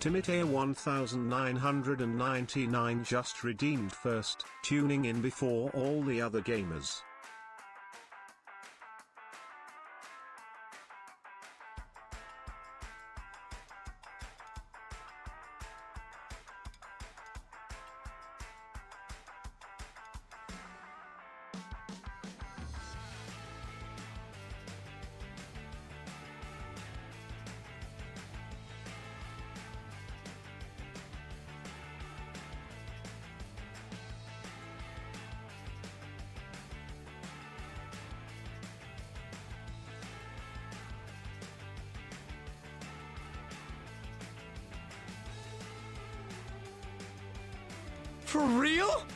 Timoteo 1999 just redeemed first, tuning in before all the other gamers. For real?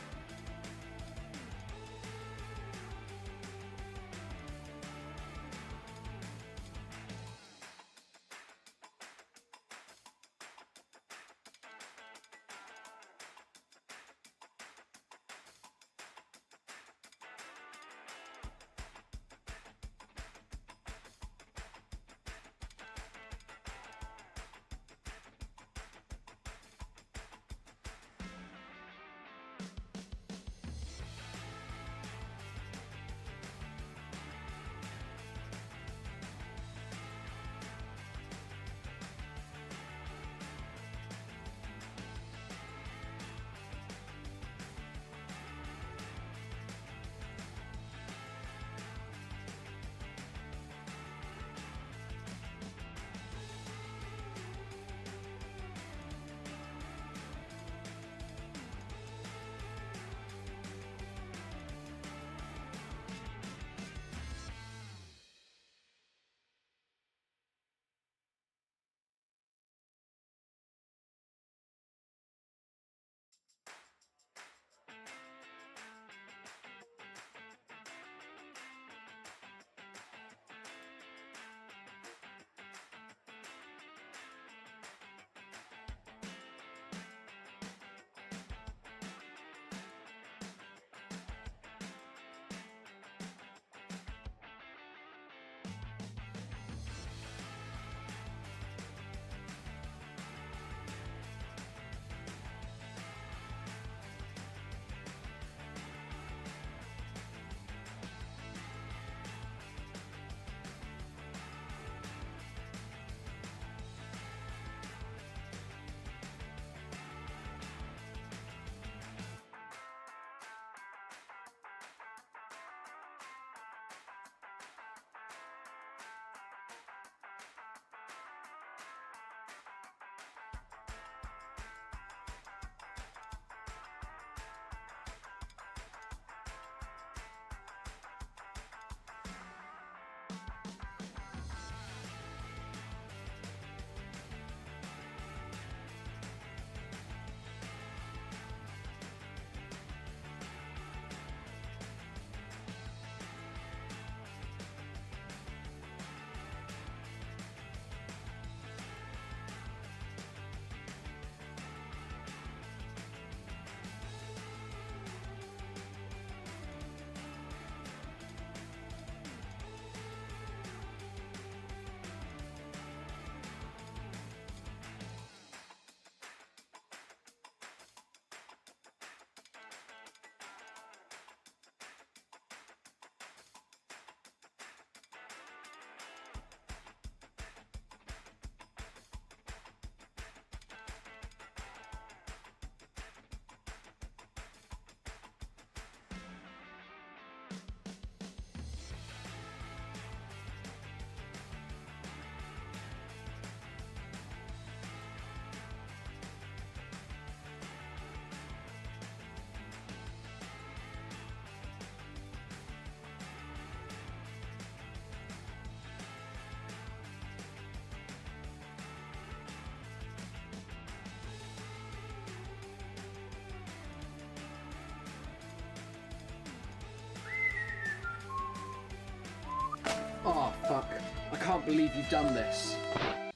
Oh, fuck. I can't believe you've done this.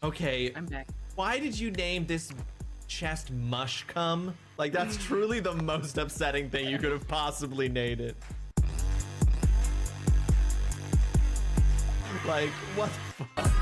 Okay, I'm back. why did you name this chest mush cum? Like, that's truly the most upsetting thing you could have possibly named it. Like, what the fuck?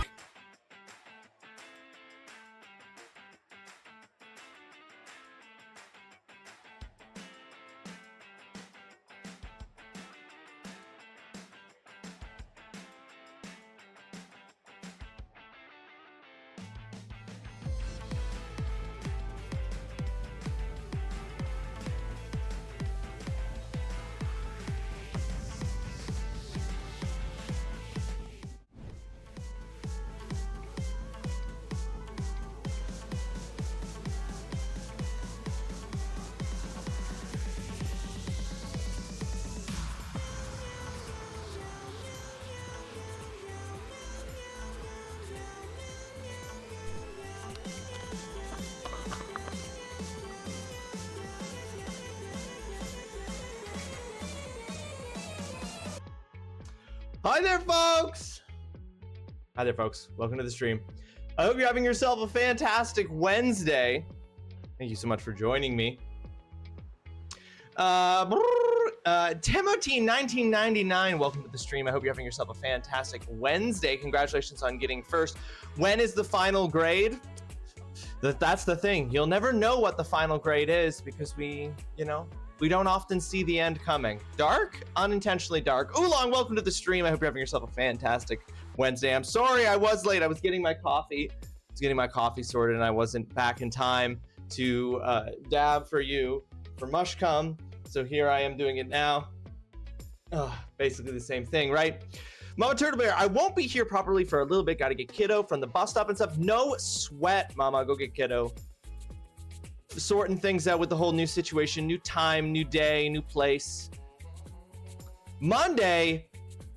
Hi there, folks. Hi there, folks. Welcome to the stream. I hope you're having yourself a fantastic Wednesday. Thank you so much for joining me. Timothy1999, welcome to the stream. I hope you're having yourself a fantastic Wednesday. Congratulations on getting first. When is the final grade? That's the thing. You'll never know what the final grade is because we don't often see the end coming. Dark? Unintentionally dark. Oolong, welcome to the stream. I hope you're having yourself a fantastic Wednesday. I'm sorry I was late. I was getting my coffee. Sorted and I wasn't back in time to dab for you for Mushcom. So here I am doing it now. Basically the same thing, right? Mama Turtle Bear, I won't be here properly for a little bit. Got to get kiddo from the bus stop and stuff. No sweat, Mama. Go get kiddo. Sorting things out with the whole new situation. New time, new day, new place. Monday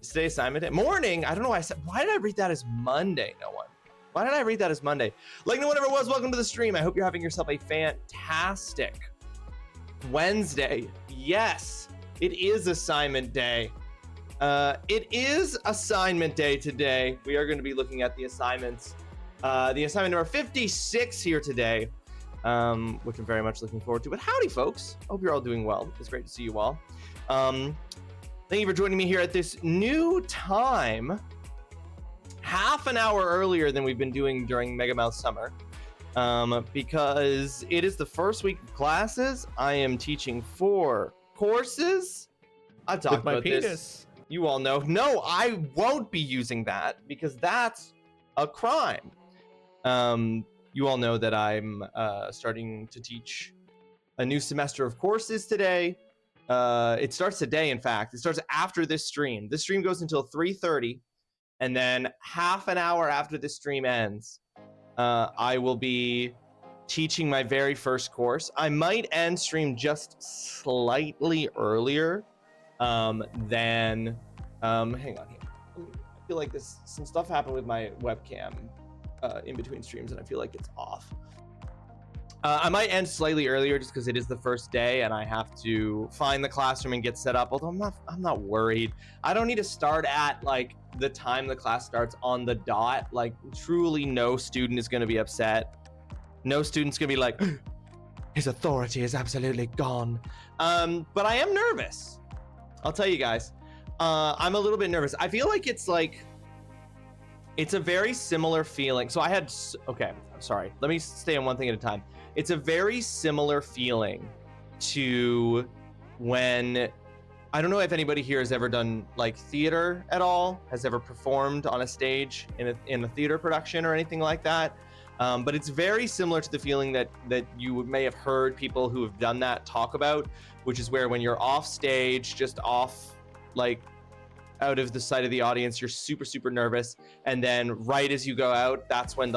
is today's assignment day. Morning. I don't know why I said. Why did I read that as Monday? No one. Why did I read that as Monday? Like no one ever was. Welcome to the stream. I hope you're having yourself a fantastic Wednesday. Yes, it is assignment day. It is assignment day today. We are going to be looking at the assignments. The assignment number 56 here today, which I'm very much looking forward to. But howdy, folks. Hope you're all doing well. It's great to see you all. Thank you for joining me here at this new time, half an hour earlier than we've been doing during Mega Mouse Summer. Because it is the first week of classes. I am teaching 4 courses. I've talked about this. You all know. No, I won't be using that because that's a crime. You all know that I'm starting to teach a new semester of courses today. It starts today, in fact. It starts after this stream. This stream goes until 3:30, and then half an hour after this stream ends, I will be teaching my very first course. I might end stream just slightly earlier than hang on here. I feel like some stuff happened with my webcam in between streams and I feel like it's off. I might end slightly earlier just because it is the first day and I have to find the classroom and get set up, although I'm not worried. I don't need to start at like the time the class starts on the dot. Like truly no student is going to be upset. No student's going to be like, his authority is absolutely gone. But I am nervous. I'll tell you guys. I'm a little bit nervous. I feel like it's a very similar feeling. So okay, I'm sorry. Let me stay on one thing at a time. It's a very similar feeling to when, I don't know if anybody here has ever done like theater at all, has ever performed on a stage in a theater production or anything like that. But it's very similar to the feeling that you may have heard people who have done that talk about, which is where when you're off stage, just off, like out of the sight of the audience, you're super, super nervous. And then right as you go out, that's when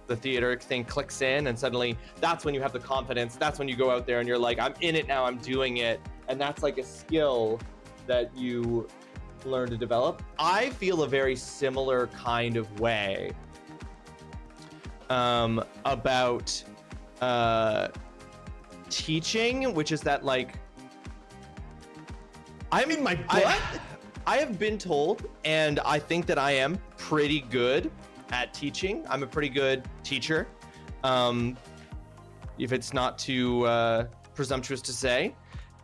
the theater thing clicks in and suddenly that's when you have the confidence. That's when you go out there and you're like, I'm in it now, I'm doing it. And that's like a skill that you learn to develop. I feel a very similar kind of way about teaching, which is that like I'm in my butt. I have been told, and I think that I am pretty good at teaching. I'm a pretty good teacher, if it's not too presumptuous to say.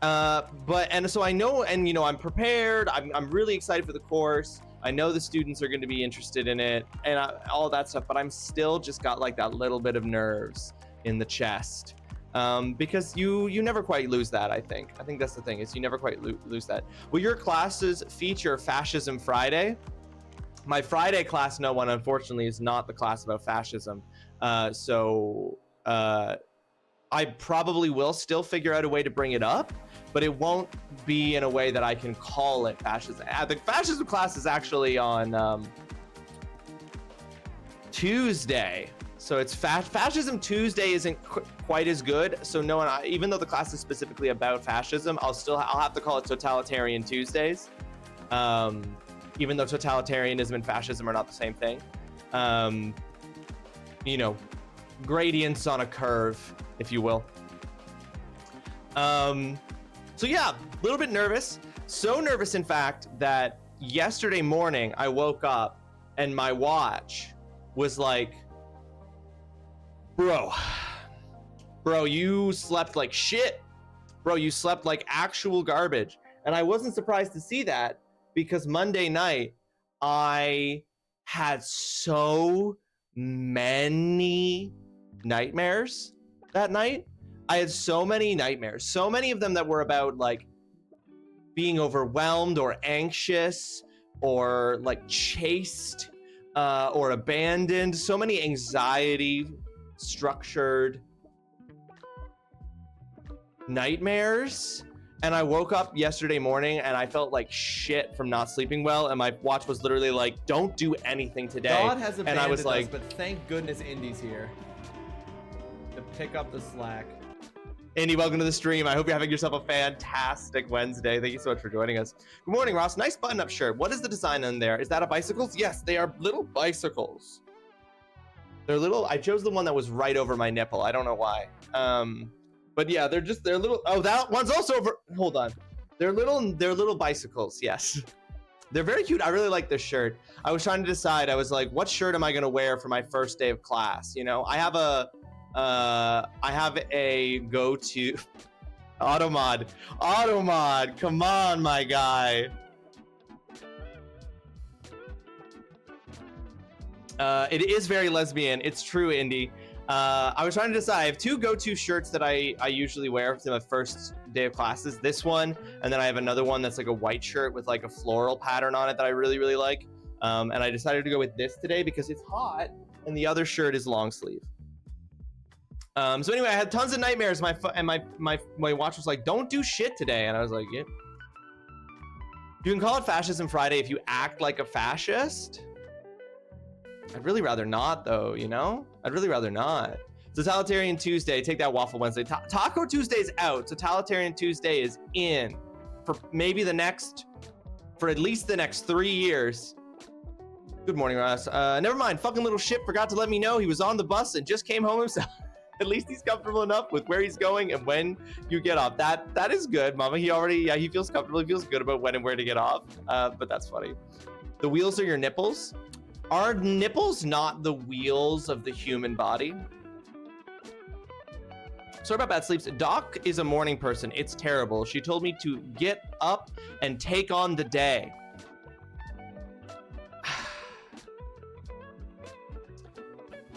So I know, and you know, I'm prepared. I'm really excited for the course. I know the students are going to be interested in it, and all that stuff. But I'm still just got like that little bit of nerves in the chest. Because you never quite lose that. I think that's the thing, is you never quite lose that. Will your classes feature Fascism Friday? My Friday class, no one, unfortunately, is not the class about fascism. So I probably will still figure out a way to bring it up, but it won't be in a way that I can call it fascism. The fascism class is actually on Tuesday. So it's Fascism Tuesday isn't quite as good. So no one, even though the class is specifically about fascism, I'll have to call it Totalitarian Tuesdays. Even though totalitarianism and fascism are not the same thing. You know, gradients on a curve, if you will. So yeah, a little bit nervous. So nervous, in fact, that yesterday morning, I woke up and my watch was like, bro, you slept like shit. Bro, you slept like actual garbage. And I wasn't surprised to see that because Monday night, I had so many nightmares that night. I had so many nightmares, so many of them that were about like being overwhelmed or anxious or like chased or abandoned. So many anxiety structured nightmares. And I woke up yesterday morning and I felt like shit from not sleeping well, and my watch was literally like, don't do anything today. God has abandoned and I was like, us, but thank goodness Indy's here to pick up the slack. Indy, welcome to the stream. I hope you're having yourself a fantastic Wednesday. Thank you so much for joining us. Good morning, Ross. Nice button-up shirt. What is the design on there? Is that a bicycles? Yes, they are little bicycles. They're little. I chose the one that was right over my nipple. I don't know why. But yeah, they're little. Oh, that one's also over. Hold on. They're little bicycles. Yes. They're very cute. I really like this shirt. I was trying to decide. I was like, what shirt am I going to wear for my first day of class? You know, I have a go-to Automod. Come on, my guy. It is very lesbian. It's true, Indy. I was trying to decide. I have two go-to shirts that I usually wear for the first day of classes. This one, and then I have another one that's like a white shirt with like a floral pattern on it that I really, really like. And I decided to go with this today because it's hot, and the other shirt is long sleeve. So anyway, I had tons of nightmares. My watch was like, "Don't do shit today," and I was like, "Yeah." You can call it Fascism Friday if you act like a fascist. I'd really rather not, though, you know? I'd really rather not. Totalitarian Tuesday, take that Waffle Wednesday. Taco Tuesday's out. Totalitarian Tuesday is in for maybe for at least the next 3 years. Good morning, Ross. Never mind, fucking little shit forgot to let me know he was on the bus and just came home himself. At least he's comfortable enough with where he's going and when you get off. That is good, Mama. He feels comfortable. He feels good about when and where to get off. But that's funny. The wheels are your nipples. Are nipples not the wheels of the human body? Sorry about bad sleeps. Doc is a morning person. It's terrible. She told me to get up and take on the day.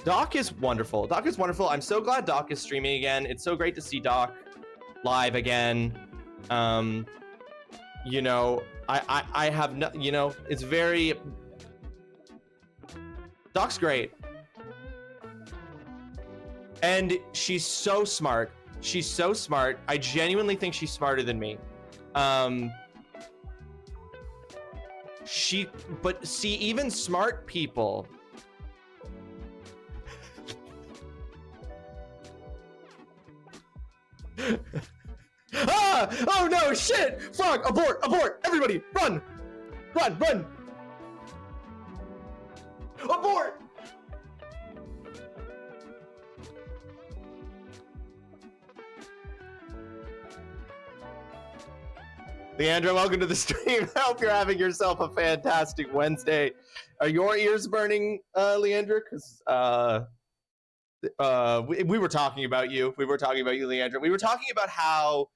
Doc is wonderful. Doc is wonderful. I'm so glad Doc is streaming again. It's so great to see Doc live again. You know, I have no, you know, it's very... Doc's great. And she's so smart. She's so smart. I genuinely think she's smarter than me. But see, even smart people... Ah! Oh no, shit! Fuck! Abort! Abort! Everybody, run! Run! Run! Abort! Leandra, welcome to the stream. I hope you're having yourself a fantastic Wednesday. Are your ears burning, Leandra? Because we were talking about you. We were talking about you, Leandra. We were talking about how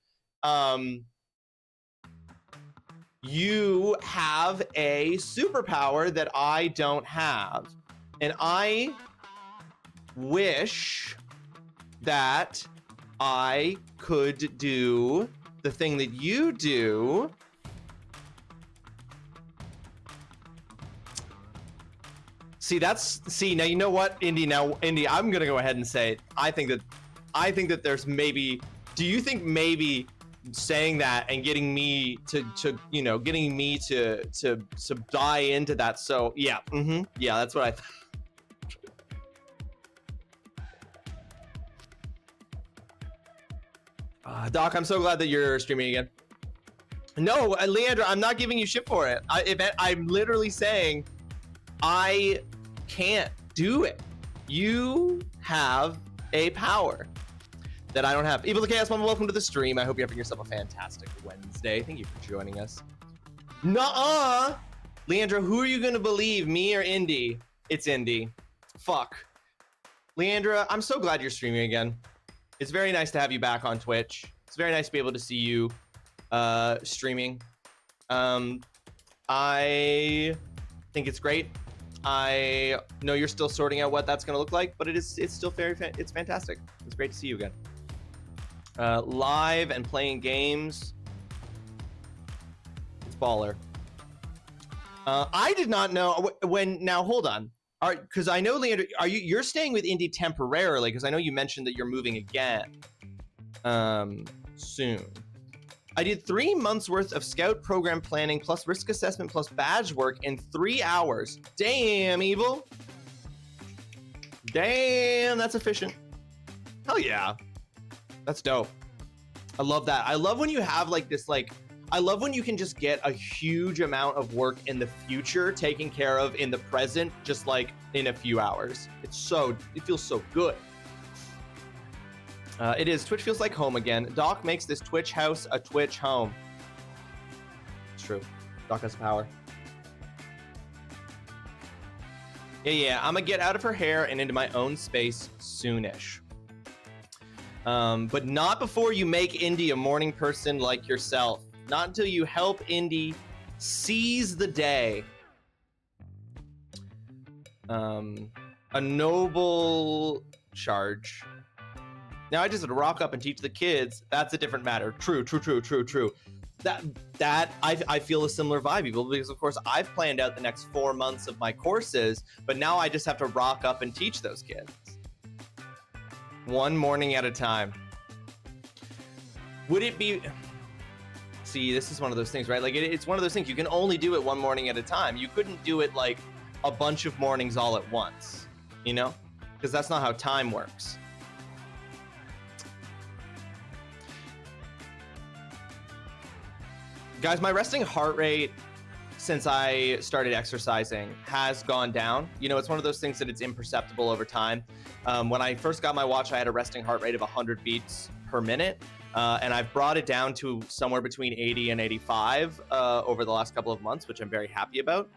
you have a superpower that I don't have. And I wish that I could do the thing that you do. See, now you know what, Indy, I'm gonna go ahead and say it. I think that there's maybe, do you think maybe saying that and getting me to buy into that? So yeah, yeah, that's what I thought. Doc, I'm so glad that you're streaming again. No, Leandra, I'm not giving you shit for it. I'm literally saying I can't do it. You have a power that I don't have. Evil the Chaos Mama, welcome to the stream. I hope you're having yourself a fantastic Wednesday. Thank you for joining us. Nuh-uh! Leandra, who are you gonna believe, me or Indy? It's Indy. Fuck. Leandra, I'm so glad you're streaming again. It's very nice to have you back on Twitch. It's very nice to be able to see you streaming. I think it's great. I know you're still sorting out what that's gonna look like, but it's still it's fantastic. It's great to see you again. Live and playing games. It's baller. I did not know when. Now hold on, because I know Leandra, you're staying with Indy temporarily? Because I know you mentioned that you're moving again soon. I did 3 months worth of scout program planning plus risk assessment plus badge work in 3 hours. Damn, Evil. Damn, that's efficient. Hell yeah. That's dope. I love that. I love when you have like this, like, I love when you can just get a huge amount of work in the future taken care of in the present, just like in a few hours. It feels so good. It is. Twitch feels like home again. Doc makes this Twitch house a Twitch home. It's true. Doc has power. Yeah. I'm gonna get out of her hair and into my own space soonish. But not before you make Indy a morning person like yourself. Not until you help Indy seize the day. A noble charge. Now I just would rock up and teach the kids. That's a different matter. True. That I feel a similar vibe, people, because of course I've planned out the next 4 months of my courses, but now I just have to rock up and teach those kids. One morning at a time. Would it be? See, this is one of those things, right? Like it's one of those things. You can only do it one morning at a time. You couldn't do it like a bunch of mornings all at once, you know? Because that's not how time works. Guys, my resting heart rate since I started exercising has gone down. You know, it's one of those things that it's imperceptible over time. When I first got my watch, I had a resting heart rate of 100 beats per minute. And I've brought it down to somewhere between 80 and 85 over the last couple of months, which I'm very happy about.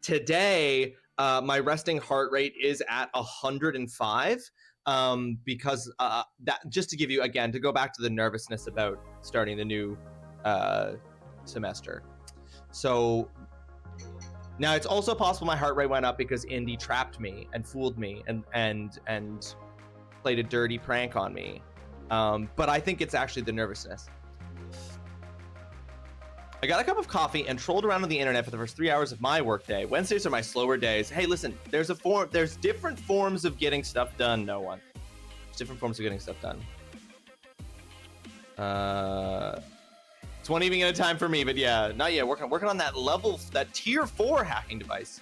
Today, my resting heart rate is at 105 because that, just to give you, again, to go back to the nervousness about starting the new semester. So now it's also possible my heart rate went up because Indy trapped me and fooled me and played a dirty prank on me. But I think it's actually the nervousness. I got a cup of coffee and trolled around on the internet for the first 3 hours of my workday. Wednesdays are my slower days. Hey, listen, there's different forms of getting stuff done, no one. There's different forms of getting stuff done. It's one evening at a time for me, but yeah, not yet. Working on that level, that tier 4 hacking device.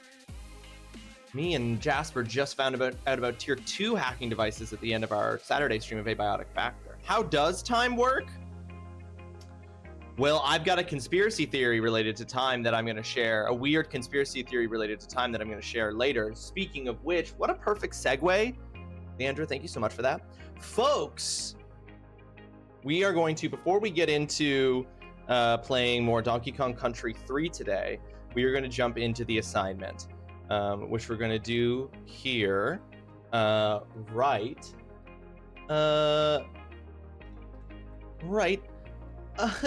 Me and Jasper just found out about tier 2 hacking devices at the end of our Saturday stream of Abiotic Factor. How does time work? Well, I've got a conspiracy theory related to time that I'm going to share, a weird conspiracy theory related to time that I'm going to share later. Speaking of which, what a perfect segue. Leandra, thank you so much for that. Folks, we are going to, before we get into playing more Donkey Kong Country 3 today, we are going to jump into the assignment, which we're going to do here, right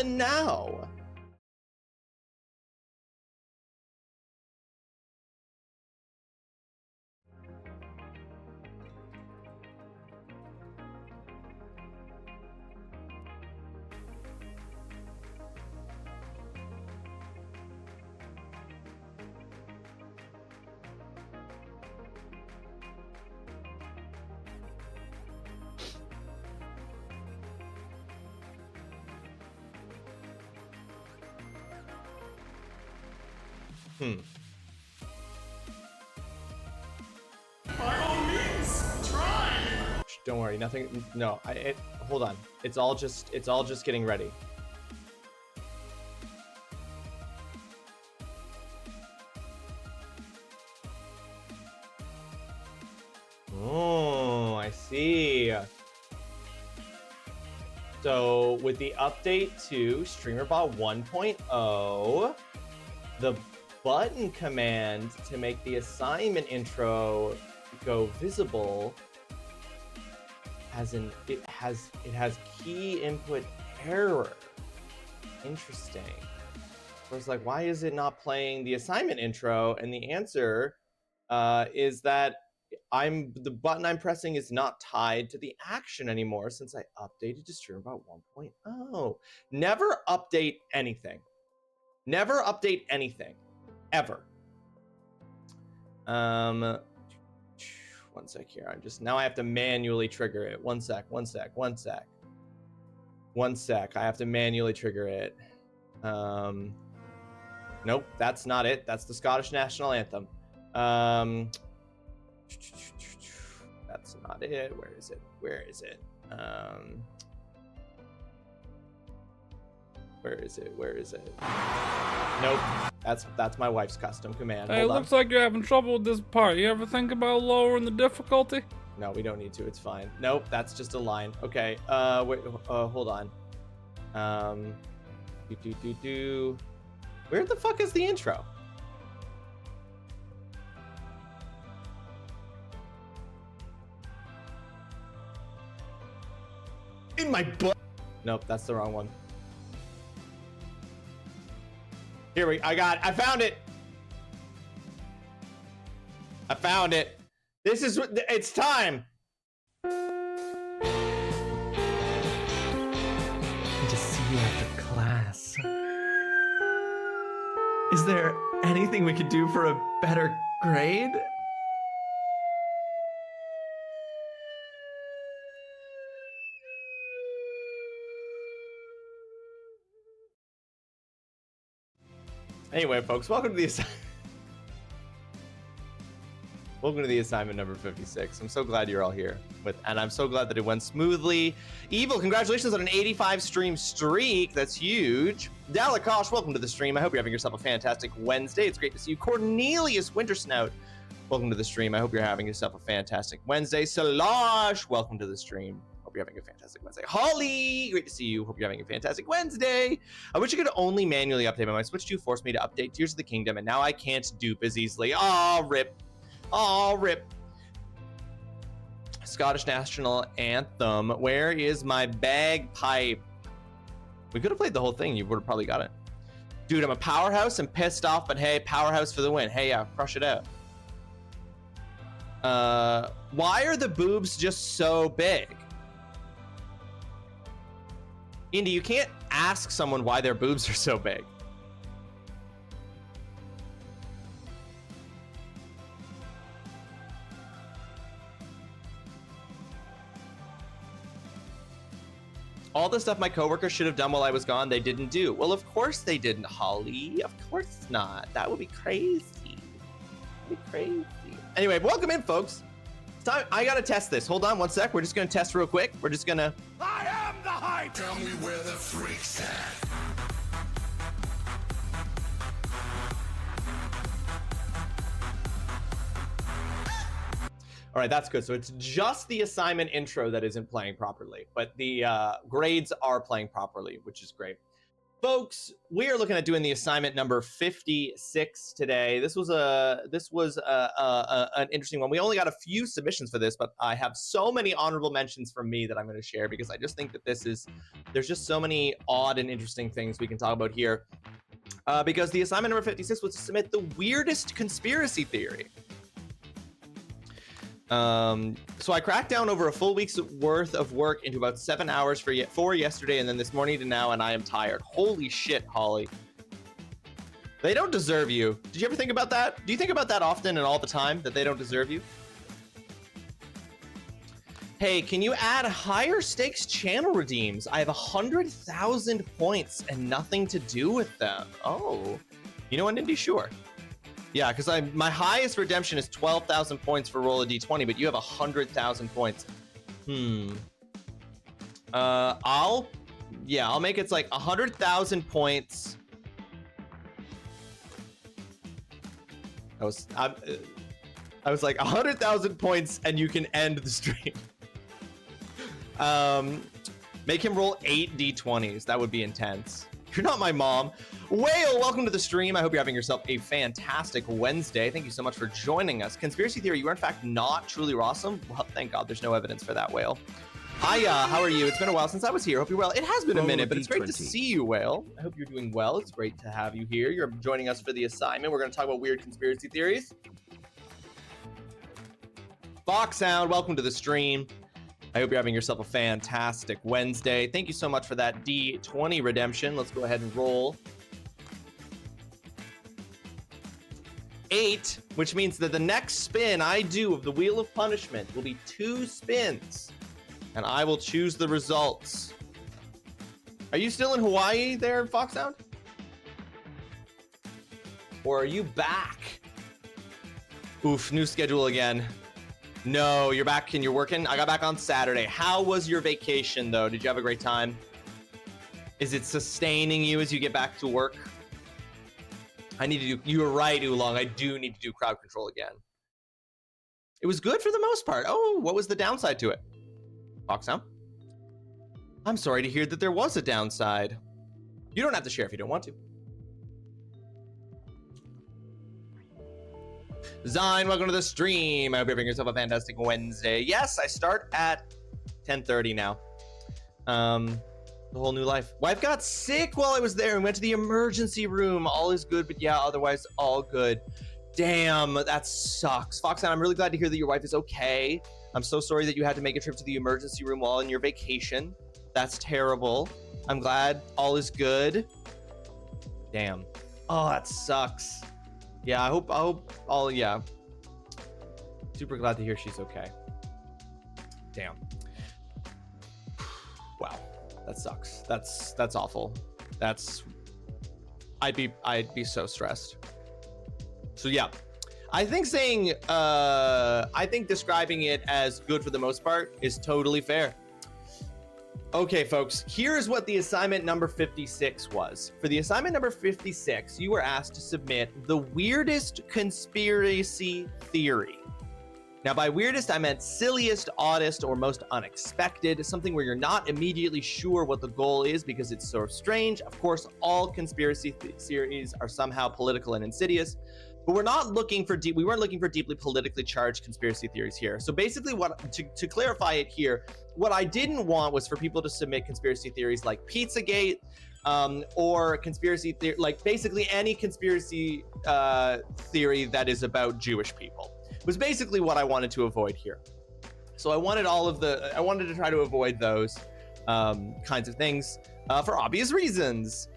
now. By all means, try. Don't worry, nothing. No, hold on. It's all just getting ready. Oh, I see. So with the update to StreamerBot 1.0, the button command to make the assignment intro go visible it has key input error. Interesting. I was like, why is it not playing the assignment intro? And the answer is that the button I'm pressing is not tied to the action anymore since I updated to stream about 1.0. Never update anything. Never update anything. Ever. One sec here. Now I have to manually trigger it. One sec. I have to manually trigger it. Nope, that's not it. That's the Scottish national anthem. That's not it. Where is it? Where is it? Nope. That's my wife's custom command. Hey, it looks like you're having trouble with this part. You ever think about lowering the difficulty? No, we don't need to. It's fine. Nope, that's just a line. Okay. Wait. Hold on. Where the fuck is the intro? In my butt. Nope, that's the wrong one. Here I found it. I found it. It's time. To see you after class. Is there anything we could do for a better grade? Anyway, folks, welcome to the assignment number 56. I'm so glad you're all here, and I'm so glad that it went smoothly. Evil, congratulations on an 85 stream streak. That's huge. Dalakosh, welcome to the stream. I hope you're having yourself a fantastic Wednesday. It's great to see you. Cornelius Wintersnout, welcome to the stream. I hope you're having yourself a fantastic Wednesday. Salash, welcome to the stream. Hope you're having a fantastic Wednesday. Holly, great to see you. Hope you're having a fantastic Wednesday. I wish I could only manually update my Switch 2 forced me to update Tears of the Kingdom, and now I can't dupe as easily. Aw, rip. Aw, rip. Scottish National Anthem. Where is my bagpipe? We could have played the whole thing. You would have probably got it. Dude, I'm a powerhouse and pissed off, but hey, powerhouse for the win. Hey, yeah, crush it out. Why are the boobs just so big? Indy, you can't ask someone why their boobs are so big. All the stuff my coworkers should have done while I was gone, they didn't do. Well, of course they didn't, Holly. Of course not. That would be crazy. That'd be crazy. Anyway, welcome in, folks. It's time. I gotta test this. Hold on one sec. We're just gonna test real quick. We're just gonna... I am the hype! Tell me where the freak's at. All right, that's good. So it's just the assignment intro that isn't playing properly, but the grades are playing properly, which is great. Folks, we are looking at doing the assignment number 56 today. This was an interesting one. We only got a few submissions for this, but I have so many honorable mentions from me that I'm going to share because I just think that there's just so many odd and interesting things we can talk about here. Because the assignment number 56 was to submit the weirdest conspiracy theory. So I cracked down over a full week's worth of work into about 7 hours for yesterday and then this morning to now, and I am tired. Holy shit, Holly. They don't deserve you. Did you ever think about that? Do you think about that often and all the time, that they don't deserve you? Hey, can you add higher stakes channel redeems? I have 100,000 points and nothing to do with them. Oh, you know what, Indy? Sure. Yeah, because my highest redemption is 12,000 points for roll a d20, but you have 100,000 points. I'll make it like 100,000 points. I was like 100,000 points, and you can end the stream. Make him roll 8 d20s. That would be intense. You're not my mom. Whale, welcome to the stream. I hope you're having yourself a fantastic Wednesday. Thank you so much for joining us. Conspiracy theory, you are in fact not TrulyRawesome. Well, thank God there's no evidence for that, Whale. Hiya, how are you? It's been a while since I was here. Hope you're well. It has been a minute, but it's great to see you, Whale. I hope you're doing well. It's great to have you here. You're joining us for the assignment. We're going to talk about weird conspiracy theories. Fox Sound, welcome to the stream. I hope you're having yourself a fantastic Wednesday. Thank you so much for that D20 redemption. Let's go ahead and roll. 8, which means that the next spin I do of the Wheel of Punishment will be 2 spins, and I will choose the results. Are you still in Hawaii there, Fox Sound? Or are you back? Oof, new schedule again. No, you're back and you're working? I got back on Saturday. How was your vacation, though? Did you have a great time? Is it sustaining you as you get back to work? I need to do... You were right, Oolong. I do need to do crowd control again. It was good for the most part. Oh, what was the downside to it? Fox Sound? I'm sorry to hear that there was a downside. You don't have to share if you don't want to. Zine, welcome to the stream. I hope you're having yourself a fantastic Wednesday. Yes, I start at 10:30 now. The whole new life. Wife got sick while I was there and went to the emergency room. All is good, but yeah, otherwise all good. Damn, that sucks. Foxhound, I'm really glad to hear that your wife is okay. I'm so sorry that you had to make a trip to the emergency room while on your vacation. That's terrible. I'm glad all is good. Damn. Oh, that sucks. Yeah, I hope all, yeah. Super glad to hear she's okay. Damn. Wow, that sucks. That's awful. I'd be so stressed. So yeah, I think describing it as good for the most part is totally fair. Okay, folks, here's what the assignment number 56 was. For the assignment number 56, you were asked to submit the weirdest conspiracy theory. Now, by weirdest, I meant silliest, oddest, or most unexpected, something where you're not immediately sure what the goal is because it's so strange. Of course, all conspiracy theories are somehow political and insidious, but we weren't looking for deeply politically charged conspiracy theories here. So basically, to clarify it here, what I didn't want was for people to submit conspiracy theories like Pizzagate, or conspiracy theory, like basically any conspiracy theory that is about Jewish people. Was basically what I wanted to avoid here. So I wanted to try to avoid those kinds of things for obvious reasons.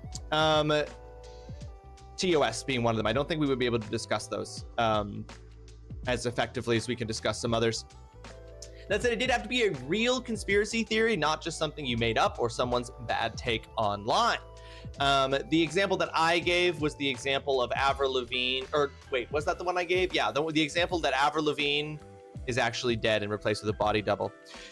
TOS being one of them. I don't think we would be able to discuss those as effectively as we can discuss some others. That said, it did have to be a real conspiracy theory, not just something you made up or someone's bad take online. The example that I gave was the example of Avril Lavigne, or wait, was that the one I gave? Yeah, the example that Avril Lavigne is actually dead and replaced with a body double.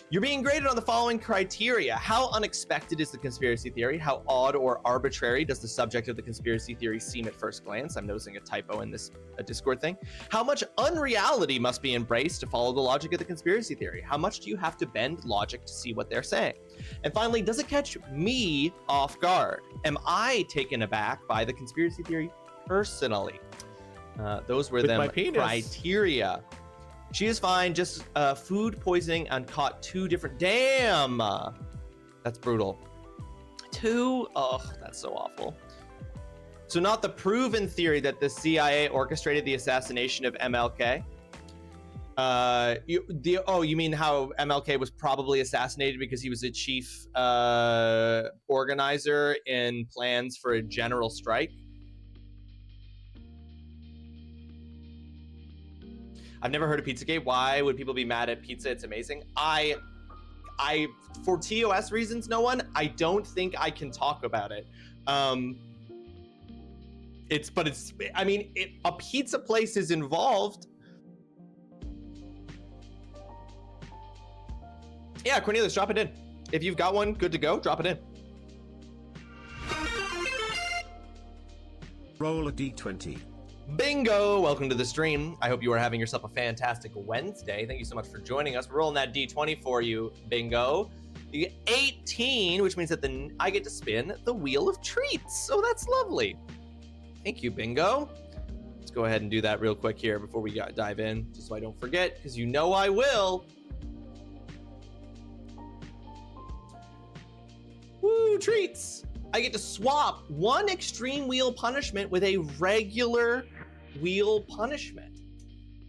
You're being graded on the following criteria. How unexpected is the conspiracy theory? How odd or arbitrary does the subject of the conspiracy theory seem at first glance? I'm noticing a typo in this Discord thing. How much unreality must be embraced to follow the logic of the conspiracy theory? How much do you have to bend logic to see what they're saying? And finally, does it catch me off guard? Am I taken aback by the conspiracy theory personally? Those were the criteria. She is fine, just food poisoning and caught 2 different... Damn! That's brutal. 2? Oh, that's so awful. So not the proven theory that the CIA orchestrated the assassination of MLK? You mean how MLK was probably assassinated because he was a chief organizer in plans for a general strike? I've never heard of Pizzagate. Why would people be mad at pizza? It's amazing. For TOS reasons, no one, I don't think I can talk about it. A pizza place is involved. Yeah, Cornelius, drop it in. If you've got one, good to go, drop it in. Roll a d20. Bingo! Welcome to the stream. I hope you are having yourself a fantastic Wednesday. Thank you so much for joining us. We're rolling that D20 for you, Bingo. You get 18, which means that I get to spin the Wheel of Treats. So that's lovely. Thank you, Bingo. Let's go ahead and do that real quick here before we dive in, just so I don't forget, because you know I will. Woo, treats. I get to swap one extreme wheel punishment with a regular wheel punishment.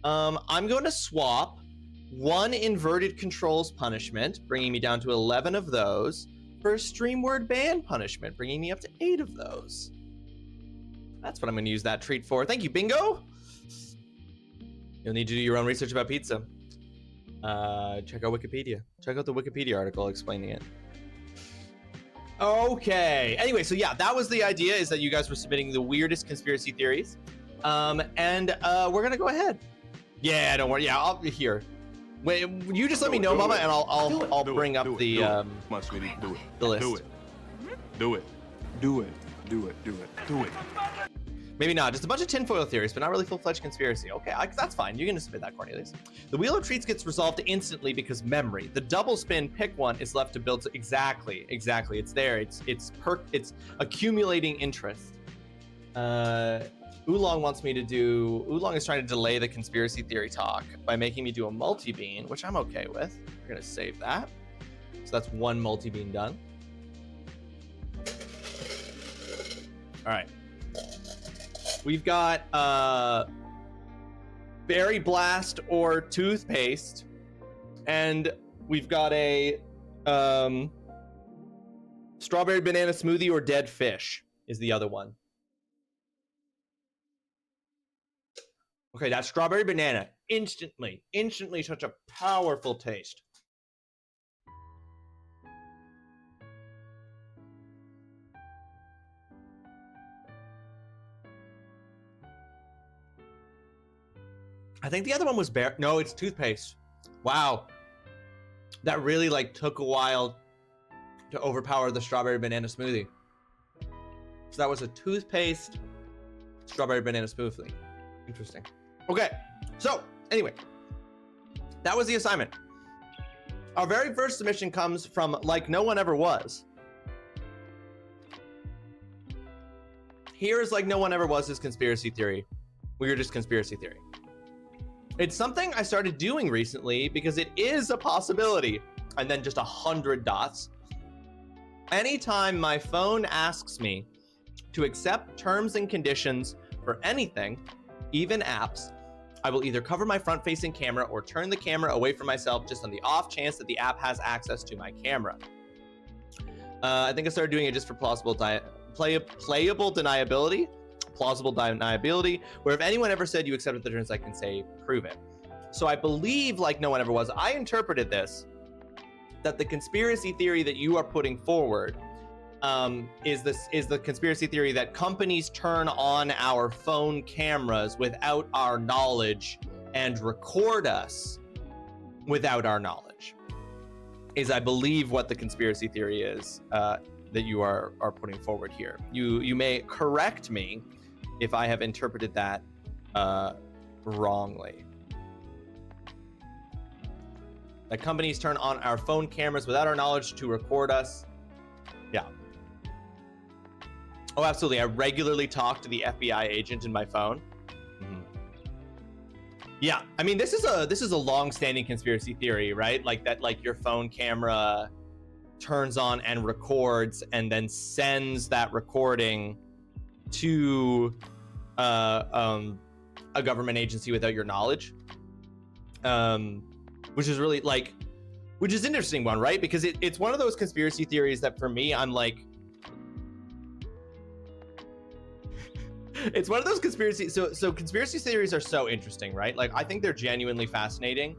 I'm going to swap one inverted controls punishment, bringing me down to 11 of those, for a stream word ban punishment, bringing me up to 8 of those. That's what I'm going to use that treat for. Thank you, Bingo. You'll need to do your own research about pizza. Check out Wikipedia. Check out the Wikipedia article explaining it. Okay. Anyway, so yeah, that was the idea, is that you guys were submitting the weirdest conspiracy theories. And we're going to go ahead. Yeah, don't worry. Yeah, I'll be here. Wait, you just let me know, Mama, and I'll bring up the list. Do it. Maybe not. Just a bunch of tinfoil theories, but not really full-fledged conspiracy. Okay, that's fine. You're gonna submit that, Cornelius. The Wheel of Treats gets resolved instantly because memory. The double spin pick one is left to build. Exactly. It's there. It's accumulating interest. Oolong wants me to do. Oolong is trying to delay the conspiracy theory talk by making me do a multi-bean, which I'm okay with. We're gonna save that. So that's one multi-bean done. All right. We've got Berry Blast or toothpaste, and we've got a strawberry banana smoothie or dead fish is the other one. Okay, that's strawberry banana. Instantly such a powerful taste. I think the other one was no, it's toothpaste. Wow. That really took a while to overpower the strawberry banana smoothie. So that was a toothpaste strawberry banana smoothie. Interesting. Okay. So anyway, that was the assignment. Our very first submission comes from Like No One Ever Was. Here is Like No One Ever Was' conspiracy theory. Weirdest conspiracy theory. It's something I started doing recently because it is a possibility. And then just 100 dots. Anytime my phone asks me to accept terms and conditions for anything, even apps, I will either cover my front-facing camera or turn the camera away from myself just on the off chance that the app has access to my camera. I think I started doing it just for plausible deniability, where if anyone ever said you accepted the terms, I can say, prove it. So I believe, Like No One Ever Was, I interpreted this, that the conspiracy theory that you are putting forward is the conspiracy theory that companies turn on our phone cameras without our knowledge and record us without our knowledge, is I believe what the conspiracy theory is that you are putting forward here. You may correct me if I have interpreted that wrongly. That companies turn on our phone cameras without our knowledge to record us. Yeah. Oh, absolutely. I regularly talk to the FBI agent in my phone. Mm-hmm. Yeah, I mean, this is a long-standing conspiracy theory, right? Like that, your phone camera turns on and records, and then sends that recording to a government agency without your knowledge. Which is really which is an interesting one, right? Because it's one of those conspiracy theories that for me, I'm like, it's one of those conspiracy. So conspiracy theories are so interesting, right? I think they're genuinely fascinating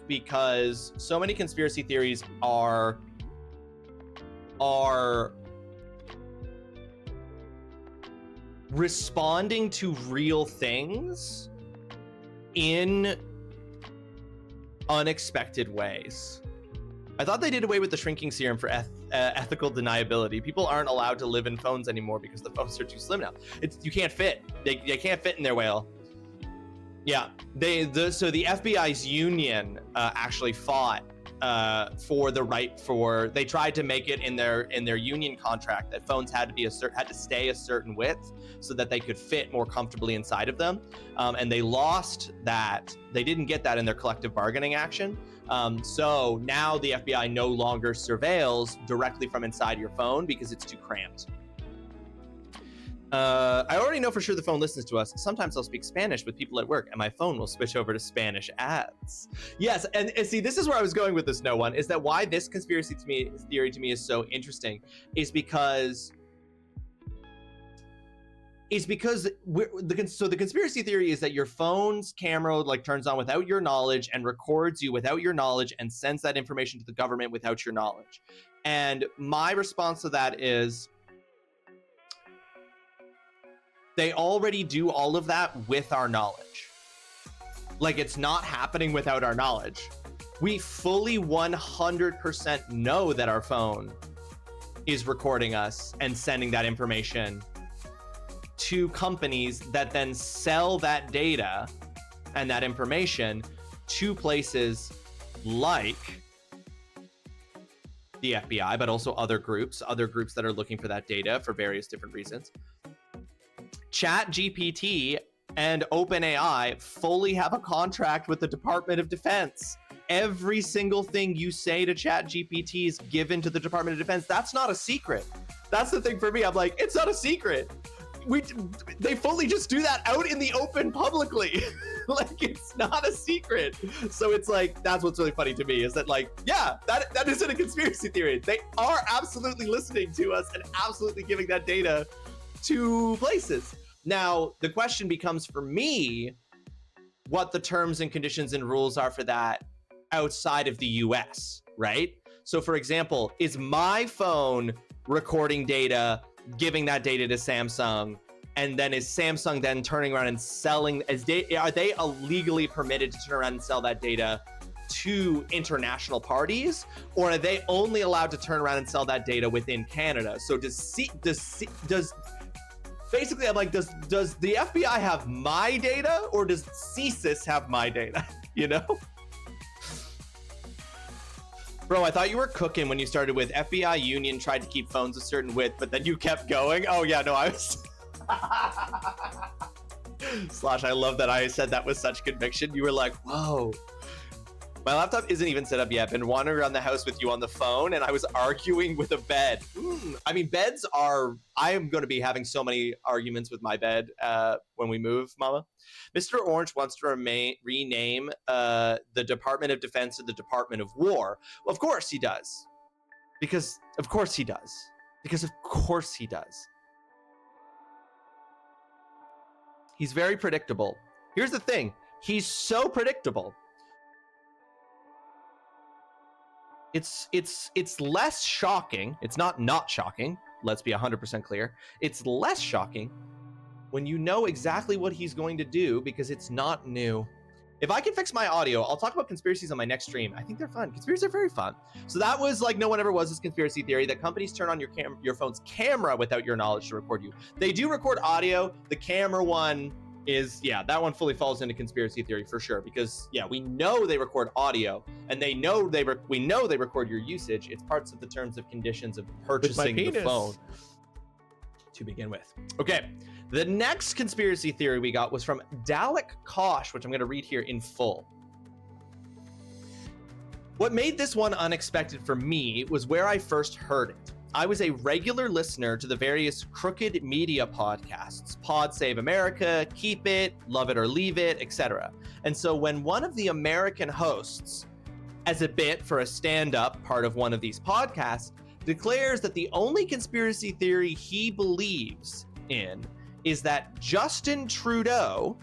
because so many conspiracy theories are responding to real things in unexpected ways. I thought they did away with the shrinking serum for ethical deniability. People aren't allowed to live in phones anymore because the phones are too slim now. You can't fit. They can't fit in their whale. Yeah, so the FBI's union actually fought for they tried to make it in their union contract that phones had to stay a certain width so that they could fit more comfortably inside of them, and they lost that. They didn't get that in their collective bargaining action. So now the FBI no longer surveils directly from inside your phone because it's too cramped. I already know for sure the phone listens to us. Sometimes I'll speak Spanish with people at work and my phone will switch over to Spanish ads. Yes, and see, this is where I was going with this no one, is that why this conspiracy theory to me is so interesting is because the conspiracy theory is that your phone's camera like turns on without your knowledge and records you without your knowledge and sends that information to the government without your knowledge. And my response to that is, they already do all of that with our knowledge. Like, it's not happening without our knowledge. We fully 100% know that our phone is recording us and sending that information to companies that then sell that data and that information to places like the FBI, but also other groups that are looking for that data for various different reasons. ChatGPT and OpenAI fully have a contract with the Department of Defense. Every single thing you say to ChatGPT is given to the Department of Defense. That's not a secret. That's the thing for me. I'm like, it's not a secret. They fully just do that out in the open publicly. Like, it's not a secret. So it's like, that's what's really funny to me is that, like, yeah, that isn't a conspiracy theory. They are absolutely listening to us and absolutely giving that data to places. Now, the question becomes for me, what the terms and conditions and rules are for that outside of the US, right? So for example, is my phone recording data, giving that data to Samsung, and then is Samsung then turning around and selling, are they illegally permitted to turn around and sell that data to international parties, or are they only allowed to turn around and sell that data within Canada? So basically, I'm like, does the FBI have my data, or does CSIS have my data? You know? Bro, I thought you were cooking when you started with FBI union tried to keep phones a certain width, but then you kept going. Oh yeah, no, I was... Slash, I love that I said that with such conviction. You were like, whoa. My laptop isn't even set up yet. I've been wandering around the house with you on the phone, and I was arguing with a bed. I mean, beds are... I am going to be having so many arguments with my bed when we move, Mama. Mr. Orange wants to rename the Department of Defense to the Department of War. Well, of course he does. Because of course he does. Because of course he does. He's very predictable. Here's the thing. He's so predictable. It's less shocking. It's not shocking. Let's be 100% clear. It's less shocking when you know exactly what he's going to do because it's not new. If I can fix my audio, I'll talk about conspiracies on my next stream. I think they're fun. Conspiracies are very fun. So that was like No One Ever Was this conspiracy theory that companies turn on your phone's camera without your knowledge to record you. They do record audio. The camera one is, yeah, that one fully falls into conspiracy theory for sure, because yeah, we know they record audio and we know they record your usage. It's parts of the terms of conditions of purchasing the phone to begin with. Okay, the next conspiracy theory we got was from Dalek Kosh, which I'm going to read here in full. What made this one unexpected for me was where I first heard it. I was a regular listener to the various crooked media podcasts, Pod Save America, Keep It, Love It or Leave It, etc. And so when one of the American hosts, as a bit for a stand-up part of one of these podcasts, declares that the only conspiracy theory he believes in is that Justin Trudeau,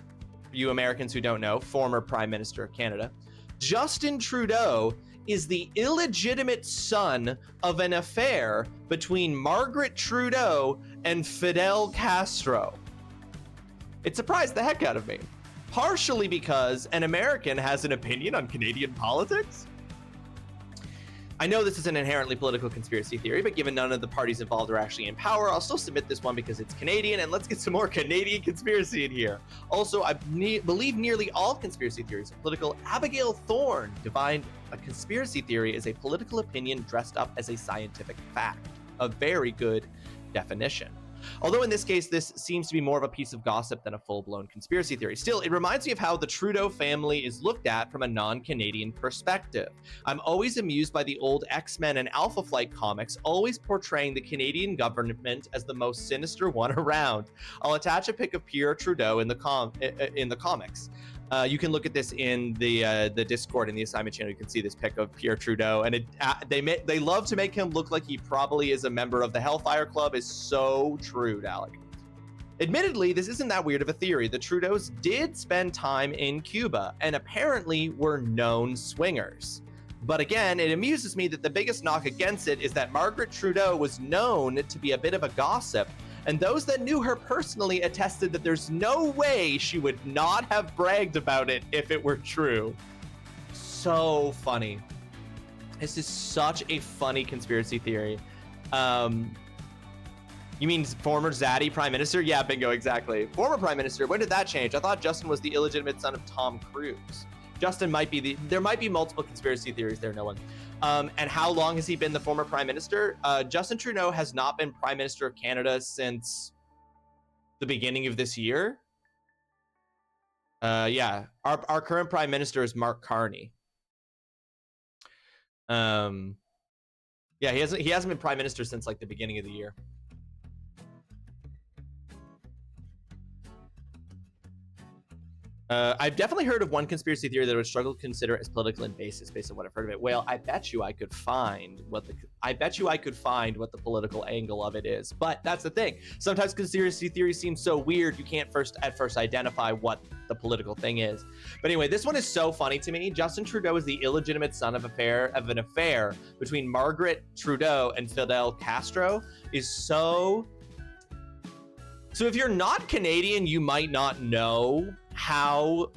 for you Americans who don't know, former Prime Minister of Canada, Justin Trudeau is the illegitimate son of an affair between Margaret Trudeau and Fidel Castro. It surprised the heck out of me, partially because an American has an opinion on Canadian politics. I know this is an inherently political conspiracy theory, but given none of the parties involved are actually in power, I'll still submit this one because it's Canadian, and let's get some more Canadian conspiracy in here. Also, I believe nearly all conspiracy theories are political. Abigail Thorne defined a conspiracy theory as a political opinion dressed up as a scientific fact. A very good definition. Although in this case, this seems to be more of a piece of gossip than a full-blown conspiracy theory. Still, it reminds me of how the Trudeau family is looked at from a non-Canadian perspective. I'm always amused by the old X-Men and Alpha Flight comics, always portraying the Canadian government as the most sinister one around. I'll attach a pic of Pierre Trudeau in the comics. You can look at this in the Discord in the assignment channel. You can see this pic of Pierre Trudeau, and they love to make him look like he probably is a member of the Hellfire Club. Is so true, Alec. Admittedly, this isn't that weird of a theory. The Trudeaus did spend time in Cuba and apparently were known swingers. But again, it amuses me that the biggest knock against it is that Margaret Trudeau was known to be a bit of a gossip, and those that knew her personally attested that there's no way she would not have bragged about it if it were true. So funny. This is such a funny conspiracy theory. You mean former Zaddy Prime Minister? Yeah, bingo, exactly. Former Prime Minister, when did that change? I thought Justin was the illegitimate son of Tom Cruise. Justin might be there might be multiple conspiracy theories there, no one. And how long has he been the former Prime Minister? Justin Trudeau has not been Prime Minister of Canada since the beginning of this year. Yeah, our current Prime Minister is Mark Carney. Yeah, he hasn't been Prime Minister since like the beginning of the year. I've definitely heard of one conspiracy theory that I would struggle to consider as political in basis based on what I've heard of it. Well, I bet you I could find what the political angle of it is. But that's the thing. Sometimes conspiracy theories seem so weird you can't at first identify what the political thing is. But anyway, this one is so funny to me. Justin Trudeau is the illegitimate son of an affair between Margaret Trudeau and Fidel Castro is so if you're not Canadian, you might not know how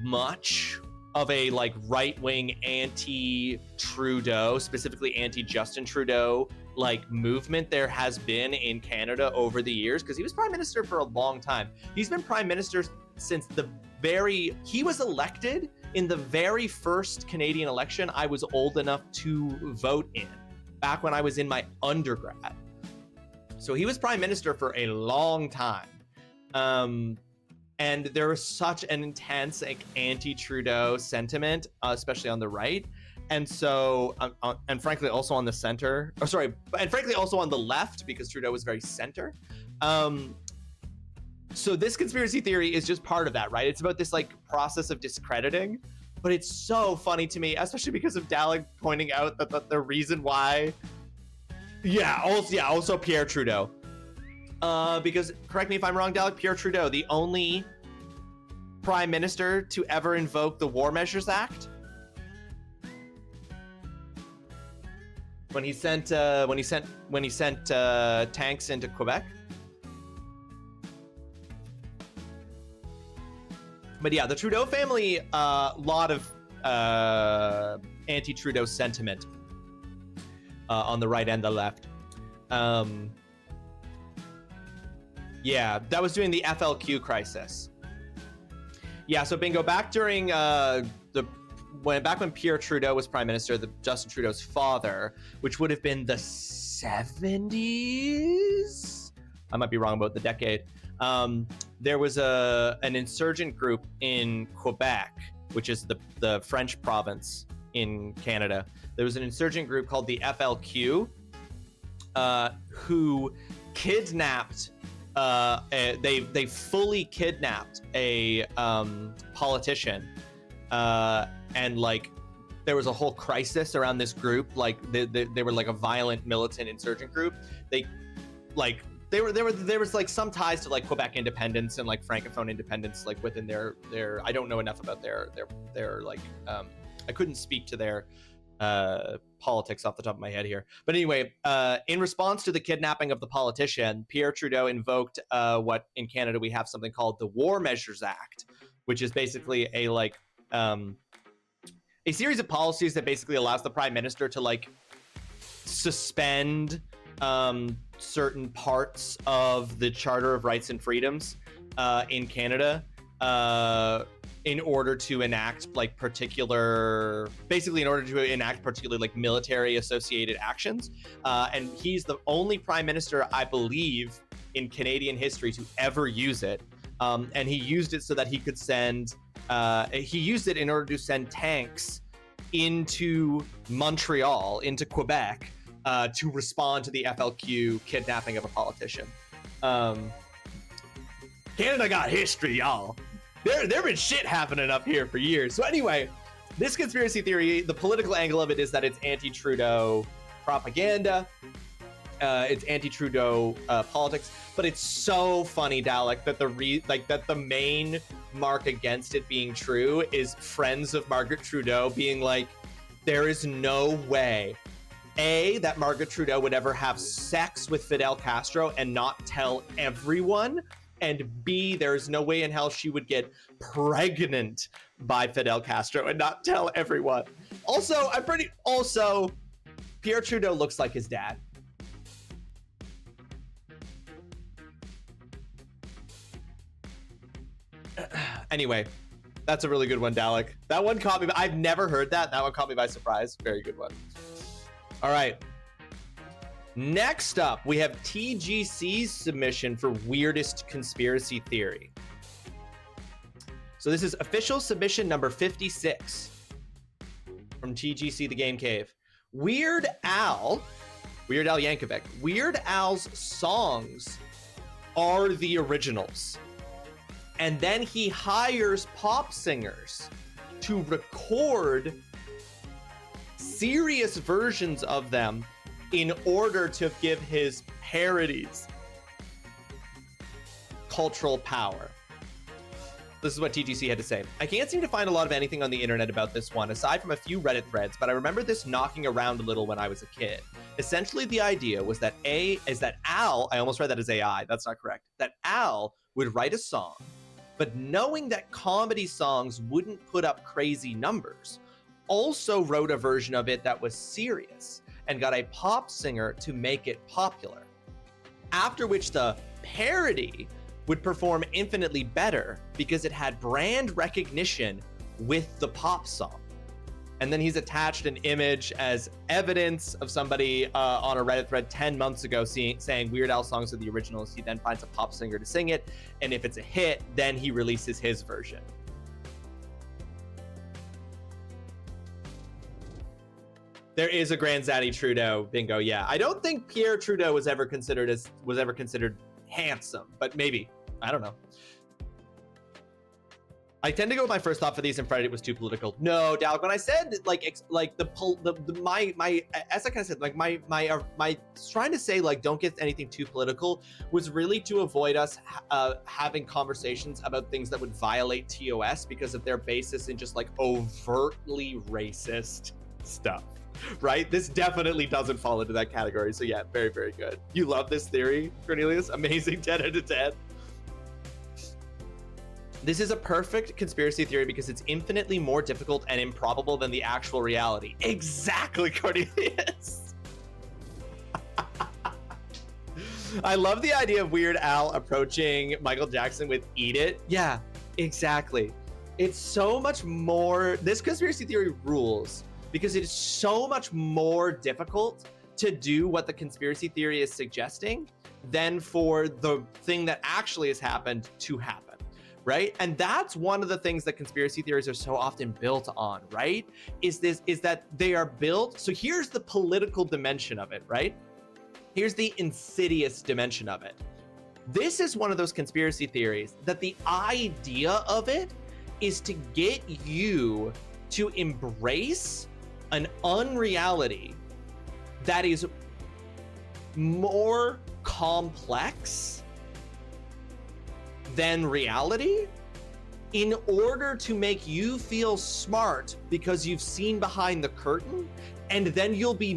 much of a like right-wing anti-Trudeau, specifically anti-Justin Trudeau, like movement there has been in Canada over the years, because he was Prime Minister for a long time. He's been Prime Minister since he was elected in the very first Canadian election I was old enough to vote in, back when I was in my undergrad. So he was Prime Minister for a long time. And there was such an intense like anti-Trudeau sentiment, especially on the right. And so, and frankly, also on the center, and frankly, also on the left, because Trudeau was very center. So this conspiracy theory is just part of that, right? It's about this like process of discrediting, but it's so funny to me, especially because of Dalek pointing out that the reason why, also Pierre Trudeau. Because, correct me if I'm wrong, Dalek, Pierre Trudeau, the only Prime Minister to ever invoke the War Measures Act. When he sent tanks into Quebec. But yeah, the Trudeau family, lot of anti-Trudeau sentiment on the right and the left. Yeah, that was during the FLQ crisis. Yeah, so bingo, back during back when Pierre Trudeau was Prime Minister, Justin Trudeau's father, which would have been the 70s. I might be wrong about the decade. There was an insurgent group in Quebec, which is the French province in Canada. There was an insurgent group called the FLQ, who kidnapped. They fully kidnapped a politician, and like there was a whole crisis around this group. Like they were like a violent militant insurgent group. There was like some ties to like Quebec independence and like Francophone independence, like within their I don't know enough about their like I couldn't speak to their politics off the top of my head here. But anyway, in response to the kidnapping of the politician, Pierre Trudeau invoked what in Canada we have something called the War Measures Act, which is basically a like a series of policies that basically allows the prime minister to like suspend certain parts of the Charter of Rights and Freedoms in Canada in order to enact like particular like military associated actions. And he's the only prime minister, I believe, in Canadian history to ever use it. And he used it so that he could send, he used it in order to send tanks into Montreal, into Quebec, to respond to the FLQ kidnapping of a politician. Canada got history, y'all. There been shit happening up here for years. So anyway, this conspiracy theory, the political angle of it is that it's anti-Trudeau propaganda. It's anti-Trudeau politics, but it's so funny, Dalek, that the main mark against it being true is friends of Margaret Trudeau being like, there is no way, A, that Margaret Trudeau would ever have sex with Fidel Castro and not tell everyone, and B, there's no way in hell she would get pregnant by Fidel Castro and not tell everyone. Also, Pierre Trudeau looks like his dad. Anyway, that's a really good one, Dalek. That one caught me. I've never heard that. That one caught me by surprise. Very good one. All right. Next up, we have TGC's submission for weirdest conspiracy theory. So this is official submission number 56 from TGC The Game Cave. Weird Al Yankovic. Weird Al's songs are the originals. And then he hires pop singers to record serious versions of them in order to give his parodies cultural power. This is what TGC had to say. I can't seem to find a lot of anything on the internet about this one, aside from a few Reddit threads, but I remember this knocking around a little when I was a kid. Essentially, the idea was that Al, I almost read that as AI, that's not correct, that Al would write a song, but knowing that comedy songs wouldn't put up crazy numbers, also wrote a version of it that was serious and got a pop singer to make it popular. After which the parody would perform infinitely better because it had brand recognition with the pop song. And then he's attached an image as evidence of somebody on a Reddit thread 10 months ago saying Weird Al songs are the originals. He then finds a pop singer to sing it. And if it's a hit, then he releases his version. There is a Grand Zaddy Trudeau bingo. Yeah, I don't think Pierre Trudeau was ever considered handsome, but maybe. I don't know. I tend to go with my first thought for these and Friday it was too political. No, Dalek, when I said as I kind of said, like my trying to say like don't get anything too political was really to avoid us having conversations about things that would violate TOS because of their basis in just like overtly racist stuff. Right? This definitely doesn't fall into that category. So yeah, very, very good. You love this theory, Cornelius? Amazing, 10 out of 10. This is a perfect conspiracy theory because it's infinitely more difficult and improbable than the actual reality. Exactly, Cornelius. I love the idea of Weird Al approaching Michael Jackson with Eat It. Yeah, exactly. It's so much more, this conspiracy theory rules because it is so much more difficult to do what the conspiracy theory is suggesting than for the thing that actually has happened to happen, right? And that's one of the things that conspiracy theories are so often built on, right? Is that they are built, so here's the political dimension of it, right? Here's the insidious dimension of it. This is one of those conspiracy theories that the idea of it is to get you to embrace an unreality that is more complex than reality in order to make you feel smart because you've seen behind the curtain, and then you'll be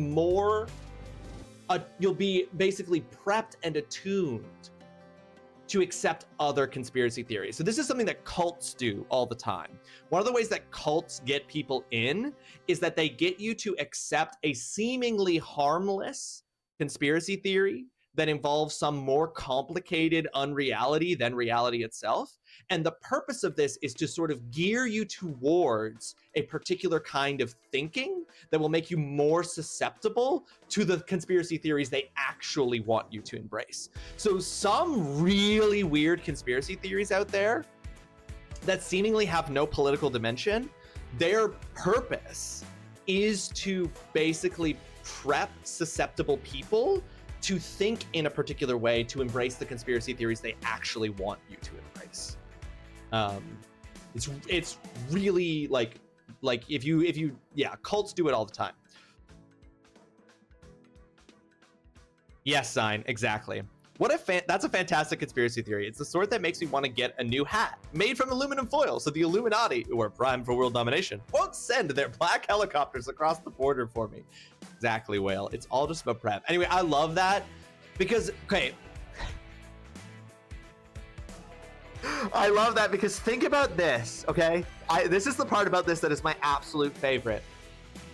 basically prepped and attuned to accept other conspiracy theories. So this is something that cults do all the time. One of the ways that cults get people in is that they get you to accept a seemingly harmless conspiracy theory that involves some more complicated unreality than reality itself. And the purpose of this is to sort of gear you towards a particular kind of thinking that will make you more susceptible to the conspiracy theories they actually want you to embrace. So some really weird conspiracy theories out there that seemingly have no political dimension, their purpose is to basically prep susceptible people to think in a particular way to embrace the conspiracy theories they actually want you to embrace. It's really like if you cults do it all the time. Yes, sign, exactly. That's a fantastic conspiracy theory. It's the sort that makes me want to get a new hat made from aluminum foil, so the Illuminati, who are primed for world domination, won't send their black helicopters across the border for me. Exactly, Whale. It's all just about prep. Anyway, I love that because, okay. I love that because think about this, okay? This is the part about this that is my absolute favorite.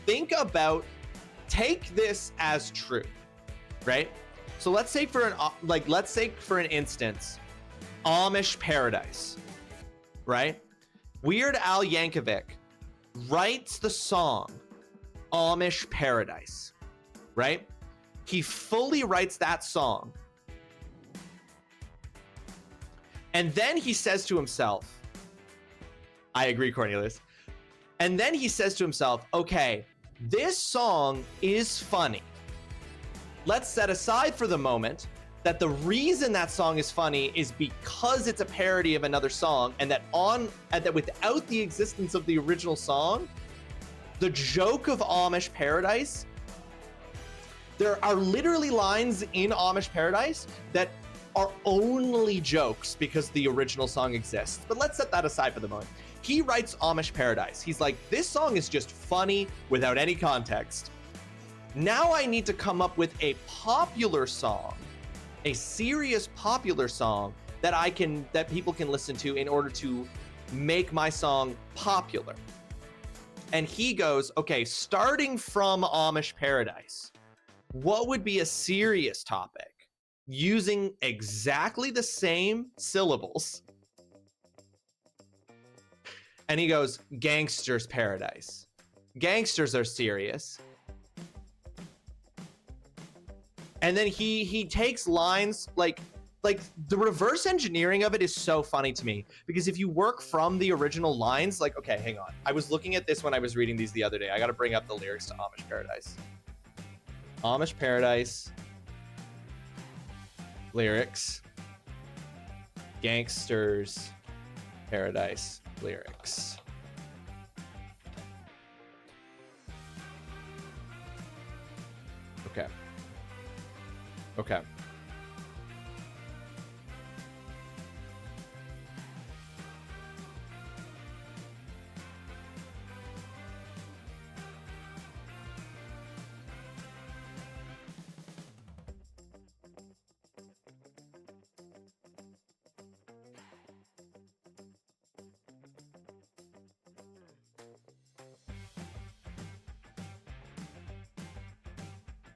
Take this as true, right? So let's say for an instance, Amish Paradise, right? Weird Al Yankovic writes the song Amish Paradise, right? He fully writes that song. And then he says to himself, I agree, Cornelius. And then he says to himself, okay, this song is funny. Let's set aside for the moment that the reason that song is funny is because it's a parody of another song, and that without the existence of the original song, the joke of Amish Paradise, there are literally lines in Amish Paradise that are only jokes because the original song exists. But let's set that aside for the moment. He writes Amish Paradise. He's like, this song is just funny without any context. Now I need to come up with a popular song, a serious popular song that people can listen to in order to make my song popular. And he goes, okay, starting from Amish Paradise, what would be a serious topic using exactly the same syllables? And he goes, Gangster's Paradise. Gangsters are serious. And then he takes lines like the reverse engineering of it is so funny to me, because if you work from the original lines, like, okay, hang on. I was looking at this when I was reading these the other day. I got to bring up the lyrics to Amish Paradise. Amish Paradise. Lyrics. Gangsters Paradise lyrics. Okay. Okay.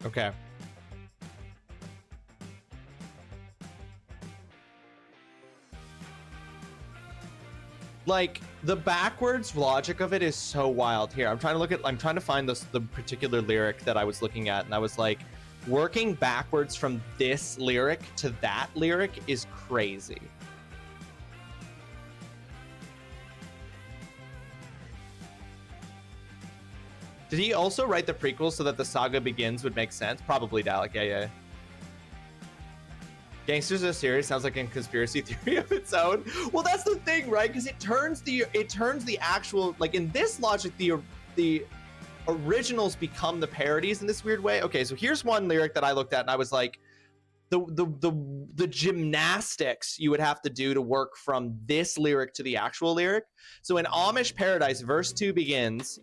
Okay. Like, the backwards logic of it is so wild. Here, I'm trying to find the particular lyric that I was looking at, and I was like, working backwards from this lyric to that lyric is crazy. Did he also write the prequel so that the saga begins would make sense? Probably, Dalek. Yeah. Gangsters are serious sounds like a conspiracy theory of its own. Well, that's the thing, right? Because it turns the actual, like, in this logic, the originals become the parodies in this weird way. Okay, so here's one lyric that I looked at and I was like, the gymnastics you would have to do to work from this lyric to the actual lyric. So in Amish Paradise, verse 2 begins,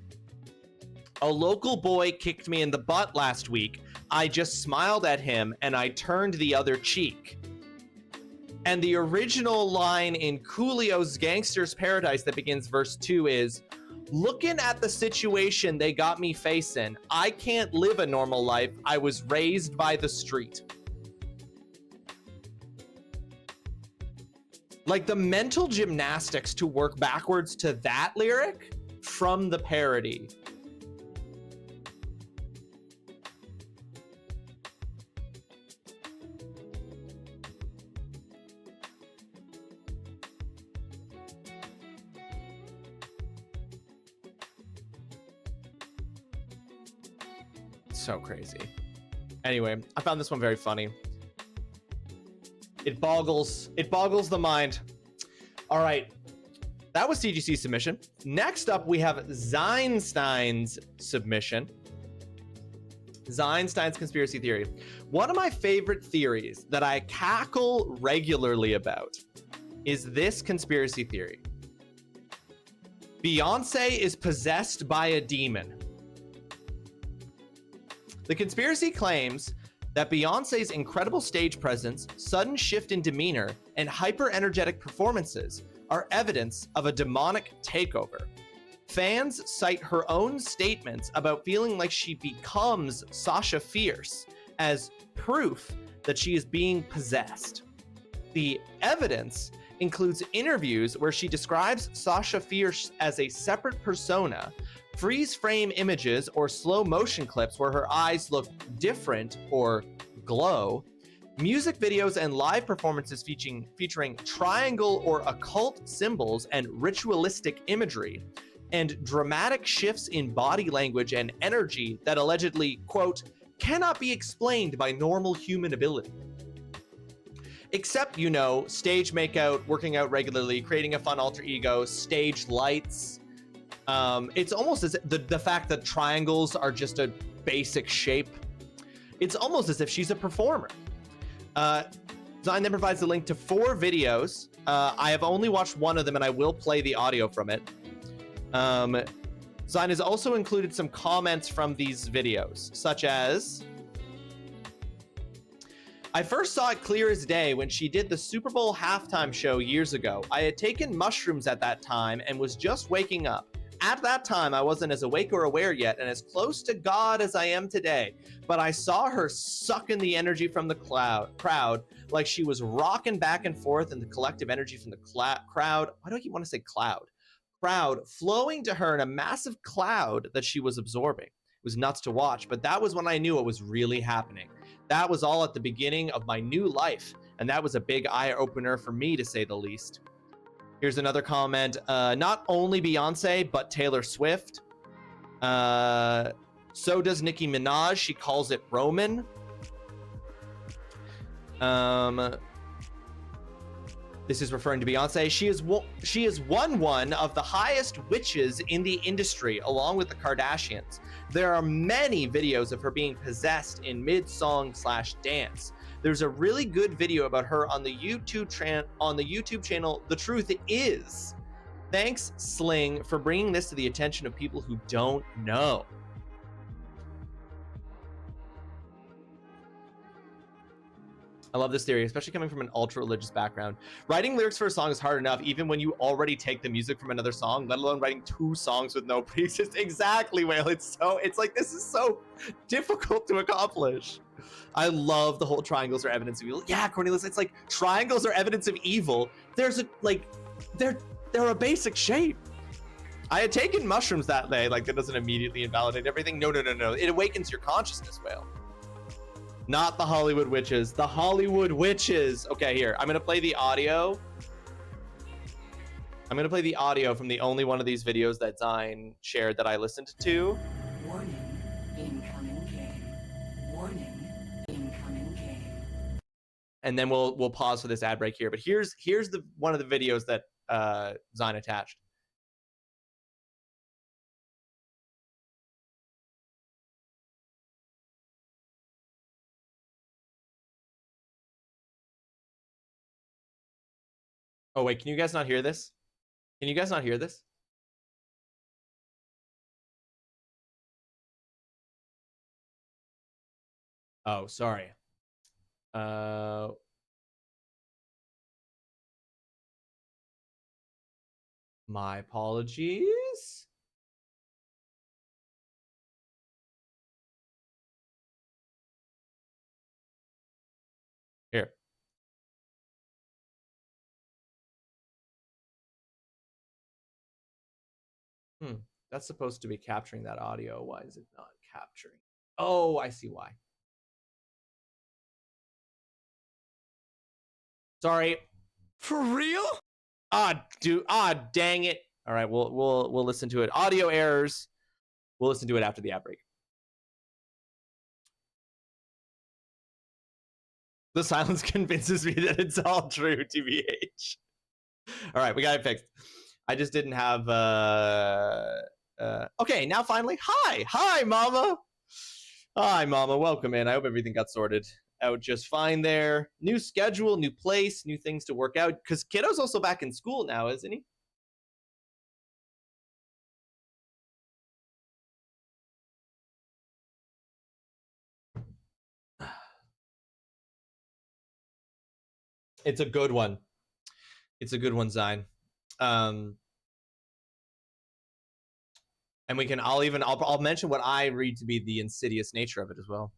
a local boy kicked me in the butt last week. I just smiled at him and I turned the other cheek. And the original line in Coolio's Gangster's Paradise that begins verse 2 is, looking at the situation they got me facing, I can't live a normal life. I was raised by the street. Like the mental gymnastics to work backwards to that lyric from the parody. So crazy. Anyway, I found this one very funny. It boggles the mind. All right, that was TGC's submission. Next up, we have Zeinstein's submission. Zeinstein's conspiracy theory. One of my favorite theories that I cackle regularly about is this conspiracy theory. Beyonce is possessed by a demon. The conspiracy claims that Beyonce's incredible stage presence, sudden shift in demeanor, and hyper-energetic performances are evidence of a demonic takeover. Fans cite her own statements about feeling like she becomes Sasha Fierce as proof that she is being possessed. The evidence includes interviews where she describes Sasha Fierce as a separate persona, freeze frame images or slow motion clips where her eyes look different or glow, music videos and live performances featuring triangle or occult symbols and ritualistic imagery, and dramatic shifts in body language and energy that allegedly, quote, cannot be explained by normal human ability. Except, you know, stage makeout, working out regularly, creating a fun alter ego, stage lights. It's almost as if the fact that triangles are just a basic shape. It's almost as if she's a performer. Zine then provides the link to 4 videos. I have only watched one of them, and I will play the audio from it. Zine has also included some comments from these videos, such as, I first saw it clear as day when she did the Super Bowl halftime show years ago. I had taken mushrooms at that time and was just waking up. At that time, I wasn't as awake or aware yet and as close to God as I am today. But I saw her sucking the energy from the crowd like she was rocking back and forth in the collective energy from the crowd. Why do I keep want to say cloud? Crowd flowing to her in a massive cloud that she was absorbing. It was nuts to watch, but that was when I knew what was really happening. That was all at the beginning of my new life, and that was a big eye-opener for me, to say the least. Here's another comment. Not only Beyonce, but Taylor Swift. So does Nicki Minaj. She calls it Roman. This is referring to Beyonce. She is one of the highest witches in the industry, along with the Kardashians. There are many videos of her being possessed in mid-song/dance. There's a really good video about her on the YouTube channel The Truth Is. Thanks, Sling, for bringing this to the attention of people who don't know. I love this theory, especially coming from an ultra-religious background. Writing lyrics for a song is hard enough, even when you already take the music from another song, let alone writing 2 songs with no pre-exist. Exactly, Whale. It's like, this is so difficult to accomplish. I love the whole triangles are evidence of evil. Yeah, Cornelius, it's like triangles are evidence of evil. There's a, like, they're a basic shape. I had taken mushrooms that day. Like, that doesn't immediately invalidate everything. No. It awakens your consciousness, Whale. Not the Hollywood witches. The Hollywood witches. Okay, here. I'm going to play the audio. I'm going to play the audio from the only one of these videos that Zine shared that I listened to. Warning, incoming game. Warning, incoming game. And then we'll pause for this ad break here. But here's the one of the videos that Zine attached. Oh, wait, can you guys not hear this? Can you guys not hear this? Oh, sorry. My apologies. Here. That's supposed to be capturing that audio. Why is it not capturing? Oh, I see why. Sorry. For real? Dang it. All right, we'll listen to it. Audio errors. We'll listen to it after the ad break. The silence convinces me that it's all true, TBH. All right, we got it fixed. I just didn't have okay, now finally. Hi, mama. Hi, mama. Welcome in. I hope everything got sorted out just fine there. New schedule, new place, new things to work out. Because kiddo's also back in school now, isn't he? It's a good one. It's a good one, Zine. And we can. I'll mention what I read to be the insidious nature of it as well.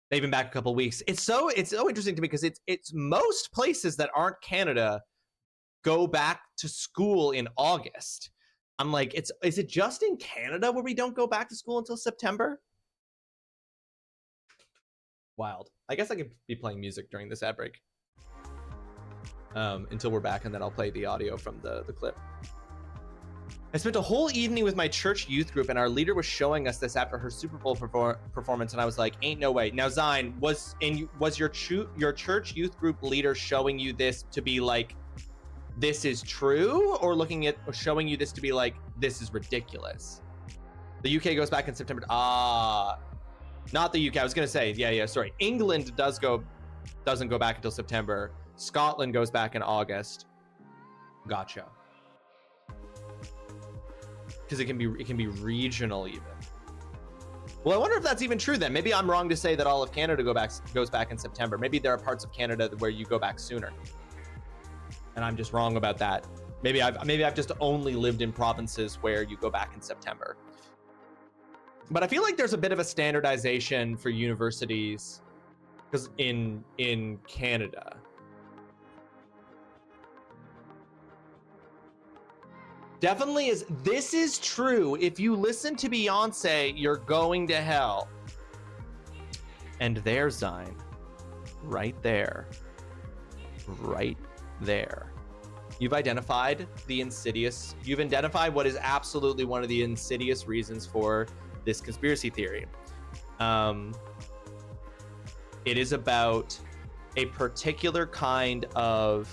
They've been back a couple weeks. It's so interesting to me because it's most places that aren't Canada go back to school in August. I'm like, is it just in Canada where we don't go back to school until September? Wild. I guess I could be playing music during this ad break until we're back, and then I'll play the audio from the clip. I spent a whole evening with my church youth group, and our leader was showing us this after her Super Bowl performance, and I was like, ain't no way. Now, Zine, was your church youth group leader showing you this to be like, this is true, or showing you this to be like, this is ridiculous? The UK goes back in September. Not the UK. I was gonna say, yeah. Sorry, England doesn't go back until September. Scotland goes back in August. Gotcha. Because it can be regional even. Well, I wonder if that's even true then. Maybe I'm wrong to say that all of Canada goes back in September. Maybe there are parts of Canada where you go back sooner, and I'm just wrong about that. Maybe I've just only lived in provinces where you go back in September. But I feel like there's a bit of a standardization for universities because in Canada. Definitely is. This is true. If you listen to Beyonce, you're going to hell. And there's Zine. Right there. Right there. You've identified what is absolutely one of the insidious reasons for this conspiracy theory. It is about a particular kind of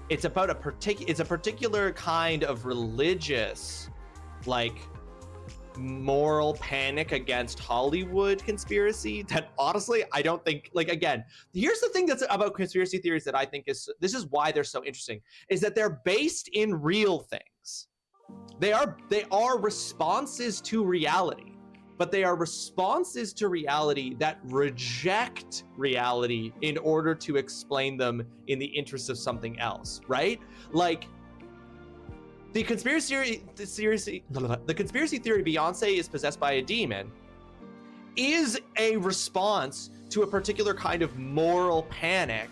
it's a particular kind of religious, like, moral panic against Hollywood conspiracy that honestly I don't think, like, again, here's the thing that's about conspiracy theories that I think this is why they're so interesting, is that they're based in real things. They are responses to reality, but they are responses to reality that reject reality in order to explain them in the interest of something else, right? Like, the conspiracy theory Beyonce is possessed by a demon is a response to a particular kind of moral panic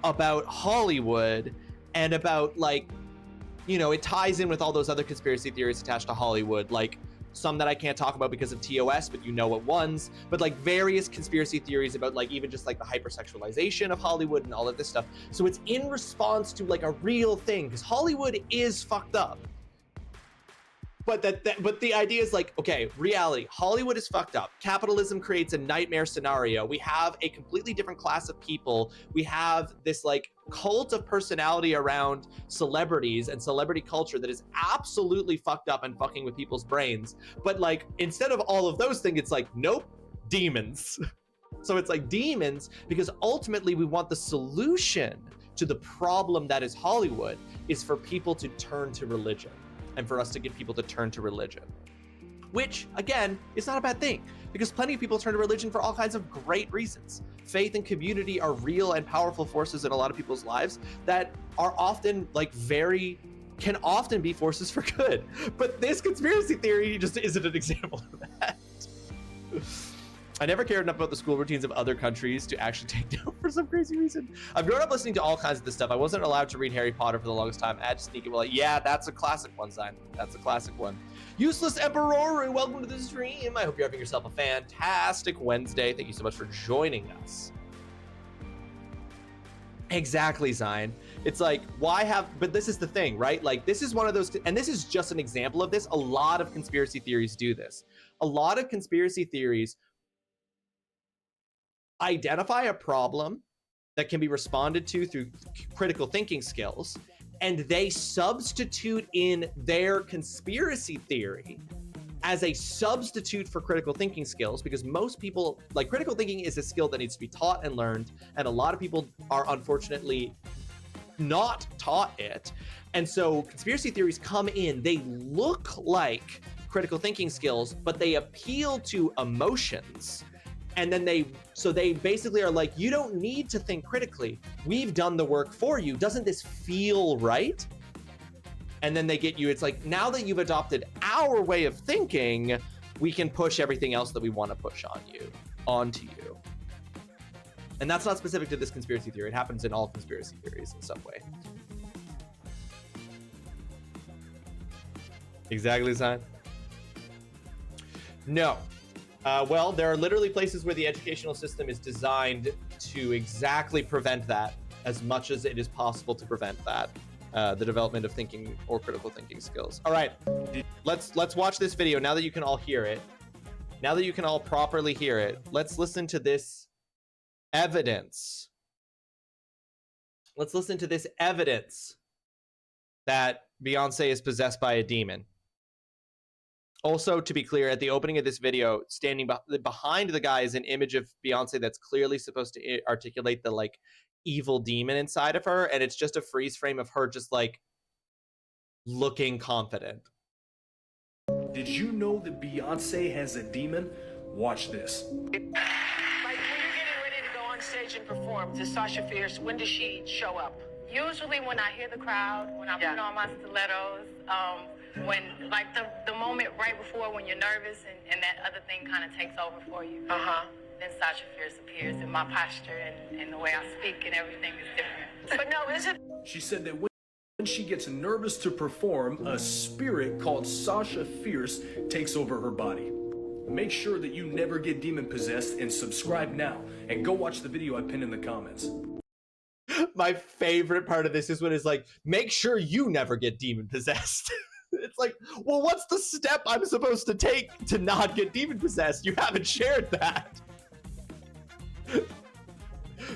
about Hollywood and about, like, you know, it ties in with all those other conspiracy theories attached to Hollywood, like some that I can't talk about because of TOS, but you know what ones, but like various conspiracy theories about, like, even just like the hypersexualization of Hollywood and all of this stuff. So it's in response to, like, a real thing, because Hollywood is fucked up. But but the idea is, like, okay, reality, Hollywood is fucked up. Capitalism creates a nightmare scenario. We have a completely different class of people. We have this, like, cult of personality around celebrities and celebrity culture that is absolutely fucked up and fucking with people's brains. But, like, instead of all of those things, it's like, nope, demons. So it's like demons because ultimately we want the solution to the problem that is Hollywood is for people to turn to religion. And for us to get people to turn to religion, which, again, is not a bad thing, because plenty of people turn to religion for all kinds of great reasons. Faith and community are real and powerful forces in a lot of people's lives that are often like can often be forces for good. But this conspiracy theory just isn't an example of that. I never cared enough about the school routines of other countries to actually take down for some crazy reason. I've grown up listening to all kinds of this stuff. I wasn't allowed to read Harry Potter for the longest time. I had to sneak it. Like, yeah, that's a classic one, Zion. That's a classic one. Useless Emperor, welcome to the stream. I hope you're having yourself a fantastic Wednesday. Thank you so much for joining us. Exactly, Zion. It's like, but this is the thing, right? Like, this is one of those, and this is just an example of this. A lot of conspiracy theories do this. A lot of conspiracy theories identify a problem that can be responded to through critical thinking skills, and they substitute in their conspiracy theory as a substitute for critical thinking skills, because most people, like, critical thinking is a skill that needs to be taught and learned, and a lot of people are unfortunately not taught it. And so conspiracy theories come in, they look like critical thinking skills, but they appeal to emotions. And then they basically are like, you don't need to think critically. We've done the work for you. Doesn't this feel right? And then they get you, it's like, now that you've adopted our way of thinking, we can push everything else that we want to push onto you. And that's not specific to this conspiracy theory. It happens in all conspiracy theories in some way. Exactly, Zion? No. Well, there are literally places where the educational system is designed to exactly prevent that, as much as it is possible to prevent that, the development of thinking or critical thinking skills. All right, let's watch this video now that you can all hear it. Now that you can all properly hear it, let's listen to this evidence. Let's listen to this evidence that Beyonce is possessed by a demon. Also, to be clear, at the opening of this video, standing behind the guy is an image of Beyonce that's clearly supposed to articulate the, like, evil demon inside of her, and it's just a freeze frame of her just, like, looking confident. Did you know that Beyonce has a demon? Watch this. Like, when you're getting ready to go on stage and perform to Sasha Fierce, when does she show up? Usually when I hear the crowd, when I put on my stilettos, when, like, the moment right before when you're nervous and that other thing kind of takes over for you. Then Sasha Fierce appears, and my posture and the way I speak and everything is different. But no, is it? She said that when she gets nervous to perform, a spirit called Sasha Fierce takes over her body. Make sure that you never get demon possessed, and subscribe now, and go watch the video I pinned in the comments. My favorite part of this is when it's like, make sure you never get demon possessed. It's like, well, what's the step I'm supposed to take to not get demon possessed? You haven't shared that.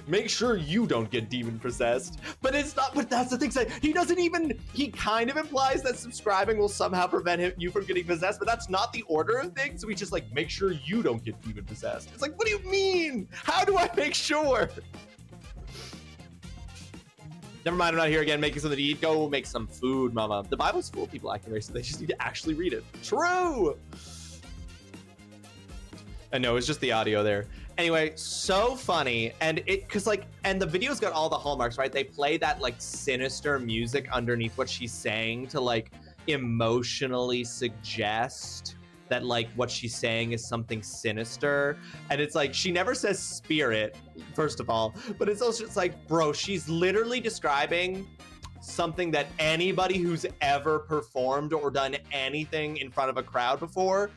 Make sure you don't get demon possessed. But it's not, but that's the thing. He kind of implies that subscribing will somehow prevent you from getting possessed, but that's not the order of things. So we just, like, make sure you don't get demon possessed. It's like, what do you mean? How do I make sure? Never mind, I'm not here again making something to eat. Go make some food, mama. The Bible's full of people acting racist. They just need to actually read it. True! I know, it's just the audio there. Anyway, so funny. And the video's got all the hallmarks, right? They play that, like, sinister music underneath what she's saying to, like, emotionally suggest that, like, what she's saying is something sinister. And it's like, she never says spirit, first of all, but it's also just like, bro, she's literally describing something that anybody who's ever performed or done anything in front of a crowd before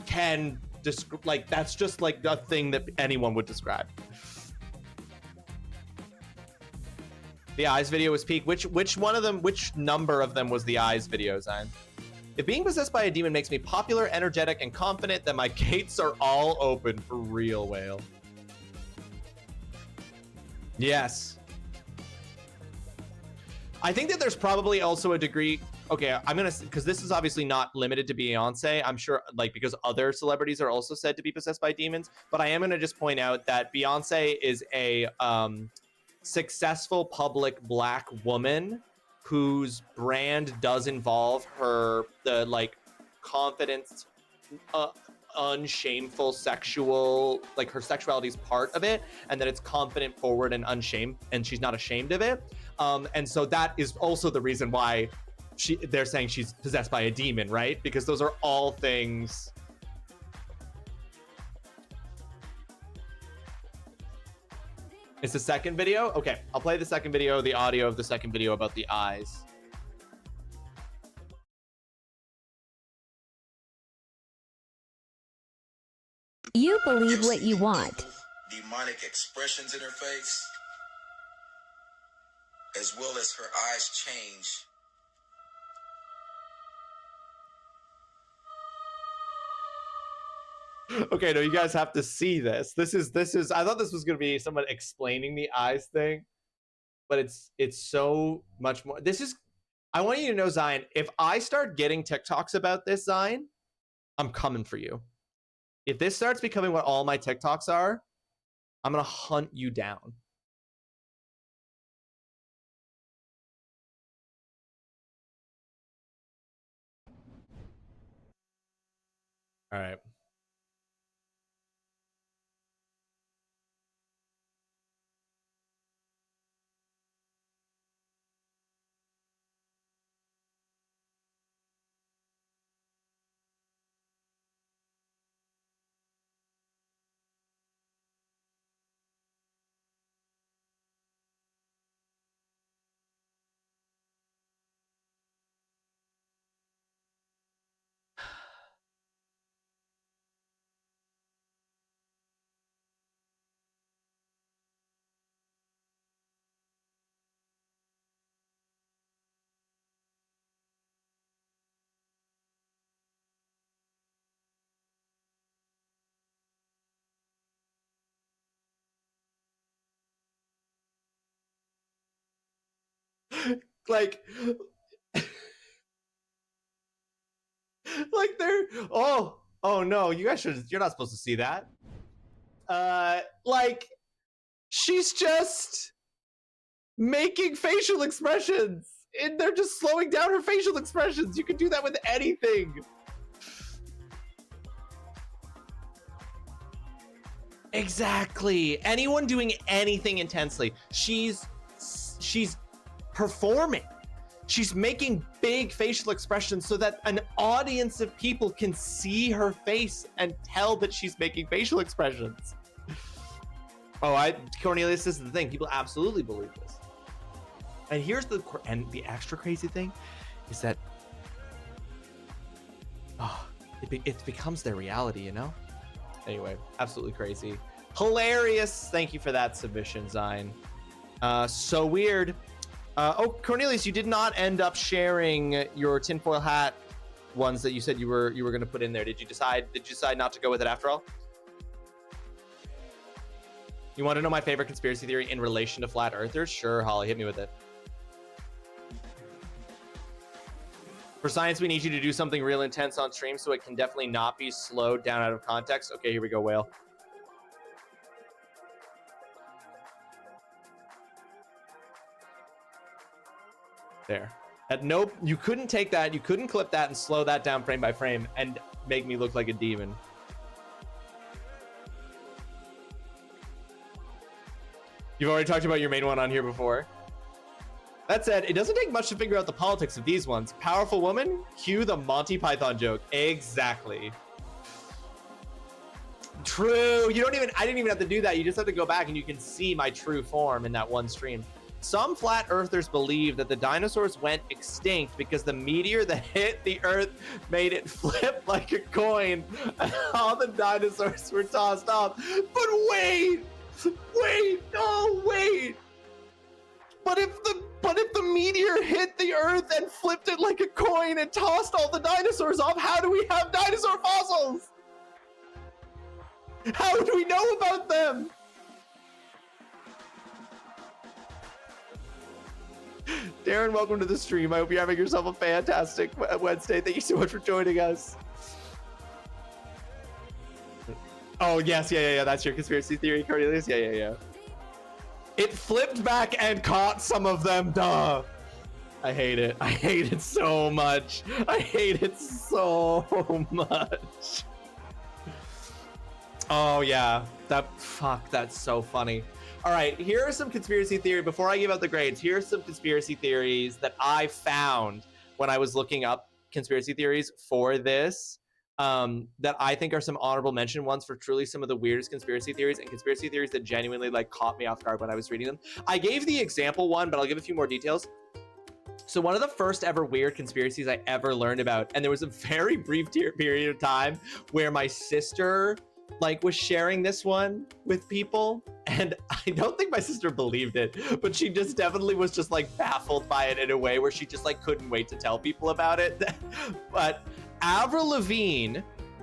can describe. Like, that's just, like, a thing that anyone would describe. The eyes video was peak. Which number of them was the eyes video, Zion? If being possessed by a demon makes me popular, energetic, and confident, then my gates are all open for real, Whale. Yes. I think that there's probably also a degree. Okay, because this is obviously not limited to Beyonce. I'm sure, like, because other celebrities are also said to be possessed by demons. But I am gonna just point out that Beyonce is a successful public Black woman whose brand does involve the like confidence, unshameful sexual, like, her sexuality is part of it, and that it's confident, forward, and unshamed, and she's not ashamed of it. And so that is also the reason why they're saying she's possessed by a demon, right? Because those are all things. It's the second video? Okay, I'll play the second video, the audio of the second video about the eyes. You believe what you want. Demonic expressions in her face, as well as her eyes change. Okay, no, you guys have to see this. This is I thought this was gonna be someone explaining the eyes thing, but it's so much more. I want you to know, Zion, if I start getting TikToks about this, Zion, I'm coming for you. If this starts becoming what all my TikToks are, I'm gonna hunt you down. All right. Like they're oh no, you're not supposed to see that. Like she's just making facial expressions and they're just slowing down her facial expressions. You can do that with anything. Exactly. Anyone doing anything intensely. She's performing. She's making big facial expressions so that an audience of people can see her face and tell that she's making facial expressions. Oh, Cornelius, this is the thing. People absolutely believe this. And here's the extra crazy thing is that it becomes their reality, you know? Anyway, absolutely crazy. Hilarious. Thank you for that submission, Zine. So weird. Oh, Cornelius, you did not end up sharing your tinfoil hat ones that you said you were going to put in there. Did you decide not to go with it after all? You want to know my favorite conspiracy theory in relation to flat earthers? Sure, Holly, hit me with it. For science, we need you to do something real intense on stream so it can definitely not be slowed down out of context. Okay, here we go, Whale. There. Nope, you couldn't take that. You couldn't clip that and slow that down frame by frame and make me look like a demon. You've already talked about your main one on here before. That said, it doesn't take much to figure out the politics of these ones. Powerful woman, cue the Monty Python joke. Exactly. True. I didn't even have to do that. You just have to go back and you can see my true form in that one stream. Some flat earthers believe that the dinosaurs went extinct because the meteor that hit the earth made it flip like a coin and all the dinosaurs were tossed off. But wait, no, wait. But if the meteor hit the earth and flipped it like a coin and tossed all the dinosaurs off, how do we have dinosaur fossils? How do we know about them? Darren, welcome to the stream. I hope you're having yourself a fantastic Wednesday. Thank you so much for joining us. Oh, yes. Yeah. That's your conspiracy theory, Cornelius. Yeah. It flipped back and caught some of them. Duh. I hate it. I hate it so much. I hate it so much. Oh, yeah. That's so funny. All right, here are some conspiracy theories. Before I give out the grades, here are some conspiracy theories that I found when I was looking up conspiracy theories for this, that I think are some honorable mention ones for truly some of the weirdest conspiracy theories and conspiracy theories that genuinely like caught me off guard when I was reading them. I gave the example one, but I'll give a few more details. So one of the first ever weird conspiracies I ever learned about, and there was a very brief period of time where my sister like was sharing this one with people, and I don't think my sister believed it, but she just definitely was just like baffled by it in a way where she just like couldn't wait to tell people about it. But Avril Lavigne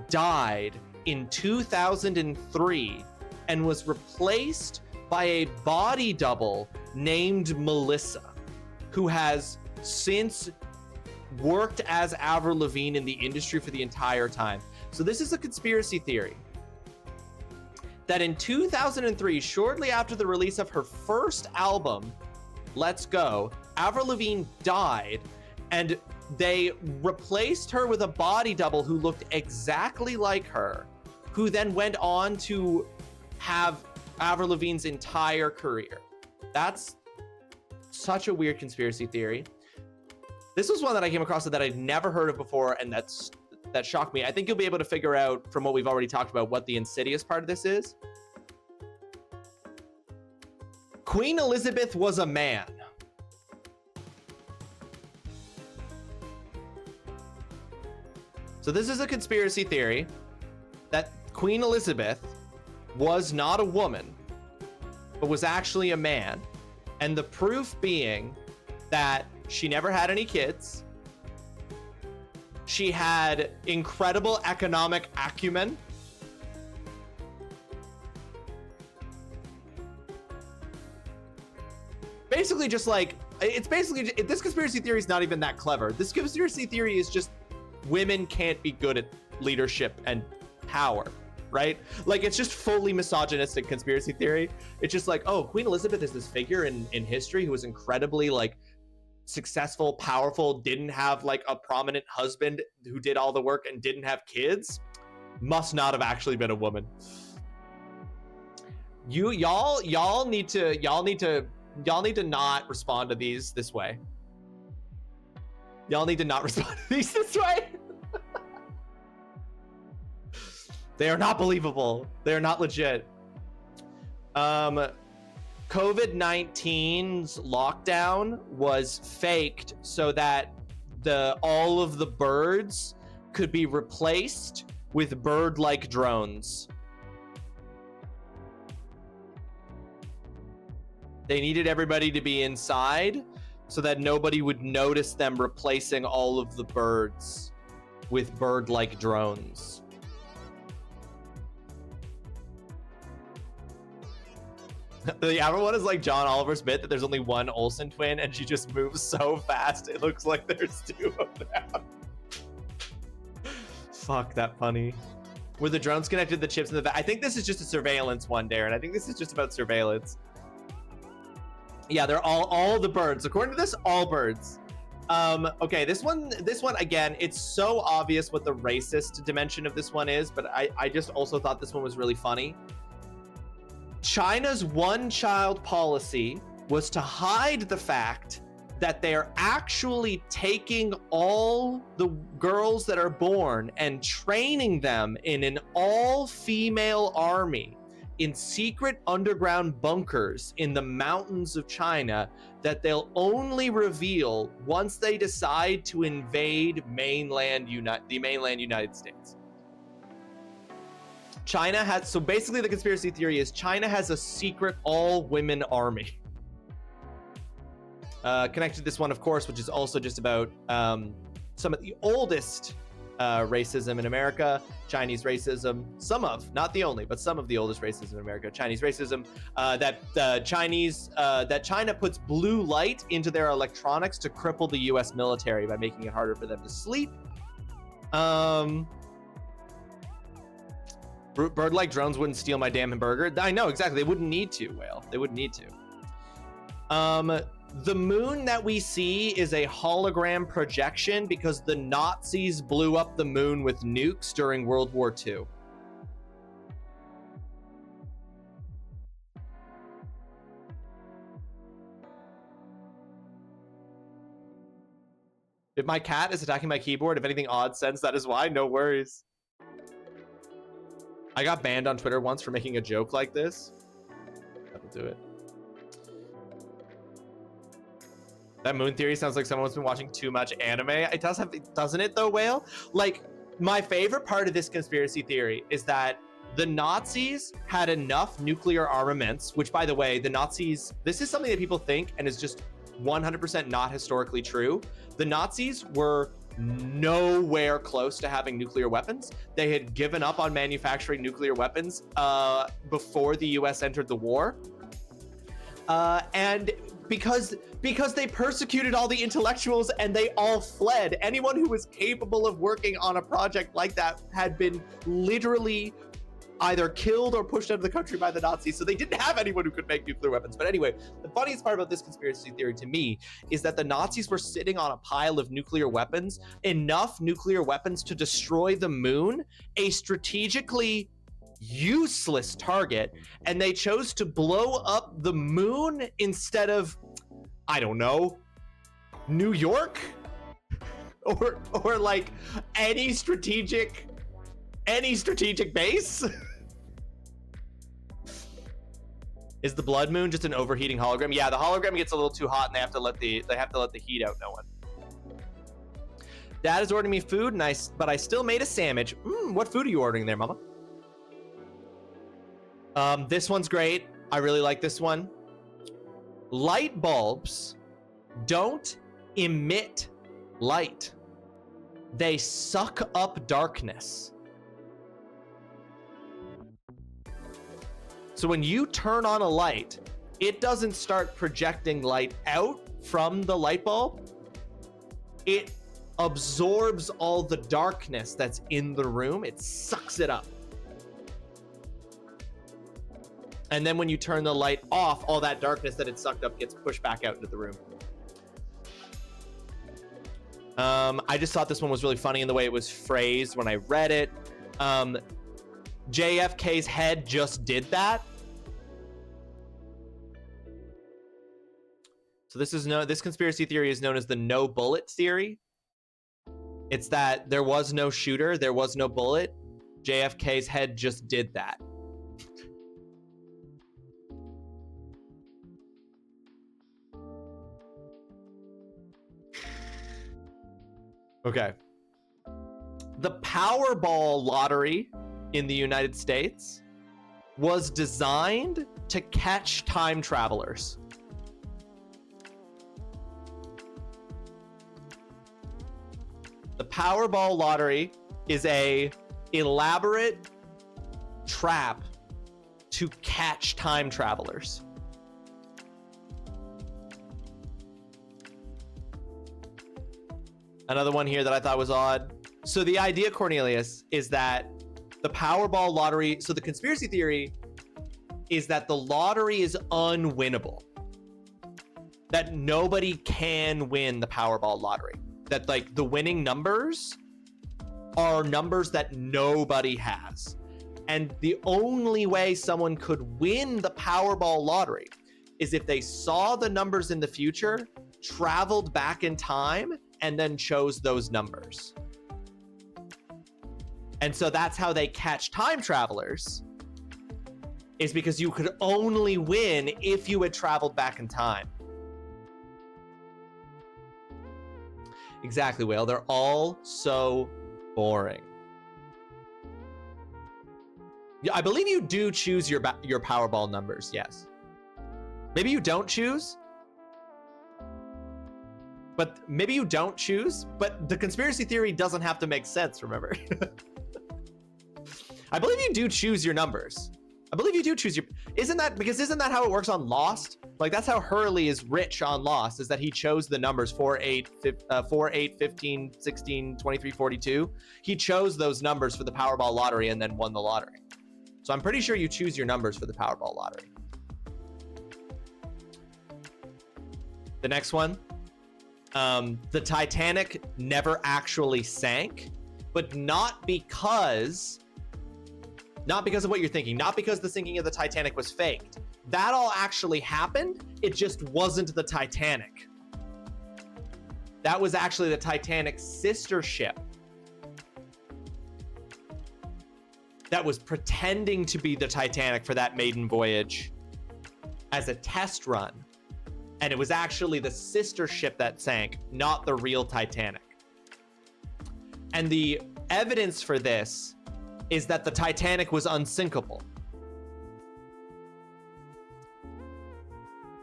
died in 2003 and was replaced by a body double named Melissa, who has since worked as Avril Lavigne in the industry for the entire time. So this is a conspiracy theory that in 2003, shortly after the release of her first album, Let's Go, Avril Lavigne died, and they replaced her with a body double who looked exactly like her, who then went on to have Avril Lavigne's entire career. That's such a weird conspiracy theory. This was one that I came across that I'd never heard of before, and that shocked me. I think you'll be able to figure out from what we've already talked about what the insidious part of this is. Queen Elizabeth was a man. So this is a conspiracy theory that Queen Elizabeth was not a woman, but was actually a man. And the proof being that she never had any kids. She had incredible economic acumen. Basically just like, it's basically, this conspiracy theory is not even that clever. This conspiracy theory is just women can't be good at leadership and power, right? Like, it's just fully misogynistic conspiracy theory. It's just like, oh, Queen Elizabeth is this figure in history who was incredibly like successful, powerful, didn't have like a prominent husband who did all the work and didn't have kids. Must not have actually been a woman. Y'all need to not respond to these this way. Y'all need to not respond to these this way. They are not believable. They are not legit. COVID-19's lockdown was faked so that all of the birds could be replaced with bird-like drones. They needed everybody to be inside so that nobody would notice them replacing all of the birds with bird-like drones. The other one is like John Oliver's bit that there's only one Olsen twin and she just moves so fast it looks like there's two of them. Fuck, that funny. Were the drones connected to the chips in the back? I think this is just a surveillance one, Darren. I think this is just about surveillance. Yeah, they're all the birds. According to this, all birds. Okay, this one again, it's so obvious what the racist dimension of this one is, but I just also thought this one was really funny. China's one-child policy was to hide the fact that they're actually taking all the girls that are born and training them in an all-female army in secret underground bunkers in the mountains of China that they'll only reveal once they decide to invade the mainland United States. China has, so basically the conspiracy theory is China has a secret all-women army. Connected to this one, of course, which is also just about some of the oldest racism in America, Chinese racism, not the only, but some of the oldest racism in America, Chinese racism, that China puts blue light into their electronics to cripple the US military by making it harder for them to sleep. Bird-like drones wouldn't steal my damn hamburger. I know, exactly. They wouldn't need to, Whale. They wouldn't need to. The moon that we see is a hologram projection because the Nazis blew up the moon with nukes during World War II. If my cat is attacking my keyboard, if anything odd sense, that is why. No worries. I got banned on Twitter once for making a joke like this. That'll do it. That moon theory sounds like someone's been watching too much anime. It does have, doesn't it though, Whale? Like, my favorite part of this conspiracy theory is that the Nazis had enough nuclear armaments, which, by the way, the Nazis, this is something that people think and is just 100% not historically true. The Nazis were nowhere close to having nuclear weapons. They had given up on manufacturing nuclear weapons before the US entered the war. And because they persecuted all the intellectuals and they all fled, anyone who was capable of working on a project like that had been literally either killed or pushed out of the country by the Nazis. So they didn't have anyone who could make nuclear weapons. But anyway, the funniest part about this conspiracy theory to me is that the Nazis were sitting on a pile of nuclear weapons, enough nuclear weapons to destroy the moon, a strategically useless target, and they chose to blow up the moon instead of, I don't know, New York or like any strategic base. Is the blood moon just an overheating hologram? Yeah, the hologram gets a little too hot and they have to let the heat out. No one. Dad is ordering me food, but I still made a sandwich. What food are you ordering there, Mama? This one's great. I really like this one. Light bulbs don't emit light. They suck up darkness. So when you turn on a light, it doesn't start projecting light out from the light bulb. It absorbs all the darkness that's in the room. It sucks it up. And then when you turn the light off, all that darkness that it sucked up gets pushed back out into the room. I just thought this one was really funny in the way it was phrased when I read it. JFK's head just did that. So this conspiracy theory is known as the no bullet theory. It's that there was no shooter, there was no bullet. JFK's head just did that. Okay. The Powerball lottery in the United States was designed to catch time travelers. The Powerball lottery is a elaborate trap to catch time travelers. Another one here that I thought was odd. So the idea, Cornelius, is that the Powerball lottery, so the conspiracy theory is that the lottery is unwinnable. That nobody can win the Powerball lottery. That like the winning numbers are numbers that nobody has. And the only way someone could win the Powerball lottery is if they saw the numbers in the future, traveled back in time, and then chose those numbers. And so that's how they catch time travelers, is because you could only win if you had traveled back in time. Exactly, Whale. They're all so boring. Yeah, I believe you do choose your Powerball numbers, yes. Maybe you don't choose. But maybe you don't choose, but the conspiracy theory doesn't have to make sense, remember? I believe you do choose your numbers. I believe you do choose your... Isn't that how it works on Lost? Like, that's how Hurley is rich on Lost, is that he chose the numbers 4, 8, 15, 16, 23, 42. He chose those numbers for the Powerball lottery and then won the lottery. So I'm pretty sure you choose your numbers for the Powerball lottery. The next one. The Titanic never actually sank, but not because of what you're thinking, not because the sinking of the Titanic was faked. That all actually happened. It just wasn't the Titanic. That was actually the Titanic's sister ship that was pretending to be the Titanic for that maiden voyage as a test run. And it was actually the sister ship that sank, not the real Titanic. And the evidence for this is that the Titanic was unsinkable.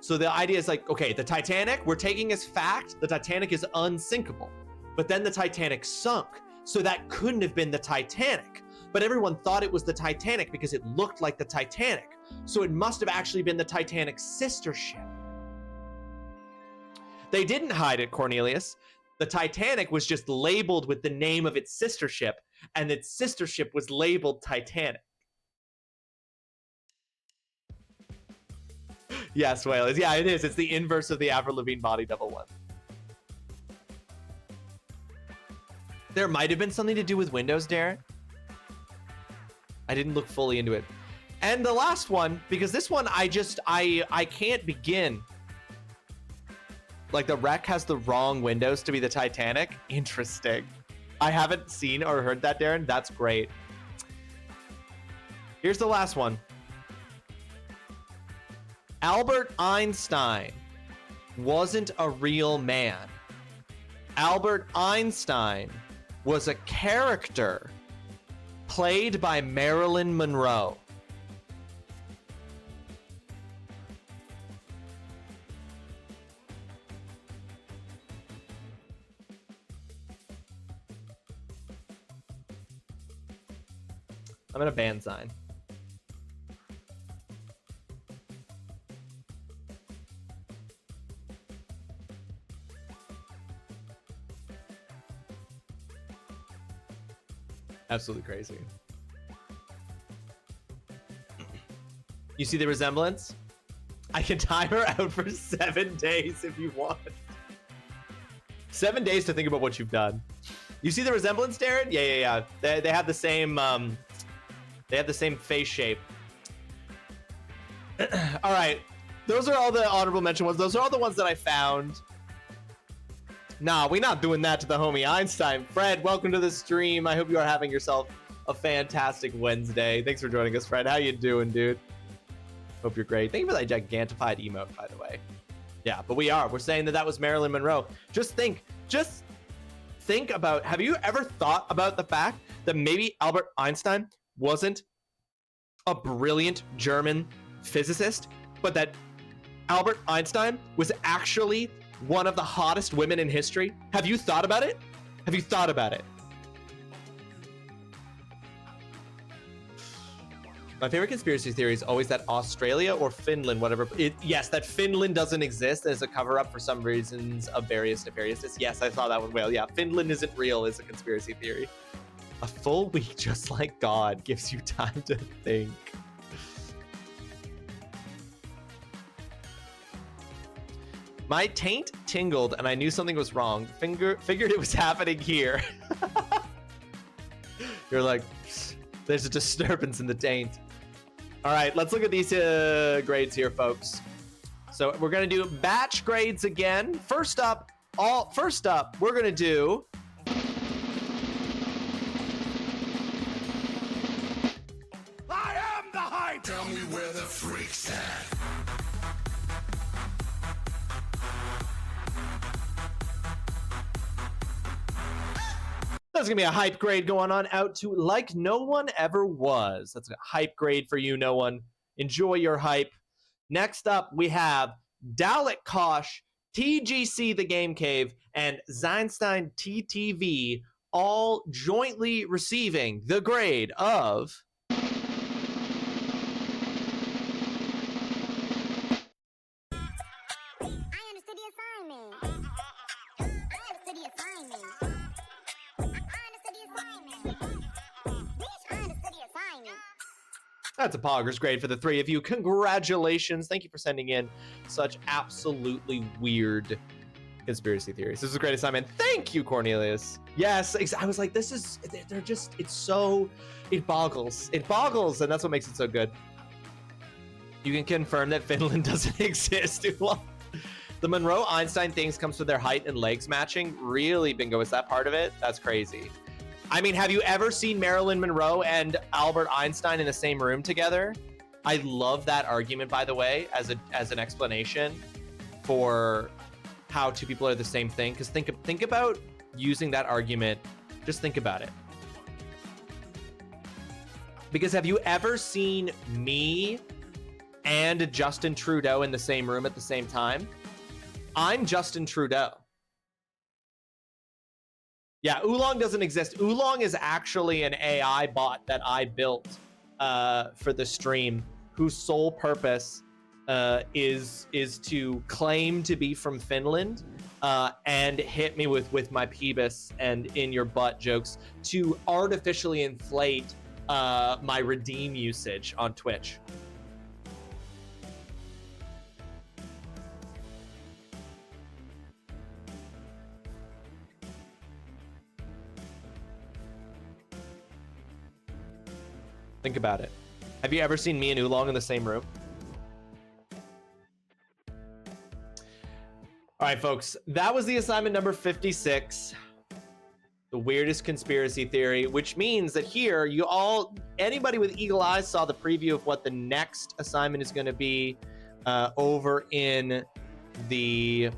So the idea is like, okay, the Titanic, we're taking as fact, the Titanic is unsinkable. But then the Titanic sunk. So that couldn't have been the Titanic. But everyone thought it was the Titanic because it looked like the Titanic. So it must have actually been the Titanic's sister ship. They didn't hide it, Cornelius. The Titanic was just labeled with the name of its sister ship, and its sister ship was labeled Titanic. Yes, Whale. Yeah, it is. It's the inverse of the Avril Lavigne body double one. There might have been something to do with Windows, Darren. I didn't look fully into it. And the last one, because this one I can't begin. Like the wreck has the wrong windows to be the Titanic. Interesting. I haven't seen or heard that, Darren. That's great. Here's the last one. Albert Einstein wasn't a real man. Albert Einstein was a character played by Marilyn Monroe. I'm in a band sign. Absolutely crazy. You see the resemblance? I can time her out for 7 days if you want. 7 days to think about what you've done. You see the resemblance, Darren? Yeah. They have the same face shape. All right. Those are all the honorable mention ones. Those are all the ones that I found. Nah, we're not doing that to the homie Einstein. Fred, welcome to the stream. I hope you are having yourself a fantastic Wednesday. Thanks for joining us, Fred. How you doing, dude? Hope you're great. Thank you for that gigantified emote, by the way. Yeah, but we're saying that was Marilyn Monroe. Just think about, have you ever thought about the fact that maybe Albert Einstein wasn't a brilliant German physicist, but that Albert Einstein was actually one of the hottest women in history? Have you thought about it? Have you thought about it? My favorite conspiracy theory is always that Australia or Finland, whatever. Yes, that Finland doesn't exist as a cover-up for some reasons of various nefariousness. Yes, I saw that one. Well, yeah, Finland isn't real is a conspiracy theory. A full week just like God gives you time to think. My taint tingled and I knew something was wrong. Figured it was happening here. You're like, there's a disturbance in the taint. All right, let's look at these grades here, folks. So we're gonna do batch grades again. First up, we're gonna do I am the hype. Tell me where the freaks at. That's gonna be a hype grade going on out to Like No One Ever Was. That's a hype grade for you, no one. Enjoy your hype. Next up, we have Dalek Kosh, TGC The Game Cave, and Zeinstein TTV, all jointly receiving the grade of That's a poggers grade for the three of you. Congratulations. Thank you for sending in such absolutely weird conspiracy theories. This is a great assignment. Thank you, Cornelius. Yes, I was like, it boggles. It boggles, and that's what makes it so good. You can confirm that Finland doesn't exist. Well, The Monroe-Einstein things comes to their height and legs matching. Really, Bingo, is that part of it? That's crazy. I mean, have you ever seen Marilyn Monroe and Albert Einstein in the same room together? I love that argument, by the way, as an explanation for how two people are the same thing. Because think about using that argument. Just think about it. Because have you ever seen me and Justin Trudeau in the same room at the same time? I'm Justin Trudeau. Yeah, Oolong doesn't exist. Oolong is actually an AI bot that I built for the stream, whose sole purpose is to claim to be from Finland and hit me with my peebus and in your butt jokes to artificially inflate my redeem usage on Twitch. Think about it. Have you ever seen me and Oolong in the same room? All right, folks, that was the assignment number 56. The weirdest conspiracy theory, which means that here anybody with eagle eyes saw the preview of what the next assignment is going to be over in the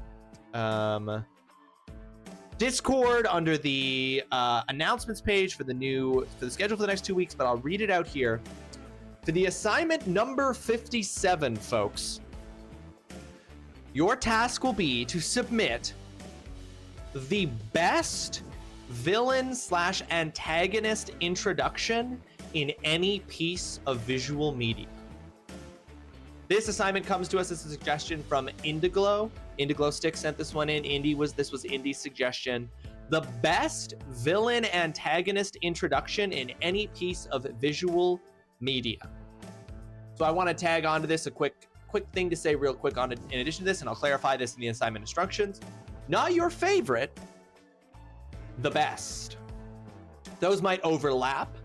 Discord under the announcements page for the schedule for the next 2 weeks, but I'll read it out here. For the assignment number 57, folks, your task will be to submit the best villain/antagonist introduction in any piece of visual media. This assignment comes to us as a suggestion from Indiglo. Indiglo Stick sent this one in. This was Indy's suggestion. The best villain antagonist introduction in any piece of visual media. So I want to tag onto this a quick thing to say real quick in addition to this, and I'll clarify this in the assignment instructions. Not your favorite, the best. Those might overlap,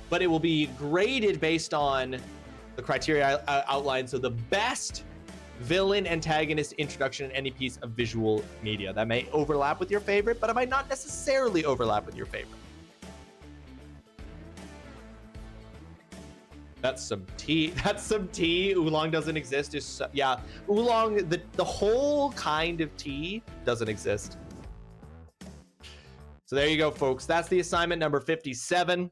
but it will be graded based on the criteria I outlined. So the best villain antagonist introduction in any piece of visual media. That may overlap with your favorite, but it might not necessarily overlap with your favorite. That's some tea. That's some tea. Oolong doesn't exist. Yeah, Oolong, the whole kind of tea doesn't exist. So there you go, folks. That's the assignment number 57.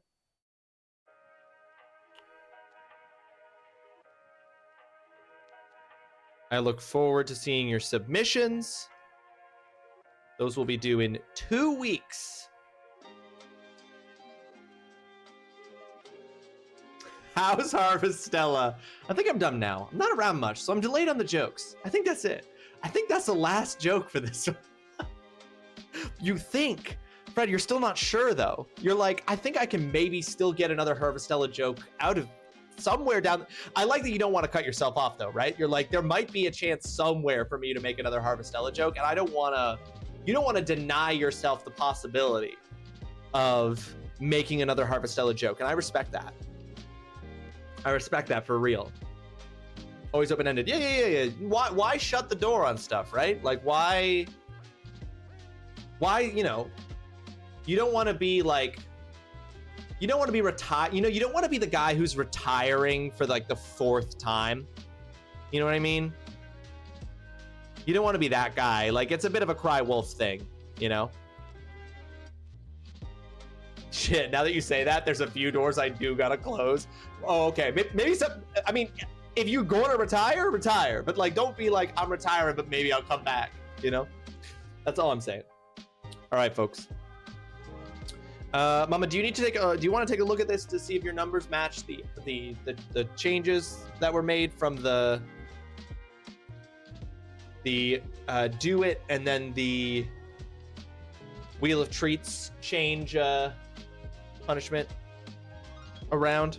I look forward to seeing your submissions. Those will be due in 2 weeks. How's Harvestella? I think I'm done now. I'm not around much, so I'm delayed on the jokes. I think that's it. I think that's the last joke for this one. You think. Fred, you're still not sure, though. You're like, I think I can maybe still get another Harvestella joke out of somewhere down. I like that you don't want to cut yourself off, though, right? You're like, there might be a chance somewhere for me to make another Harvestella joke, and I don't want to... You don't want to deny yourself the possibility of making another Harvestella joke, and I respect that. I respect that for real. Always open-ended. Yeah. Why shut the door on stuff, right? Like, why, you know, you don't want to be like, you don't want to be retired. You know, you don't want to be the guy who's retiring for like the 4th time. You know what I mean? You don't want to be that guy. Like, it's a bit of a cry wolf thing, you know? Shit, now that you say that, there's a few doors I do gotta close. Oh, okay. Maybe some, I mean, if you're going to retire, retire. But, like, don't be like, I'm retiring, but maybe I'll come back, you know? That's all I'm saying. All right, folks. Mama, do you want to take a look at this to see if your numbers match the changes that were made from the do it and then the Wheel of Treats change punishment around?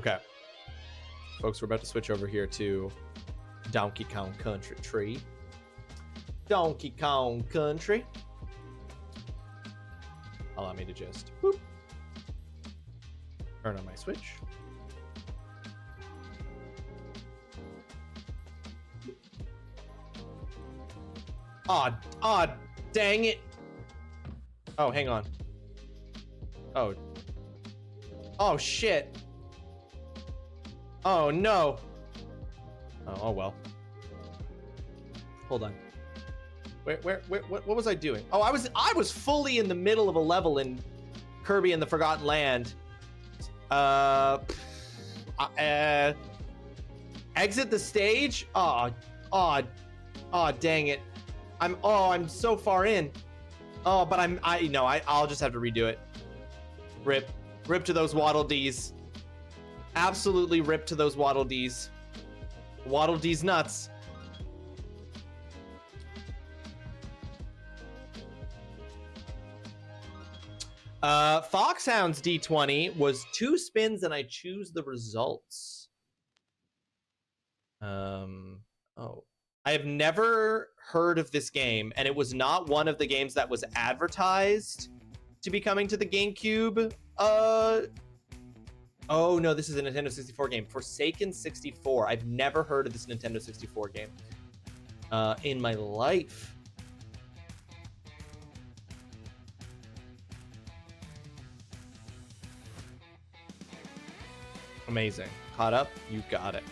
Okay, folks, we're about to switch over here to Donkey Kong Country tree. Donkey Kong Country. Allow me to just boop. Turn on my Switch. Aw, dang it. Oh, hang on. Oh, shit. Oh, no. Oh, well. Hold on. What was I doing? Oh, I was fully in the middle of a level in Kirby and the Forgotten Land. Exit the stage? Oh, dang it. I'm so far in. Oh, but I'll just have to redo it. Rip to those Waddle Dees. Absolutely rip to those Waddle Dees. Waddle Dees nuts. Foxhound's D20 was 2 spins and I choose the results. I have never heard of this game, and it was not one of the games that was advertised to be coming to the GameCube. Oh no, this is a Nintendo 64 game. Forsaken 64. I've never heard of this Nintendo 64 game in my life. Amazing. Caught up? You got it.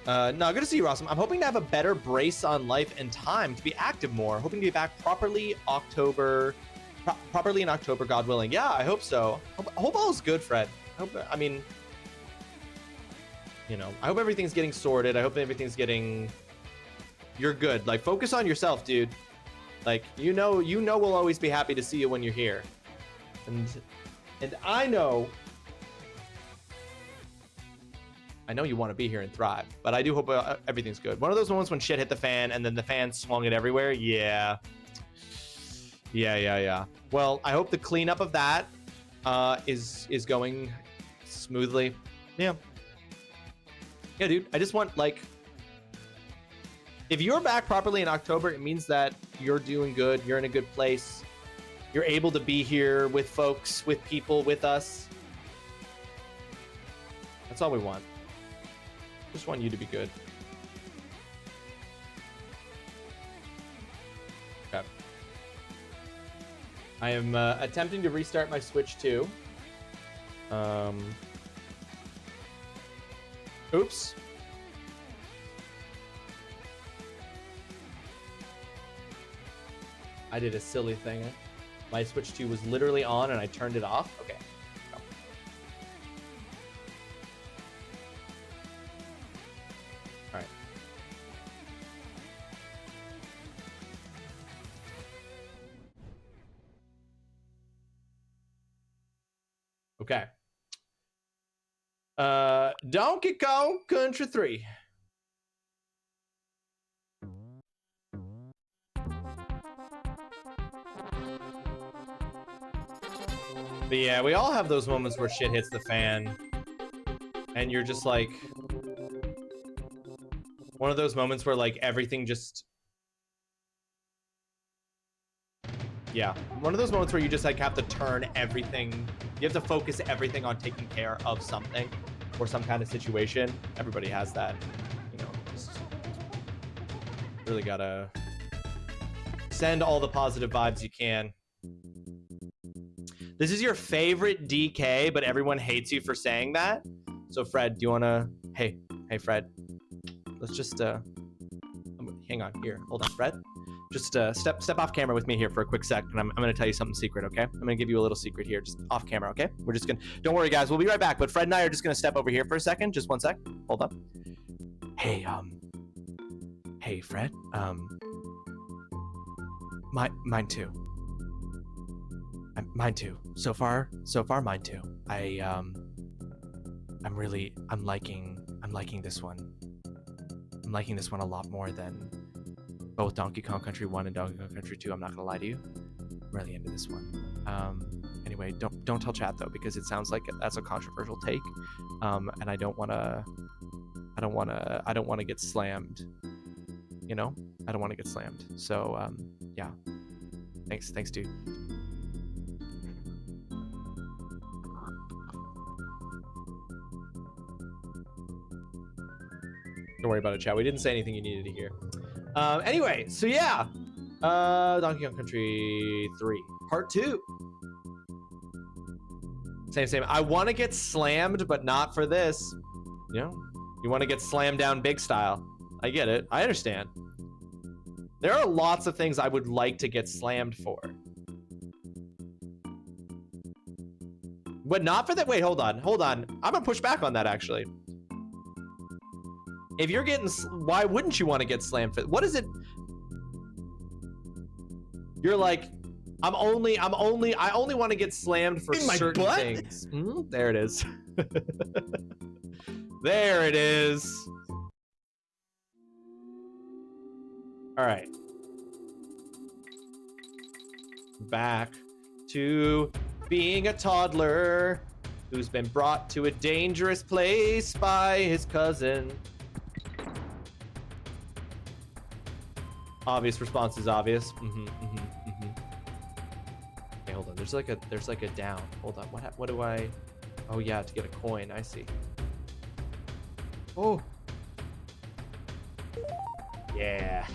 No, good to see you, Rawesome. I'm hoping to have a better brace on life and time to be active more. Hoping to be back properly in October, God willing. Yeah, I hope so. I hope all is good, Fred. I mean, you know, I hope everything's getting sorted. I hope everything's getting... You're good. Like, focus on yourself, dude. Like, you know we'll always be happy to see you when you're here. And I know you want to be here and thrive, but I do hope everything's good. One of those moments when shit hit the fan and then the fan swung it everywhere. Yeah. Well, I hope the cleanup of that is going smoothly. Yeah, dude. I just want, like, if you're back properly in October, it means that you're doing good. You're in a good place. You're able to be here with folks, with people, with us. That's all we want. Just want you to be good. Okay. I am attempting to restart my Switch too. Oops. I did a silly thing. My Switch 2 was literally on and I turned it off. Okay. Go. All right. Okay. Donkey Kong Country 3. But yeah, we all have those moments where shit hits the fan and you're just like, one of those moments where like everything just, yeah, one of those moments where you just like have to turn everything, you have to focus everything on taking care of something or some kind of situation. Everybody has that, you know, just really gotta send all the positive vibes you can. This is your favorite DK, but everyone hates you for saying that. So Fred, do you wanna, hey Fred, let's just, hang on here, hold on, Fred. Just step off camera with me here for a quick sec, and I'm gonna tell you something secret, okay? I'm gonna give you a little secret here, just off camera, okay? We're just gonna, don't worry guys, we'll be right back, but Fred and I are just gonna step over here for a second, just one sec, hold up. Hey, hey Fred, mine too. Mine too. So far, mine too. I'm liking this one. I'm liking this one a lot more than both Donkey Kong Country 1 and Donkey Kong Country 2. I'm not gonna lie to you. really into this one. Anyway, don't tell chat though, because it sounds like that's a controversial take, and I don't want to get slammed. You know, I don't want to get slammed. So yeah, thanks, dude. Don't worry about it, chat. We didn't say anything you needed to hear. Anyway, so yeah, Donkey Kong Country 3 Part 2. Same. I want to get slammed, but not for this. You know, you want to get slammed down big style. I get it. I understand. There are lots of things I would like to get slammed for. But not for that. Wait, hold on. I'm gonna push back on that, actually. If you're getting, why wouldn't you want to get slammed for? What is it? You're like, I only want to get slammed for certain things. There it is. There it is. All right. Back to being a toddler who's been brought to a dangerous place by his cousin. Obvious response is obvious. Okay, hold on. There's like a down. Hold on. What do I? Oh yeah, to get a coin. I see. Oh. Yeah.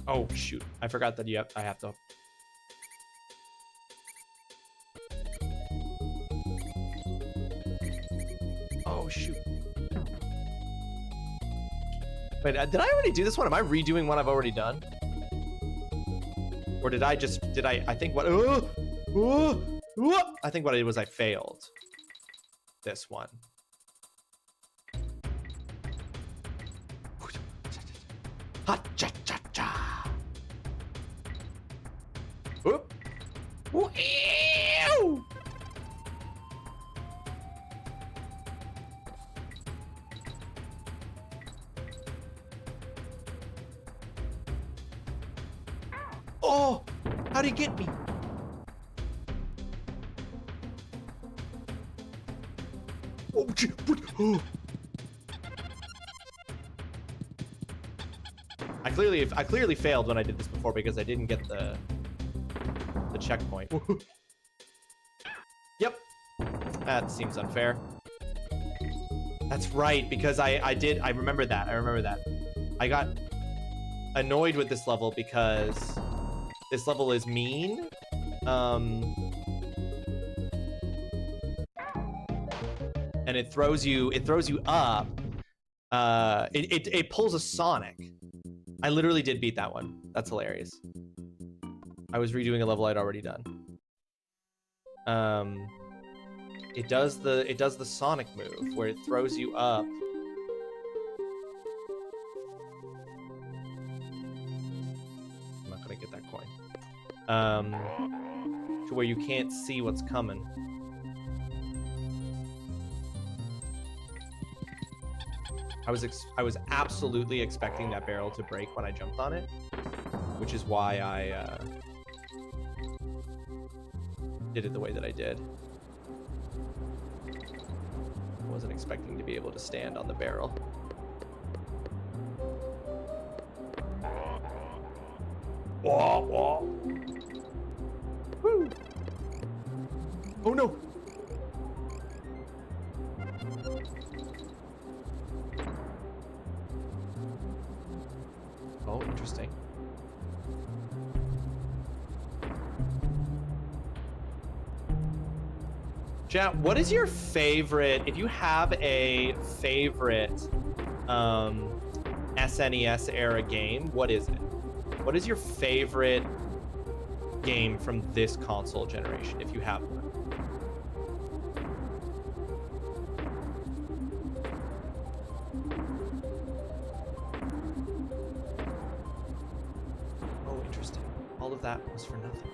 Oh shoot! I forgot that I have to. Oh shoot! Wait, did I already do this one? Am I redoing one I've already done? Or did I think what? I think what I did was I failed this one. Ha cha cha cha. Whoop. Ew. Oh, how'd he get me? Oh, oh. I clearly failed when I did this before because I didn't get the checkpoint. Yep. That seems unfair. That's right, because I remember that. I got annoyed with this level because this level is mean. And it throws you up. It pulls a Sonic. I literally did beat that one. That's hilarious. I was redoing a level I'd already done. It does the Sonic move where it throws you up. I'm not gonna get that coin. To where you can't see what's coming. I was absolutely expecting that barrel to break when I jumped on it, which is why I did it the way that I did. I wasn't expecting to be able to stand on the barrel. Whoa, whoa. Woo. Oh no. Oh, interesting. Chat, what is your favorite, if you have a favorite SNES era game, what is it? What is your favorite game from this console generation, if you have one? Oh, interesting. All of that was for nothing.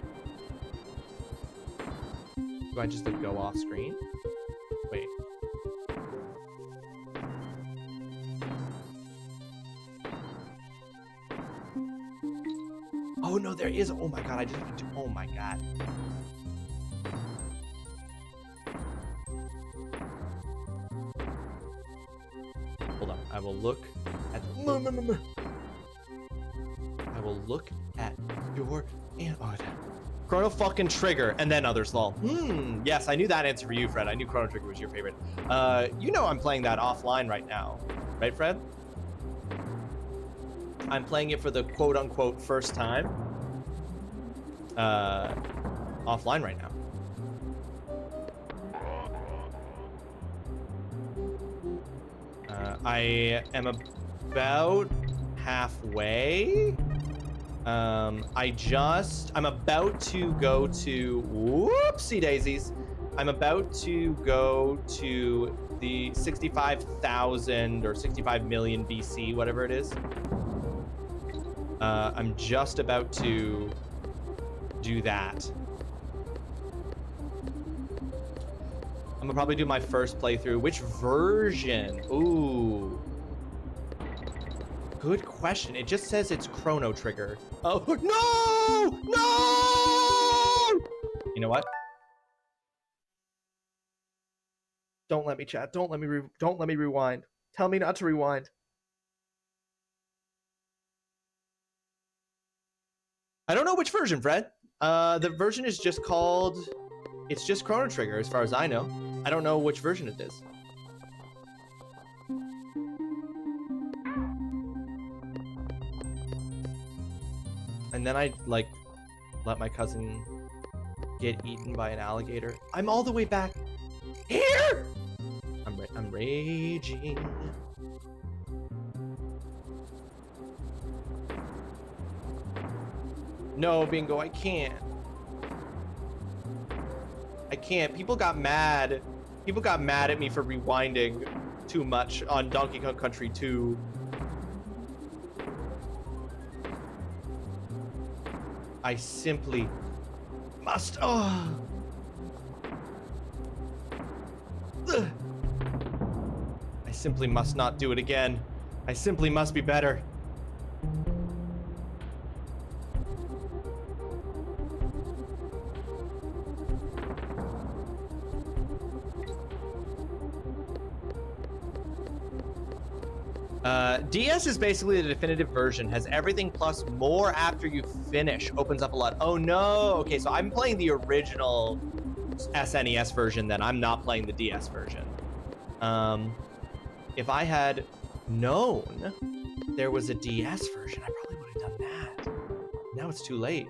Do I just like go off screen? Wait. Oh no, there is. Oh my god, I just have to. Oh my god. Hold on. I will look at. I will look at your. Oh, Chrono fucking Trigger, and then others lol. Yes, I knew that answer for you, Fred. I knew Chrono Trigger was your favorite. You know I'm playing that offline right now, right, Fred? I'm playing it for the quote-unquote first time. Offline right now. I am about halfway. I'm about to go to, whoopsie daisies. I'm about to go to the 65,000 or 65 million BC, whatever it is. I'm just about to do that. I'm gonna probably do my first playthrough. Which version? Ooh. Good question. It just says it's Chrono Trigger. Oh, no! No! You know what? Don't let me chat. Don't let me rewind. Tell me not to rewind. I don't know which version, Fred. The version is just called... It's just Chrono Trigger, as far as I know. I don't know which version it is. And then I, like, let my cousin get eaten by an alligator. I'm all the way back here! I'm raging. No, Bingo, I can't. I can't. People got mad. People got mad at me for rewinding too much on Donkey Kong Country 2. I simply must. Oh. Ugh. I simply must not do it again. I simply must be better. DS is basically the definitive version. Has everything plus more after you finish. Opens up a lot. Oh no. Okay, so I'm playing the original SNES version then. I'm not playing the DS version. If I had known there was a DS version, I probably would have done that. Now it's too late.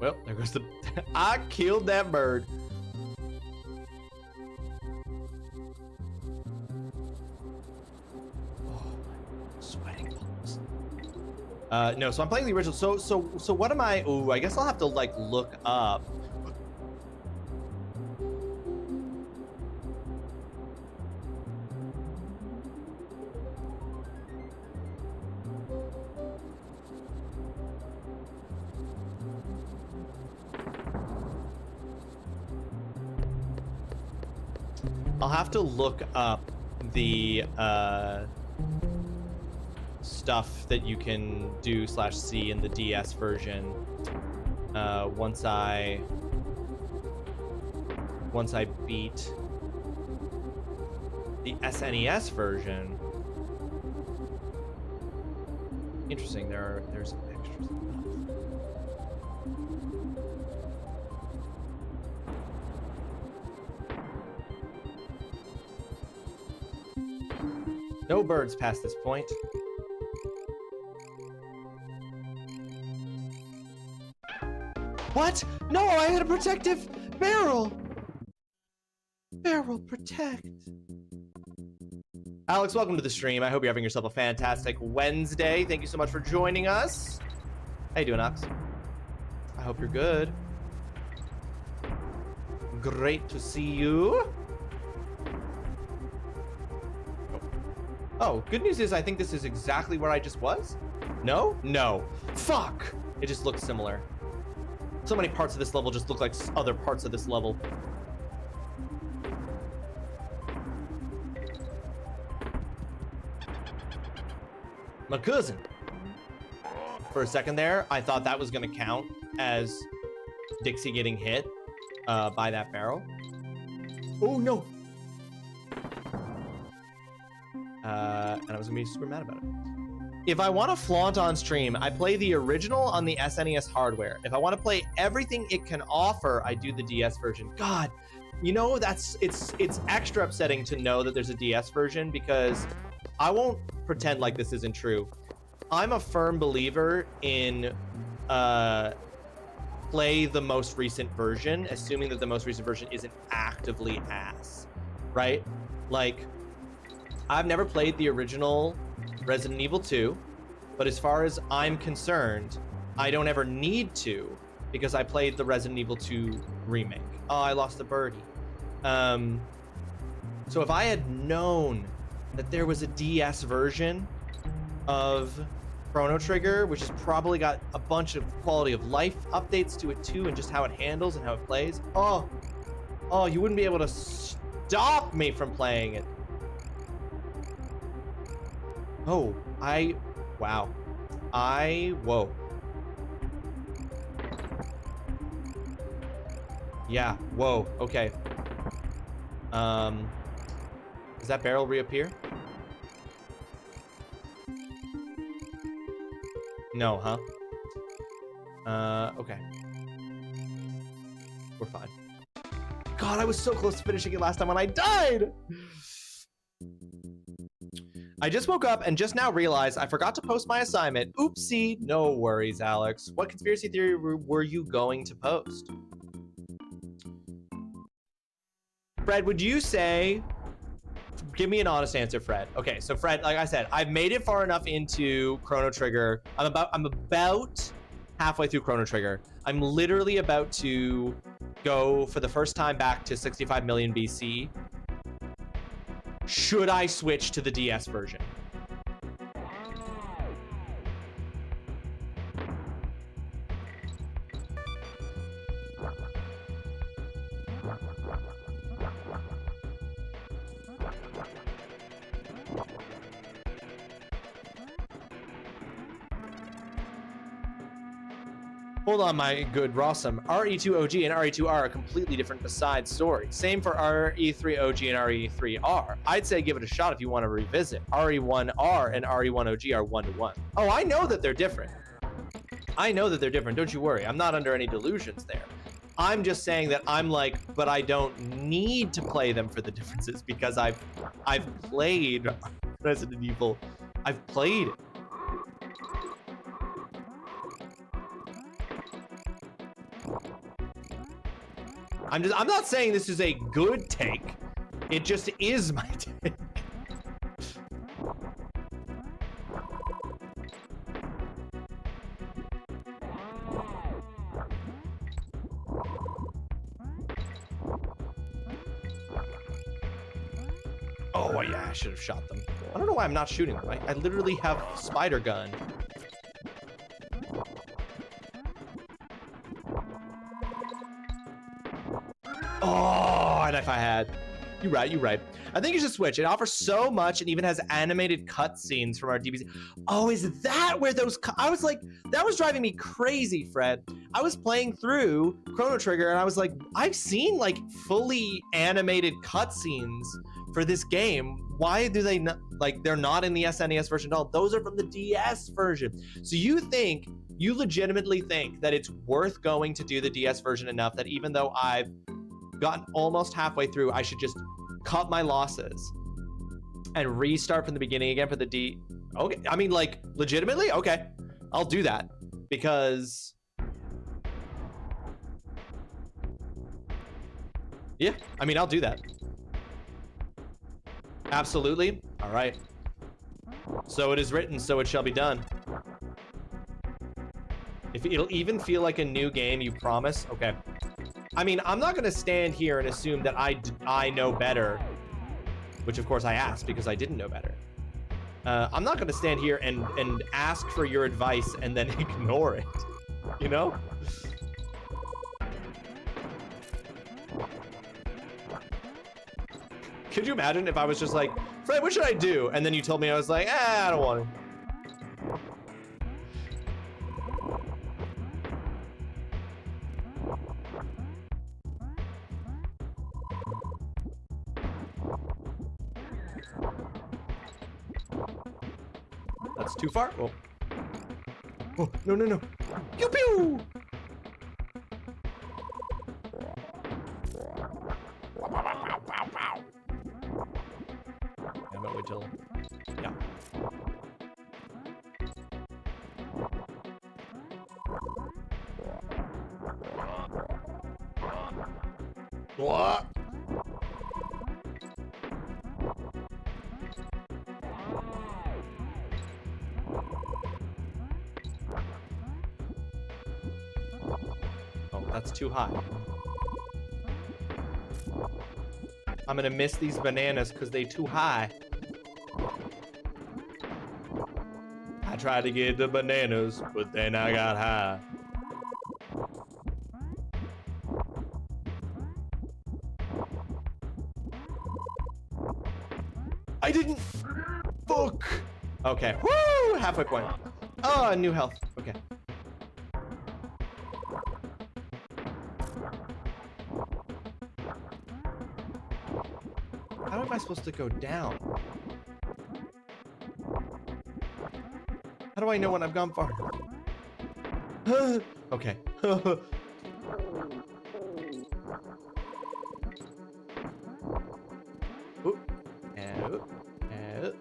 Well, there goes the... I killed that bird. Oh, sweating balls. No, so I'm playing the original. So what am I... Ooh, I guess I'll have to, like, look up. I'll have to look up the stuff that you can do /C in the DS version once I beat the SNES version. Interesting. There's some extras. No birds past this point. What? No, I had a protective barrel. Barrel protect. Alex, welcome to the stream. I hope you're having yourself a fantastic Wednesday. Thank you so much for joining us. How you doing, Alex? I hope you're good. Great to see you. Oh, good news is I think this is exactly where I just was. No? No. Fuck! It just looks similar. So many parts of this level just look like other parts of this level. My cousin. For a second there, I thought that was gonna count as Dixie getting hit by that barrel. Oh no! And I was gonna be super mad about it. If I want to flaunt on stream, I play the original on the SNES hardware. If I want to play everything it can offer, I do the DS version. God, you know, it's extra upsetting to know that there's a DS version, because I won't pretend like this isn't true. I'm a firm believer in play the most recent version, assuming that the most recent version isn't actively ass, right? Like, I've never played the original Resident Evil 2, but as far as I'm concerned, I don't ever need to, because I played the Resident Evil 2 remake. Oh, I lost the birdie. So if I had known that there was a DS version of Chrono Trigger, which has probably got a bunch of quality of life updates to it too, and just how it handles and how it plays, oh, you wouldn't be able to stop me from playing it. Oh, wow. Whoa. Yeah, whoa, okay. Does that barrel reappear? No, huh? Okay. We're fine. God, I was so close to finishing it last time when I died! I just woke up and just now realized I forgot to post my assignment. Oopsie. No worries, Alex. What conspiracy theory were you going to post? Fred, would you say... Give me an honest answer, Fred. Okay, so Fred, like I said, I've made it far enough into Chrono Trigger. I'm about halfway through Chrono Trigger. I'm literally about to go for the first time back to 65 million BC. Should I switch to the DS version? Hold on, my good Rawesome. RE2 OG and RE2R are completely different besides story. Same for RE3 OG and RE3R. I'd say give it a shot if you want to revisit. RE1R and RE1 OG are 1-to-1. Oh, I know that they're different. I know that they're different. Don't you worry. I'm not under any delusions there. I'm just saying that I'm like, but I don't need to play them for the differences, because I've played Resident Evil. I've played it. I'm not saying this is a good take. It just is my take. Oh yeah, I should have shot them. I don't know why I'm not shooting them. I literally have spider gun. Oh, and if I had. You're right. I think you should switch. It offers so much and even has animated cutscenes from our DBZ. Oh, is that where those... I was like, that was driving me crazy, Fred. I was playing through Chrono Trigger and I was like, I've seen like fully animated cutscenes for this game. Why do they not... Like, they're not in the SNES version at all. Those are from the DS version. So you legitimately think that it's worth going to do the DS version enough that even though I've gotten almost halfway through, I should just cut my losses and restart from the beginning again for the D. Okay, I mean, like, legitimately, okay, I'll do that, because yeah, I mean, I'll do that. Absolutely. All right, so it is written, so it shall be done. If it'll even feel like a new game, you promise? Okay. I mean, I'm not gonna stand here and assume that I know better, which of course I asked because I didn't know better. I'm not gonna stand here and ask for your advice and then ignore it, you know? Could you imagine if I was just like, Fred, what should I do? And then you told me, I was like, I don't want to. That's too far. Oh, oh no, no, no. Pew, pew. I'm gonna wait till, yeah. What? Oh, that's too high. I'm gonna miss these bananas because they too high. I tried to get the bananas, but then I got high. I didn't. Fuck. Okay. Woo! Halfway point. Oh, new health. Okay. How am I supposed to go down? How do I know when I've gone far enough? Okay. Oop. And oop. And oop.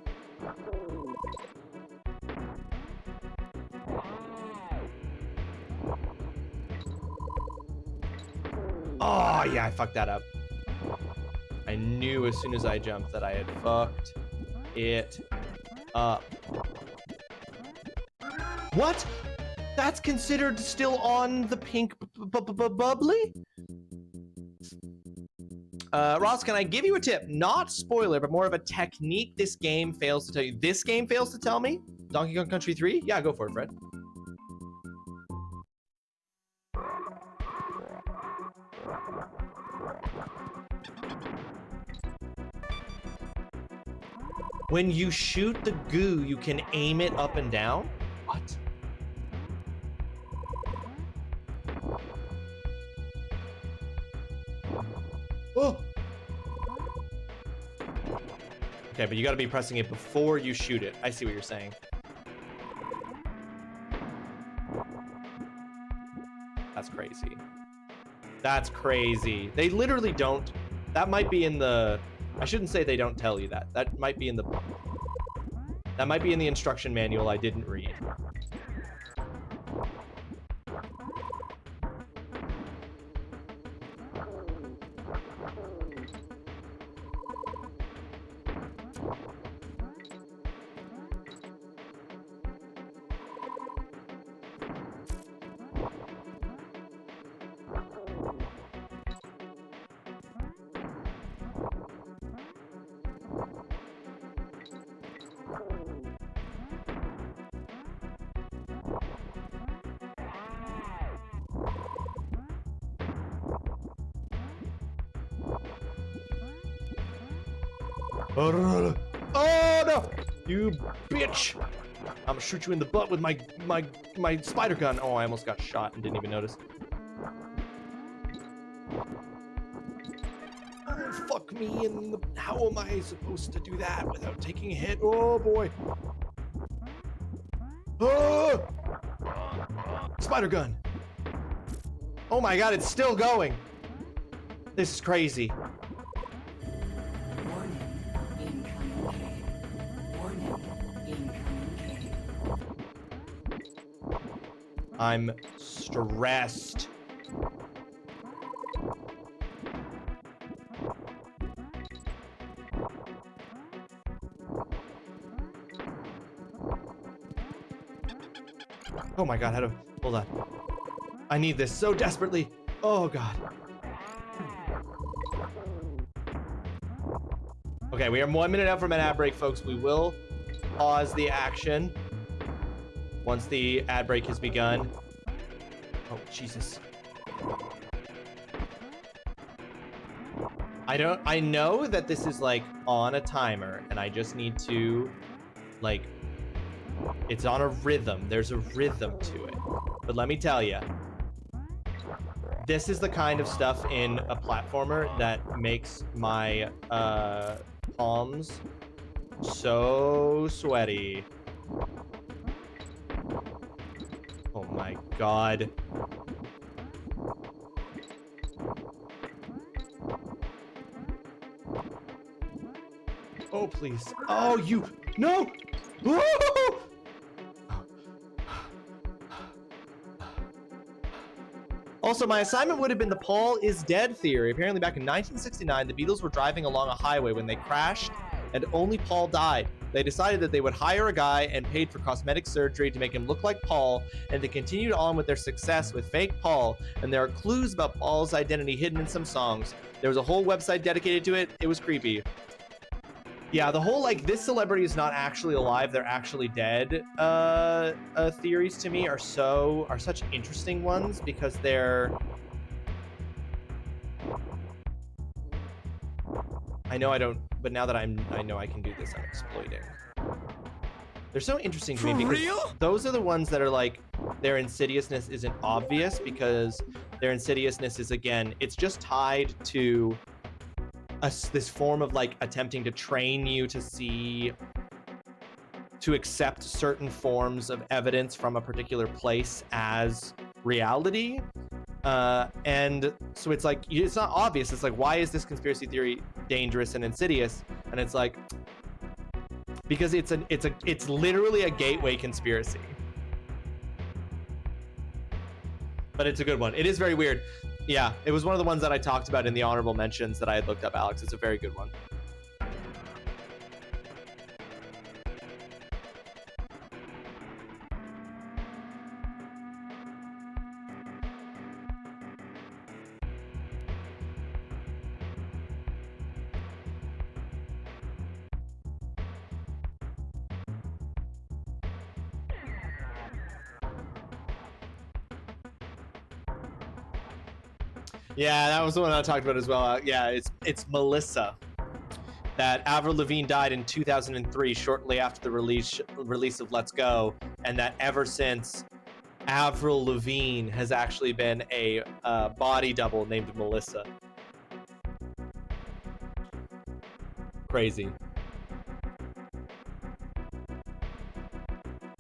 Oh, yeah, I fucked that up. I knew as soon as I jumped that I had fucked it up. What? That's considered still on the pink bubbly? Ross, can I give you a tip? Not spoiler, but more of a technique this game fails to tell you. This game fails to tell me? Donkey Kong Country 3? Yeah, go for it, Fred. When you shoot the goo, you can aim it up and down? What? Oh! Okay, but you gotta be pressing it before you shoot it. I see what you're saying. That's crazy. That's crazy. They literally don't. That might be in the... I shouldn't say they don't tell you that. That might be in the... That might be in the instruction manual I didn't read. Oh no! You bitch! I'm gonna shoot you in the butt with my spider gun. Oh, I almost got shot and didn't even notice. Oh, fuck me in the... How am I supposed to do that without taking a hit? Oh boy! Oh! Spider gun! Oh my god, it's still going! This is crazy. I'm stressed. Oh my god, how do... Hold on. I need this so desperately. Oh god. Okay, we are 1 minute out from an ad break, folks. We will pause the action once the ad break has begun. Oh, Jesus. I know that this is like on a timer and I just need to like, it's on a rhythm. There's a rhythm to it. But let me tell you, this is the kind of stuff in a platformer that makes my palms so sweaty. Oh my God. Oh, please. Oh, you. No. Woo! Also, my assignment would have been the Paul is dead theory. Apparently, back in 1969, the Beatles were driving along a highway when they crashed, and only Paul died. They decided that they would hire a guy and paid for cosmetic surgery to make him look like Paul, and they continued on with their success with fake Paul, and there are clues about Paul's identity hidden in some songs. There was a whole website dedicated to it. It was creepy. Yeah, the whole, like, this celebrity is not actually alive, they're actually dead theories to me are such interesting ones because they're... I know I don't, but now that I know I can do this, I'm exploiting. They're so interesting to me because those are the ones that are like, their insidiousness isn't obvious because their insidiousness is, again, it's just tied to this form of like attempting to train you to accept certain forms of evidence from a particular place as reality. And so it's like, it's not obvious. It's like, why is this conspiracy theory dangerous and insidious? And it's like, because it's literally a gateway conspiracy. But it's a good one. It is very weird. Yeah, it was one of the ones that I talked about in the honorable mentions that I had looked up, Alex. It's a very good one. Yeah, that was the one I talked about as well. Yeah, it's Melissa. That Avril Lavigne died in 2003, shortly after the release of Let's Go, and that ever since, Avril Lavigne has actually been a body double named Melissa. Crazy.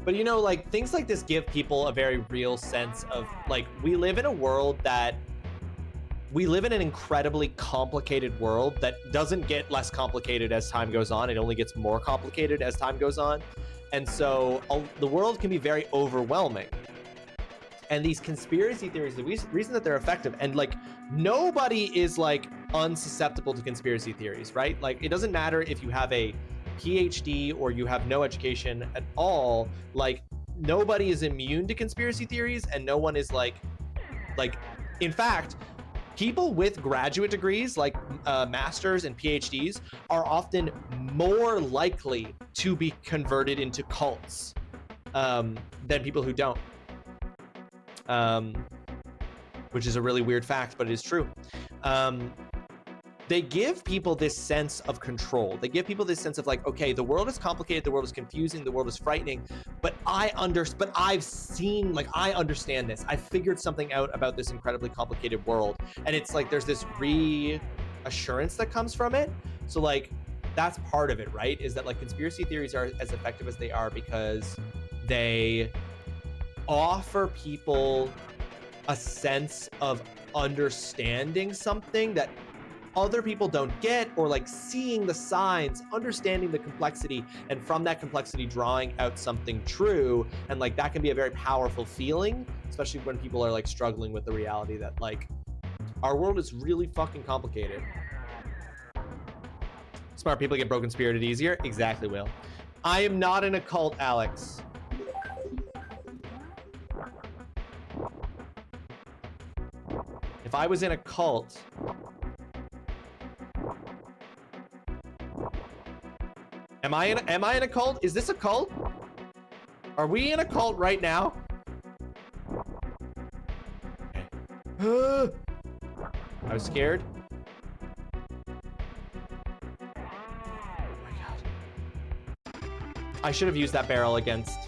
But you know, like, things like this give people a very real sense of, like, we live in a world that we live in an incredibly complicated world that doesn't get less complicated as time goes on. It only gets more complicated as time goes on. And so the world can be very overwhelming. And these conspiracy theories, the reason that they're effective, and like nobody is like unsusceptible to conspiracy theories, right? Like it doesn't matter if you have a PhD or you have no education at all, like nobody is immune to conspiracy theories and no one is like, in fact, people with graduate degrees, like masters and PhDs, are often more likely to be converted into cults than people who don't. Which is a really weird fact, but it is true. They give people this sense of control. They give people this sense of like, okay, the world is complicated, the world is confusing, the world is frightening, but I've seen, like, I understand this. I figured something out about this incredibly complicated world. And it's like, there's this reassurance that comes from it. So like, that's part of it, right? Is that like conspiracy theories are as effective as they are because they offer people a sense of understanding something that other people don't get, or like seeing the signs, understanding the complexity, and from that complexity drawing out something true. And like that can be a very powerful feeling, especially when people are like struggling with the reality that like our world is really fucking complicated. Smart people get broken spirited easier. Exactly, Will. I am not in a cult, Alex. If I was in a cult, Am I in a cult? Is this a cult? Are we in a cult right now? Okay. I was scared. I should have used that barrel against...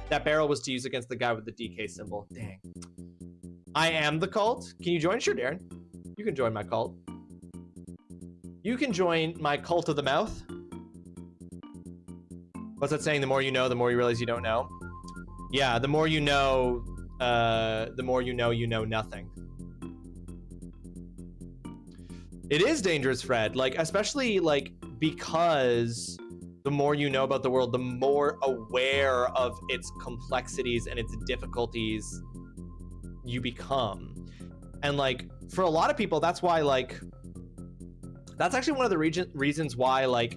That barrel was to use against the guy with the DK symbol. Dang. I am the cult. Can you join? Sure, Darren. You can join my cult. You can join my cult of the mouth. What's that saying? The more you know, the more you realize you don't know. Yeah, the more you know you know nothing. It is dangerous, Fred. Like, especially like because the more you know about the world, the more aware of its complexities and its difficulties you become. And like, for a lot of people, that's why like, that's actually one of the reasons why like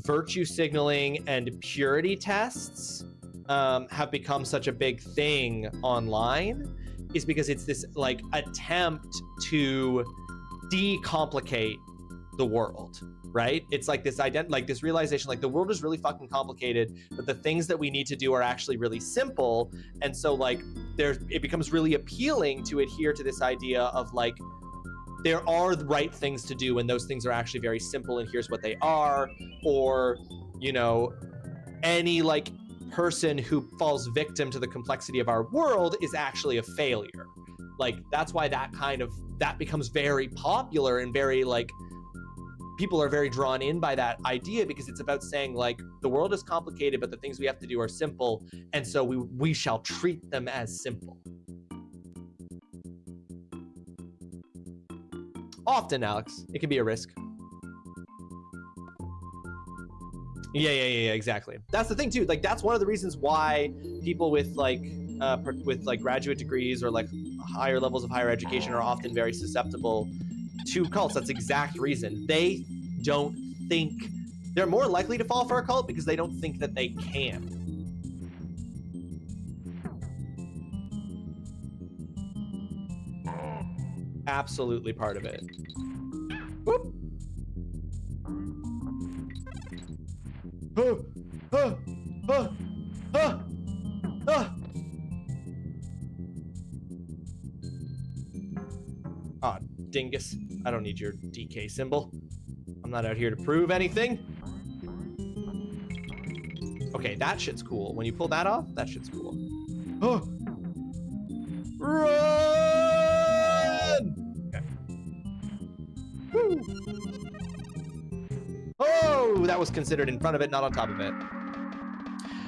virtue signaling and purity tests have become such a big thing online, is because it's this like attempt to decomplicate the world, right? It's like this this realization, like the world is really fucking complicated, but the things that we need to do are actually really simple. And so like it becomes really appealing to adhere to this idea of like, there are the right things to do and those things are actually very simple and here's what they are. Or, you know, any like person who falls victim to the complexity of our world is actually a failure. Like, that's why that becomes very popular and very like, people are very drawn in by that idea, because it's about saying like, the world is complicated, but the things we have to do are simple. And so we shall treat them as simple. Often, Alex, it can be a risk. Yeah, exactly. That's the thing too. Like, that's one of the reasons why people with like graduate degrees or like higher levels of higher education are often very susceptible to cults. That's the exact reason. They don't think, they're more likely to fall for a cult because they don't think that they can. Absolutely part of it. Whoop. Ah, dingus. I don't need your DK symbol. I'm not out here to prove anything. Okay, that shit's cool. When you pull that off, that shit's cool. Oh! Run! Okay. Woo! Oh, that was considered in front of it, not on top of it.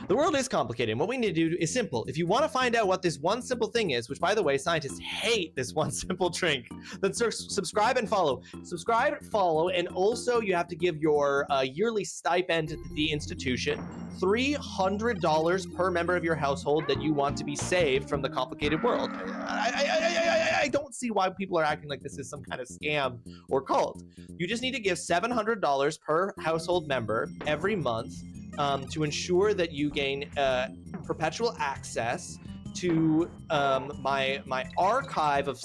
The world is complicated, and what we need to do is simple. If you want to find out what this one simple thing is, which by the way, scientists hate this one simple drink, then subscribe and follow. Subscribe, follow, and also you have to give your yearly stipend to the institution, $300 per member of your household that you want to be saved from the complicated world. I don't see why people are acting like this is some kind of scam or cult. You just need to give $700 per household member every month to ensure that you gain perpetual access to my archive of...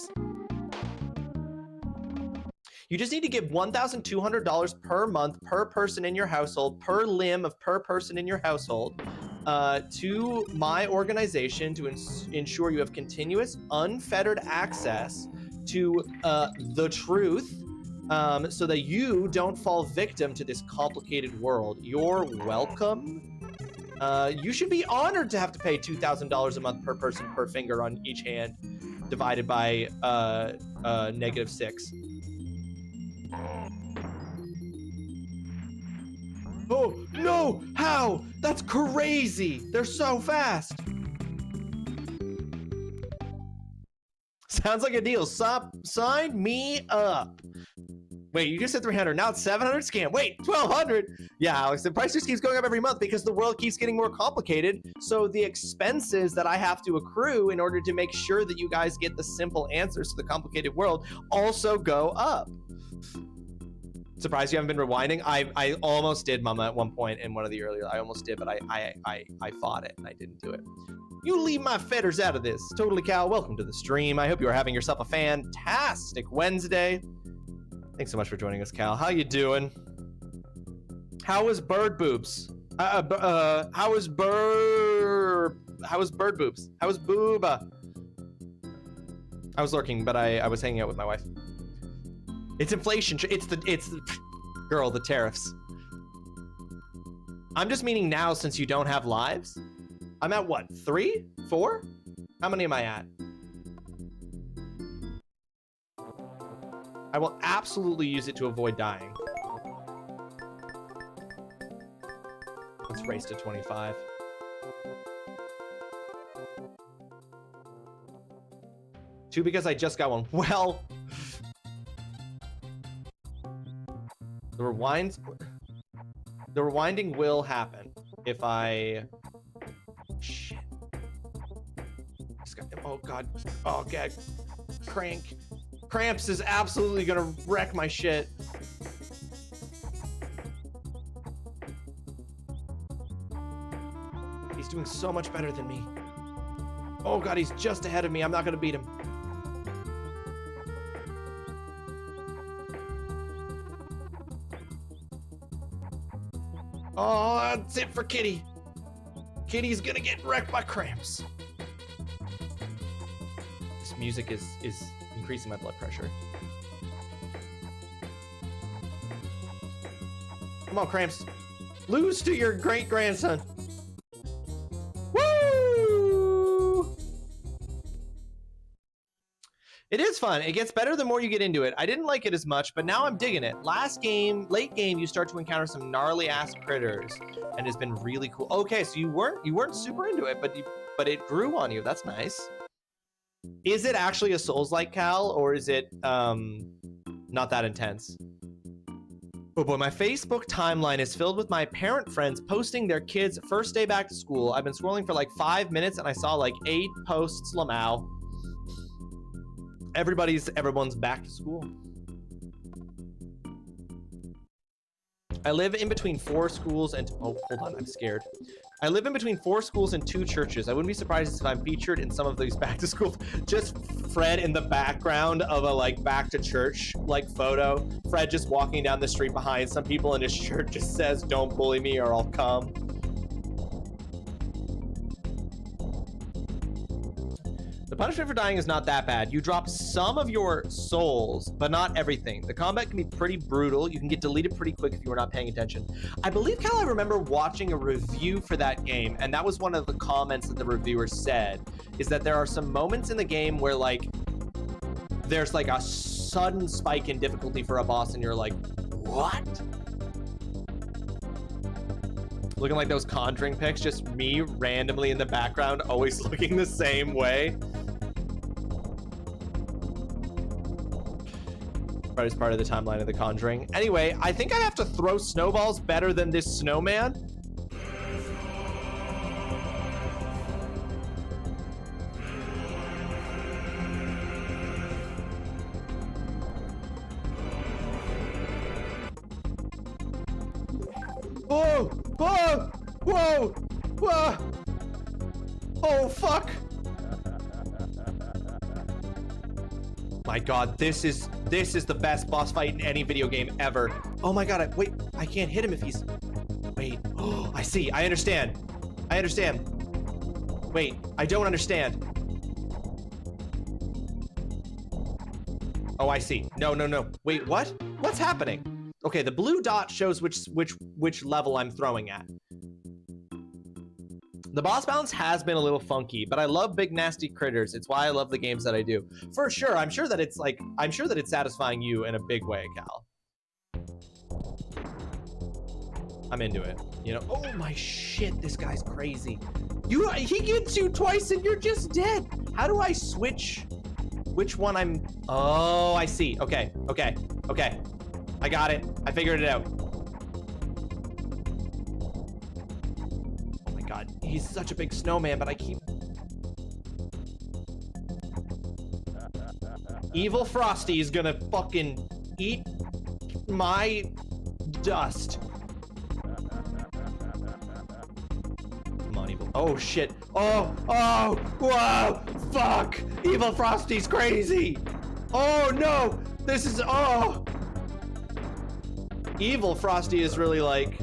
You just need to give $1,200 per month per person in your household, per limb of per person in your household, to my organization to ensure you have continuous, unfettered access to the truth, so that you don't fall victim to this complicated world. You're welcome. You should be honored to have to pay $2,000 a month per person per finger on each hand, divided by -6. Oh, no! How? That's crazy! They're so fast! Sounds like a deal. Sign me up. Wait, you just said 300. Now it's 700? Scam. Wait, 1,200? Yeah, Alex, the price just keeps going up every month because the world keeps getting more complicated. So the expenses that I have to accrue in order to make sure that you guys get the simple answers to the complicated world also go up. Surprised you haven't been rewinding? I almost did, Mama, at one point in one of the earlier. I almost did, but I fought it and I didn't do it. You leave my fetters out of this. Totally Cal, welcome to the stream. I hope you are having yourself a fantastic Wednesday. Thanks so much for joining us, Cal. How you doing? How was bird boobs? How is bird boobs? How is booba? I was lurking, but I was hanging out with my wife. It's inflation. It's the girl, the tariffs. I'm just meaning now, since you don't have lives. I'm at what, 3, 4? How many am I at? I will absolutely use it to avoid dying. Let's race to 25. Two, because I just got one. Well, the rewinding will happen if I... Shit. Oh god. Oh god. Cramps is absolutely gonna wreck my shit. He's doing so much better than me. Oh god, he's just ahead of me. I'm not gonna beat him. Oh, that's it for Kitty. Kitty's gonna get wrecked by cramps. This music is increasing my blood pressure. Come on, Cramps. Lose to your great-grandson. Woo! It is fun. It gets better the more you get into it. I didn't like it as much, but now I'm digging it. Late game, you start to encounter some gnarly-ass critters, and it's been really cool. Okay, so you weren't super into it, but it grew on you. That's nice. Is it actually a Souls-like, Cal, or is it not that intense? Oh boy, my Facebook timeline is filled with my parent friends posting their kids' first day back to school. I've been scrolling for like 5 minutes and I saw like 8 posts. Lamau. Everyone's back to school. I live in between 4 schools and oh, hold on, I'm scared. I live in between 4 schools and 2 churches. I wouldn't be surprised if I'm featured in some of these back to school. Just Fred in the background of a like back to church like photo. Fred just walking down the street behind some people and his shirt just says, "Don't bully me or I'll come." The punishment for dying is not that bad. You drop some of your souls, but not everything. The combat can be pretty brutal. You can get deleted pretty quick if you were not paying attention. I believe, Cal, I remember watching a review for that game, and that was one of the comments that the reviewer said, is that there are some moments in the game where, like, there's, like, a sudden spike in difficulty for a boss, and you're like, what? Looking like those Conjuring pics, just me randomly in the background, always looking the same way. As part of the timeline of the Conjuring. Anyway, I think I have to throw snowballs better than this snowman. Whoa! Whoa! Whoa! Whoa! Oh, fuck! My god, this is the best boss fight in any video game ever. Oh my god, wait, I can't hit him if he's... Wait, oh, I see, I understand. Wait, I don't understand. Oh, I see. No. Wait, what? What's happening? Okay, the blue dot shows which level I'm throwing at. The boss balance has been a little funky, but I love big nasty critters. It's why I love the games that I do. For sure, I'm sure that it's satisfying you in a big way, Cal. I'm into it. You know, oh my shit, this guy's crazy. He gets you twice and you're just dead. How do I switch which one I'm... Oh, I see. Okay. I got it. I figured it out. God, he's such a big snowman, but I keep... Evil Frosty is gonna fucking eat my dust. Come on, Evil. Oh, shit. Oh, whoa, fuck. Evil Frosty's crazy. Oh, no. This is, Evil Frosty is really like...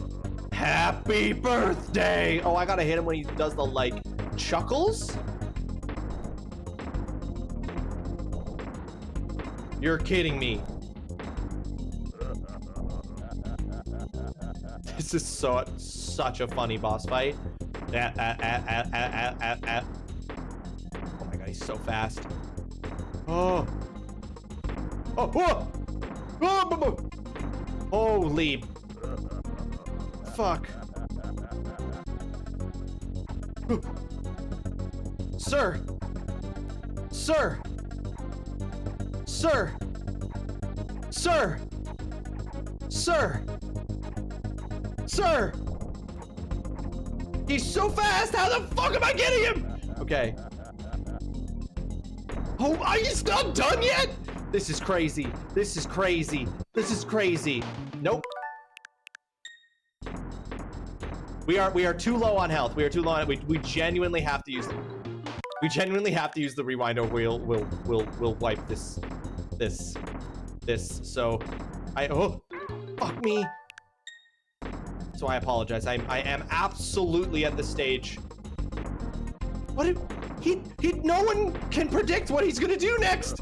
Happy birthday! Oh, I gotta hit him when he does the, like, chuckles? You're kidding me. This is such a funny boss fight. Oh my god, he's so fast. Oh. Oh, whoa! Oh, holy fuck. Sir! Sir! Sir! Sir! Sir! Sir! He's so fast! How the fuck am I getting him? Okay. Oh, are you not done yet? This is crazy. This is crazy. This is crazy. Nope. We are too low on health. We are too low on we genuinely have to use we genuinely have to use the rewind, or we'll wipe this. So oh, fuck me. So I apologize. I am absolutely at this stage. What if he no one can predict what he's gonna do next.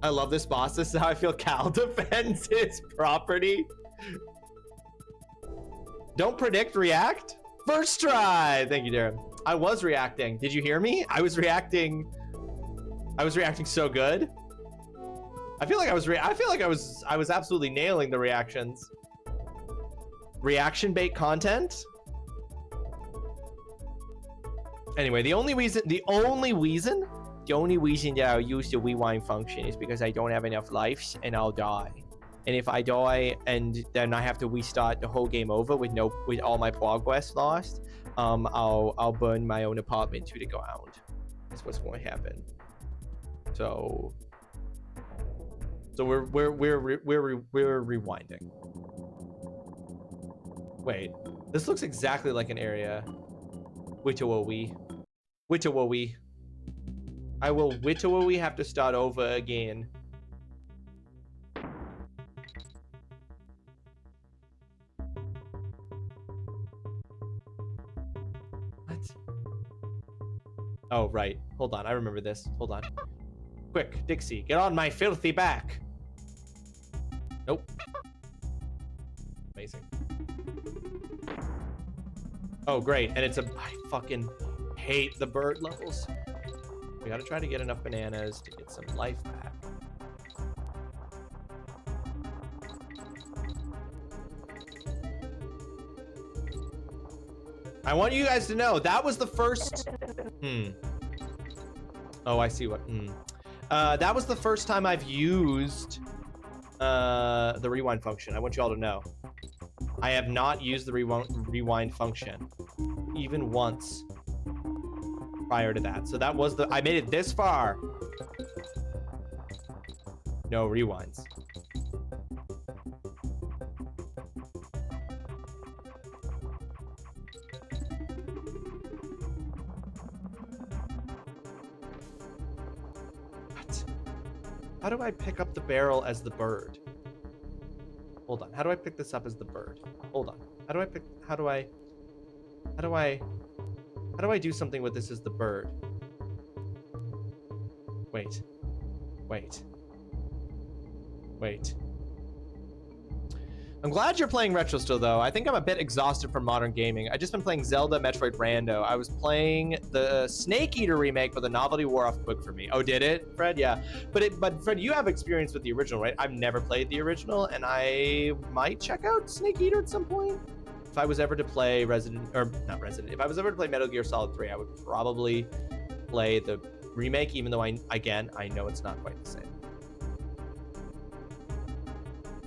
I love this boss. This is how I feel Cal defends his property. Don't predict, react. First try. Thank you, Darren. I was reacting. Did you hear me? I was reacting so good. I feel like I was absolutely nailing the reactions. Reaction bait content. Anyway, the only reason that I'll use the rewind function is because I don't have enough lives and I'll die. And if I die and then I have to restart the whole game over with all my progress lost, I'll burn my own apartment to the ground. That's what's going to happen. So we're rewinding. Wait, this looks exactly like an area. Wittowowie. I will Wittowowie have to start over again. What? Oh, right. Hold on. I remember this. Hold on. Quick, Dixie, get on my filthy back. Nope. Amazing. Oh, great. And it's I fucking hate the bird levels. We gotta try to get enough bananas to get some life back. I want you guys to know that was the first. Oh, I see what. That was the first time I've used the rewind function. I want you all to know. I have not used the rewind function even once prior to that. So that was I made it this far. No rewinds. What? How do I pick up the barrel as the bird? Hold on. How do I pick this up as the bird? Hold on. How do I do something with this as the bird? Wait. I'm glad you're playing retro still, though. I think I'm a bit exhausted from modern gaming. I just been playing Zelda Metroid Rando. I was playing the Snake Eater remake, but the novelty wore off quick for me. Oh, did it, Fred? Yeah. But Fred, you have experience with the original, right? I've never played the original, and I might check out Snake Eater at some point. If I was ever to play if I was ever to play Metal Gear Solid 3, I would probably play the remake, even though I know it's not quite the same.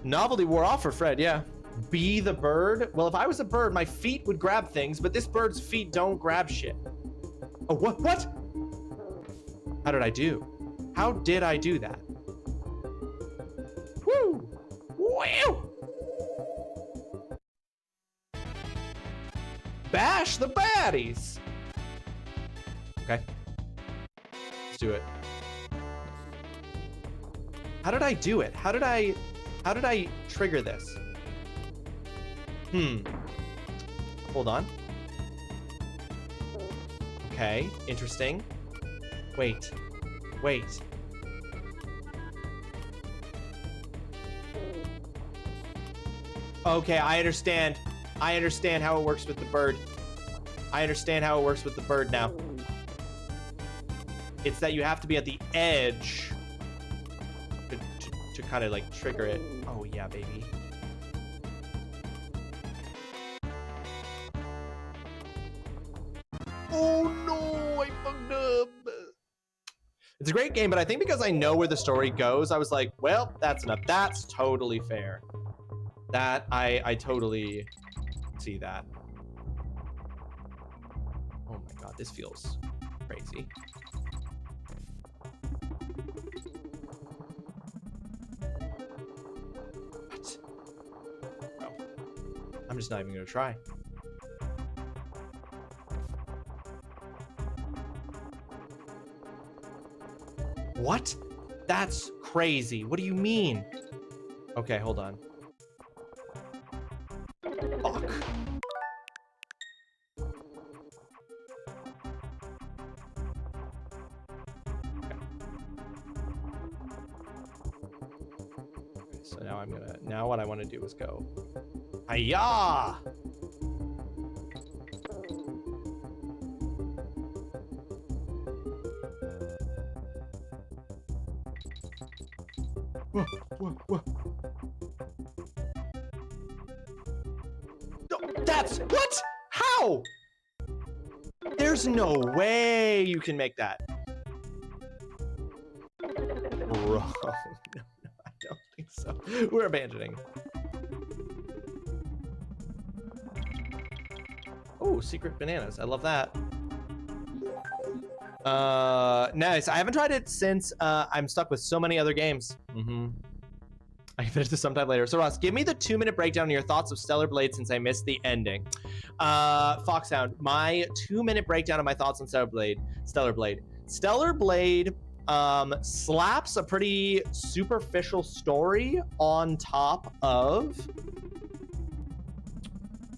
Novelty wore off for Fred, yeah. Be the bird? Well, if I was a bird, my feet would grab things, but this bird's feet don't grab shit. Oh, what? How did I do? How did I do that? Woo! Wow! bash the baddies. Okay. Let's do it. How did I do it? How did I trigger this? Hold on. Okay, interesting. Wait. Okay, I understand. I understand how it works with the bird. I understand how it works with the bird now. It's that you have to be at the edge to kind of like trigger it. Oh yeah, baby. Oh no, I fucked up. It's a great game, but I think because I know where the story goes, I was like, well, that's enough. That's totally fair. That I totally see that. Oh my god, this feels crazy. What? Oh. I'm just not even gonna try. What? That's crazy. What do you mean? Okay, hold on. Fuck. Okay, so now what I want to do is go. Hiya! Whoa. No, that's what? How? There's no way you can make that. Bro, no, I don't think so. We're abandoning. Oh, secret bananas. I love that. Nice. I haven't tried it since I'm stuck with so many other games. I can finish this sometime later. So Ross, give me the 2-minute breakdown of your thoughts of Stellar Blade since I missed the ending. Foxhound, my 2-minute breakdown of my thoughts on Stellar Blade. Stellar Blade slaps a pretty superficial story on top of...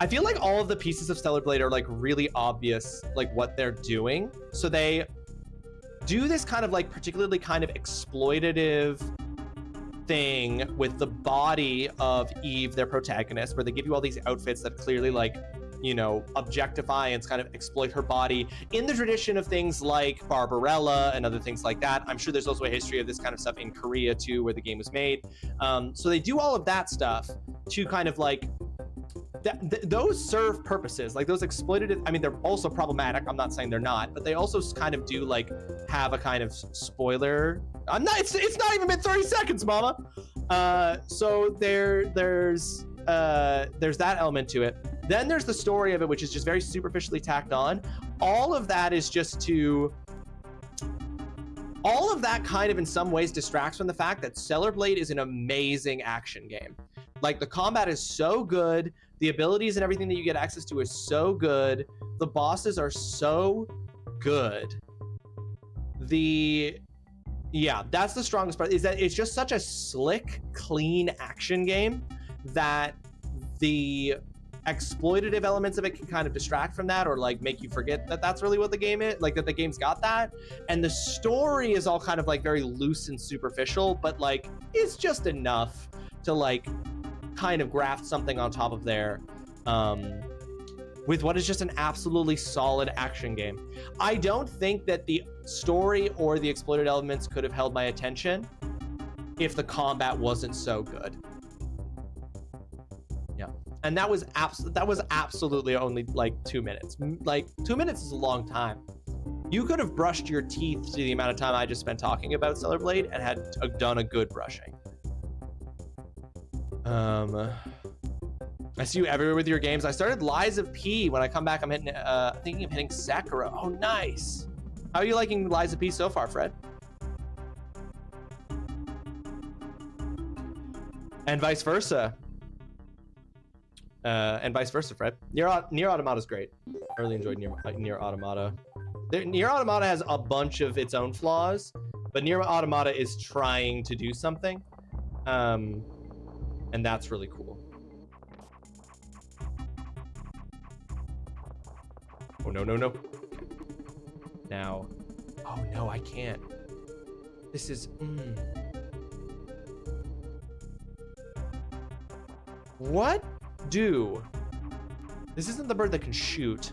I feel like all of the pieces of Stellar Blade are like really obvious, like what they're doing. So they do this kind of like particularly kind of exploitative thing with the body of Eve, their protagonist, where they give you all these outfits that clearly like, you know, objectify and kind of exploit her body in the tradition of things like Barbarella and other things like that. I'm sure there's also a history of this kind of stuff in Korea too, where the game was made. So they do all of that stuff to kind of like, those serve purposes, like those exploitative. I mean, they're also problematic. I'm not saying they're not, but they also kind of do like have a kind of spoiler. It's not even been 30 seconds, mama. So there's that element to it. Then there's the story of it, which is just very superficially tacked on. All of that is just to... All of that kind of in some ways distracts from the fact that Stellar Blade is an amazing action game. Like, the combat is so good. The abilities and everything that you get access to is so good. The bosses are so good. Yeah, that's the strongest part, is that it's just such a slick, clean action game that the exploitative elements of it can kind of distract from that, or like make you forget that that's really what the game is, like that the game's got that. And the story is all kind of like very loose and superficial, but like it's just enough to like kind of graft something on top of there with what is just an absolutely solid action game. I don't think that the story or the exploited elements could have held my attention if the combat wasn't so good. Yeah, and that was absolutely only like 2 minutes. Like 2 minutes is a long time. You could have brushed your teeth to the amount of time I just spent talking about Stellar Blade and had done a good brushing. I see you everywhere with your games. I started Lies of P. When I come back, I'm thinking of hitting Sekiro. Oh, nice. How are you liking Lies of P so far, Fred? And vice versa. And vice versa, Fred. Nier Automata is great. I really enjoyed Nier Automata. Nier Automata has a bunch of its own flaws, but Nier Automata is trying to do something, and that's really cool. Oh no, no, no. Okay. Now, oh no, I can't. This is. What do? This isn't the bird that can shoot.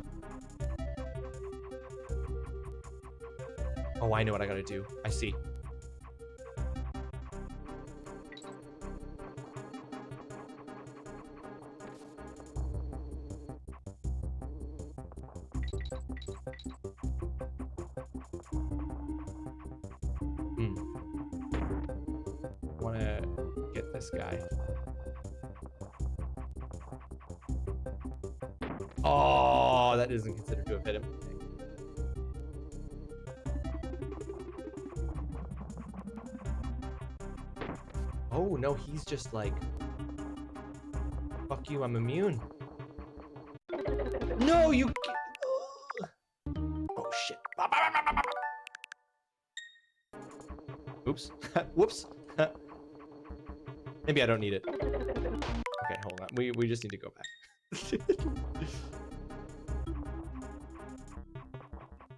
Oh, I know what I gotta do. I see. Wanna get this guy. Oh, that isn't considered to have hit him. Oh no, he's just like, fuck you, I'm immune. No, you. Oh shit. Oops. Whoops. Maybe I don't need it. Okay, hold on. We just need to go back.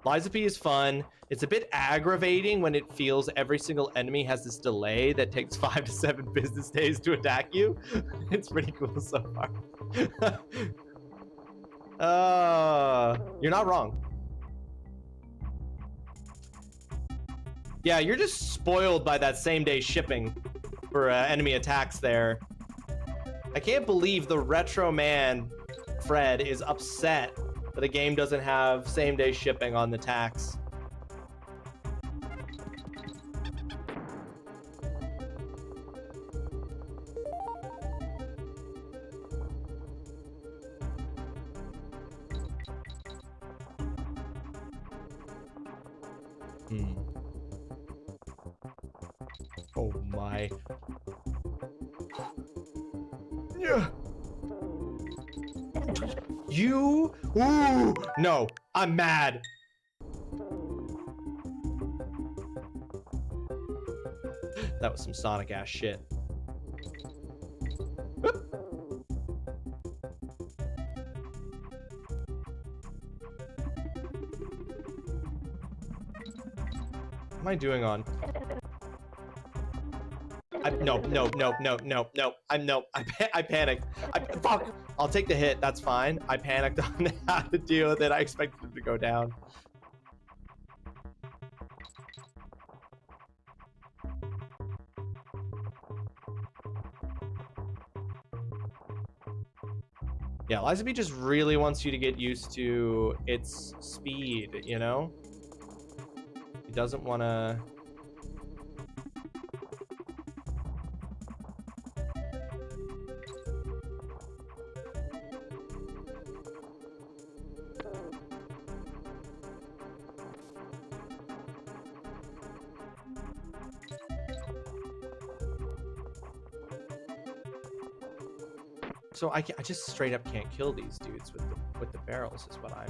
Liza P is fun. It's a bit aggravating when it feels every single enemy has this delay that takes 5 to 7 business days to attack you. It's pretty cool so far. You're not wrong. Yeah, you're just spoiled by that same day shipping for enemy attacks there. I can't believe the retro man, Fred, is upset that a game doesn't have same day shipping on the tax. Oh my. Yeah. You? Ooh, no, I'm mad. That was some Sonic ass shit. Whoop. What am I doing on? No. I panicked. Fuck. I'll take the hit. That's fine. I panicked on how to deal with it. I expected him to go down. Yeah, Liza B just really wants you to get used to its speed, you know? He doesn't want to... So I just straight up can't kill these dudes with the barrels is what I'm...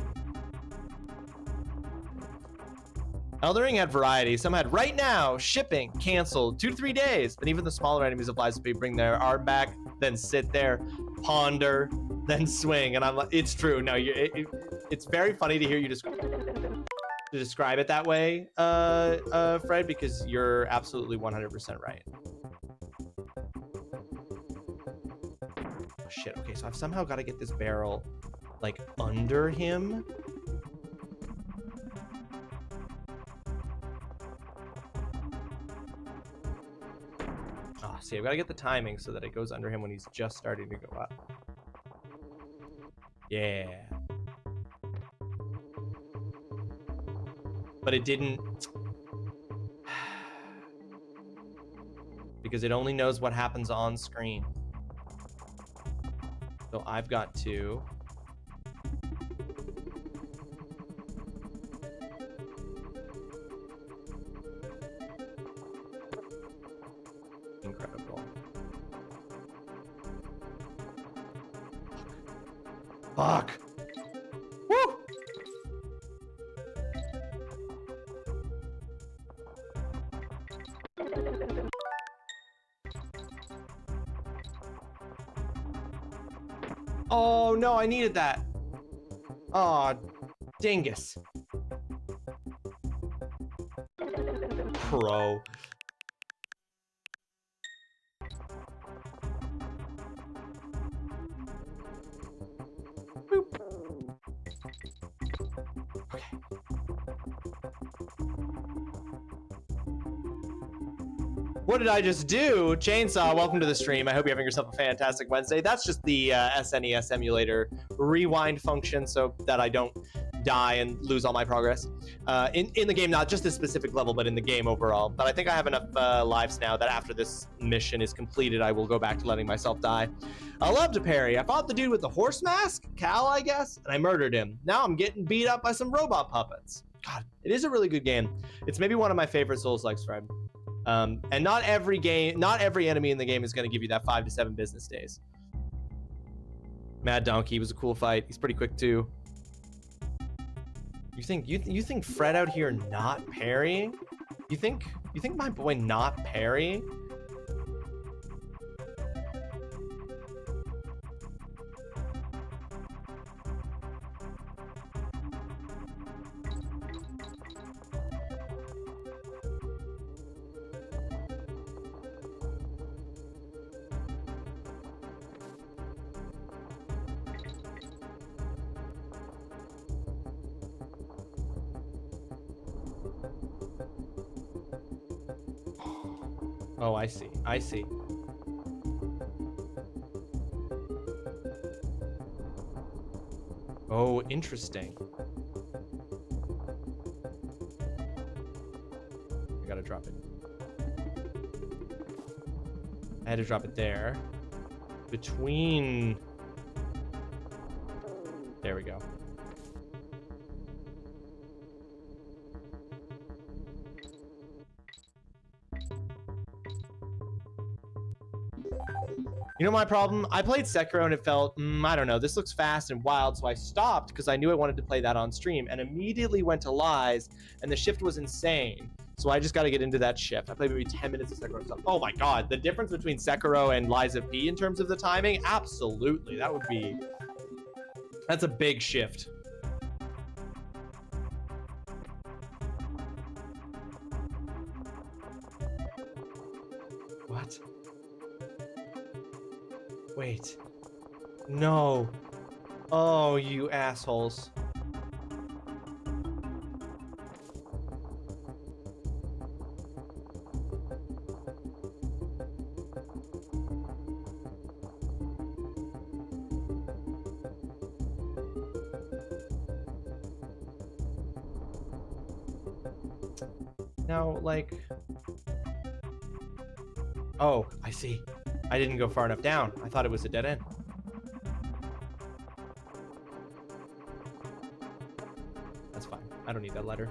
Elden Ring had variety. Some had right now, shipping, canceled, 2 to 3 days. But even the smaller enemies of Liza B bring their arm back, then sit there, ponder, then swing. And I'm like, it's true. No, it's very funny to hear you describe it that way, Fred, because you're absolutely 100% right. Shit, okay, so I've somehow got to get this barrel, like, under him. Oh, see, I've got to get the timing so that it goes under him when he's just starting to go up. Yeah. But it didn't... because it only knows what happens on screen. So I've got to... Incredible. Fuck. Woo! Oh no, I needed that. Aw, dingus. Pro. Boop. Okay. What did I just do? Chainsaw, welcome to the stream. I hope you're having yourself a fantastic Wednesday. That's just the SNES emulator rewind function so that I don't die and lose all my progress. In the game, not just this specific level, but in the game overall. But I think I have enough lives now that after this mission is completed, I will go back to letting myself die. I love to parry. I fought the dude with the horse mask, Cal, I guess, and I murdered him. Now I'm getting beat up by some robot puppets. God, it is a really good game. It's maybe one of my favorite Souls-likes, Fred. And not every enemy in the game is going to give you that 5 to 7 business days. Mad Donkey was a cool fight. He's pretty quick too. You think Fred out here not parrying? You think my boy not parrying? Oh, I see. Oh, interesting. I gotta drop it. I had to drop it there. Between... There we go. You know my problem? I played Sekiro and it felt, I don't know, this looks fast and wild, so I stopped because I knew I wanted to play that on stream and immediately went to Lies, and the shift was insane. So I just got to get into that shift. I played maybe 10 minutes of Sekiro stuff. Oh my god, the difference between Sekiro and Lies of P in terms of the timing? Absolutely, that's a big shift. What? Wait. No. Oh, you assholes. Now, like... Oh, I see. I didn't go far enough down. I thought it was a dead end. That's fine. I don't need that letter.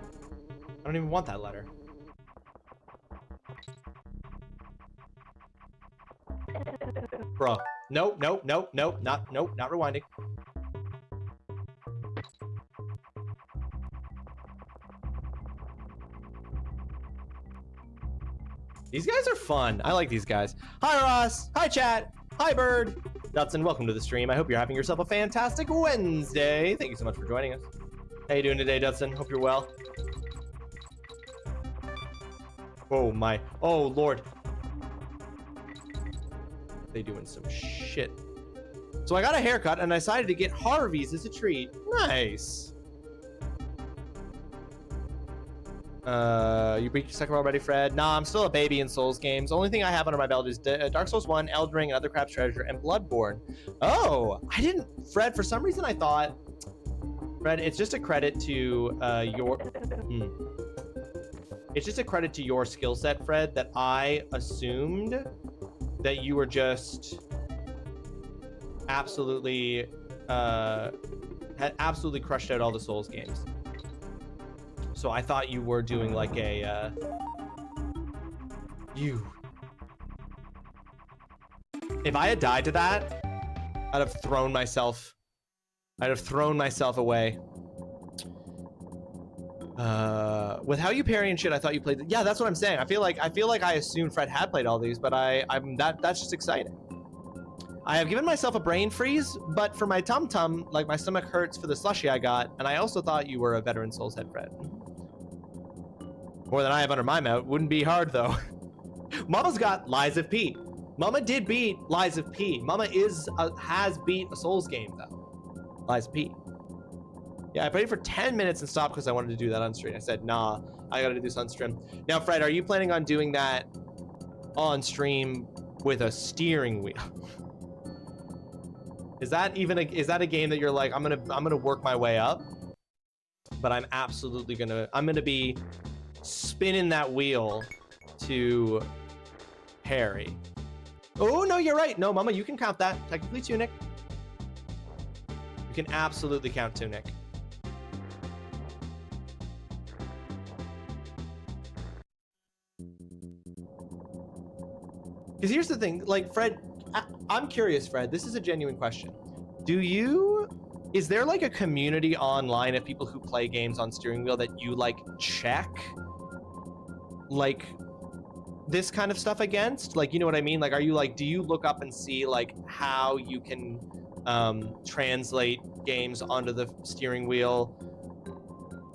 I don't even want that letter. Bruh. Nope, not rewinding. These guys are fun. I like these guys. Hi, Ross. Hi, chat. Hi, Bird. Dutson, welcome to the stream. I hope you're having yourself a fantastic Wednesday. Thank you so much for joining us. How you doing today, Dutson? Hope you're well. Oh, my. Oh, Lord. They doing some shit. So I got a haircut, and I decided to get Harvey's as a treat. Nice. You beat Sekiro already, Fred? Nah, I'm still a baby in Souls games. Only thing I have under my belt is Dark Souls 1, Elden Ring, Another Crab's Treasure, and Bloodborne. Oh, I didn't... Fred, for some reason I thought... Fred, it's just a credit to your... It's just a credit to your skill set, Fred, that I assumed that you were just absolutely... had absolutely crushed out all the Souls games. So I thought you were doing like a, If I had died to that, I'd have thrown myself I'd have thrown myself away. With how you parry and shit, I thought you played. Yeah, that's what I'm saying. I feel like I assumed Fred had played all these, but that's just exciting. I have given myself a brain freeze, but for my tum-tum, like my stomach hurts for the slushy I got, and I also thought you were a veteran Souls head, Fred. More than I have under my mouth. Wouldn't be hard, though. Mama's got Lies of P. Mama did beat Lies of P. Mama has beat a Souls game, though. Lies of P. Yeah, I played for 10 minutes and stopped because I wanted to do that on stream. I said, nah, I gotta do this on stream. Now, Fred, are you planning on doing that on stream with a steering wheel? Is that a game that you're like, I'm gonna work my way up, but I'm absolutely gonna be spinning that wheel to parry. Oh no, you're right. No, Mama, you can count that. Technically Tunic. You can absolutely count Tunic. Because here's the thing, like, Fred, I'm curious, Fred, this is a genuine question. Is there like a community online of people who play games on steering wheel that you like check like this kind of stuff against? Like, you know what I mean? Like, are you like, do you look up and see like how you can translate games onto the steering wheel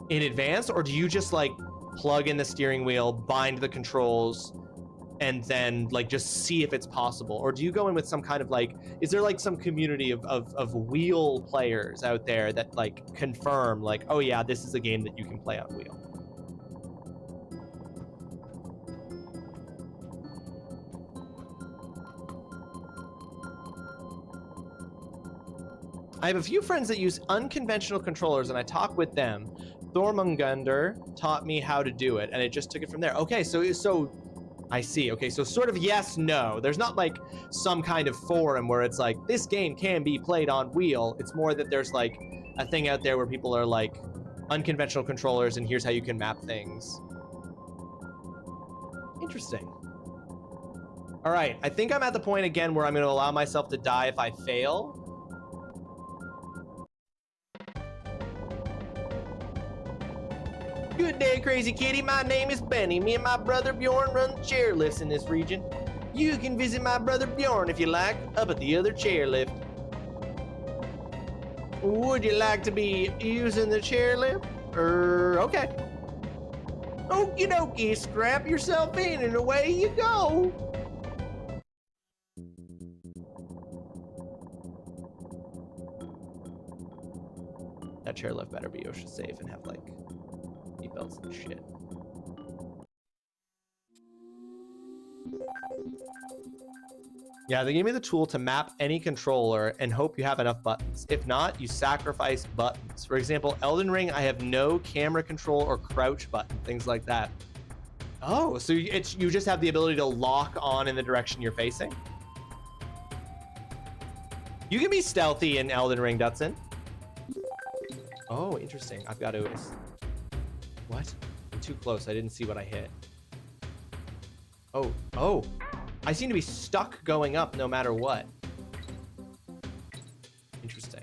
in advance? Or do you just like plug in the steering wheel, bind the controls, and then like just see if it's possible? Or do you go in with some kind of like, is there like some community of wheel players out there that like confirm like, oh yeah, this is a game that you can play on wheel? I have a few friends that use unconventional controllers and I talk with them. Thormungunder taught me how to do it and it just took it from there. Okay, so I see. Okay, so sort of yes, no. There's not like some kind of forum where it's like, this game can be played on wheel. It's more that there's like a thing out there where people are like, unconventional controllers and here's how you can map things. Interesting. All right, I think I'm at the point again where I'm gonna allow myself to die if I fail. Good day, crazy kitty. My name is Benny. Me and my brother Bjorn run the chairlifts in this region. You can visit my brother Bjorn if you like, up at the other chairlift. Would you like to be using the chairlift? Okay. Okie dokie, strap yourself in and away you go. That chairlift better be OSHA safe and have like belts and shit. Yeah, they gave me the tool to map any controller and hope you have enough buttons. If not, you sacrifice buttons. For example, Elden Ring, I have no camera control or crouch button, things like that. Oh, so you just have the ability to lock on in the direction you're facing? You can be stealthy in Elden Ring, Dutson. Oh, interesting. I've got to... What? I'm too close. I didn't see what I hit. Oh. I seem to be stuck going up no matter what. Interesting.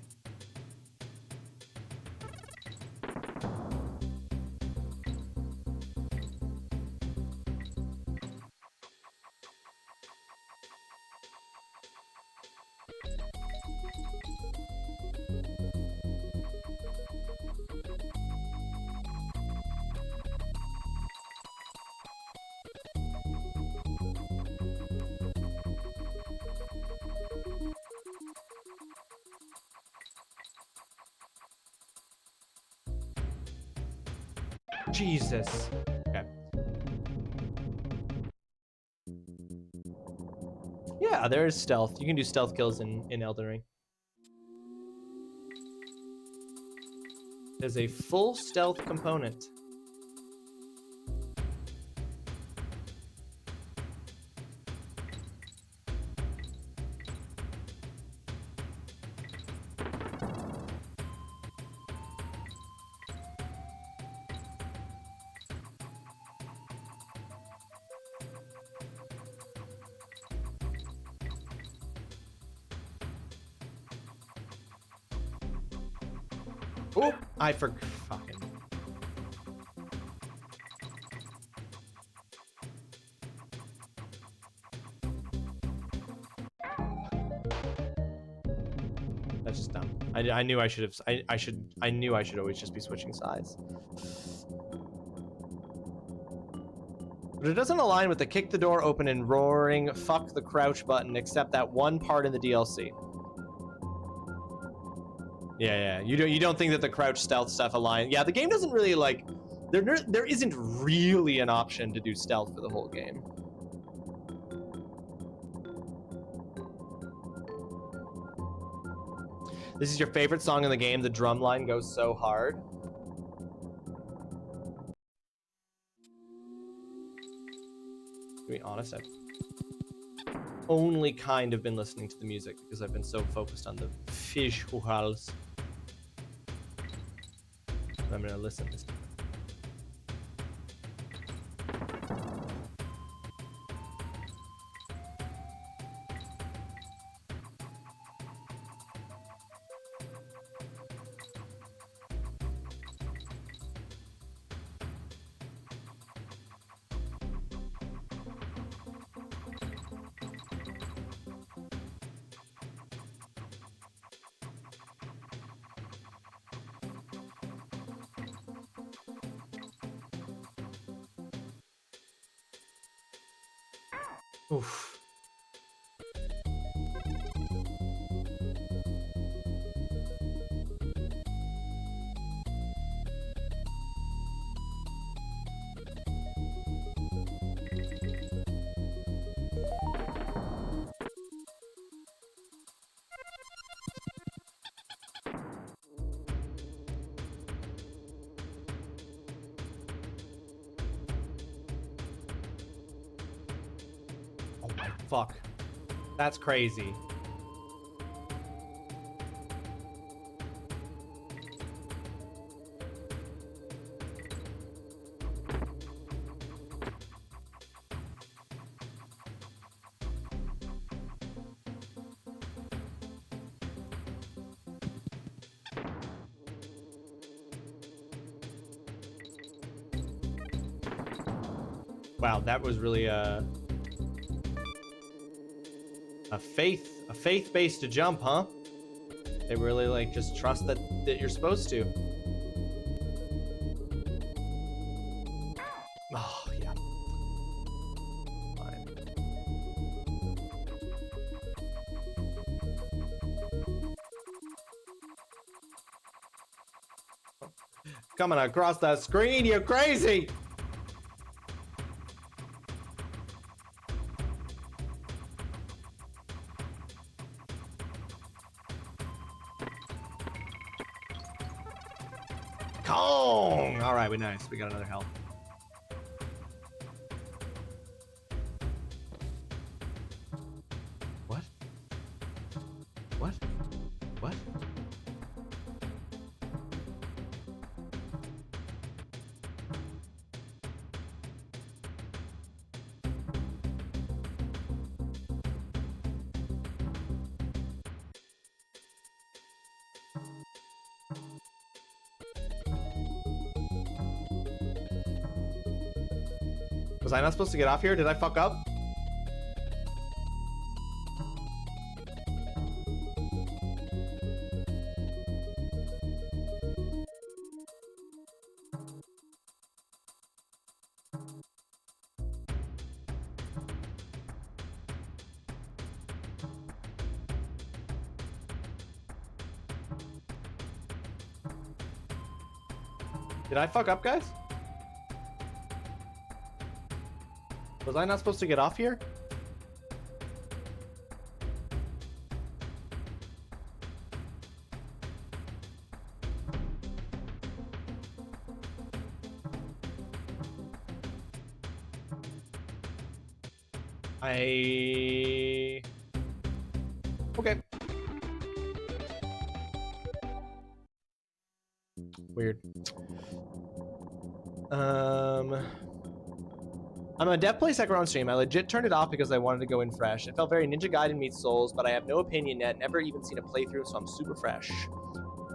Jesus. Okay. Yeah, there is stealth. You can do stealth kills in Elden Ring. There's a full stealth component. Oh, I forgot. Fucking. That's just dumb. I knew I should have. I knew I should always just be switching sides. But it doesn't align with the kick the door open and roaring fuck the crouch button, except that one part in the DLC. Yeah. You don't think that the crouch stealth stuff aligns? Yeah, the game doesn't really like. There isn't really an option to do stealth for the whole game. This is your favorite song in the game. The drum line goes so hard. To be honest, I've only kind of been listening to the music because I've been so focused on the visuals. I'm gonna listen this time. Oof. Fuck. That's crazy. Wow, that was really a faith-based jump, huh? They really like just trust that you're supposed to. Oh yeah. Fine. Coming across that screen, you're crazy. All right, we nice. We got another health. What? What? What? Was I not supposed to get off here? Did I fuck up? Did I fuck up, guys? Was I not supposed to get off here? Okay. Weird. I'm a Dev Play Sekiro on stream. I legit turned it off because I wanted to go in fresh. It felt very Ninja Gaiden meets Souls, but I have no opinion yet. Never even seen a playthrough, so I'm super fresh.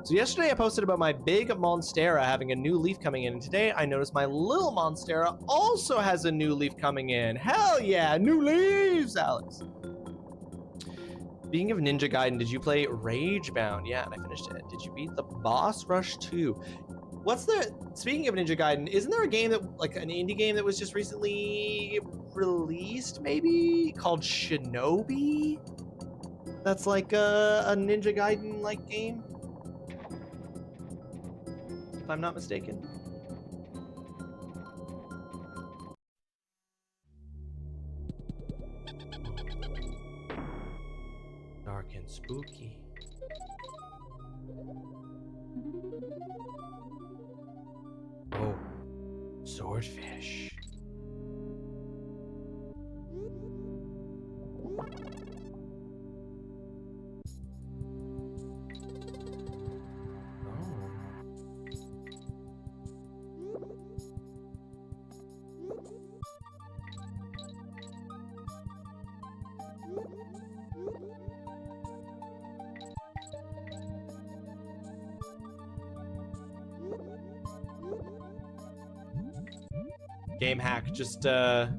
So yesterday I posted about my big Monstera having a new leaf coming in, and today I noticed my little Monstera also has a new leaf coming in. Hell yeah, new leaves, Alex. Speaking of Ninja Gaiden, did you play Ragebound? Yeah, and I finished it. Did you beat the Boss Rush 2? What's the... Speaking of Ninja Gaiden, isn't there a game that, like an indie game that was just recently released, maybe? Called Shinobi? That's like a Ninja Gaiden-like game? If I'm not mistaken. Dark and spooky. Oh, swordfish. Game hack, just turn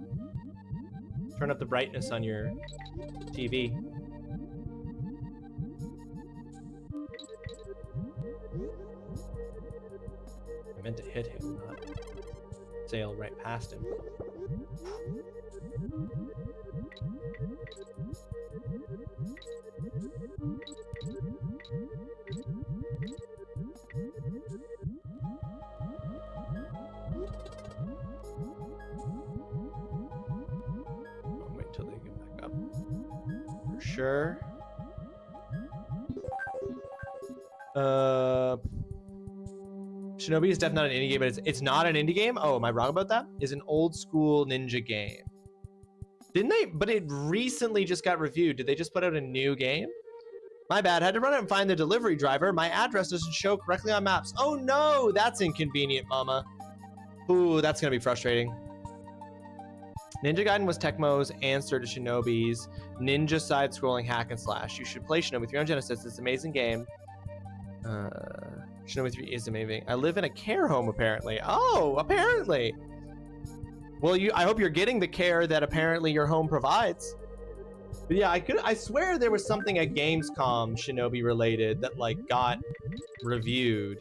up the brightness on your TV. I meant to hit him, not sail right past him. Wait till they get back up. For sure. Shinobi is definitely not an indie game, but it's not an indie game? Oh, am I wrong about that? It's an old school ninja game. Didn't they? But it recently just got reviewed. Did they just put out a new game? My bad. Had to run out and find the delivery driver. My address doesn't show correctly on maps. Oh no, that's inconvenient, mama. Ooh, that's gonna be frustrating. Ninja Gaiden was Tecmo's answer to Shinobi's ninja side-scrolling hack and slash. You should play Shinobi 3 on Genesis. It's an amazing game. Shinobi 3 is amazing. I live in a care home, apparently. Oh, apparently. Well, I hope you're getting the care that apparently your home provides. But yeah, I swear there was something at Gamescom Shinobi related that like got reviewed.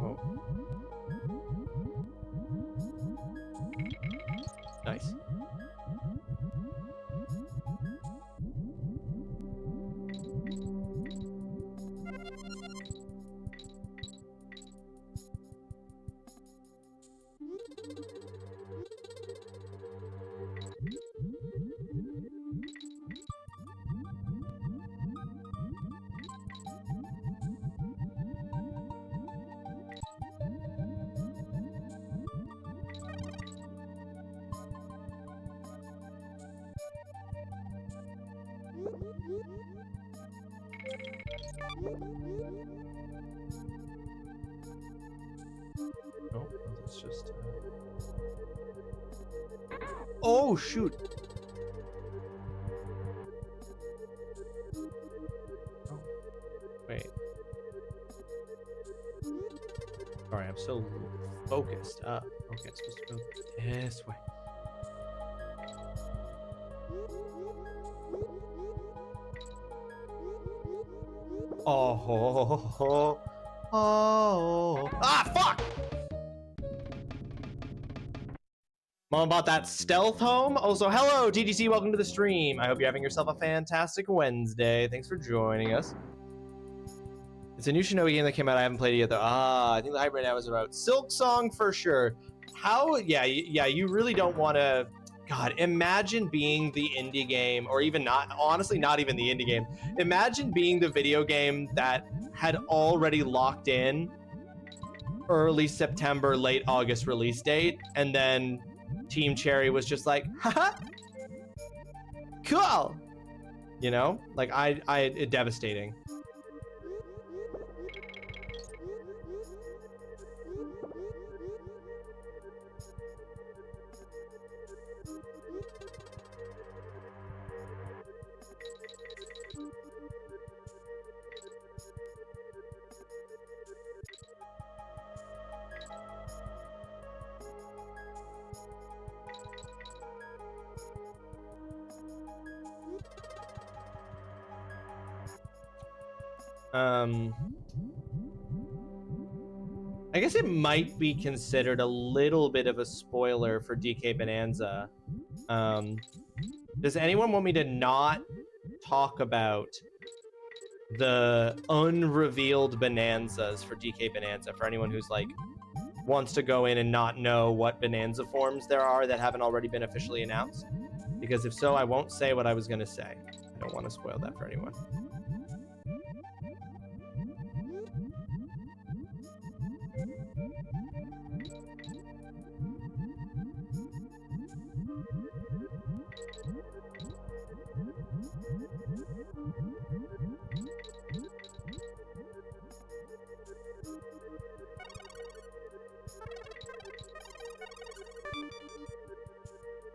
Oh. Nice. Oh, that's just... Oh, shoot. Oh, wait. Alright, I'm so focused up. Okay, I'm supposed to go this way. Oh, ah, fuck! Mom bought that stealth home. Also, hello, TGC, welcome to the stream. I hope you're having yourself a fantastic Wednesday. Thanks for joining us. It's a new Shinobi game that came out. I haven't played it yet, though. I think the hype right now is about Silk Song for sure. How, yeah, you really don't want to... God, imagine being the indie game, or even not, honestly, not even the indie game. Imagine being the video game that had already locked in early September, late August release date, and then Team Cherry was just like, haha, cool. You know, like it devastating. I guess it might be considered a little bit of a spoiler for DK Bonanza. Does anyone want me to not talk about the unrevealed bonanzas for DK Bonanza for anyone who's like wants to go in and not know what bonanza forms there are that haven't already been officially announced? Because if so, I won't say what I was going to say. I don't want to spoil that for anyone.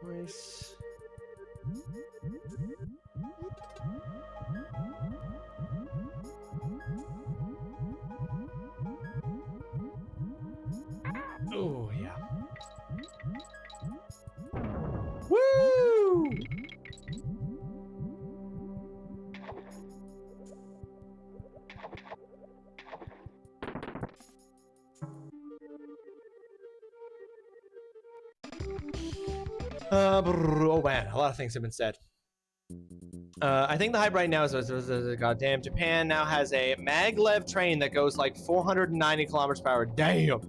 Nice. Oh, yeah. Woo! Oh man, a lot of things have been said. I think the hype right now is goddamn. Japan now has a maglev train that goes like 490 kilometers per hour. Damn.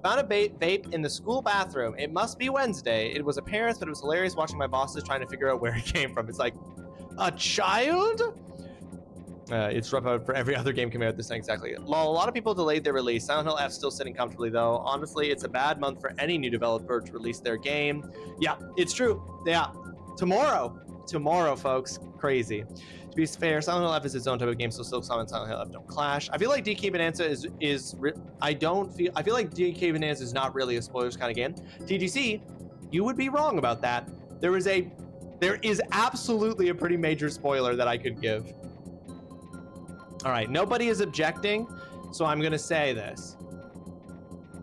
Found a vape in the school bathroom. It must be Wednesday. It was a parent's, but it was hilarious watching my bosses trying to figure out where it came from. It's like, a child? It's rough out for every other game coming out this thing, exactly. A lot of people delayed their release. Silent Hill F still sitting comfortably though. Honestly, it's a bad month for any new developer to release their game. Yeah, it's true. Yeah, tomorrow, folks. Crazy. To be fair, Silent Hill F is its own type of game, so Silksong and Silent Hill F don't clash. I feel like DK Bonanza I feel like DK Bonanza is not really a spoilers kind of game. TGC, you would be wrong about that. There is absolutely a pretty major spoiler that I could give. All right, nobody is objecting, so I'm gonna say this.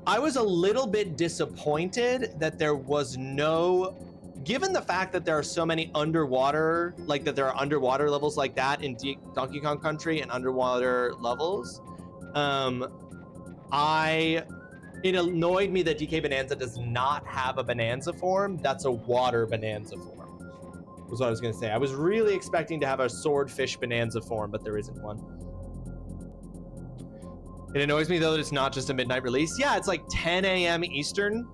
I was a little bit disappointed that there was no, given the fact that there are so many underwater, like that there are underwater levels like that in Donkey Kong Country and underwater levels, it annoyed me that DK Bonanza does not have a bonanza form that's a water bonanza form, was what I was gonna say. I was really expecting to have a swordfish bonanza form, but there isn't one. It annoys me though that it's not just a midnight release. Yeah, it's like 10 a.m. Eastern,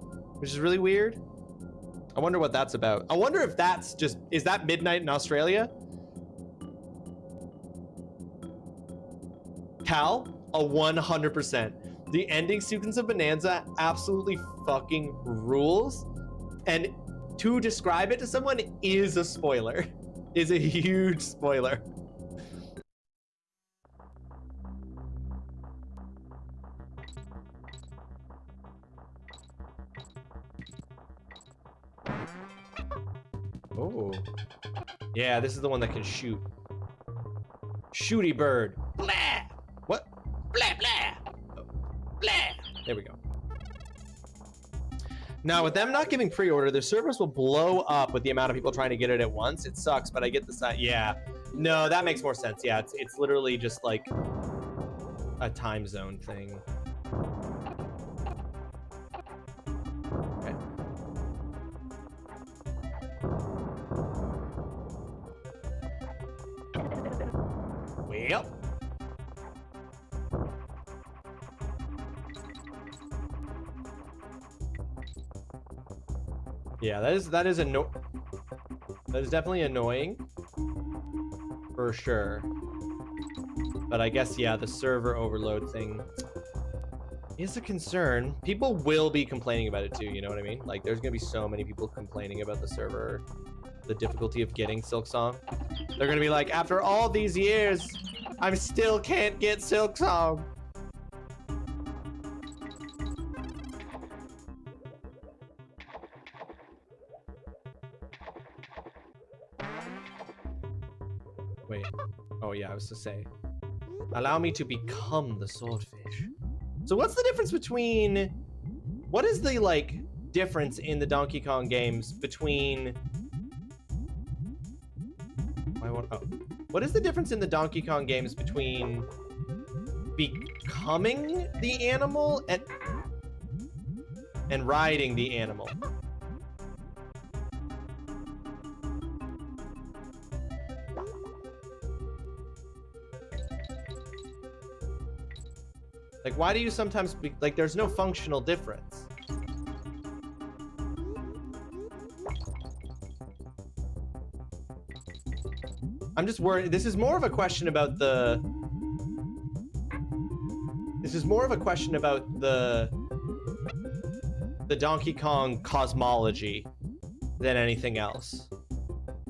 which is really weird. I wonder what that's about. I wonder if that's just, is that midnight in Australia? Cal, a 100%. The ending sequence of Bonanza absolutely fucking rules. And to describe it to someone is a spoiler. Is a huge spoiler. Oh. Yeah, this is the one that can shoot. Shooty bird. Blah! What? Blah, blah! Oh, blah! There we go. Now, with them not giving pre-order, their servers will blow up with the amount of people trying to get it at once. It sucks, but I get the side. Yeah. No, that makes more sense. Yeah, it's literally just like a time zone thing. Okay. Well. Yeah, that is definitely annoying for sure. But I guess yeah, the server overload thing is a concern. People will be complaining about it too, you know what I mean? Like there's gonna be so many people complaining about the server, the difficulty of getting Silksong. They're gonna be like, after all these years, I still can't get Silksong. Wait. Oh yeah, I was to say, allow me to become the swordfish. So what's the difference between, what is the like difference in the Donkey Kong games between, what is the difference in the Donkey Kong games between becoming the animal and riding the animal. Like, why do you sometimes be like, there's no functional difference. I'm just worried. This is more of a question about the Donkey Kong cosmology than anything else.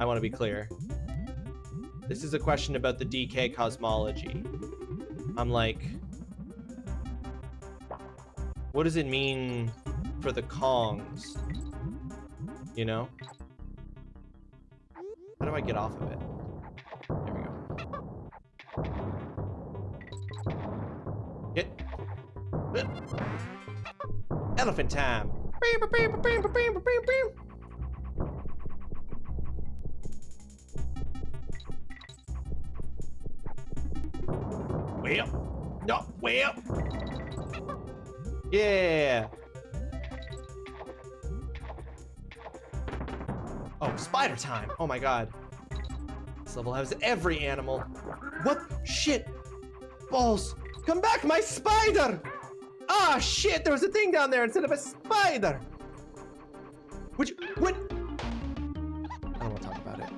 I want to be clear. This is a question about the DK cosmology. I'm like, what does it mean for the Kongs? You know? How do I get off of it? There we go. Get. Elephant time. Way up. No, way up. Yeah. Oh, spider time. Oh my god. This level has every animal. What? Shit. Balls. Come back, my spider. Ah, shit. There was a thing down there instead of a spider. What? I don't want to talk about it.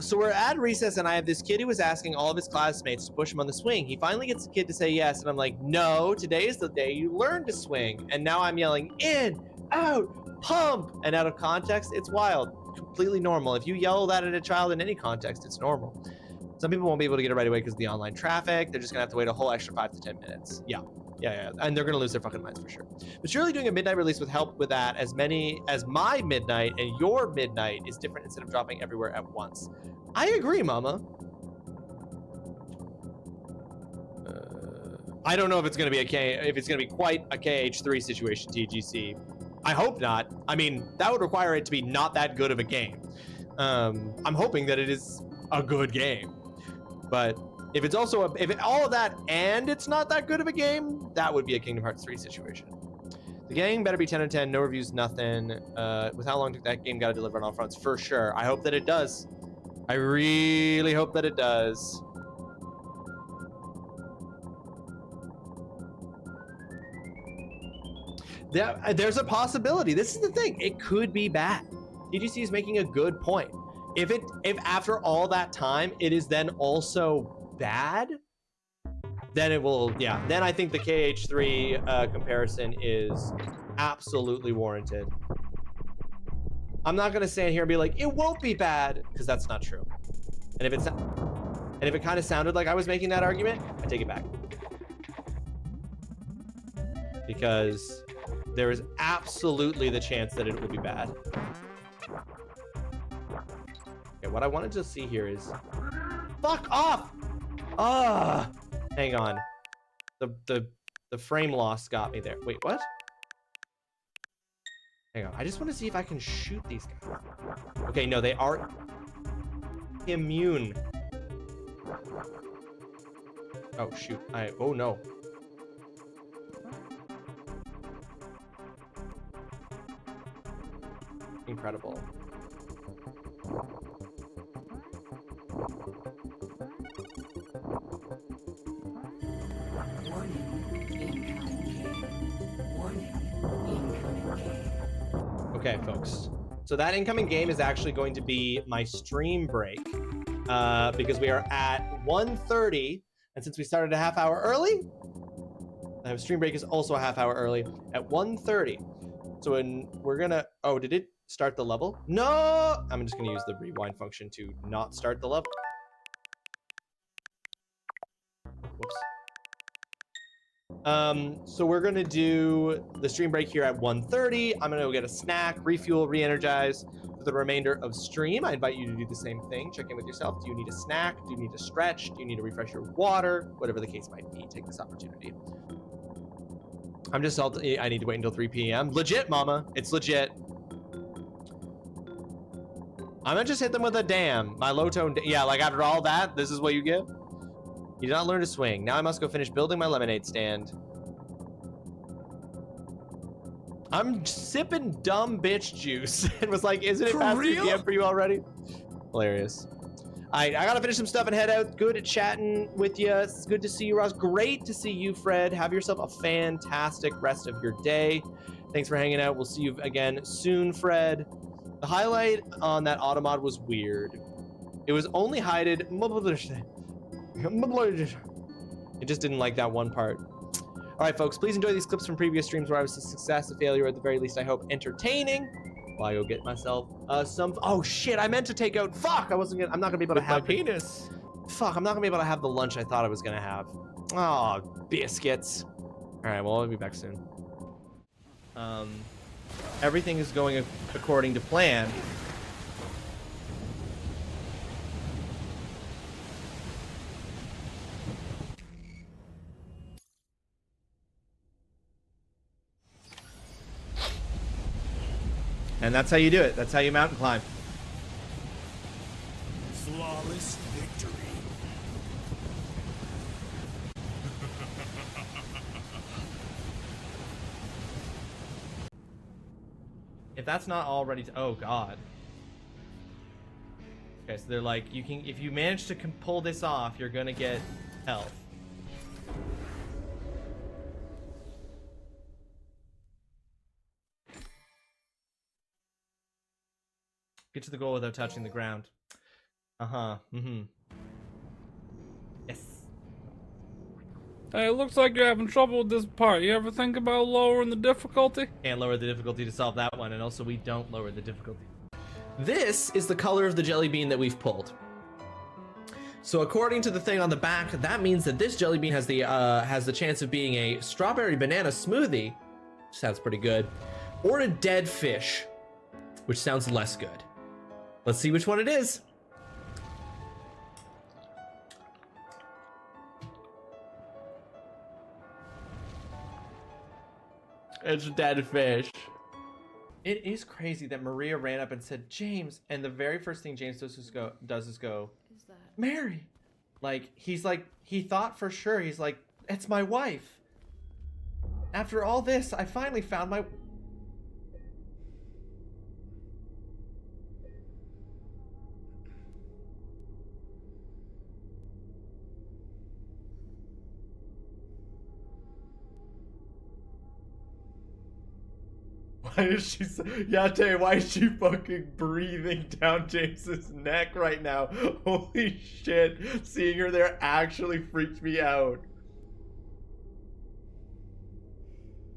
So we're at recess and I have this kid who was asking all of his classmates to push him on the swing. He finally gets the kid to say yes, and I'm like, no, today is the day you learn to swing. And now I'm yelling, in, out, pump. And out of context, it's wild. Completely normal. If you yell that at a child in any context, it's normal. Some people won't be able to get it right away because of the online traffic. They're just gonna have to wait a whole extra 5 to 10 minutes. Yeah. And they're gonna lose their fucking minds for sure. But surely doing a midnight release with help with that, as many as my midnight and your midnight is different instead of dropping everywhere at once. I agree, Mama. I don't know if it's gonna be if it's gonna be quite a KH3 situation, TGC. I hope not. I mean, that would require it to be not that good of a game. I'm hoping that it is a good game, but if it's also all of that and it's not that good of a game, that would be a Kingdom Hearts 3 situation. The game better be 10 out of 10, no reviews, nothing. With how long that game got to deliver on all fronts, for sure. I hope that it does. I really hope that it does. There's a possibility. This is the thing. It could be bad. TGC is making a good point. If after all that time, it is then also bad, then it will, yeah. Then I think the KH3 comparison is absolutely warranted. I'm not gonna stand here and be like, it won't be bad, because that's not true. And if it kind of sounded like I was making that argument, I take it back. Because there is absolutely the chance that it will be bad. Okay, what I wanted to see here is, fuck off! Hang on. The frame loss got me there. Wait, what? Hang on. I just want to see if I can shoot these guys. Okay, no, they are immune. Oh shoot. Oh no. Incredible. Okay, folks. So that incoming game is actually going to be my stream break, because we are at 1:30, and since we started a half hour early, stream break is also a half hour early at 1:30. So we're gonna, oh, did it start the level? No! I'm just gonna use the rewind function to not start the level. Whoops. So we're gonna do the stream break here at 1:30. I'm gonna go get a snack, refuel, re-energize for the remainder of stream. I invite you to do the same thing. Check in with yourself. Do you need a snack? Do you need to stretch? Do you need to refresh your water? Whatever the case might be, take this opportunity. I'm just salty. I need to wait until 3 p.m. Legit, Mama. It's legit. I'm gonna just hit them with a damn. My low tone, yeah, like after all that, this is what you give? You did not learn to swing. Now I must go finish building my lemonade stand. I'm sipping dumb bitch juice and was like, isn't it past 2 p.m. for you already? Hilarious. All right, I gotta finish some stuff and head out. Good at chatting with you. It's good to see you, Ross. Great to see you, Fred. Have yourself a fantastic rest of your day. Thanks for hanging out. We'll see you again soon, Fred. The highlight on that Automod was weird. It was only hided. It just didn't like that one part. All right, folks, please enjoy these clips from previous streams where I was a success, a failure, or at the very least, I hope, entertaining. While I go get myself some. Oh shit! I meant to take out. Fuck! I'm not gonna be able to have my penis. Fuck! I'm not gonna be able to have the lunch I thought I was gonna have. Oh, biscuits. All right. Well, I'll be back soon. Everything is going according to plan. And that's how you do it. That's how you mountain climb. Flawless victory. If that's not already, oh god. Okay, so they're like, you can, if you manage to pull this off, you're gonna get health. Get to the goal without touching the ground. Yes. Hey, it looks like you're having trouble with this part. You ever think about lowering the difficulty? Can't lower the difficulty to solve that one, and also we don't lower the difficulty. This is the color of the jelly bean that we've pulled. So according to the thing on the back, that means that this jelly bean has the chance of being a strawberry banana smoothie, which sounds pretty good, or a dead fish, which sounds less good. Let's see which one it is. It's dead fish. It is crazy that Maria ran up and said, James, and the very first thing James does is go, is that Mary? Like, he's like, he thought for sure, he's like, it's my wife. After all this, I finally found my... Why is she so, Yate, why is she fucking breathing down James's neck right now? Holy shit, seeing her there actually freaked me out.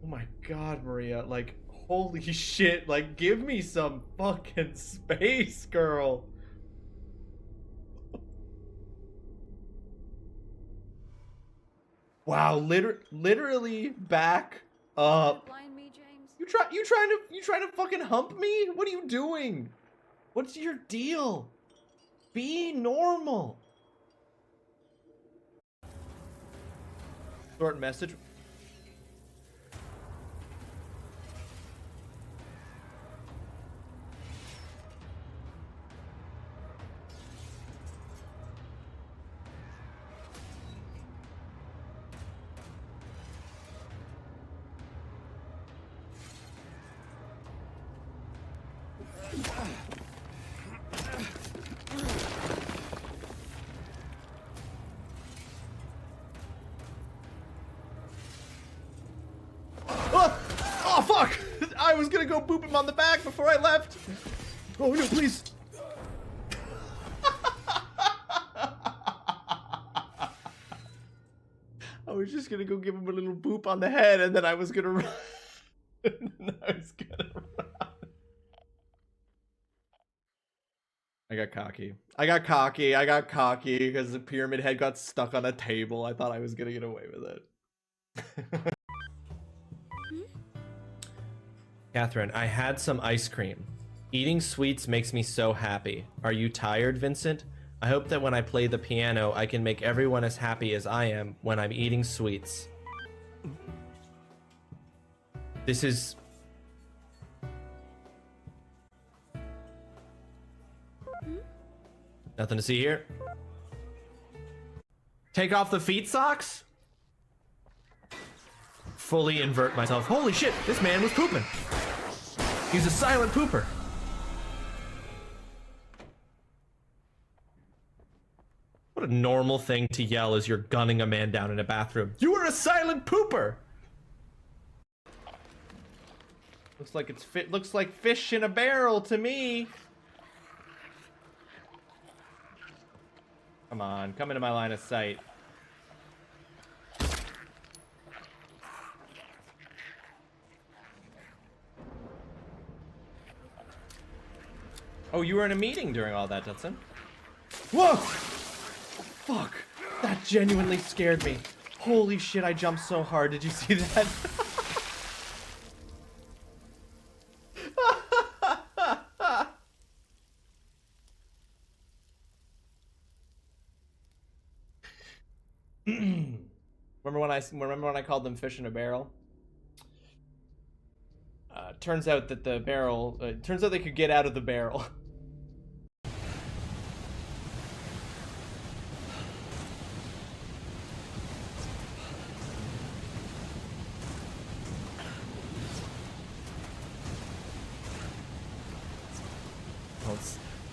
Oh my god, Maria, like, holy shit, like, give me some fucking space, girl. Wow, literally back up. You trying to fucking hump me? What are you doing? What's your deal? Be normal. Short message. Oh fuck! I was gonna go boop him on the back before I left. Oh no, please. I was just gonna go give him a little boop on the head, and then I was gonna run. I got cocky because the pyramid head got stuck on a table. I thought I was gonna get away with it. Catherine, I had some ice cream. Eating sweets makes me so happy. Are you tired, Vincent? I hope that when I play the piano, I can make everyone as happy as I am when I'm eating sweets. This is... Nothing to see here. Take off the feet socks? Fully invert myself. Holy shit, this man was pooping. He's a silent pooper. What a normal thing to yell as you're gunning a man down in a bathroom. You are a silent pooper! Looks like fish in a barrel to me. Come on, come into my line of sight. Oh, you were in a meeting during all that, Dudson. Whoa! Fuck, that genuinely scared me. Holy shit, I jumped so hard. Did you see that? Remember when I called them fish in a barrel? Turns out that the barrel, turns out they could get out of the barrel.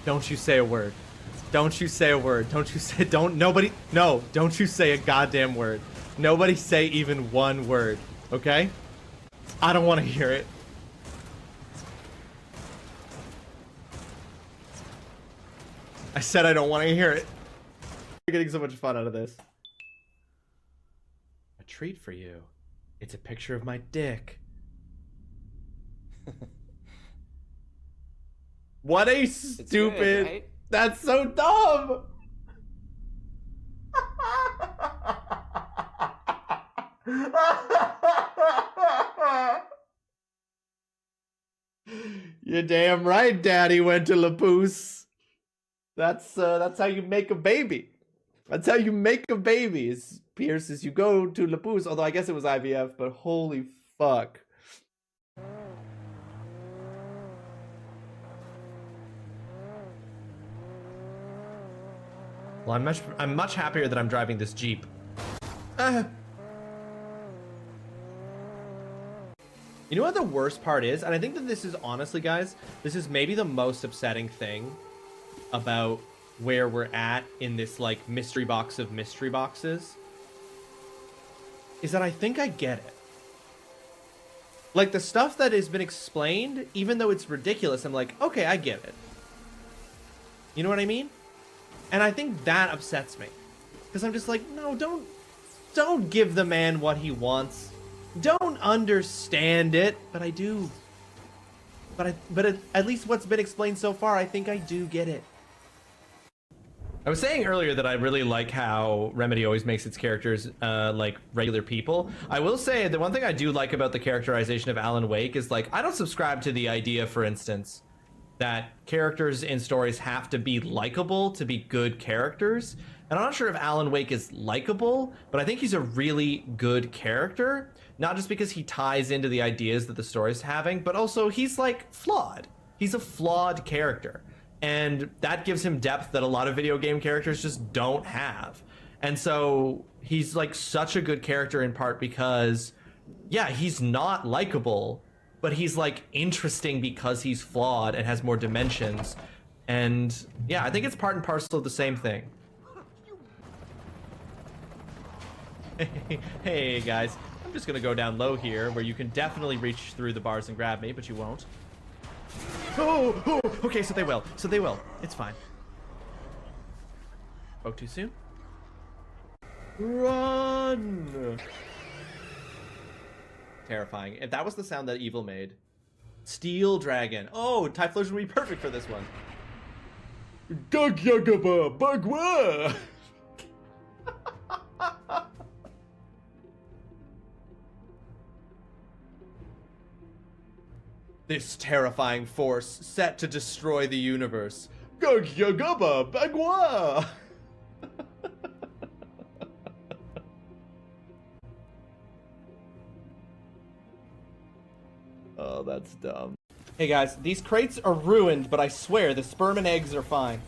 Don't you say a word. Don't you say a word. Don't you say, don't you say a goddamn word. Nobody say even one word, okay? I don't want to hear it. I said I don't want to hear it. You're getting so much fun out of this. A treat for you. It's a picture of my dick. What a stupid... good, right? That's so dumb! You're damn right Daddy went to Lapoose. That's how you make a baby. That's how you make a baby, is Pierce, is you go to Lapoose. Although I guess it was IVF, but holy fuck. Well, I'm much happier that I'm driving this Jeep. You know what the worst part is? And I think that this is, honestly, guys, this is maybe the most upsetting thing about where we're at in this, like, mystery box of mystery boxes. Is that I think I get it. Like, the stuff that has been explained, even though it's ridiculous, I'm like, okay, I get it. You know what I mean? And I think that upsets me. Because I'm just like, no, don't give the man what he wants. Don't understand it. But I do. But at least what's been explained so far, I think I do get it. I was saying earlier that I really like how Remedy always makes its characters like regular people. I will say the one thing I do like about the characterization of Alan Wake is, like, I don't subscribe to the idea, for instance, that characters in stories have to be likable to be good characters. And I'm not sure if Alan Wake is likable, but I think he's a really good character. Not just because he ties into the ideas that the story's having, but also he's, like, flawed. He's a flawed character. And that gives him depth that a lot of video game characters just don't have. And so he's, like, such a good character in part because, yeah, he's not likable, but he's, like, interesting because he's flawed and has more dimensions. And yeah, I think it's part and parcel of the same thing. Hey guys, I'm just gonna go down low here where you can definitely reach through the bars and grab me, but you won't. Oh, okay, so they will. It's fine. Spoke too soon? Run! Terrifying. If that was the sound that Evil made. Steel Dragon. Oh, Typhlosion would be perfect for this one. Gagyagaba Bagwa! This terrifying force set to destroy the universe. Gagyagaba Bagwa! Oh, that's dumb. Hey guys, these crates are ruined, but I swear the sperm and eggs are fine.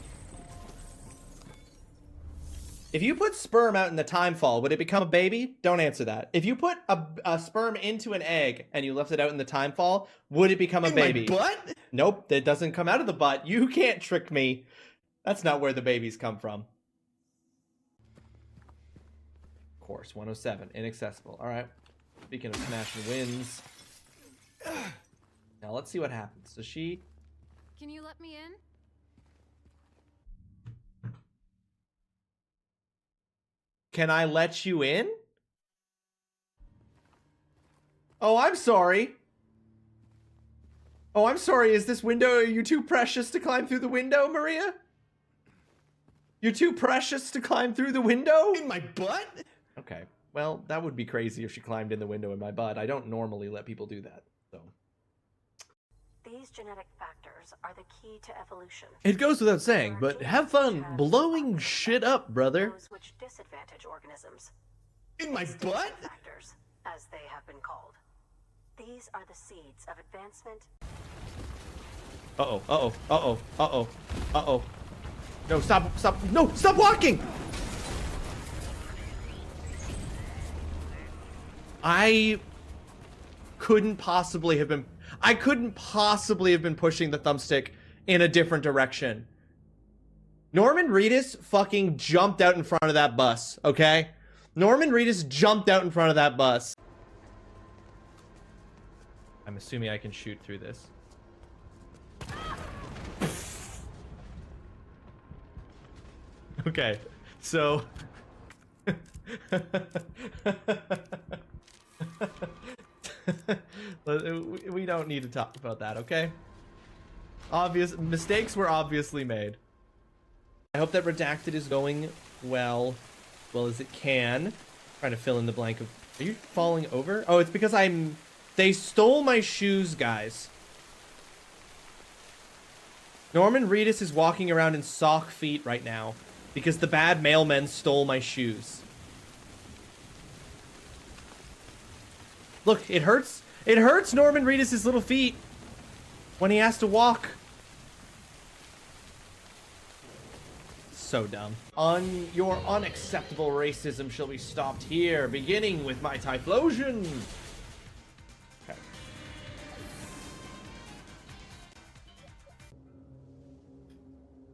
If you put sperm out in the time fall, would it become a baby? Don't answer that. If you put a sperm into an egg and you left it out in the time fall, would it become a baby? My butt? Nope, it doesn't come out of the butt. You can't trick me. That's not where the babies come from. Course 107, inaccessible. All right. Speaking of smashing wins. Now let's see what happens. So she... Can you let me in? Can I let you in? Oh, I'm sorry. Oh, I'm sorry. Is this window... Are you too precious to climb through the window, Maria? You're too precious to climb through the window? In my butt? Okay. Well, that would be crazy if she climbed in the window in my butt. I don't normally let people do that, so... These genetic factors are the key to evolution. It goes without saying, but have fun blowing shit up, brother. Those which disadvantage organisms. In my butt? Factors, as they have been called. These are the seeds of advancement. Uh-oh, uh-oh, uh-oh, uh-oh, uh-oh. No, stop, stop, no, stop walking! I couldn't possibly have been pushing the thumbstick in a different direction. Norman Reedus fucking jumped out in front of that bus, okay? Norman Reedus jumped out in front of that bus. I'm assuming I can shoot through this. Okay, so... we don't need to talk about that, okay? Obvious mistakes were obviously made. I hope that Redacted is going well as it can. Trying to fill in the blank of... Are you falling over? Oh, it's because they stole my shoes, guys. Norman Reedus is walking around in sock feet right now because the bad mailmen stole my shoes. Look, it hurts. It hurts Norman Reedus' little feet when he has to walk. So dumb. Your unacceptable racism shall be stopped here, beginning with my Typhlosion. Okay.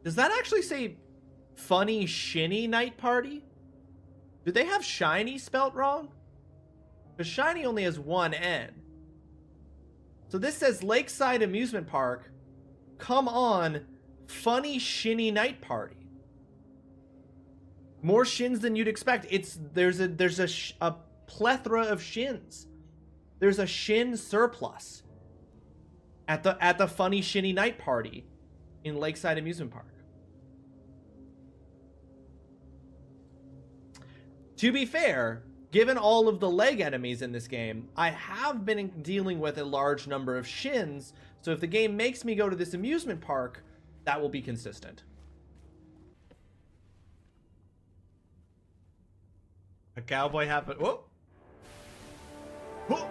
Does that actually say funny shinny night party? Did they have shiny spelt wrong? Because shiny only has one N. So this says Lakeside Amusement Park. Come on, funny shinny night party. More shins than you'd expect. There's a plethora of shins. There's a shin surplus at the funny shinny night party in Lakeside Amusement Park. To be fair, given all of the leg enemies in this game, I have been dealing with a large number of shins, so if the game makes me go to this amusement park, that will be consistent. A cowboy happened. Whoa! Whoa!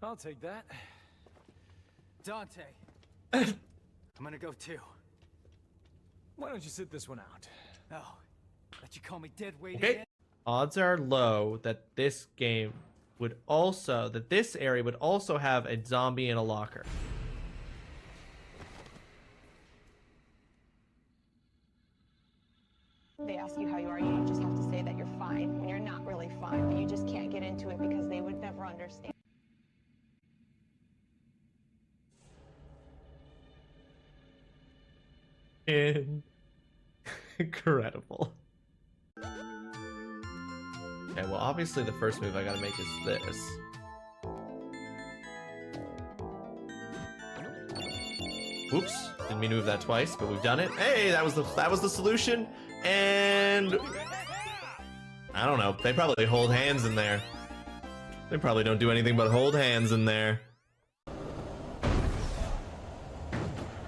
I'll take that. Dante. I'm gonna go too. Why don't you sit this one out? Oh, let you call me dead weight Okay. again? Odds are low that this game would also, that this area would also have a zombie in a locker. They ask you how you are, you just have to say that you're fine when you're not really fine, but you just can't get into it because they would never understand. Incredible. Okay, well, obviously the first move I gotta make is this. Oops, didn't mean to move that twice, but we've done it. Hey, that was the solution. And I don't know. They probably hold hands in there. They probably don't do anything but hold hands in there.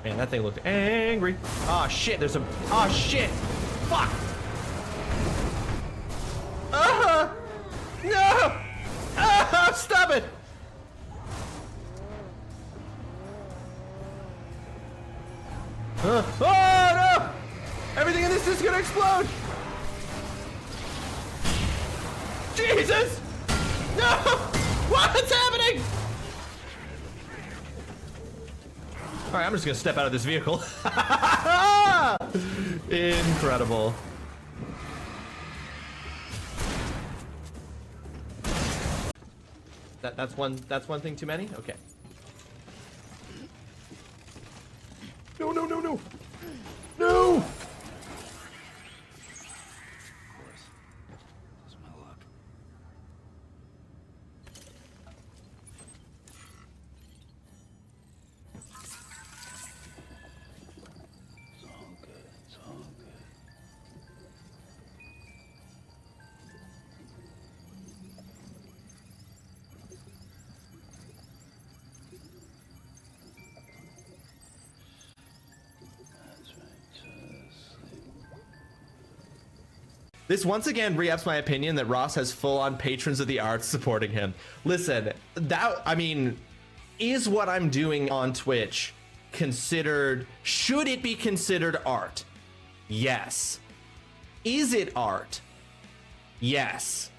Man, that thing looked angry. Oh shit, there's a... Oh shit! Fuck! No! Stop it! Oh no! Everything in this is gonna explode! Jesus! No! What's happening? Alright, I'm just gonna step out of this vehicle. Incredible. That's one thing too many? Okay. No, no, no, no! No! This once again re-ups my opinion that Ross has full-on patrons of the arts supporting him. Listen, that, I mean, is what I'm doing on Twitch considered, should it be considered art? Yes. Is it art? Yes.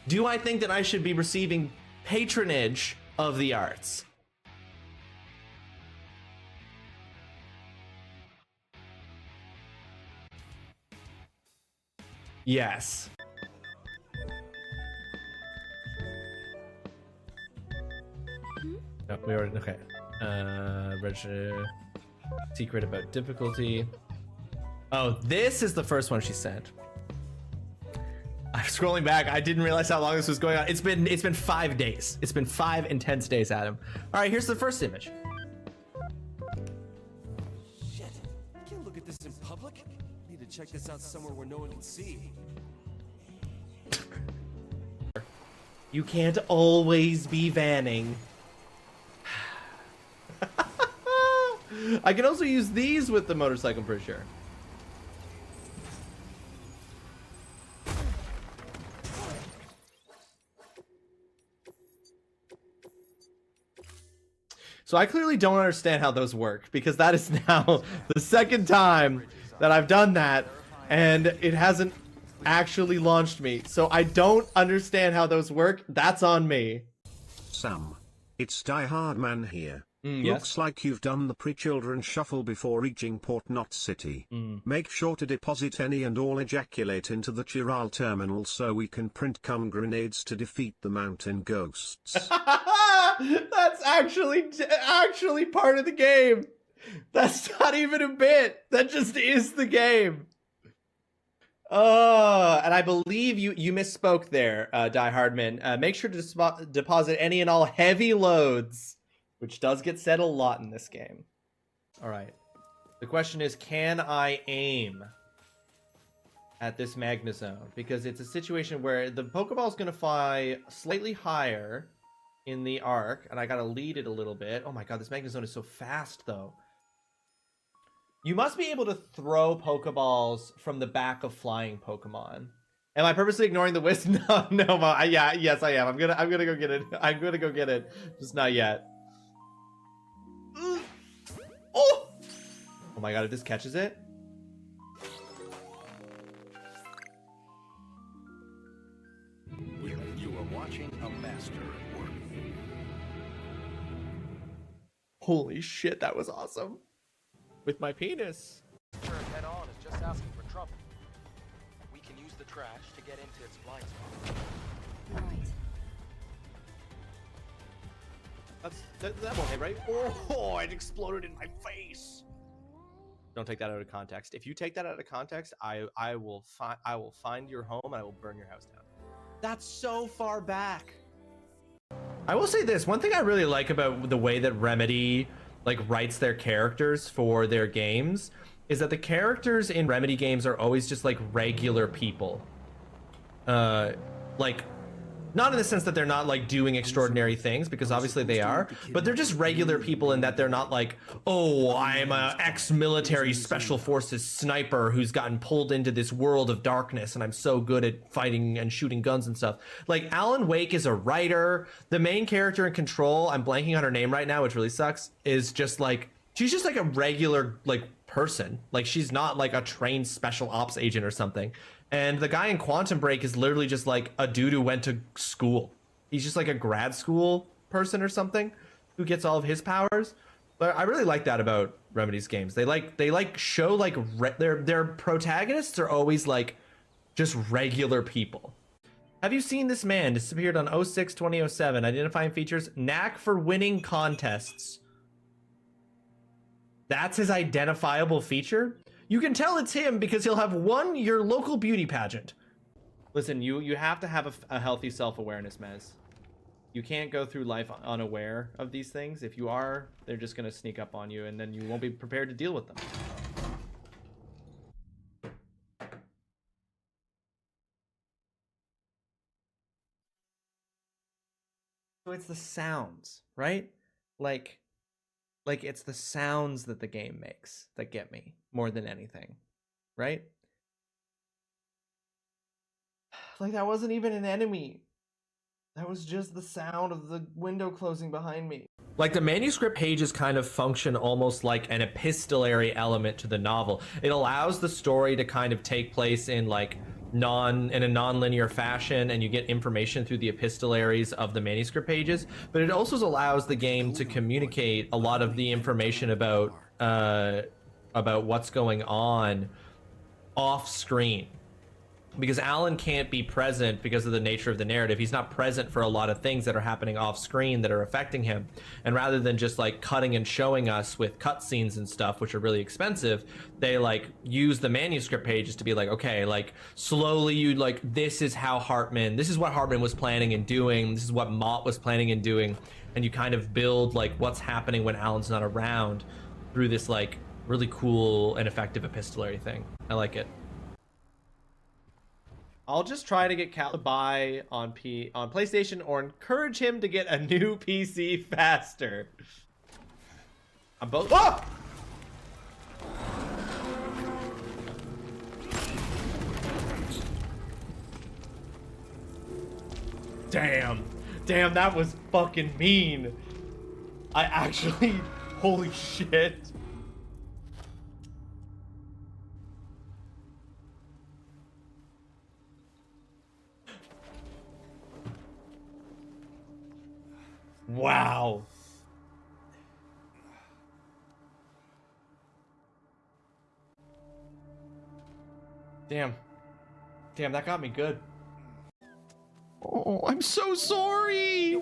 Do I think that I should be receiving patronage of the arts? Yes. No, we already, okay. Register secret about difficulty. Oh, this is the first one she sent. I'm scrolling back. I didn't realize how long this was going on. It's been 5 days. It's been 5 intense days, Adam. All right, here's the first image. Shit. Can't look at this in public. Need to check this out somewhere where no one can see. You can't always be vanning. I can also use these with the motorcycle, I'm pretty sure. So I clearly don't understand how those work, because that is now the second time that I've done that, and it hasn't actually launched me. So I don't understand how those work. That's on me. Sam, it's Die Hard Man here. Yes? Looks like you've done the pre-children shuffle before reaching Port Knot City. Make sure to deposit any and all ejaculate into the Chiral terminal so we can print cum grenades to defeat the mountain ghosts. That's actually part of the game. That's not even a bit. That just is the game. And I believe you misspoke there, Die Hardman. Make sure to deposit any and all heavy loads, which does get said a lot in this game. All right. The question is, can I aim at this Magnezone? Because it's a situation where the Pokeball is going to fly slightly higher in the arc, and I got to lead it a little bit. Oh my god, this Magnezone is so fast, though. You must be able to throw Pokeballs from the back of flying Pokemon. Am I purposely ignoring the whisk? No, yes, I am. I'm gonna go get it. I'm gonna go get it. Just not yet. Oh! Oh my god, if this catches it. You are watching a master at work. Holy shit, that was awesome. With my penis. Turn head on is just asking for trouble. We can use the trash to get into its blind spot. That won't hit, right? Oh, it exploded in my face. Don't take that out of context. If you take that out of context, I will find your home and I will burn your house down. That's so far back. I will say this, one thing I really like about the way that Remedy writes their characters for their games is that the characters in Remedy games are always just like regular people. like, not in the sense that they're not like doing extraordinary things, because obviously they are, but they're just regular people in that they're not like, oh, I'm a ex-military special forces sniper who's gotten pulled into this world of darkness and I'm so good at fighting and shooting guns and stuff. Like, Alan Wake is a writer. The main character in Control, I'm blanking on her name right now, which really sucks, is just like, she's just like a regular like person. Like, she's not like a trained special ops agent or something. And the guy in Quantum Break is literally just like a dude who went to school. He's just like a grad school person or something who gets all of his powers. But I really like that about Remedy's games. They like show like their protagonists are always like just regular people. Have you seen this man? Disappeared on 06/2007. Identifying features: knack for winning contests. That's his identifiable feature? You can tell it's him because he'll have won your local beauty pageant. Listen, you have to have a healthy self-awareness, Mez. You can't go through life unaware of these things. If you are, they're just going to sneak up on you, and then you won't be prepared to deal with them. So it's the sounds, right? Like it's the sounds that the game makes that get me more than anything, right? Like, that wasn't even an enemy. That was just the sound of the window closing behind me. Like, the manuscript pages kind of function almost like an epistolary element to the novel. It allows the story to kind of take place in like in a non-linear fashion, and you get information through the epistolaries of the manuscript pages, but it also allows the game to communicate a lot of the information about what's going on off screen. Because Alan can't be present because of the nature of the narrative. He's not present for a lot of things that are happening off screen that are affecting him. And rather than just like cutting and showing us with cutscenes and stuff, which are really expensive, they like use the manuscript pages to be like, okay, like slowly you like, this is what Hartman was planning and doing. This is what Mott was planning and doing. And you kind of build like what's happening when Alan's not around through this like really cool and effective epistolary thing. I like it. I'll just try to get Cal to buy on PlayStation, or encourage him to get a new PC faster. I'm both. Oh! Damn, that was fucking mean. I actually, holy shit. Wow. Damn, that got me good. Oh, I'm so sorry.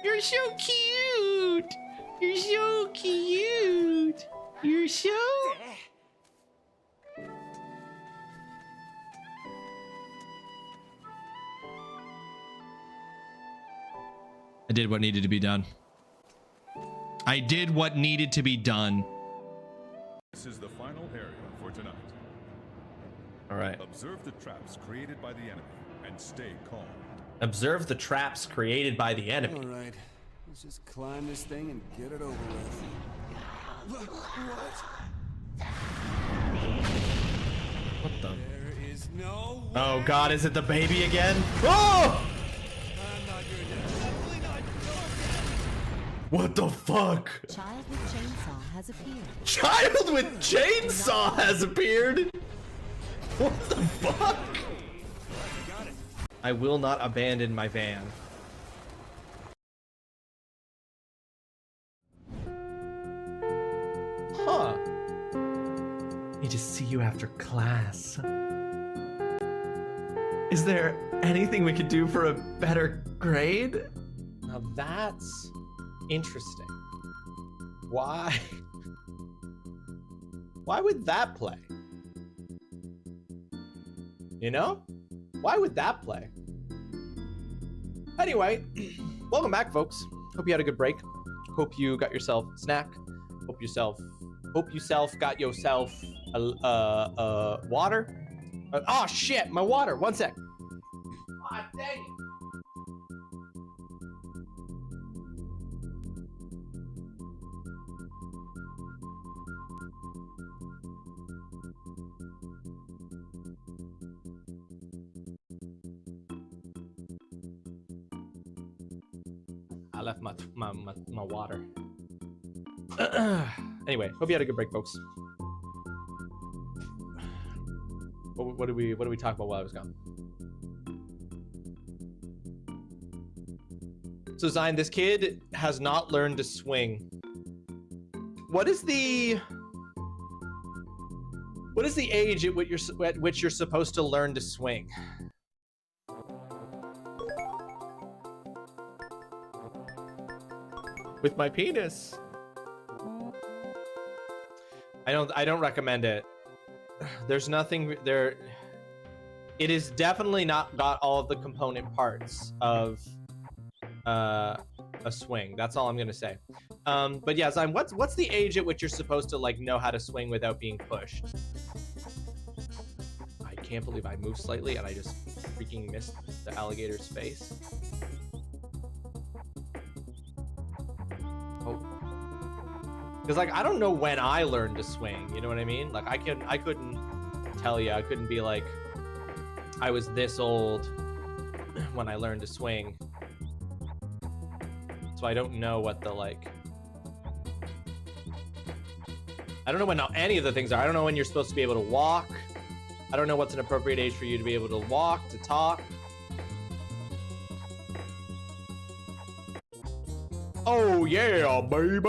You're so cute. You're so cute. You're so... I did what needed to be done. I did what needed to be done. This is the final area for tonight. All right. Observe the traps created by the enemy and stay calm. Observe the traps created by the enemy. All right. Let's just climb this thing and get it over with. What the? There is no way. Oh God, is it the baby again? Oh! What the fuck? Child with chainsaw has appeared. Child with chainsaw has appeared? What the fuck? I will not abandon my van. Huh. Need to see you after class. Is there anything we could do for a better grade? Now that's interesting. Why would that play? You know? Why would that play? Anyway, welcome back, folks. Hope you had a good break. Hope you got yourself a snack. Hope you got yourself water. Oh shit, my water. One sec. God dang it. I left my water. Anyway, hope you had a good break, folks. What did we talk about while I was gone? So Zion, this kid has not learned to swing. What is the age at which you're supposed to learn to swing? With my penis. I don't recommend it. There's nothing there. It is definitely not got all of the component parts of a swing. That's all I'm gonna say. But yeah, Zion, what's the age at which you're supposed to like know how to swing without being pushed? I can't believe I moved slightly and I just freaking missed the alligator's face. Oh. Because like I don't know when I learned to swing, you know what I mean? Like I couldn't tell you. I couldn't be like I was this old when I learned to swing. So I don't know what the like I don't know when any of the things are. I don't know when you're supposed to be able to walk. I don't know what's an appropriate age for you to be able to walk, to talk. Oh yeah, baby.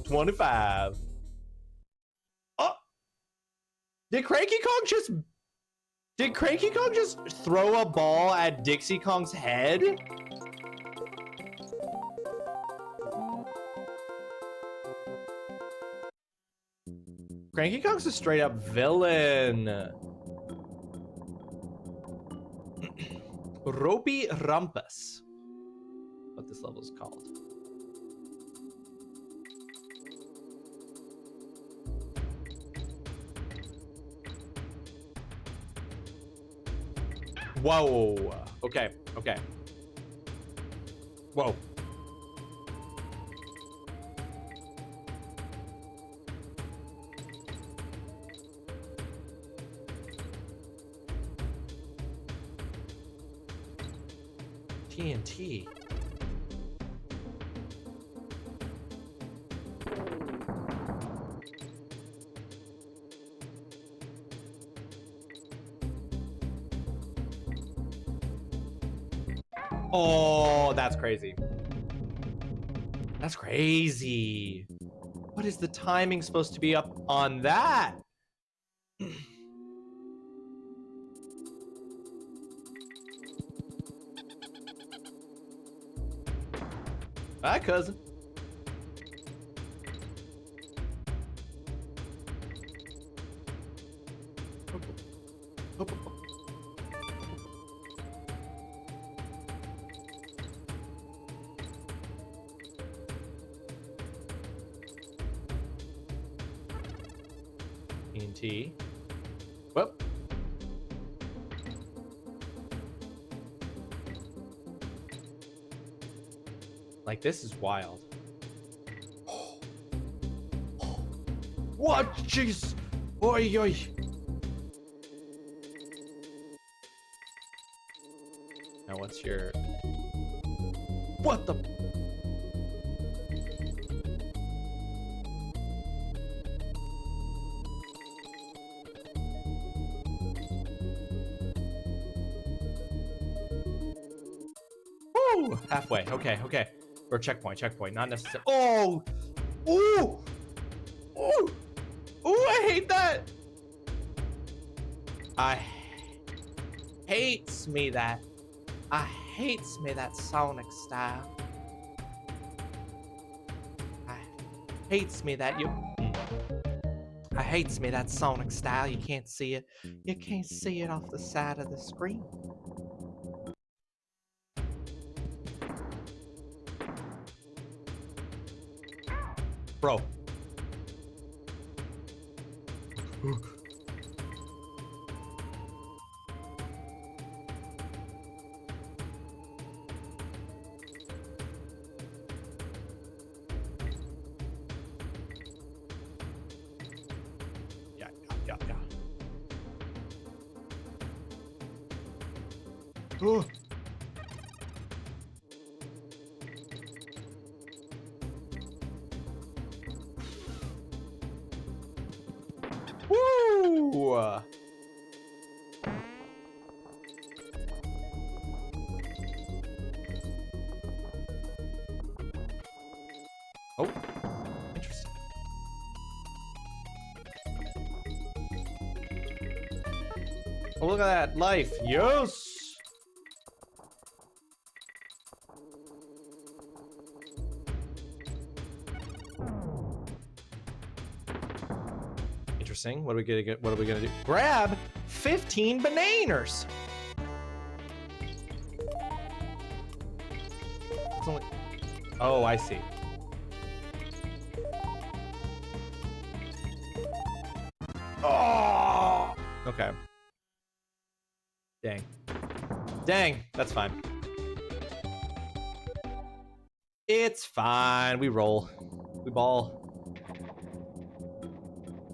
25. Oh. Did Cranky Kong just throw a ball at Dixie Kong's head? Cranky Kong's a straight up villain. Ropey Rumpus. What this level is called. Whoa. Okay. Okay. Whoa. TNT. Oh, that's crazy. That's crazy. What is the timing supposed to be up on that? Hi, cousin. TNT. Whoop. Like, this is wild. What? Jeez. Oi, oi. Now, what's your... What the... Woo! Halfway. Okay, okay. Or checkpoint, not necessarily. Oh! Ooh! Ooh! Ooh, I hate that! I hates me that Sonic style. I hates me that Sonic style. You can't see it. You can't see it off the side of the screen. Bro. Woo! Oh, interesting. Oh, look at that life. Yes. Interesting. What are we gonna get? What are we gonna do? Grab 15 bananas. It's only. Oh, I see. Oh. Okay. Dang. Dang. That's fine. It's fine. We roll. We ball.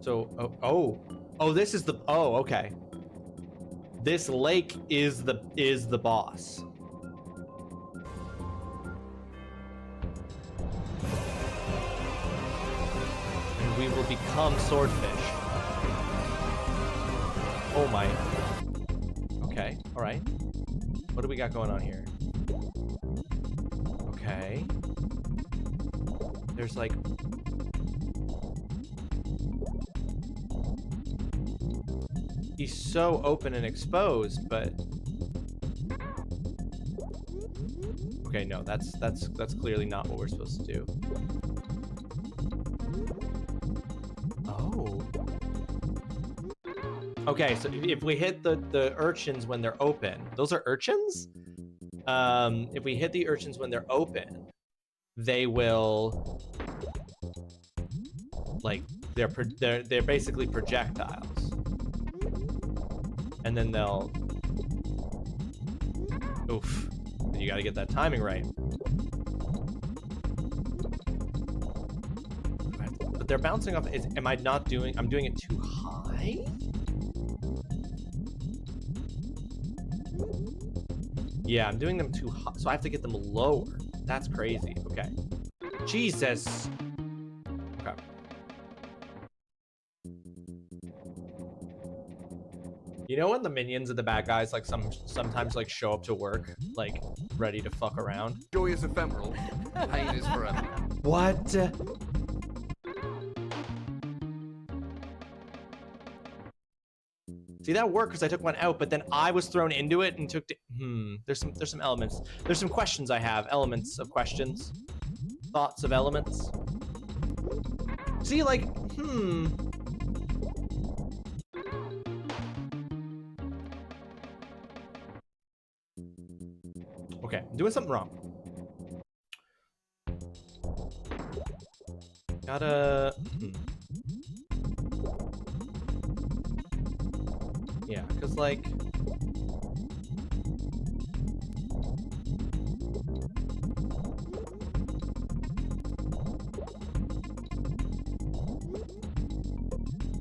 So, oh, this is the, oh, okay. This lake is the boss. And we will become swordfish. Oh my. Okay, all right. What do we got going on here? Okay. There's like, he's so open and exposed, but okay, no, that's clearly not what we're supposed to do. Oh. Okay, so if we hit the urchins when they're open, those are urchins? If we hit the urchins when they're open, they will, like, they're basically projectiles. And then they'll, oof, you gotta get that timing right. But they're bouncing off, am I not doing, I'm doing it too high? Yeah, I'm doing them too high, so I have to get them lower. That's crazy, okay. Jesus. Okay. You know when the minions of the bad guys like sometimes like show up to work like ready to fuck around? Joy is ephemeral, pain is forever. What? See, that worked because I took one out, but then I was thrown into it and took. There's some elements. There's some questions I have. Elements of questions. Thoughts of elements. See, like, Okay, I'm doing something wrong. Gotta. Yeah, because, like.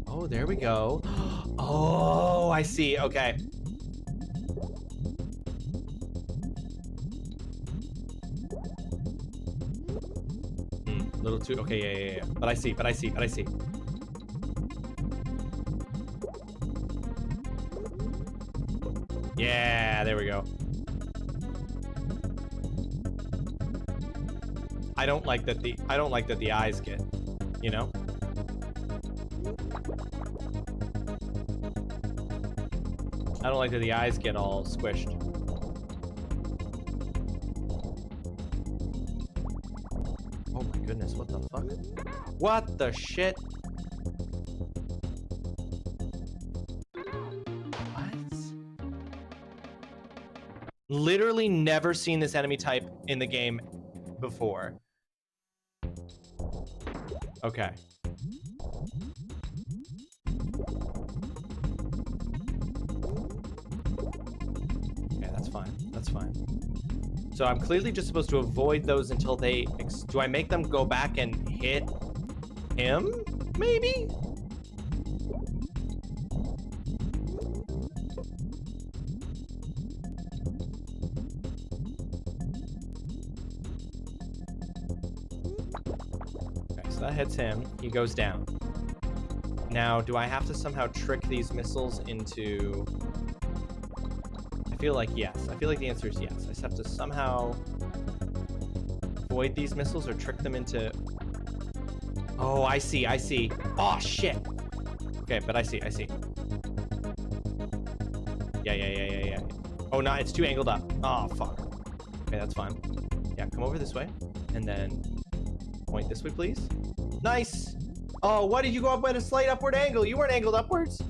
Oh, there we go. Oh, I see. Okay. Little too. Okay, yeah. But I see. Yeah, there we go. I don't like that the eyes get, you know? I don't like that the eyes get all squished. Oh my goodness, what the fuck? What the shit? Literally never seen this enemy type in the game before. Okay. Okay, that's fine. That's fine. So I'm clearly just supposed to avoid those until they... Do I make them go back and hit him? Maybe? so that hits him. He goes down. Now, do I have to somehow trick these missiles into... I feel like yes. I feel like the answer is yes. I just have to somehow avoid these missiles or trick them into... Oh, I see. Oh, shit. Okay, but I see. Yeah. Oh, no, it's too angled up. Oh, fuck. Okay, that's fine. Yeah, come over this way. And then point this way, please. Nice. Oh, why did you go up at a slight upward angle? You weren't angled upwards.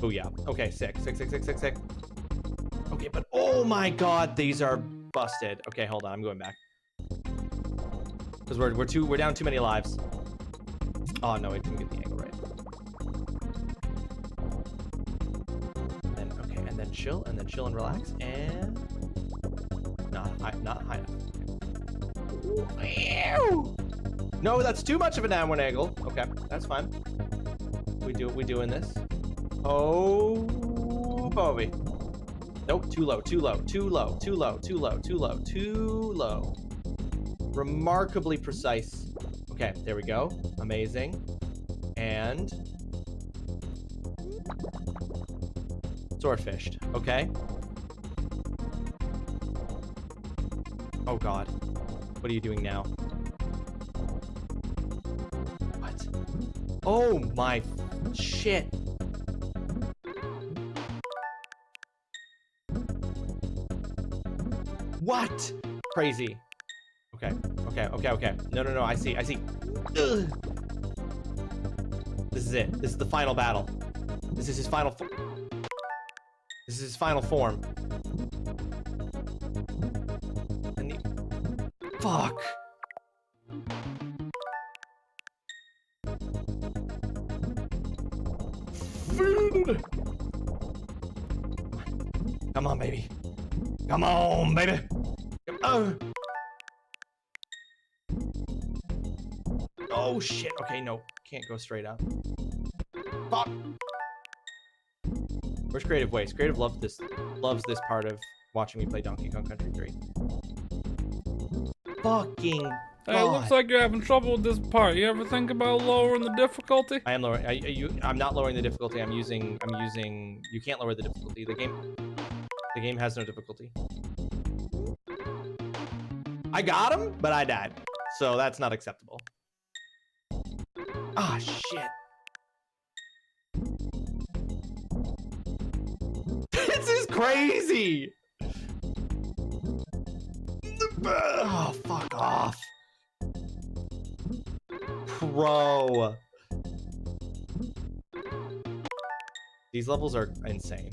Oh, yeah. Okay, sick. Okay, but oh my god, these are busted. Okay, hold on. I'm going back. Because we're down too many lives. Oh, no, I didn't get the angle right. And then chill and relax, and not high enough. No, that's too much of a downward angle. Okay, that's fine. We doing this. Oh, Bobby. Nope, too low. Remarkably precise. Okay, there we go. Amazing. And swordfished. Okay. Oh god. What are you doing now? What? Oh my shit. What? Crazy. Okay. No. I see. Ugh. This is it. This is the final battle. This is his final form. Fuck. Food. Come on, baby. Oh shit. Okay, no. Can't go straight up. Fuck. Where's Creative Waste? Creative loves this part of watching me play Donkey Kong Country 3. Fucking god. Hey, it looks like you're having trouble with this part. You ever think about lowering the difficulty? I am lowering. I'm not lowering the difficulty. I'm using. You can't lower the difficulty. The game has no difficulty. I got him, but I died. So that's not acceptable. Ah, shit. This is crazy. Oh, fuck off. Pro. These levels are insane.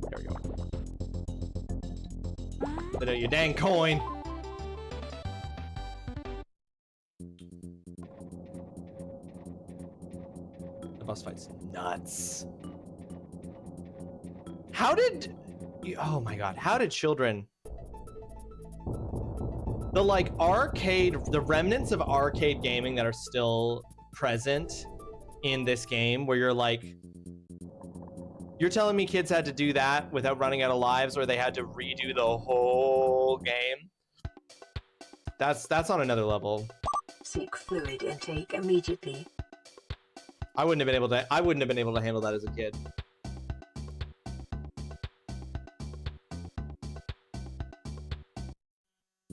There we go. Put out your dang coin. The boss fight's nuts. How did... Oh my god. How did children... The, like, arcade... The remnants of arcade gaming that are still present in this game, where you're like... You're telling me kids had to do that without running out of lives, or they had to redo the whole game? That's on another level. Seek fluid intake immediately. I wouldn't have been able to handle that as a kid.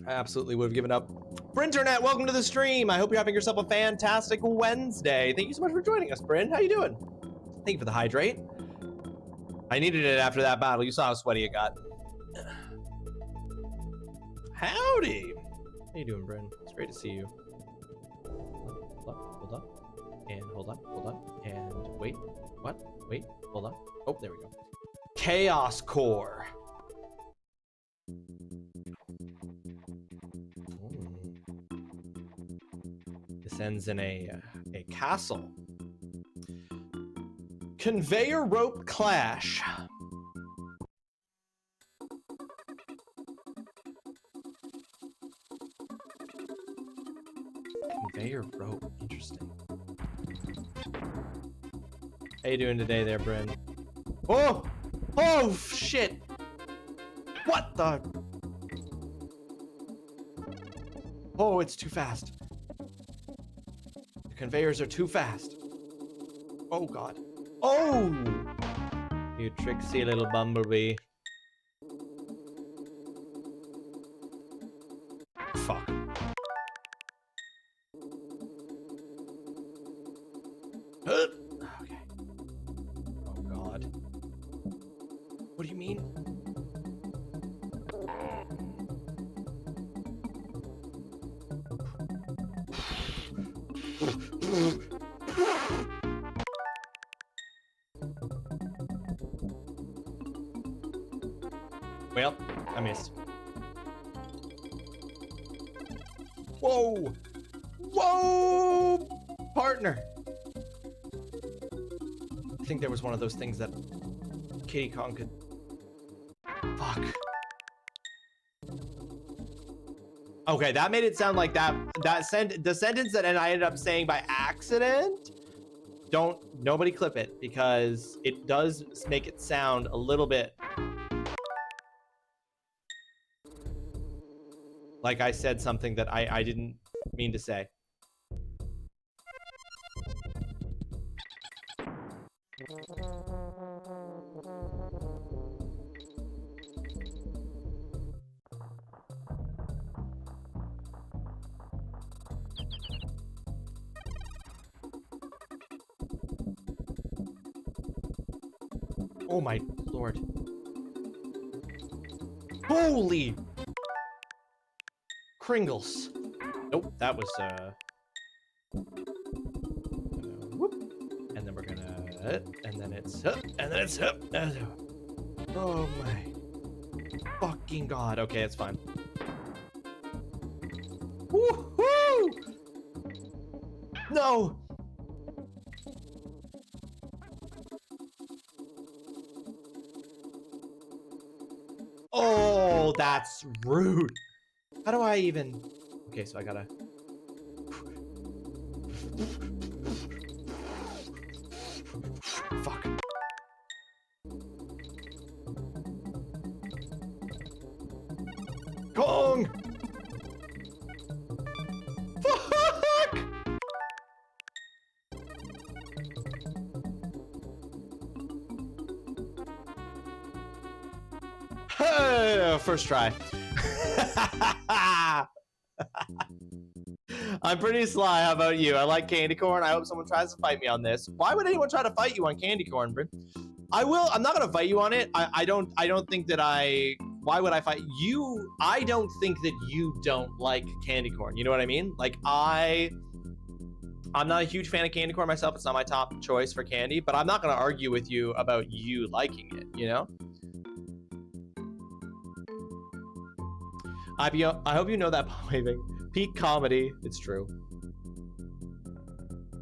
I absolutely would have given up. Brinternet, welcome to the stream. I hope you're having yourself a fantastic Wednesday. Thank you so much for joining us, Bryn. How you doing? Thank you for the hydrate. I needed it after that battle. You saw how sweaty it got. Howdy. How you doing, Bryn? It's great to see you. Hold up. And hold up. And wait. What? Wait. Hold up. Oh, there we go. Chaos Core. This ends in a castle. Conveyor rope clash. Conveyor rope, interesting. How you doing today there, Bryn? Oh! Oh, shit! What the? Oh, it's too fast. The conveyors are too fast. Oh, God. Oh! You tricksy little bumblebee. Fuck. Okay. Oh, God. What do you mean? Well, I missed. Whoa! Whoa! Partner! I think there was one of those things that Kitty Kong could... Fuck. Okay, that made it sound like the sentence that I ended up saying by accident. Nobody clip it, because it does make it sound a little bit like I said something that I didn't mean to say. Oh my lord. Holy Kringles. Nope, that was whoop. And then we're gonna and then it's and then it's oh my fucking god. Okay, it's fine. Woohoo! No! Oh, that's rude. How do I even... Okay, so I gotta... Fuck. Kong! Fuck! First try. I'm pretty sly. How about you? I like candy corn. I hope someone tries to fight me on this. Why would anyone try to fight you on candy corn, Bryn? I will. I'm not gonna fight you on it. I don't think that why would I fight you? I don't think that you don't like candy corn. You know what I mean? Like I'm not a huge fan of candy corn myself. It's not my top choice for candy, but I'm not gonna argue with you about you liking it, you know? I hope you know that waving. Peak comedy. It's true.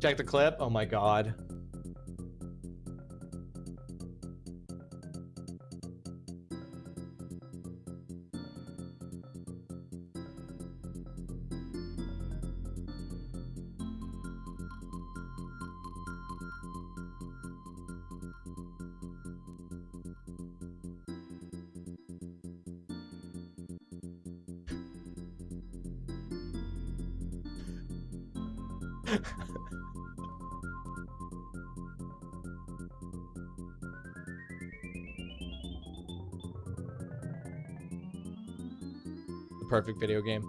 Check the clip. Oh my god. The perfect video game.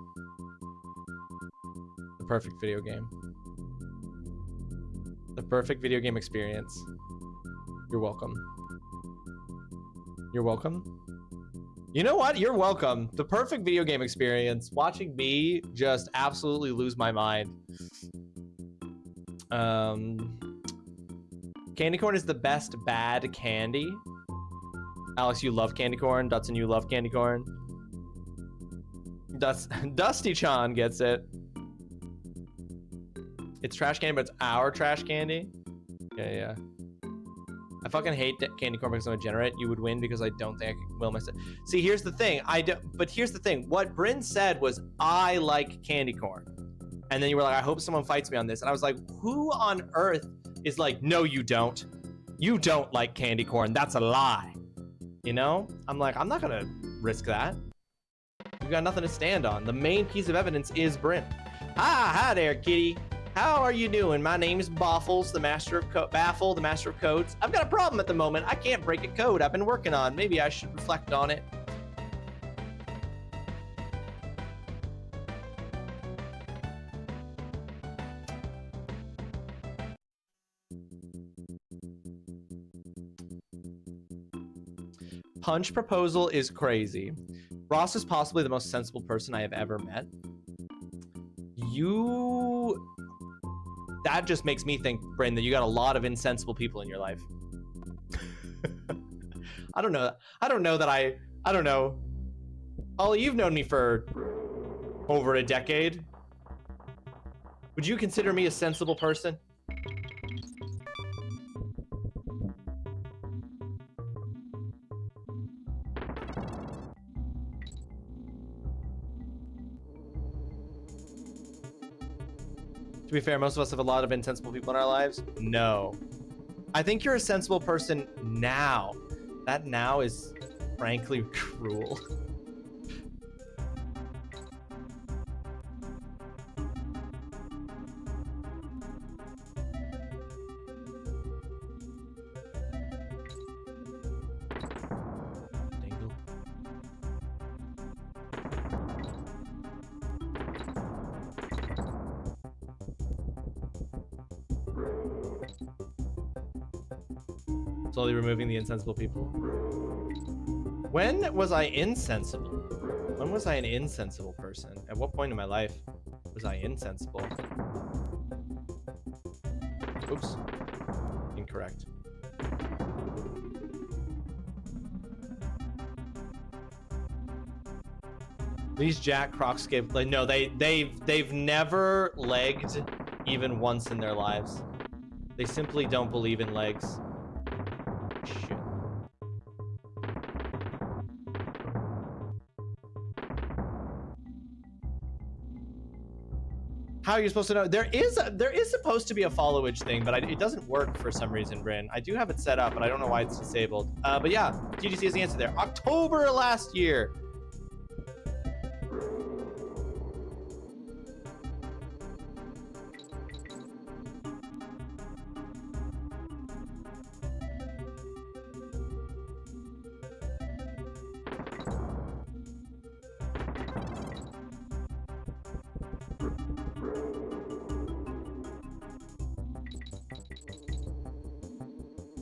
The perfect video game. The perfect video game experience. You're welcome. You're welcome. You know what? You're welcome. The perfect video game experience. Watching me just absolutely lose my mind. Candy corn is the best bad candy. Alex, you love candy corn. Dutson, you love candy corn. Dusty-chan gets it. It's trash candy, but it's our trash candy. Yeah. I fucking hate candy corn because I'm a degenerate. You would win because I don't think I can will myself. See, here's the thing. But here's the thing. What Bryn said was, I like candy corn. And then you were like, I hope someone fights me on this. And I was like, who on earth is like, no, you don't. You don't like candy corn. That's a lie. You know? I'm like, I'm not gonna risk that. We've got nothing to stand on. The main piece of evidence is Bryn. Hi there, kitty. How are you doing? My name is Baffles, the master of Baffle, the master of codes. I've got a problem at the moment. I can't break a code I've been working on. Maybe I should reflect on it. Punch proposal is crazy. Ross is possibly the most sensible person I have ever met. That just makes me think, Bryn, that you got a lot of insensible people in your life. I don't know. I don't know. Ollie, you've known me for over a decade. Would you consider me a sensible person? To be fair, most of us have a lot of insensible people in our lives. No. I think you're a sensible person now. That now is frankly cruel. Slowly removing the insensible people. When was I insensible? When was I an insensible person? At what point in my life was I insensible? Oops. Incorrect. These Jack Crocscape, like, no, they've never legged even once in their lives. They simply don't believe in legs. Shit. How are you supposed to know? There is supposed to be a followage thing, but it doesn't work for some reason, Bryn. I do have it set up, but I don't know why it's disabled. But yeah, TGC has the answer there. October last year.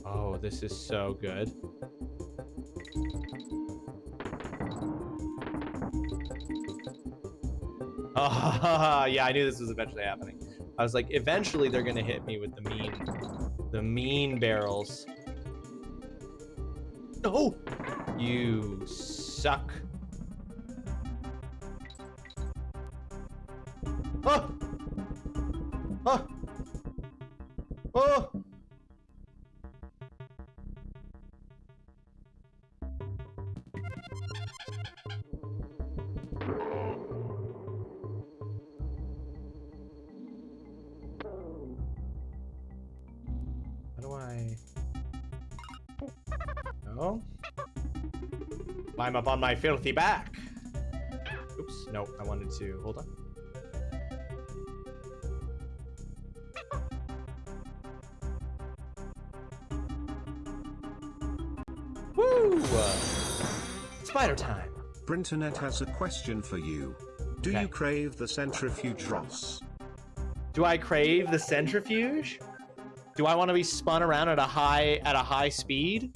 Oh, this is so good. Oh, yeah, I knew this was eventually happening. I was like, eventually they're gonna hit me with the mean barrels. Oh, you suck. Oh, oh, oh. No. Climb up on my filthy back. Oops, no, I wanted to, hold on. Woo! Spider time. Brinternet has a question for you. Do you crave the centrifuge, Ross? Do I crave the centrifuge? Do I want to be spun around at a high speed?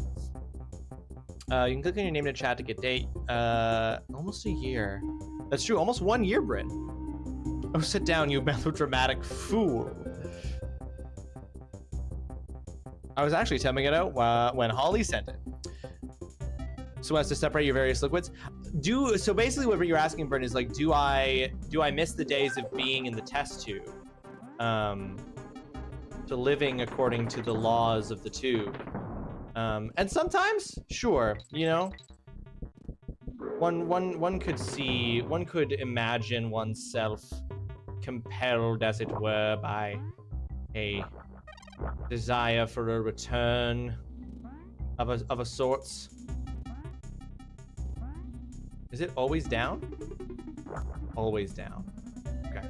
You can click on your name in the chat to get date. Almost a year. That's true, almost 1 year, Bryn. Oh, sit down, you melodramatic fool. I was actually temping it out when Holly sent it. So as to separate your various liquids. So basically what you're asking, Bryn, is like, do I miss the days of being in the test tube? To living according to the laws of the tube. And sometimes, sure, you know, one could imagine oneself compelled, as it were, by a desire for a return of a sorts. Is it always down? Always down. Okay.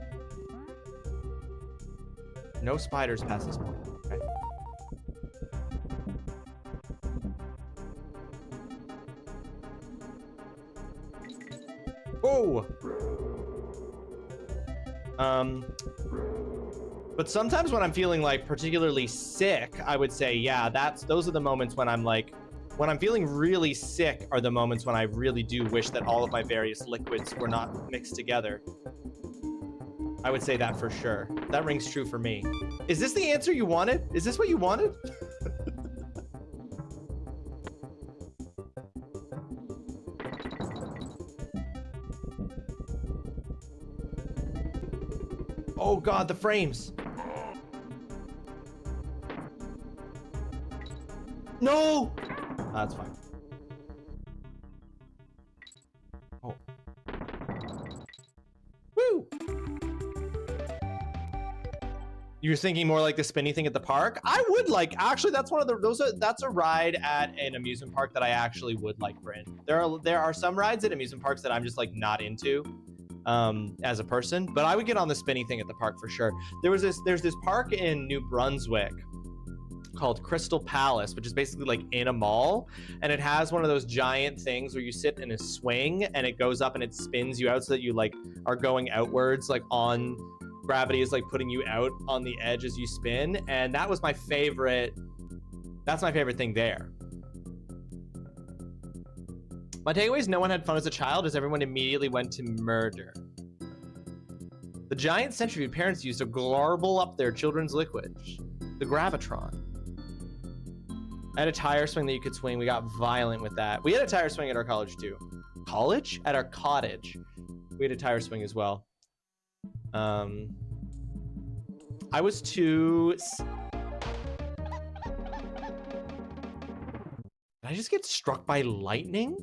No spiders past this point. Okay. Whoa! But sometimes when I'm feeling like particularly sick, I would say, yeah, those are the moments when I'm like, when I'm feeling really sick are the moments when I really do wish that all of my various liquids were not mixed together. I would say that for sure. That rings true for me. Is this the answer you wanted? Is this what you wanted? Oh God, the frames. No! That's fine. Oh. Woo! You're thinking more like the spinny thing at the park? I would like, actually, that's one of the, that's a ride at an amusement park that I actually would like, Bryn. There are some rides at amusement parks that I'm just like not into as a person, but I would get on the spinny thing at the park for sure. There's this park in New Brunswick called Crystal Palace, which is basically like in a mall, and it has one of those giant things where you sit in a swing and it goes up and it spins you out so that you like are going outwards, like on gravity is like putting you out on the edge as you spin. And that was my favorite. That's my favorite thing there. My takeaway is no one had fun as a child as everyone immediately went to murder. The giant centrifuge parents used to garble up their children's liquid, the Gravitron. I had a tire swing that you could swing. We got violent with that. We had a tire swing at our college too. College? At our cottage. We had a tire swing as well. I was too... Did I just get struck by lightning?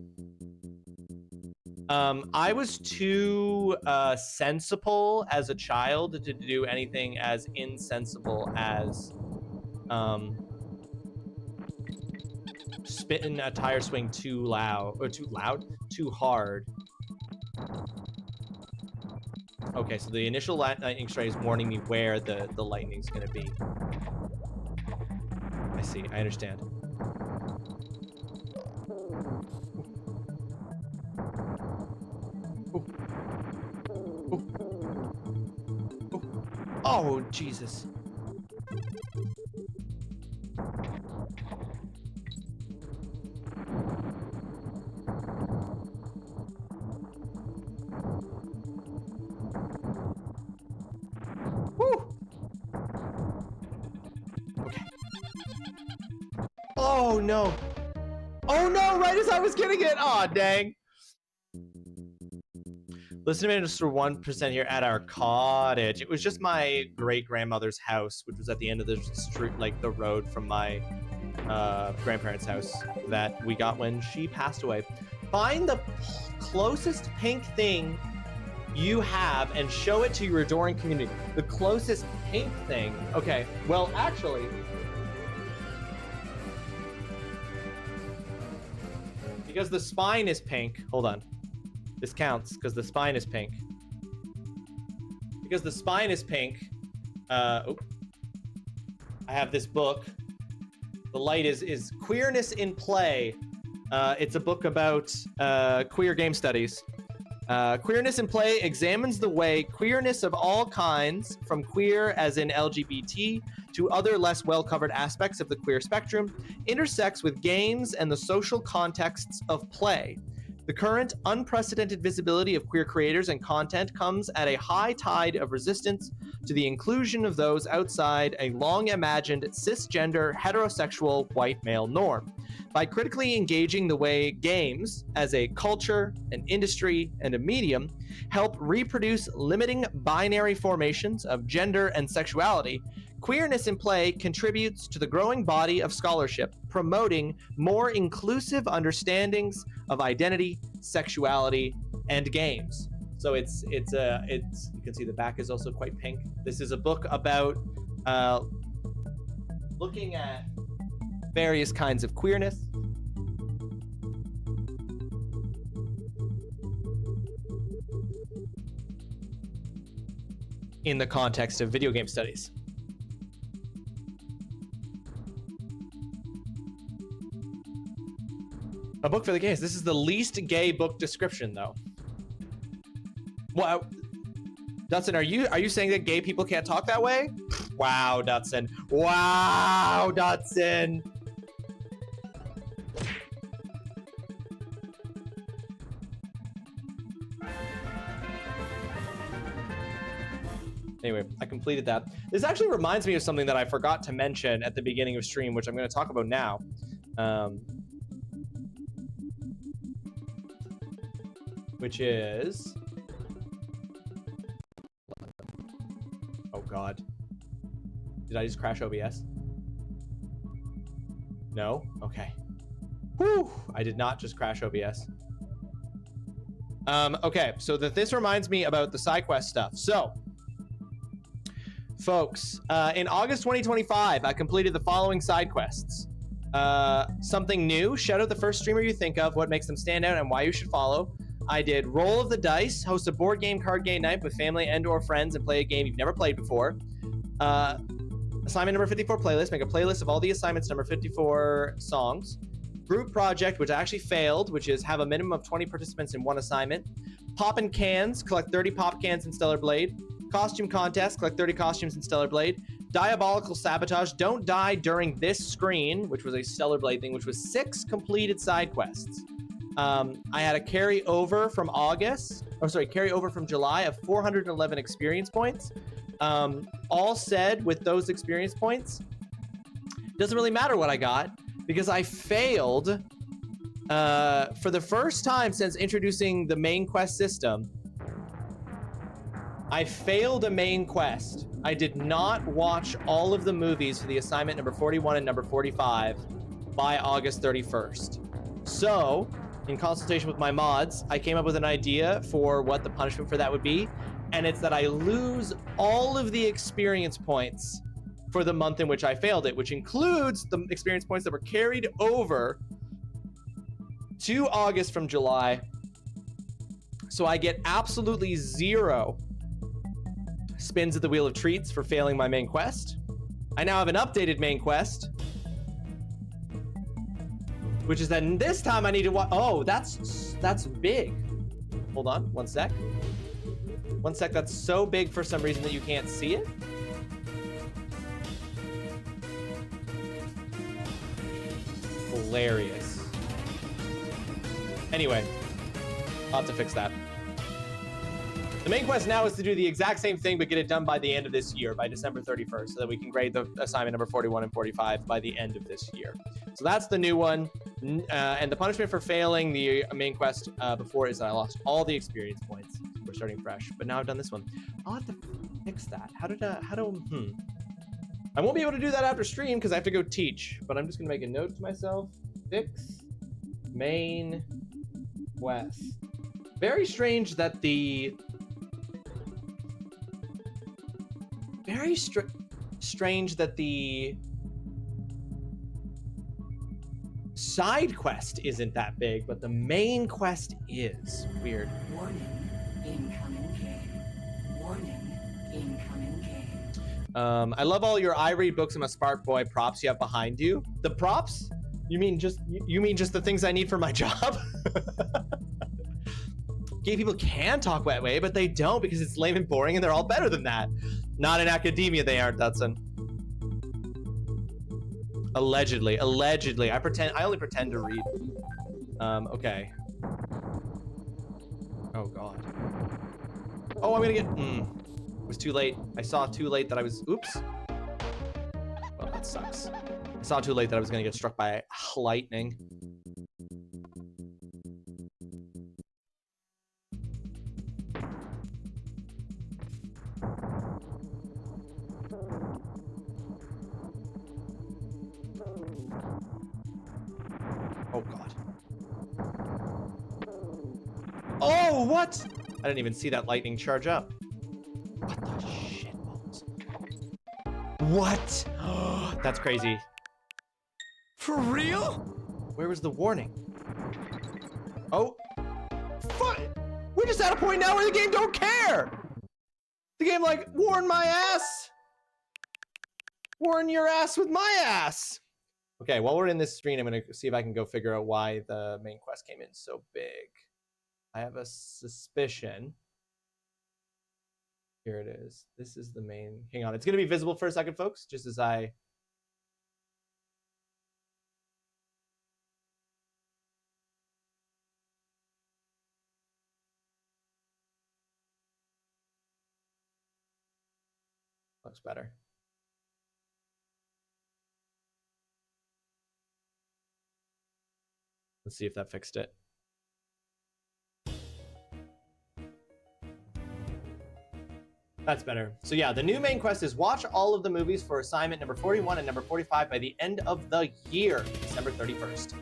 I was too sensible as a child to do anything as insensible as spitting a tire swing too hard. Okay, so the initial lightning strike is warning me where the lightning's gonna be. I see, I understand. Oh, Jesus. Woo! Okay. Oh, no. Oh, no, right as I was getting it. Aw, dang. Listen to me just for 1% here at our cottage. It was just my great-grandmother's house, which was at the end of the street, like the road from my grandparents' house that we got when she passed away. Find the closest pink thing you have and show it to your adoring community. The closest pink thing. Okay, well, actually, because the spine is pink. Hold on. This counts because the spine is pink. Because the spine is pink. I have this book. The light is Queerness in Play. It's a book about queer game studies. Queerness in Play examines the way queerness of all kinds, from queer as in LGBT to other less well-covered aspects of the queer spectrum, intersects with games and the social contexts of play. The current unprecedented visibility of queer creators and content comes at a high tide of resistance to the inclusion of those outside a long-imagined cisgender heterosexual white male norm. By critically engaging the way games, as a culture, an industry, and a medium, help reproduce limiting binary formations of gender and sexuality, Queerness in Play contributes to the growing body of scholarship promoting more inclusive understandings of identity, sexuality, and games. So it's you can see the back is also quite pink. This is a book about looking at various kinds of queerness. in the context of video game studies. A book for the gays. This is the least gay book description, though. Wow, Dutson, are you saying that gay people can't talk that way? Wow, Dutson. Wow, Dutson. Anyway, I completed that. This actually reminds me of something that I forgot to mention at the beginning of stream, which I'm going to talk about now. Which is... Oh, God. Did I just crash OBS? No? Okay. Whew! I did not just crash OBS. Okay, so this reminds me about the side quest stuff. So, folks, in August 2025, I completed the following side quests. Something new, shout out the first streamer you think of, what makes them stand out, and why you should follow. I did Roll of the Dice, host a board game card game night with family and or friends and play a game you've never played before. Assignment number 54 playlist, make a playlist of all the assignments number 54 songs. Group project, which I actually failed, which is have a minimum of 20 participants in one assignment. Poppin' cans, collect 30 pop cans in Stellar Blade. Costume contest, collect 30 costumes in Stellar Blade. Diabolical sabotage, don't die during this screen, which was a Stellar Blade thing, which was 6 completed side quests. I had a carry over from carry over from July of 411 experience points. All said, with those experience points, doesn't really matter what I got because I failed for the first time since introducing the main quest system. I failed a main quest. I did not watch all of the movies for the assignment number 41 and number 45 by August 31st. So, in consultation with my mods, I came up with an idea for what the punishment for that would be, and it's that I lose all of the experience points for the month in which I failed it, which includes the experience points that were carried over to August from July. So I get absolutely 0 spins at the Wheel of Treats for failing my main quest. I now have an updated main quest, which is that this time I need to watch. Oh, that's big. Hold on, one sec. One sec, that's so big for some reason that you can't see it. Hilarious. Anyway, I'll have to fix that. The main quest now is to do the exact same thing, but get it done by the end of this year, by December 31st, so that we can grade the assignment number 41 and 45 by the end of this year. So that's the new one. And the punishment for failing the main quest before is that I lost all the experience points. We're starting fresh, but now I've done this one. I'll have to fix that. I won't be able to do that after stream because I have to go teach, but I'm just gonna make a note to myself. Fix main quest. Very strange that the side quest isn't that big, but the main quest is. Weird. Warning, incoming game. Warning, incoming game. I love all your I read books. I'm a Spark Boy props you have behind you. The props? You mean just the things I need for my job? Gay people can talk that way, but they don't because it's lame and boring and they're all better than that. Not in academia, they aren't, Dutson. Allegedly. I only pretend to read. Okay. Oh, God. Oh, I'm gonna get... It was too late. I saw too late that I was... Oops. Well, that sucks. I saw too late that I was gonna get struck by lightning. Oh, God. Oh, what? I didn't even see that lightning charge up. What the shit balls? What? That's crazy. For real? Where was the warning? Oh. Fuck! We're just at a point now where the game don't care! The game like, warn my ass! Warn your ass with my ass! Okay, while we're in this screen, I'm gonna see if I can go figure out why the main quest came in so big. I have a suspicion. Here it is. This is the main, hang on. It's gonna be visible for a second, folks, just as I... Looks better. Let's see if that fixed it. That's better. So yeah, the new main quest is watch all of the movies for assignment number 41 and number 45 by the end of the year, December 31st.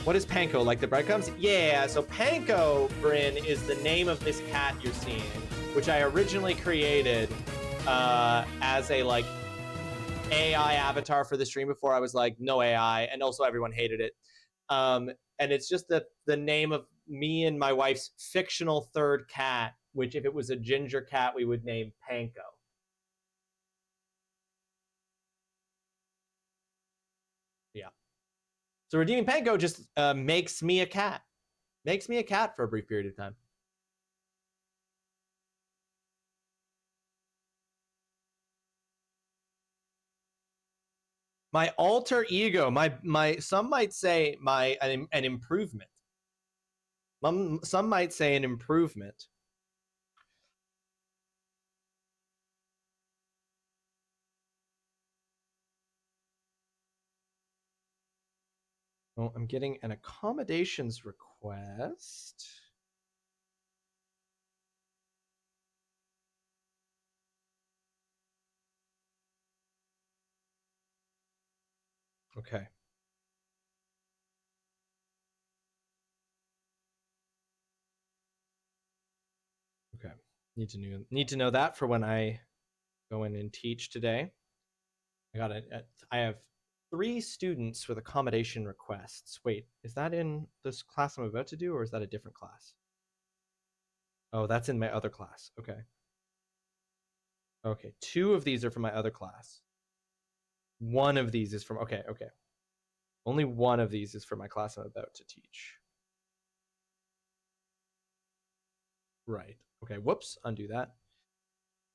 What is Panko, like the breadcrumbs? Yeah, so Panko, Bryn, is the name of this cat you're seeing, which I originally created as a like AI avatar for the stream before I was like, no AI, and also everyone hated it. And it's just the name of me and my wife's fictional third cat, which if it was a ginger cat, we would name Panko. Yeah. So redeeming Panko just makes me a cat. Makes me a cat for a brief period of time. My alter ego, my some might say an improvement. Some might say an improvement. Oh, I'm getting an accommodations request. Okay. Okay. Need to know that for when I go in and teach today. I have 3 students with accommodation requests. Wait, is that in this class I'm about to do, or is that a different class? Oh, that's in my other class. Okay. Okay, 2 of these are from my other class. 1 of these is from, okay. Only 1 of these is for my class I'm about to teach. Right. Okay, whoops, undo that.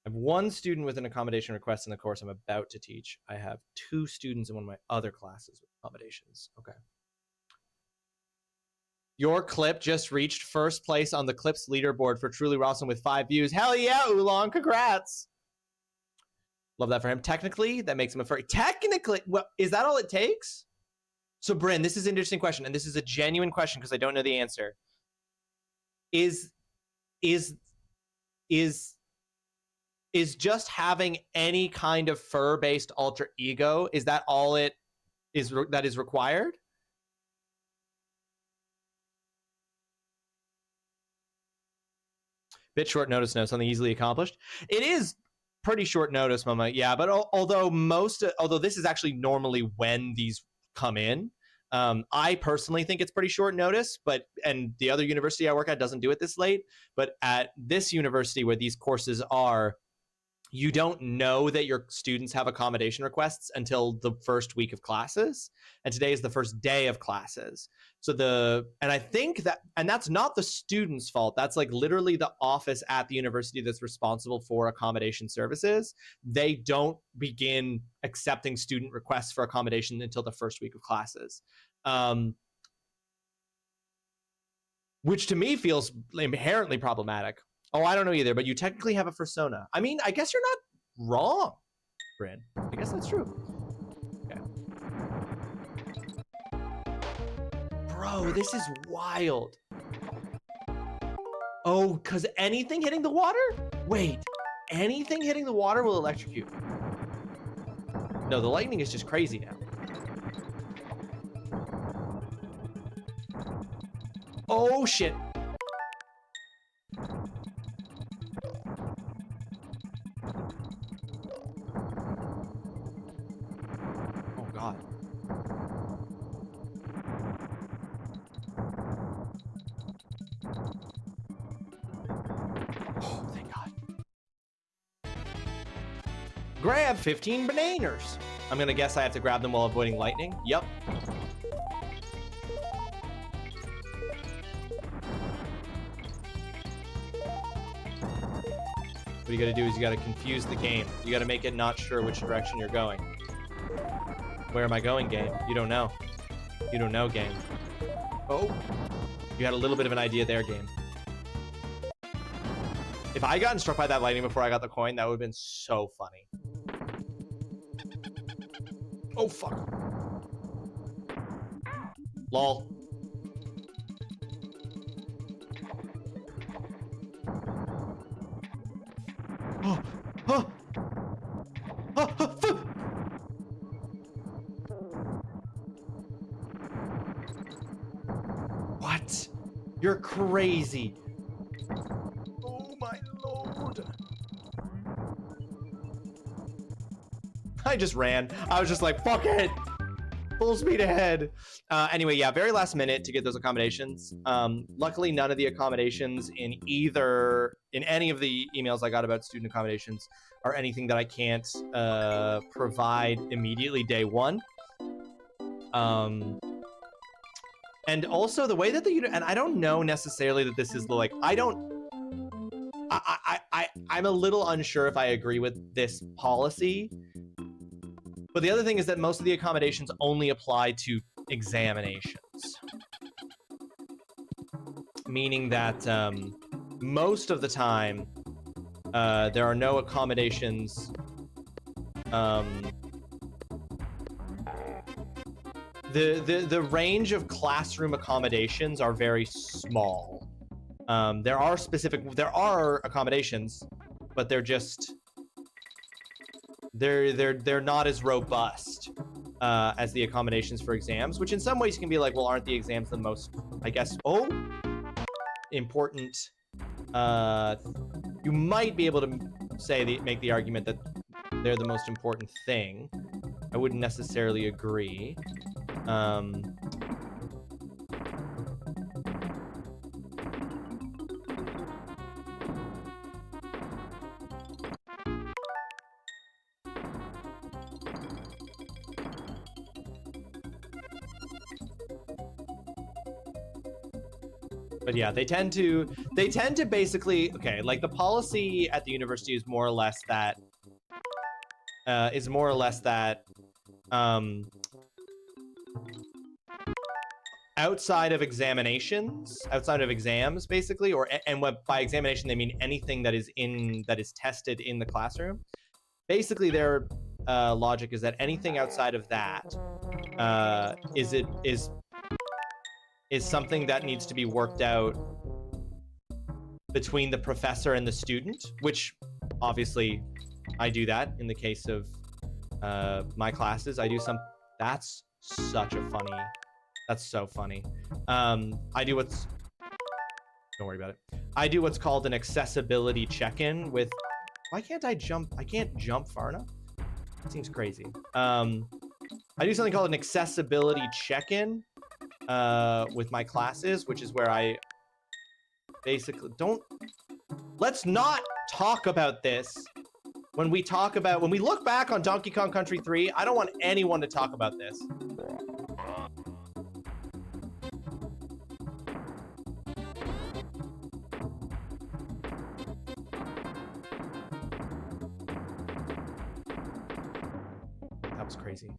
I have 1 student with an accommodation request in the course I'm about to teach. I have 2 students in one of my other classes with accommodations. Okay. Your clip just reached first place on the clips leaderboard for TrulyRawesome with 5 views. Hell yeah, Oolong, congrats. Love that for him. Technically, that makes him a furry. Technically, well, is that all it takes? So, Bryn, this is an interesting question, and this is a genuine question because I don't know the answer. Is just having any kind of fur-based alter ego, is that all it is that is required? Bit short notice, no, something easily accomplished. It is pretty short notice, Mama. Yeah, but although this is actually normally when these come in, I personally think it's pretty short notice, and the other university I work at doesn't do it this late. But at this university where these courses are, you don't know that your students have accommodation requests until the first week of classes, and today is the first day of classes. So I think that's not the student's fault. That's like literally the office at the university that's responsible for accommodation services. They don't begin accepting student requests for accommodation until the first week of classes. Which to me feels inherently problematic. Oh, I don't know either, but you technically have a fursona. I mean, I guess you're not wrong, Bryn. I guess that's true. Okay. Bro, this is wild. Oh, because anything hitting the water? Wait, anything hitting the water will electrocute. No, the lightning is just crazy now. Oh, shit. Oh, God. Oh, thank God. Grab 15 bananas. I'm gonna guess I have to grab them while avoiding lightning. Yep. What you gotta do is you gotta confuse the game. You gotta make it not sure which direction you're going. Where am I going, game? You don't know. You don't know, game. Oh. You had a little bit of an idea there, game. If I gotten struck by that lightning before I got the coin, that would have been so funny. Oh, fuck. Lol. Oh, oh. Oh, oh, what? You're crazy. Oh my lord. I just ran. I was just like, fuck it. Full speed ahead. Anyway, yeah, very last minute to get those accommodations. Luckily, none of the accommodations in any of the emails I got about student accommodations are anything that I can't provide immediately day one. And also the way that and I don't know necessarily that this is like, I'm a little unsure if I agree with this policy. But the other thing is that most of the accommodations only apply to examinations. Meaning that most of the time, there are no accommodations. The range of classroom accommodations are very small. There are accommodations, but they're just they're not as robust as the accommodations for exams, which in some ways can be like, well, aren't the exams the most, I guess, important? You might be able to make the argument that they're the most important thing. I wouldn't necessarily agree. But yeah, they tend to basically, okay, like the policy at the university is more or less that, outside of examinations, outside of exams, basically, and what by examination they mean anything that is tested in the classroom. Basically, their logic is that anything outside of that is something that needs to be worked out between the professor and the student, which obviously I do that in the case of my classes. I do that's such a funny. That's so funny. Don't worry about it. I do what's called an accessibility check-in with, why can't I jump? I can't jump far enough. It seems crazy. I do something called an accessibility check-in with my classes, which is where I basically let's not talk about this when we look back on Donkey Kong Country 3. I don't want anyone to talk about this. That was crazy.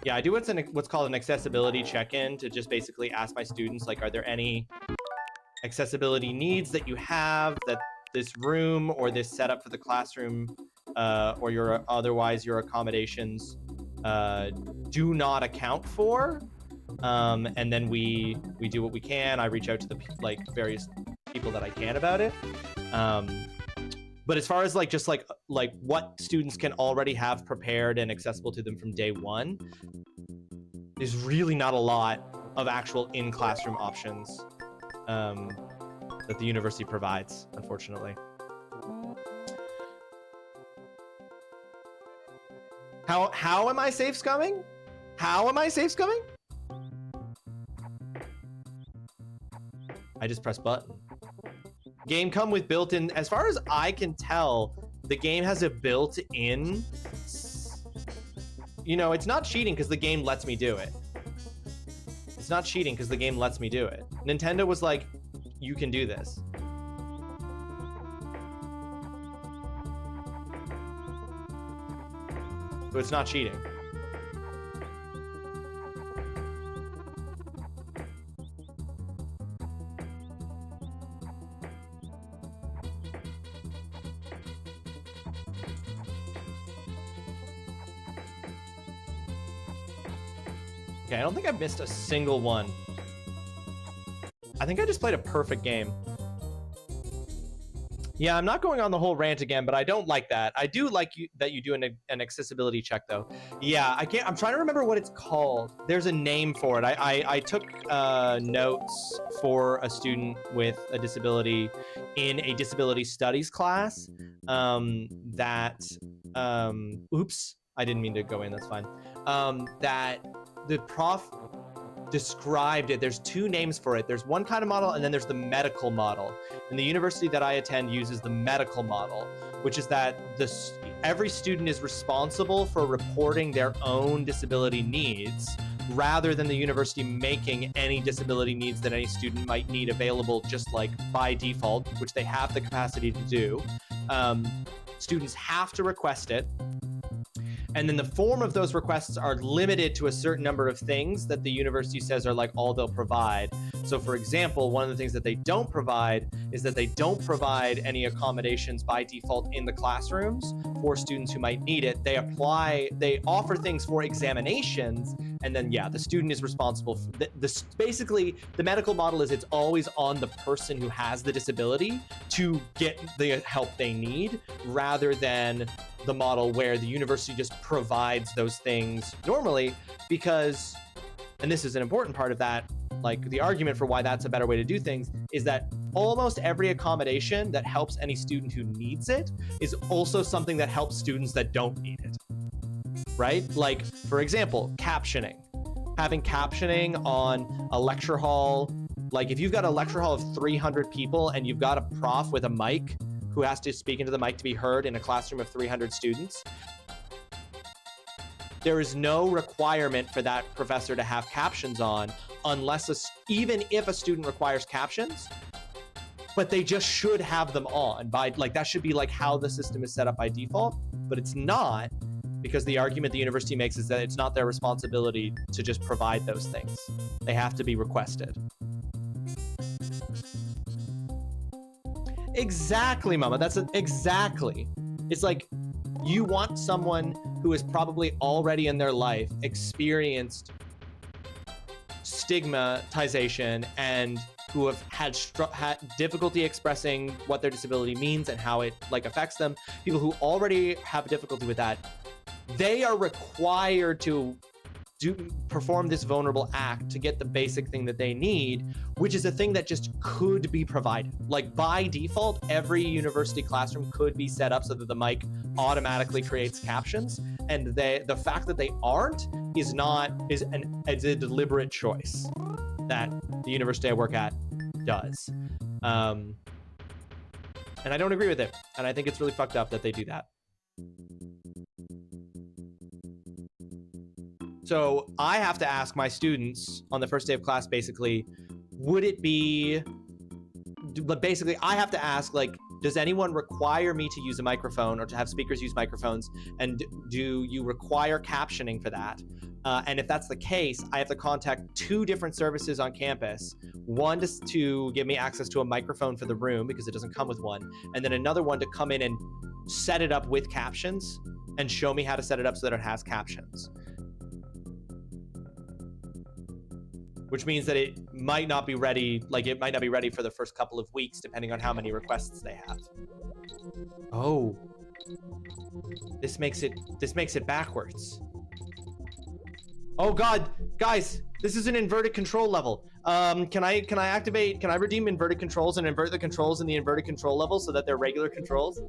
Yeah, I do what's called an accessibility check-in to just basically ask my students, like, are there any accessibility needs that you have that this room or this setup for the classroom or your accommodations do not account for? And then we do what we can. I reach out to the various people that I can about it. But as far as just what students can already have prepared and accessible to them from day one, there's really not a lot of actual in-classroom options that the university provides, unfortunately. How am I safe scumming? How am I safe scumming? I just press button. Game come with built-in, as far as I can tell, the game has a built-in, you know, it's not cheating because the game lets me do it. It's not cheating because the game lets me do it. Nintendo was like, you can do this. So it's not cheating. Okay, I don't think I've missed a single one. I think I just played a perfect game. Yeah, I'm not going on the whole rant again, but I don't like that. I do like that you do an accessibility check, though. Yeah, I'm trying to remember what it's called. There's a name for it. I took notes for a student with a disability in a disability studies class. Oops, I didn't mean to go in. That's fine. That the prof described it. There's two names for it. There's one kind of model, and then there's the medical model. And the university that I attend uses the medical model, which is that every student is responsible for reporting their own disability needs, rather than the university making any disability needs that any student might need available just like by default, which they have the capacity to do. Students have to request it. And then the form of those requests are limited to a certain number of things that the university says are like all they'll provide. So for example, one of the things that they don't provide is that they don't provide any accommodations by default in the classrooms for students who might need it. They offer things for examinations, and then yeah, the student is responsible for basically the medical model is it's always on the person who has the disability to get the help they need, rather than the model where the university just provides those things normally, because, and this is an important part of that, like the argument for why that's a better way to do things is that almost every accommodation that helps any student who needs it is also something that helps students that don't need it, right? Like, for example, captioning. Having captioning on a lecture hall, like if you've got a lecture hall of 300 people and you've got a prof with a mic who has to speak into the mic to be heard in a classroom of 300 students, there is no requirement for that professor to have captions on unless, even if a student requires captions, but they just should have them on by, like, that should be like how the system is set up by default, but it's not, because the argument the university makes is that it's not their responsibility to just provide those things. They have to be requested. Exactly, Mama. Exactly. It's like you want someone who is probably already in their life experienced stigmatization and who have had difficulty expressing what their disability means and how it like affects them. People who already have difficulty with that, they are required to perform this vulnerable act to get the basic thing that they need, which is a thing that just could be provided. Like by default, every university classroom could be set up so that the mic automatically creates captions, and the fact that they aren't is a deliberate choice that the university I work at does. And I don't agree with it, and I think it's really fucked up that they do that. So I have to ask my students on the first day of class, basically, basically I have to ask, like, does anyone require me to use a microphone or to have speakers use microphones? And do you require captioning for that? And if that's the case, I have to contact 2 different services on campus. One to give me access to a microphone for the room because it doesn't come with one. And then another one to come in and set it up with captions and show me how to set it up so that it has captions. Which means that it might not be ready, it might not be ready for the first couple of weeks, depending on how many requests they have. Oh. This makes it backwards. Oh God, guys, this is an inverted control level. Can I redeem inverted controls and invert the controls in the inverted control level so that they're regular controls?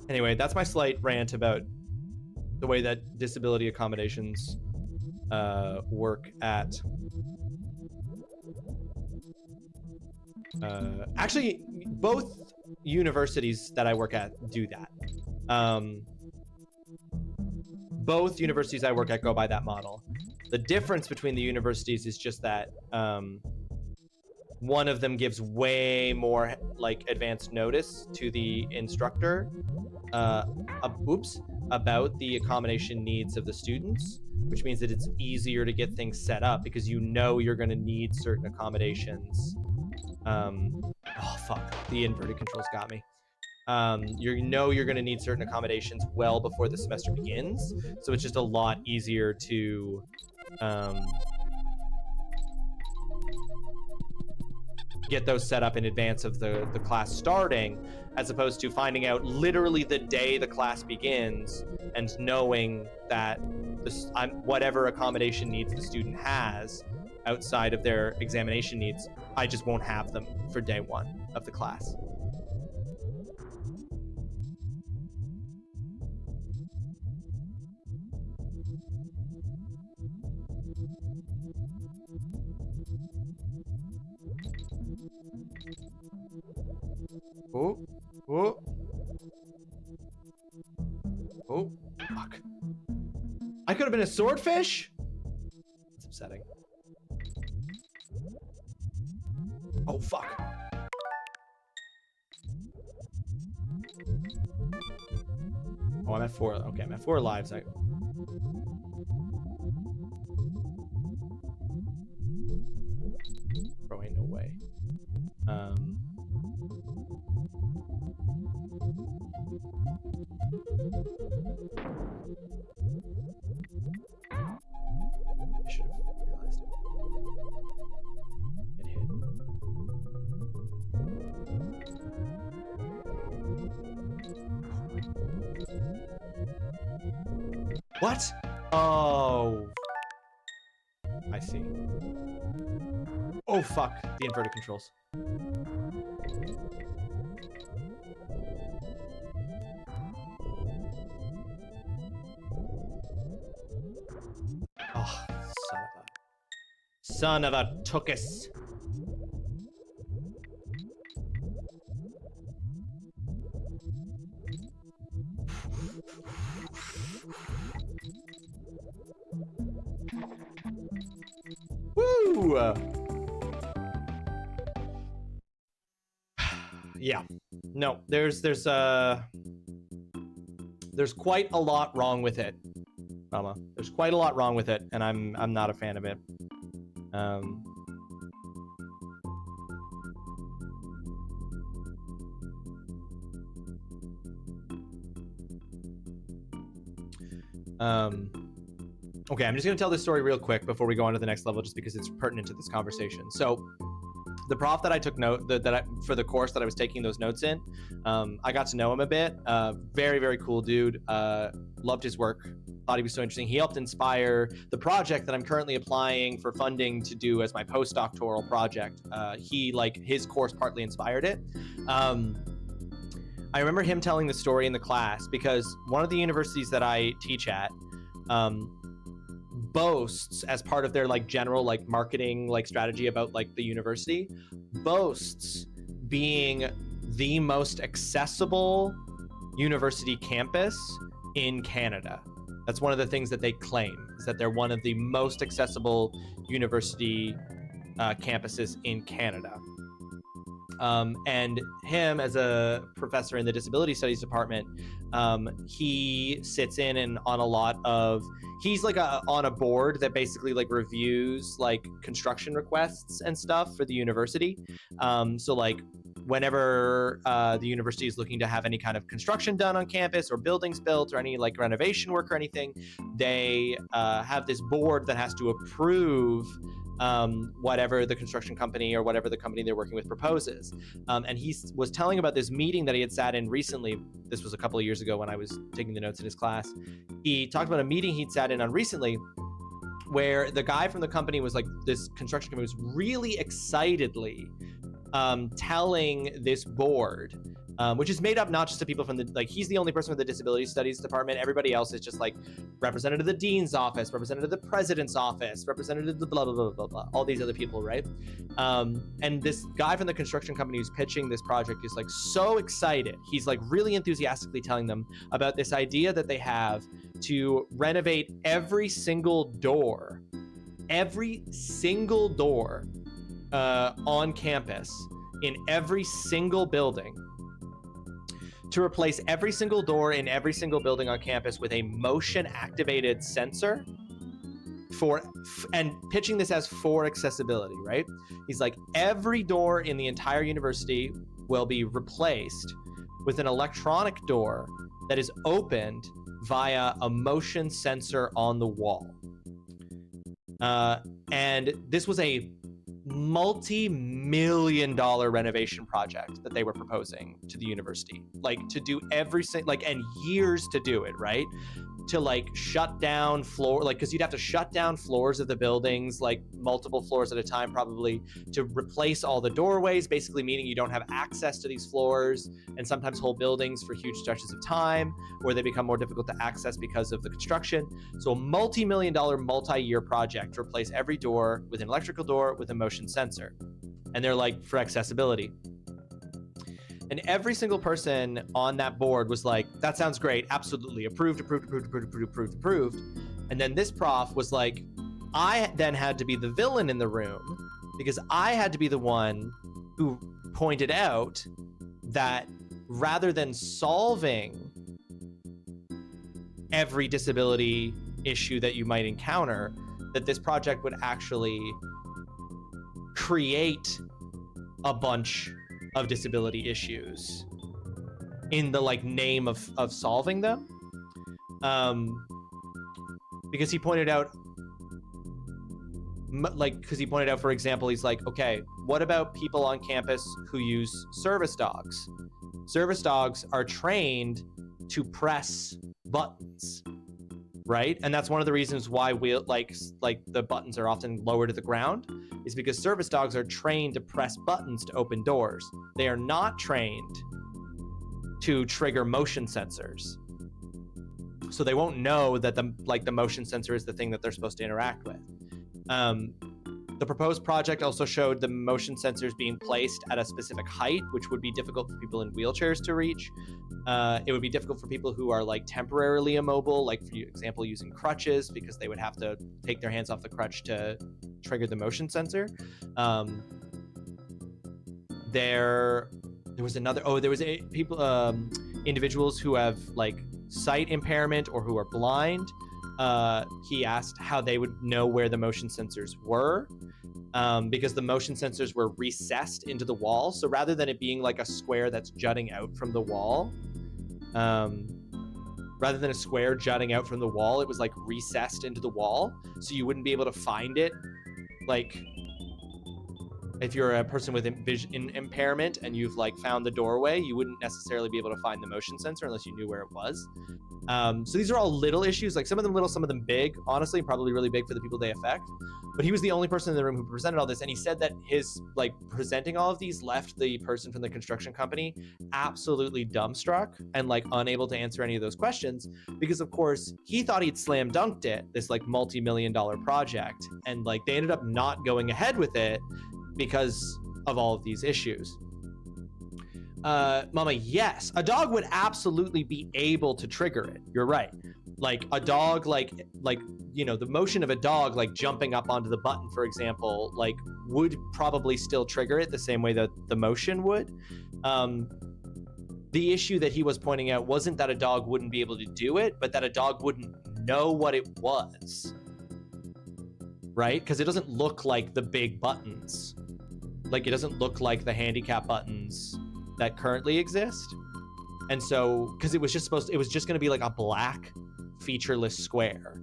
Anyway, that's my slight rant about the way that disability accommodations work at... actually, both universities that I work at do that. Both universities I work at go by that model. The difference between the universities is just that one of them gives way more like advanced notice to the instructor about the accommodation needs of the students, which means that it's easier to get things set up because you know you're going to need certain accommodations. Oh fuck, the inverted controls got me. You know you're going to need certain accommodations well before the semester begins, so it's just a lot easier to get those set up in advance of the class starting, as opposed to finding out literally the day the class begins and knowing that whatever accommodation needs the student has outside of their examination needs, I just won't have them for day one of the class. Oh, oh, oh, fuck. I could have been a swordfish? That's upsetting. Oh, fuck. Oh, I'm at 4. Okay, I'm at 4 lives. Bro, ain't no way. I should have realized. Get hit. What? Oh. I see. Oh, fuck. The inverted controls. Oh, son of a tuchus. Woo! Yeah. No, there's quite a lot wrong with it. Mama. There's quite a lot wrong with it, and I'm not a fan of it. Okay, I'm just gonna tell this story real quick before we go on to the next level, just because it's pertinent to this conversation. So, the prof that I took note for the course that I was taking those notes in, I got to know him a bit. Very, very cool dude. Loved his work. Thought he was so interesting. He helped inspire the project that I'm currently applying for funding to do as my postdoctoral project. His course partly inspired it. I remember him telling the story in the class because one of the universities that I teach at boasts, as part of their general marketing strategy about the university, boasts being the most accessible university campus in Canada. That's one of the things that they claim, is that they're one of the most accessible university campuses in Canada. And him, as a professor in the disability studies department, he sits in on a lot of, he's on a board that basically reviews construction requests and stuff for the university. So whenever the university is looking to have any kind of construction done on campus or buildings built or any renovation work or anything, they have this board that has to approve whatever the construction company or whatever the company they're working with proposes. And he was telling about this meeting that he had sat in recently. This was a couple of years ago when I was taking the notes in his class. He talked about a meeting he'd sat in on recently where the guy from the company was this construction company was really excitedly telling this board which is made up not just of people from the, like, he's the only person from the disability studies department. Everybody else is just like representative of the dean's office, representative of the president's office, representative of the blah, blah, blah, blah, blah, all these other people, right? And this guy from the construction company who's pitching this project is like so excited. He's like really enthusiastically telling them about this idea that they have to renovate every single door on campus in every single building, to replace every single door in every single building on campus with a motion activated sensor and pitching this as for accessibility, right? He's like, every door in the entire university will be replaced with an electronic door that is opened via a motion sensor on the wall. And this was a multi-million-dollar renovation project that they were proposing to the university, like to do and years to do it, right? To like shut down because you'd have to shut down floors of the buildings, like multiple floors at a time, probably, to replace all the doorways, basically meaning you don't have access to these floors, and sometimes whole buildings for huge stretches of time, where they become more difficult to access because of the construction. So a multi-million-dollar, multi-year project to replace every door with an electrical door with a motion sensor. And they're like, for accessibility. And every single person on that board was like, that sounds great, absolutely, approved. And then this prof was like, I then had to be the villain in the room, because I had to be the one who pointed out that rather than solving every disability issue that you might encounter, that this project would actually create a bunch of disability issues in the like name of solving them. Because he pointed out, for example, he's like, okay, what about people on campus who use service dogs? Service dogs are trained to press buttons, right? And that's one of the reasons why the buttons are often lower to the ground, is because service dogs are trained to press buttons to open doors. They are not trained to trigger motion sensors. So they won't know that the motion sensor is the thing that they're supposed to interact with. The proposed project also showed the motion sensors being placed at a specific height, which would be difficult for people in wheelchairs to reach. It would be difficult for people who are like temporarily immobile, like for example, using crutches, because they would have to take their hands off the crutch to trigger the motion sensor. There was individuals who have like sight impairment or who are blind. He asked how they would know where the motion sensors were, because the motion sensors were recessed into the wall. So rather than it being like a square that's jutting out from the wall, rather than a square jutting out from the wall, it was like recessed into the wall. So you wouldn't be able to find it. Like if you're a person with vision impairment and you've like found the doorway, you wouldn't necessarily be able to find the motion sensor unless you knew where it was. So these are all little issues, like some of them little, some of them big, honestly, probably really big for the people they affect. But he was the only person in the room who presented all this. And he said that his like presenting all of these left the person from the construction company absolutely dumbstruck and like unable to answer any of those questions, because of course he thought he'd slam dunked it, this like multi-million-dollar project. And like they ended up not going ahead with it because of all of these issues. Mama, yes, a dog would absolutely be able to trigger it. You're right. Like a dog, like you know, the motion of a dog like jumping up onto the button, for example, like would probably still trigger it the same way that the motion would. The issue that he was pointing out wasn't that a dog wouldn't be able to do it, but that a dog wouldn't know what it was, right? Because it doesn't look like the big buttons. Like it doesn't look like the handicap buttons that currently exist. And so, because it was just going to be like a black featureless square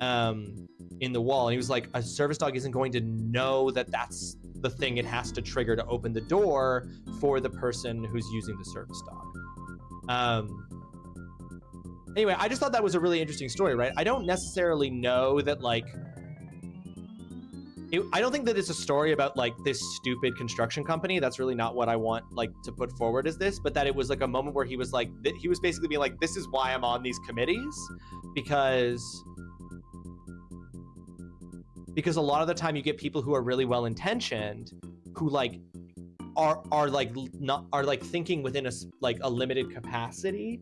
in the wall. And he was like, a service dog isn't going to know that that's the thing it has to trigger to open the door for the person who's using the service dog. Anyway, I just thought that was a really interesting story, right? I don't necessarily know that like I don't think that it's a story about like this stupid construction company. That's really not what I want like to put forward as this, but that it was like a moment where he was like, he was basically being like, this is why I'm on these committees, because a lot of the time you get people who are really well intentioned, who like are like not are like thinking within a limited capacity,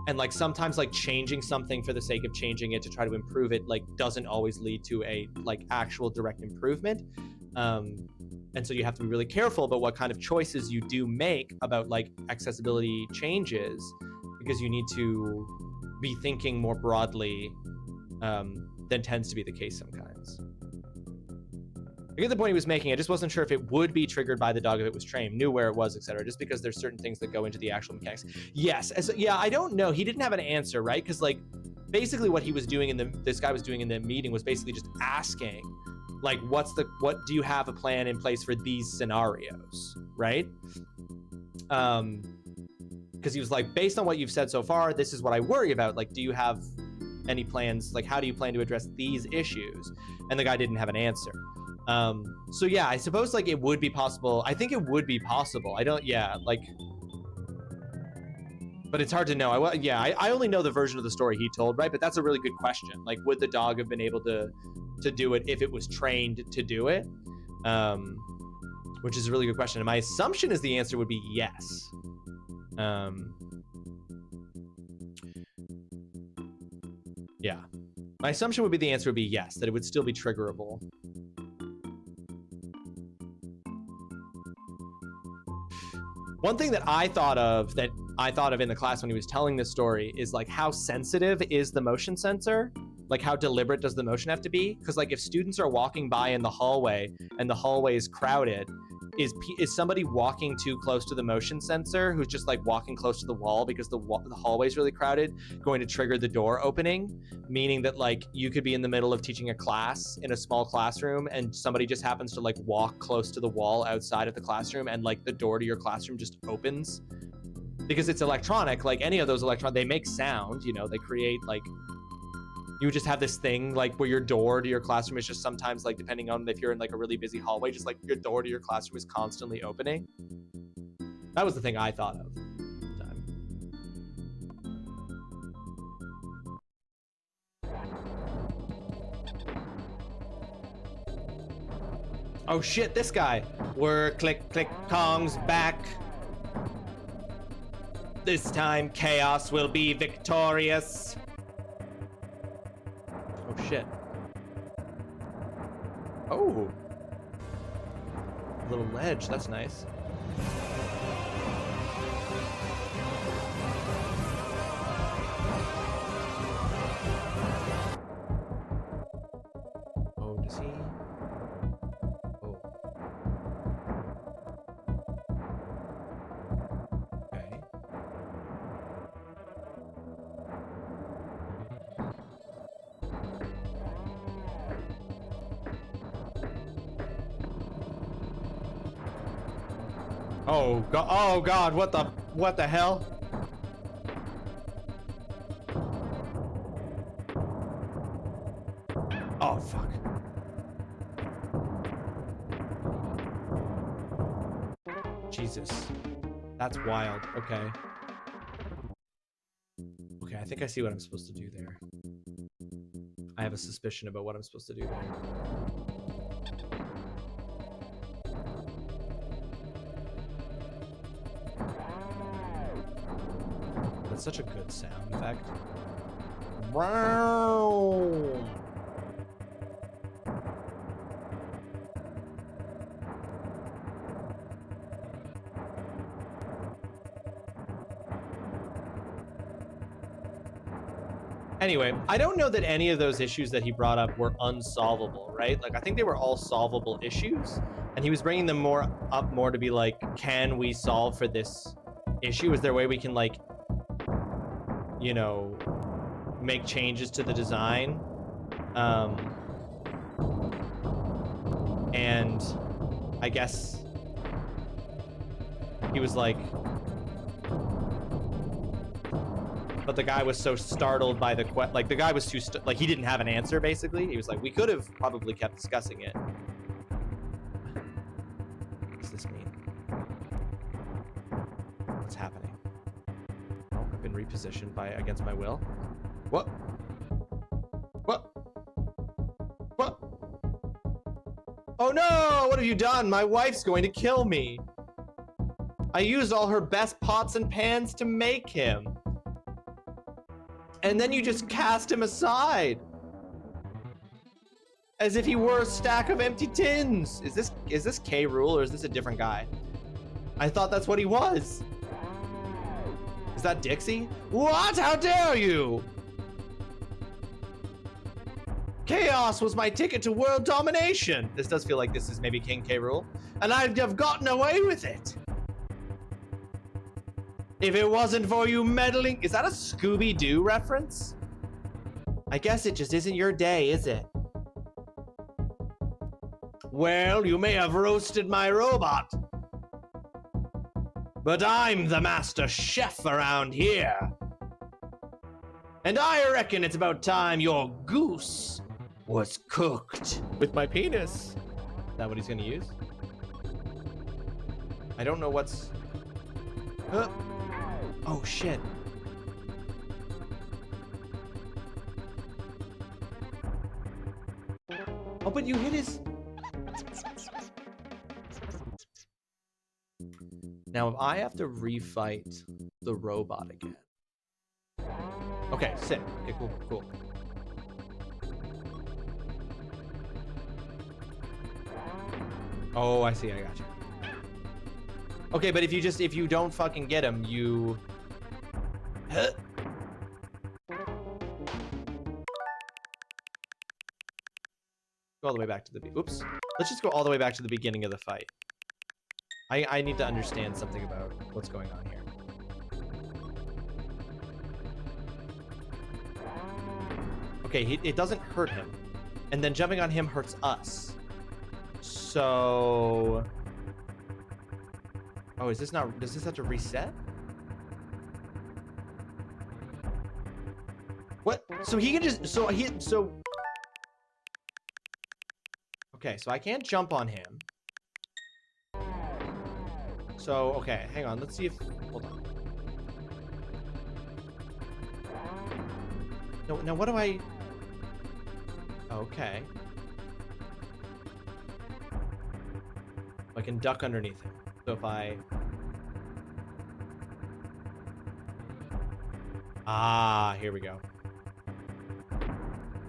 and like sometimes like changing something for the sake of changing it to try to improve it like doesn't always lead to a like actual direct improvement, and so you have to be really careful about what kind of choices you do make about like accessibility changes, because you need to be thinking more broadly than tends to be the case sometimes. I get the point he was making. I just wasn't sure if it would be triggered by the dog if it was trained, knew where it was, etc. Just because there's certain things that go into the actual mechanics. Yes, yeah, I don't know. He didn't have an answer, right? Because like basically what he was doing this guy was doing in the meeting was basically just asking, like, what do you have a plan in place for these scenarios, right? Because he was like, based on what you've said so far, this is what I worry about. Like, do you have any plans? Like, how do you plan to address these issues? And the guy didn't have an answer. So yeah, I suppose like it would be possible. I think it would be possible. I don't, yeah, like, but it's hard to know. I only know the version of the story he told, right? But that's a really good question. Like, would the dog have been able to do it if it was trained to do it? Which is a really good question. And my assumption is the answer would be yes. Yeah, my assumption would be the answer would be yes, that it would still be triggerable. One thing that I thought of in the class when he was telling this story is like, how sensitive is the motion sensor? Like, how deliberate does the motion have to be? Because like if students are walking by in the hallway and the hallway is crowded, is somebody walking too close to the motion sensor, who's just like walking close to the wall because the hallway is really crowded, going to trigger the door opening? Meaning that like you could be in the middle of teaching a class in a small classroom and somebody just happens to like walk close to the wall outside of the classroom and like the door to your classroom just opens. Because it's electronic, like any of those they make sound, you know, they create like, you would just have this thing like where your door to your classroom is just sometimes like, depending on if you're in like a really busy hallway, just like your door to your classroom is constantly opening. That was the thing I thought of. Oh shit, this guy. We're click Kong's back. This time chaos will be victorious. Oh shit. Oh. A little ledge, that's nice. Oh, does he? Oh. Okay. Oh god, what the hell? Oh fuck. Jesus. That's wild. Okay. Okay, I think I see what I'm supposed to do there. I have a suspicion about what I'm supposed to do there. That's such a good sound effect. Wow. Anyway, I don't know that any of those issues that he brought up were unsolvable, right? Like, I think they were all solvable issues, and he was bringing them more to be like, can we solve for this issue? Is there a way we can, like, you know, make changes to the design? And I guess he was like, But the guy was so startled by the like the guy was too like he didn't have an answer basically. He was like, we could have probably kept discussing it. What does this mean? What's happening? Oh, I've been repositioned by against my will. What? What? What? Oh no! What have you done? My wife's going to kill me. I used all her best pots and pans to make him. And then you just cast him aside. As if he were a stack of empty tins. Is this K. Rool or is this a different guy? I thought that's what he was. Is that Dixie? What? How dare you? Chaos was my ticket to world domination. This does feel like this is maybe King K. Rool. And I'd have gotten away with it. If it wasn't for you meddling... Is that a Scooby-Doo reference? I guess it just isn't your day, is it? Well, you may have roasted my robot. But I'm the master chef around here. And I reckon it's about time your goose was cooked. With my penis. Is that what he's gonna use? I don't know what's... Oh, shit. Oh, but you hit his... Now, if I have to refight the robot again... Okay, sick. Okay, cool, cool. Oh, I see. I got you. Okay, but if you don't fucking get him, you... Go all the way back to the... Oops. Let's just go all the way back to the beginning of the fight. I need to understand something about what's going on here. Okay, it doesn't hurt him. And then jumping on him hurts us. So... Oh, is this not... Does this have to reset? What? So he can just... So... Okay, so I can't jump on him. So, okay, hang on. Let's see if... Hold on. No, now what do I... Okay. I can duck underneath him. So if I... Ah, here we go.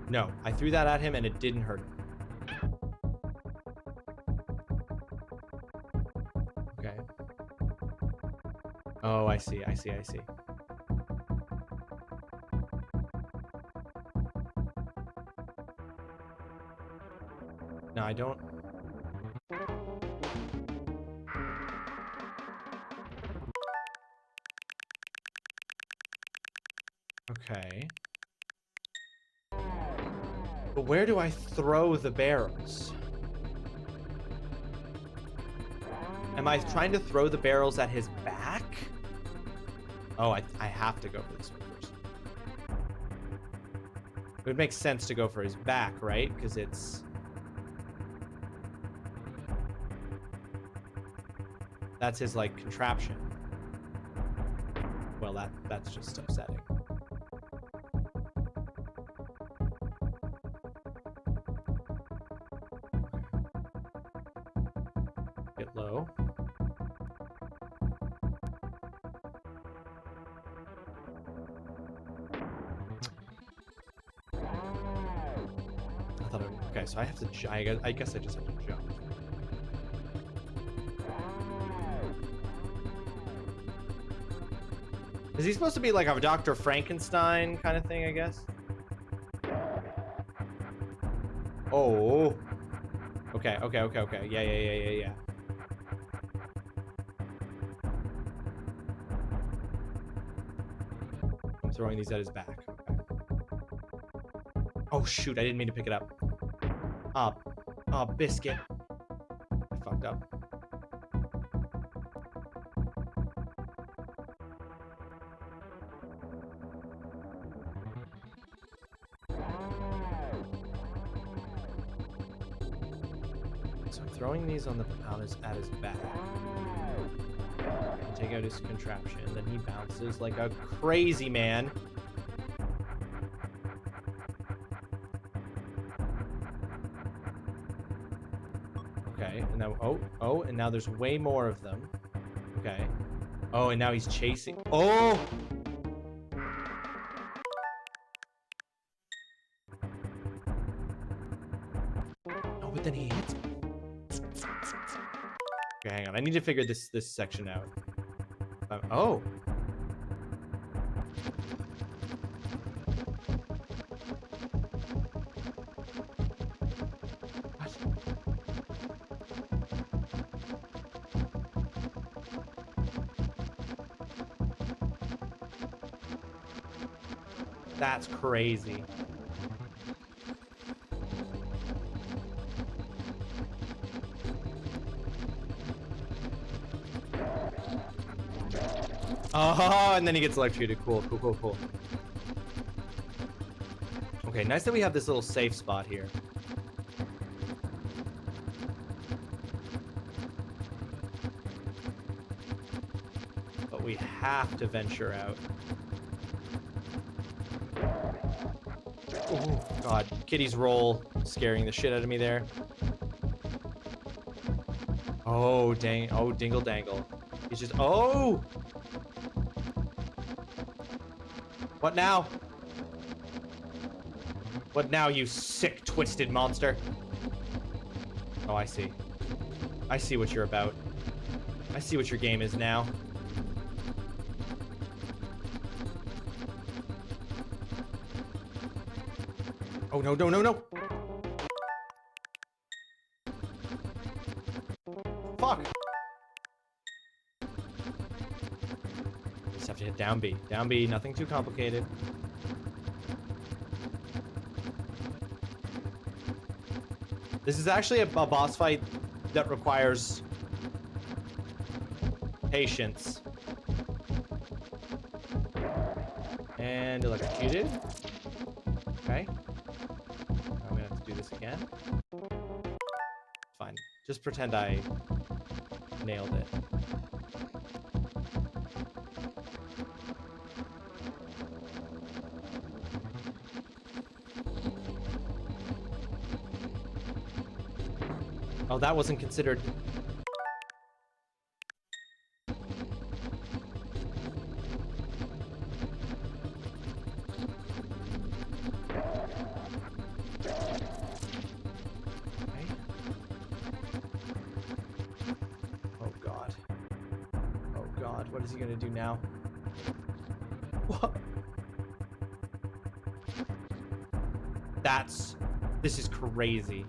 No, I threw that at him and it didn't hurt him. Okay. Oh, I see, I see, I see. No, I don't... Okay. But where do I throw the barrels? Am I trying to throw the barrels at his back? Oh, I have to go for this one first. It would make sense to go for his back, right? Because it's... That's his, like, contraption. Well, that's just upsetting. Get low. I thought okay, so I have to... I guess I just have to jump. Is he supposed to be like a Dr. Frankenstein kind of thing, I guess? Oh. Okay, okay, okay, okay. Yeah. I'm throwing these at his back. Okay. Oh, shoot. I didn't mean to pick it up. Oh, biscuit. I fucked up. so I'm throwing these on at his back. Take out his contraption, then he bounces like a crazy man. Okay, and now and now there's way more of them. Okay. Oh, and now he's chasing. Oh! Oh, but then he hits me. Okay, hang on. I need to figure this section out. Oh. That's crazy. Oh, and then he gets electrocuted. Cool, cool, cool, cool. Okay, nice that we have this little safe spot here. But we have to venture out. Oh, God. Kitty's roll scaring the shit out of me there. Oh, dang. Oh, dingle dangle. He's just... Oh! What now? What now, you sick, twisted monster? Oh, I see. I see what you're about. I see what your game is now. Oh, no, no, no, no! Fuck! Just have to hit down B. Down B, nothing too complicated. This is actually a boss fight that requires patience. And electrocuted. Okay. I'm gonna have to do this again. Fine. Just pretend I nailed it. Oh, that wasn't considered. What is he gonna do now? What? This is crazy.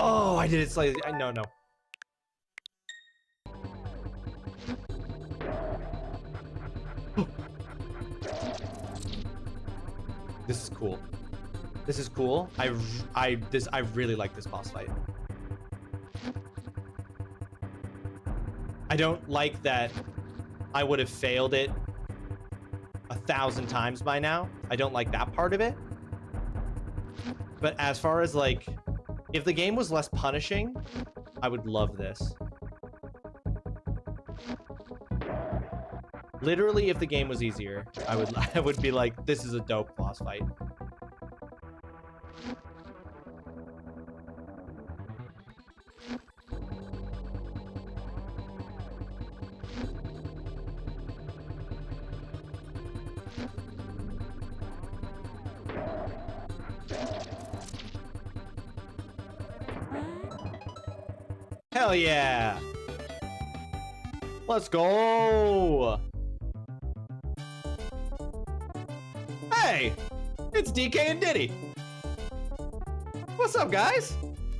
Oh, I did it slightly. No, no. This is cool. This is cool. I really like this boss fight. I don't like that I would have failed it 1,000 times by now. I don't like that part of it. But as far as like, if the game was less punishing, I would love this. Literally, if the game was easier, I would be like, this is a dope boss fight. Hell yeah! Let's go! Hey! It's DK and Diddy! What's up, guys?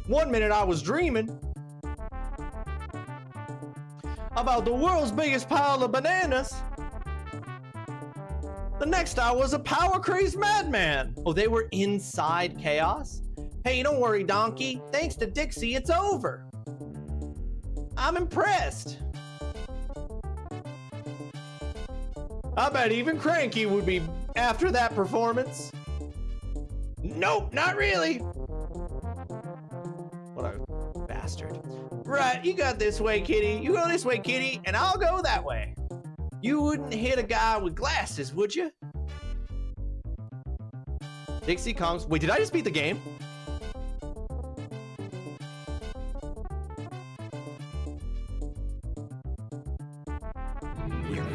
1 minute I was dreaming about the world's biggest pile of bananas. The next star was a power-crazed madman. Oh, they were inside Chaos? Hey, don't worry, Donkey. Thanks to Dixie, it's over. I'm impressed. I bet even Cranky would be after that performance. Nope, not really. What a bastard. Right, you got this way, kitty. You go this way, kitty, and I'll go that way. You wouldn't hit a guy with glasses, would you? Dixie Kongs. Wait, did I just beat the game?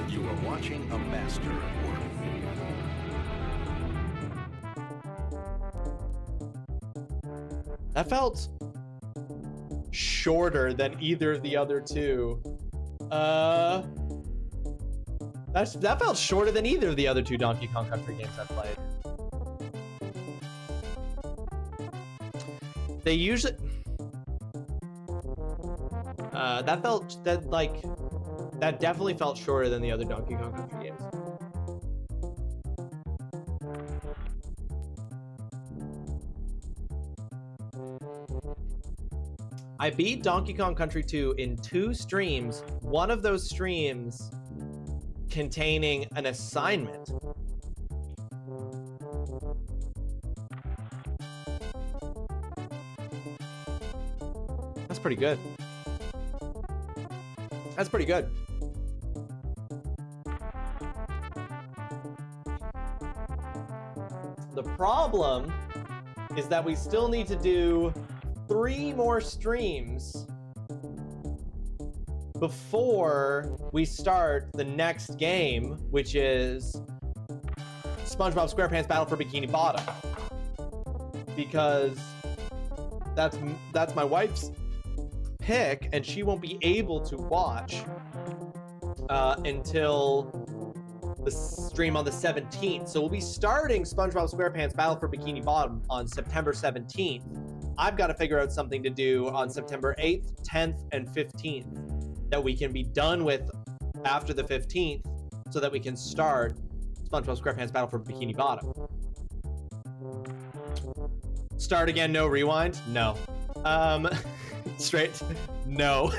You are watching a master at work. That felt shorter than either of the other two. That felt shorter than either of the other two Donkey Kong Country games I've played. They usually... that definitely felt shorter than the other Donkey Kong Country games. I beat Donkey Kong Country 2 in 2 streams, one of those streams containing an assignment. That's pretty good. That's pretty good. The problem is that we still need to do 3 more streams before we start the next game, which is SpongeBob SquarePants Battle for Bikini Bottom, because that's my wife's pick, and she won't be able to watch until the stream on the 17th. So we'll be starting SpongeBob SquarePants Battle for Bikini Bottom on September 17th. I've got to figure out something to do on September 8th, 10th, and 15th that we can be done with after the 15th so that we can start SpongeBob SquarePants Battle for Bikini Bottom. Start again, no rewind? No. Straight, no.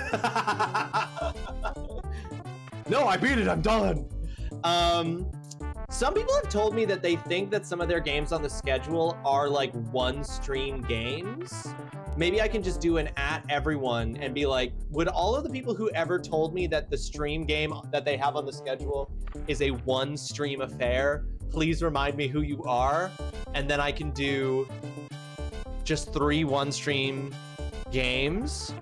No, I beat it, I'm done. Some people have told me that they think that some of their games on the schedule are like 1-stream games. Maybe I can just do an @everyone and be like, would all of the people who ever told me that the stream game that they have on the schedule is a 1-stream affair, please remind me who you are, and then I can do just 3 1-stream games.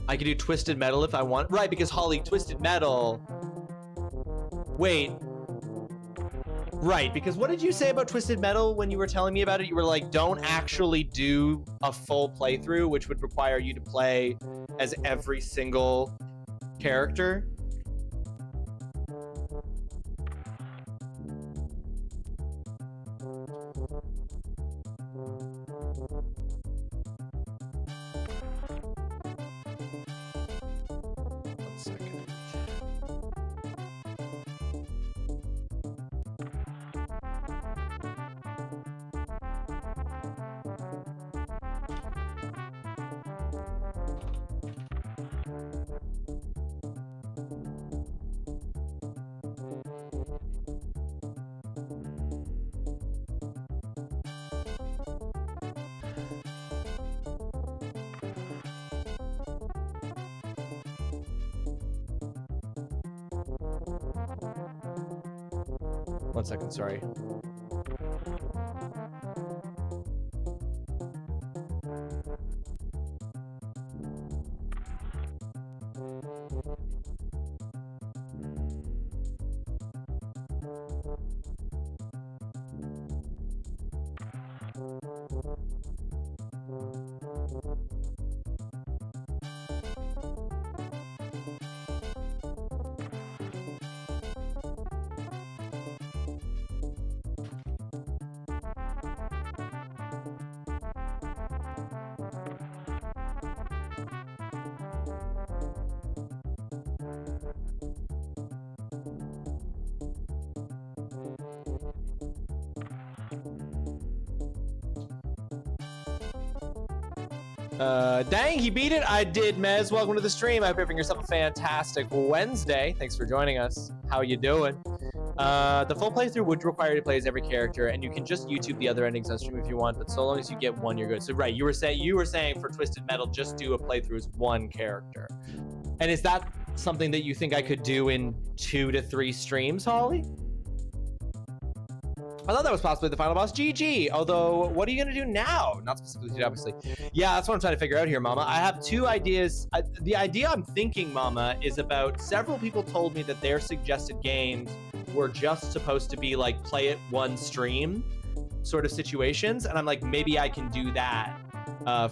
I could do Twisted Metal if I want. Right, because Holly, Twisted Metal. Wait. Right, because what did you say about Twisted Metal when you were telling me about it? You were like, don't actually do a full playthrough, which would require you to play as every single character. One second, sorry. Dang, he beat it. I did, Mez. Welcome to the stream. I hope you're having yourself a fantastic Wednesday. Thanks for joining us. How you doing? The full playthrough would require you to play as every character, and you can just YouTube the other endings on stream if you want, but so long as you get one, you're good. So right, you were saying for Twisted Metal, just do a playthrough as one character. And is that something that you think I could do in 2 to 3 streams, Holly? I thought that was possibly the final boss. GG. Although, what are you gonna do now? Not specifically, obviously. Yeah, that's what I'm trying to figure out here, Mama. I have 2 ideas. The idea I'm thinking, Mama, is about several people told me that their suggested games were just supposed to be like play it one stream sort of situations, and I'm like, maybe I can do that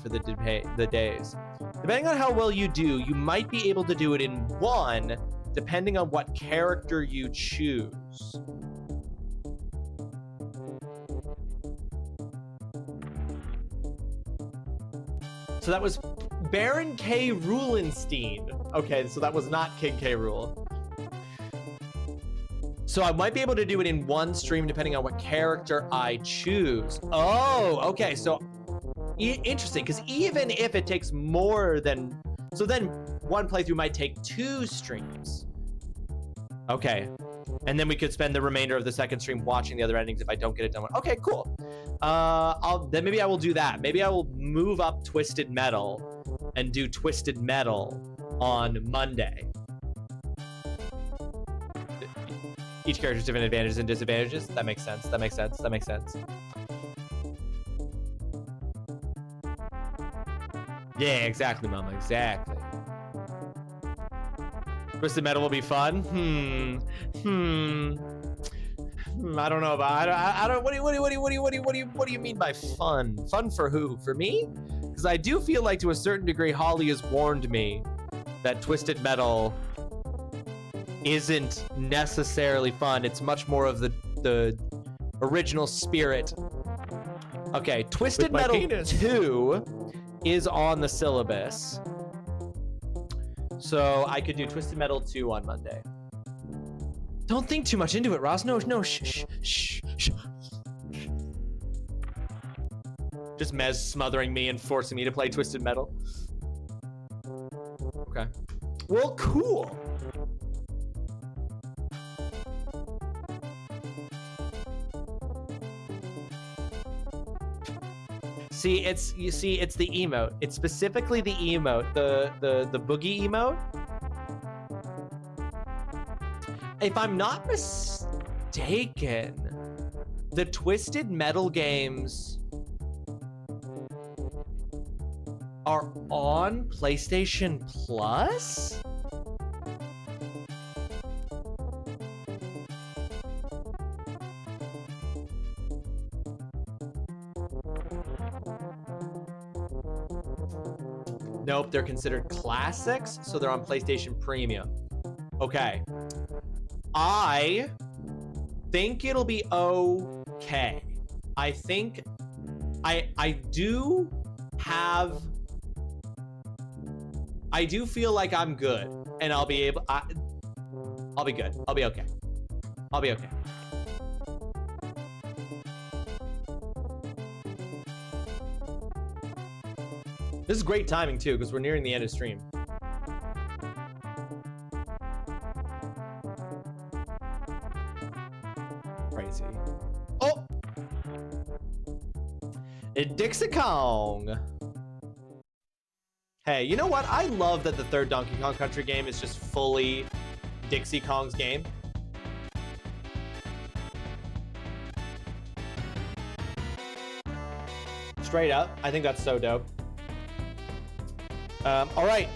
for the days. Depending on how well you do, you might be able to do it in 1, depending on what character you choose. So that was Baron K. Rulenstein. Okay, so that was not King K. Rool. So I might be able to do it in 1 stream depending on what character I choose. Oh, okay. So interesting, because even if it takes more than... So then 1 playthrough might take 2 streams. Okay. And then we could spend the remainder of the 2nd stream watching the other endings if I don't get it done. Okay, cool. Then maybe I will do that. Maybe I will move up Twisted Metal and do Twisted Metal on Monday. Each character has different advantages and disadvantages. That makes sense. That makes sense. That makes sense. Yeah, exactly, Mama. Exactly. Twisted Metal will be fun. I don't know about. I don't. What do you mean by fun? Fun for who? For me? Because I do feel like to a certain degree, Holly has warned me that Twisted Metal isn't necessarily fun. It's much more of the original spirit. Okay, Twisted Metal 2 is on the syllabus. So I could do Twisted Metal 2 on Monday. Don't think too much into it, Ross. No, shh. Just Mez smothering me and forcing me to play Twisted Metal. Okay. Well, cool. It's the emote. It's specifically the emote, the boogie emote. If I'm not mistaken, the Twisted Metal games are on PlayStation Plus? Nope, they're considered classics, so they're on PlayStation Premium. Okay. I think it'll be okay. I think I do feel like I'm good, and I'll be able. I'll be good. I'll be okay. I'll be okay. This is great timing too, because we're nearing the end of stream. Crazy. Oh! Dixie Kong. Hey, you know what? I love that the 3rd Donkey Kong Country game is just fully Dixie Kong's game. Straight up. I think that's so dope. All right.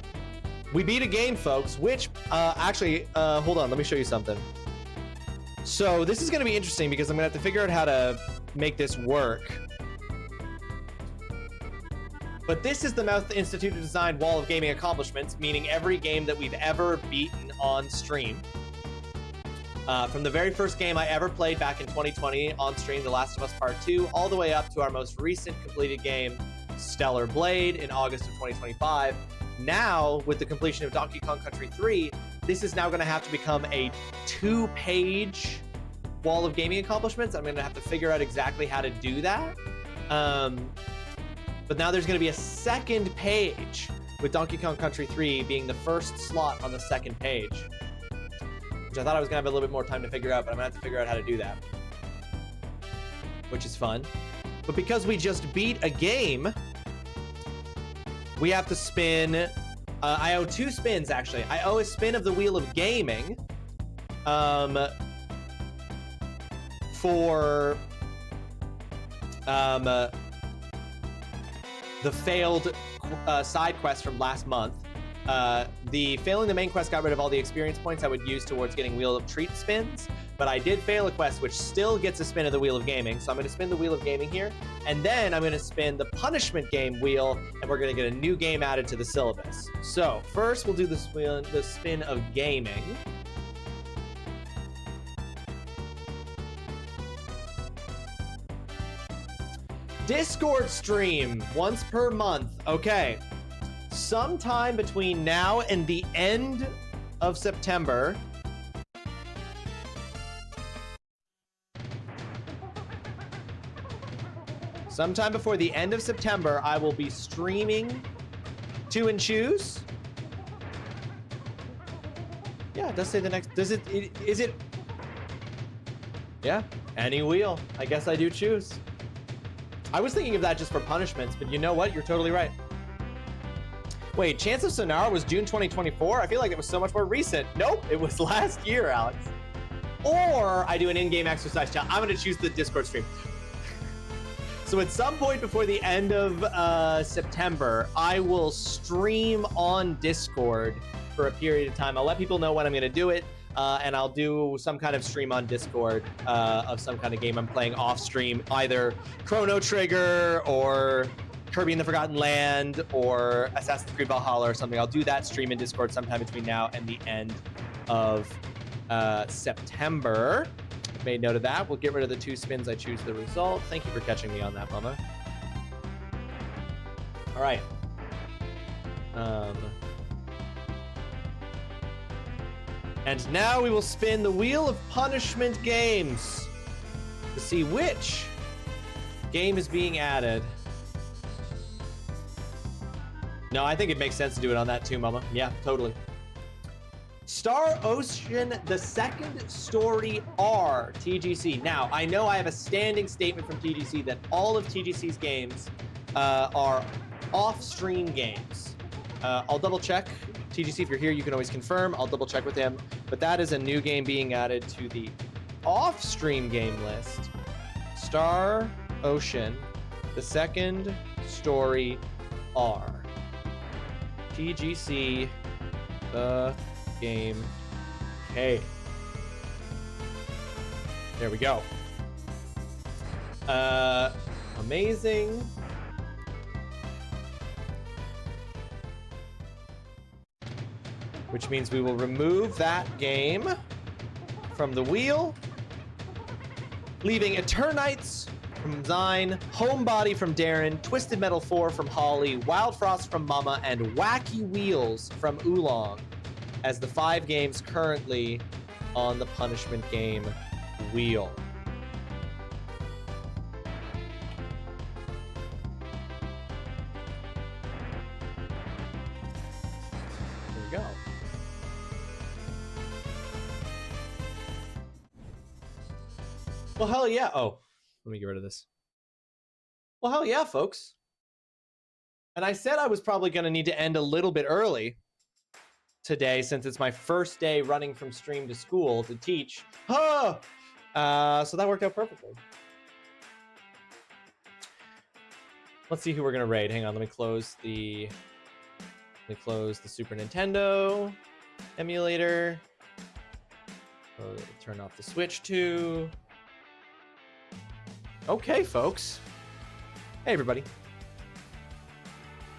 We beat a game, folks, which, actually, hold on. Let me show you something. So this is going to be interesting because I'm going to have to figure out how to make this work. But this is the Mouth Institute designed wall of gaming accomplishments, meaning every game that we've ever beaten on stream. From the very first game I ever played back in 2020 on stream, The Last of Us Part 2, all the way up to our most recent completed game, Stellar Blade, in August of 2025. Now, with the completion of Donkey Kong Country 3, this is now going to have to become a 2-page wall of gaming accomplishments. I'm going to have to figure out exactly how to do that. But now there's going to be a second page, with Donkey Kong Country 3 being the first slot on the second page. Which I thought I was going to have a little bit more time to figure out, but I'm going to have to figure out how to do that. Which is fun. But because we just beat a game, we have to spin... I owe 2 spins, actually. I owe a spin of the Wheel of Gaming for the failed side quest from last month. The failing the main quest got rid of all the experience points I would use towards getting Wheel of Treat spins, but I did fail a quest which still gets a spin of the Wheel of Gaming, so I'm going to spin the Wheel of Gaming here, and then I'm going to spin the Punishment Game wheel, and we're going to get a new game added to the syllabus. So first we'll do the spin of Gaming. Discord stream once per month. Okay. Sometime between now and the end of September. Sometime before the end of September, I will be streaming 2 and Choose. Yeah, it does say the next. Is it? Yeah, any wheel. I guess I do choose. I was thinking of that just for punishments, but you know what? You're totally right. Wait, Chance of Sonara was June 2024? I feel like it was so much more recent. Nope, it was last year, Alex. Or I do an in-game exercise challenge. I'm going to choose the Discord stream. So at some point before the end of September, I will stream on Discord for a period of time. I'll let people know when I'm going to do it. And I'll do some kind of stream on Discord of some kind of game I'm playing off stream, either Chrono Trigger or Kirby in the Forgotten Land or Assassin's Creed Valhalla or something. I'll do that stream in Discord sometime between now and the end of September. I've made note of that. We'll get rid of the 2 spins. I choose the result. Thank you for catching me on that, Mama. All right. And now we will spin the Wheel of Punishment games to see which game is being added. No, I think it makes sense to do it on that too, Mama. Yeah, totally. Star Ocean, the second story R, TGC. Now, I know I have a standing statement from TGC that all of TGC's games are off-stream games. I'll double check. TGC, if you're here, you can always confirm. I'll double check with him. But that is a new game being added to the off-stream game list. Star Ocean, the second story R. TGC, the game K. There we go. Amazing. Which means we will remove that game from the wheel, leaving Eternites from Zine, Homebody from Darren, Twisted Metal 4 from Holly, Wild Frost from Mama, and Wacky Wheels from Oolong as the 5 games currently on the punishment game wheel. There we go. Well, hell yeah. Oh, let me get rid of this. Well, hell yeah, folks. And I said I was probably going to need to end a little bit early today since it's my first day running from stream to school to teach. So that worked out perfectly. Let's see who we're going to raid. Hang on, let me close the Super Nintendo emulator. Turn off the Switch too. Okay, folks. Hey, everybody.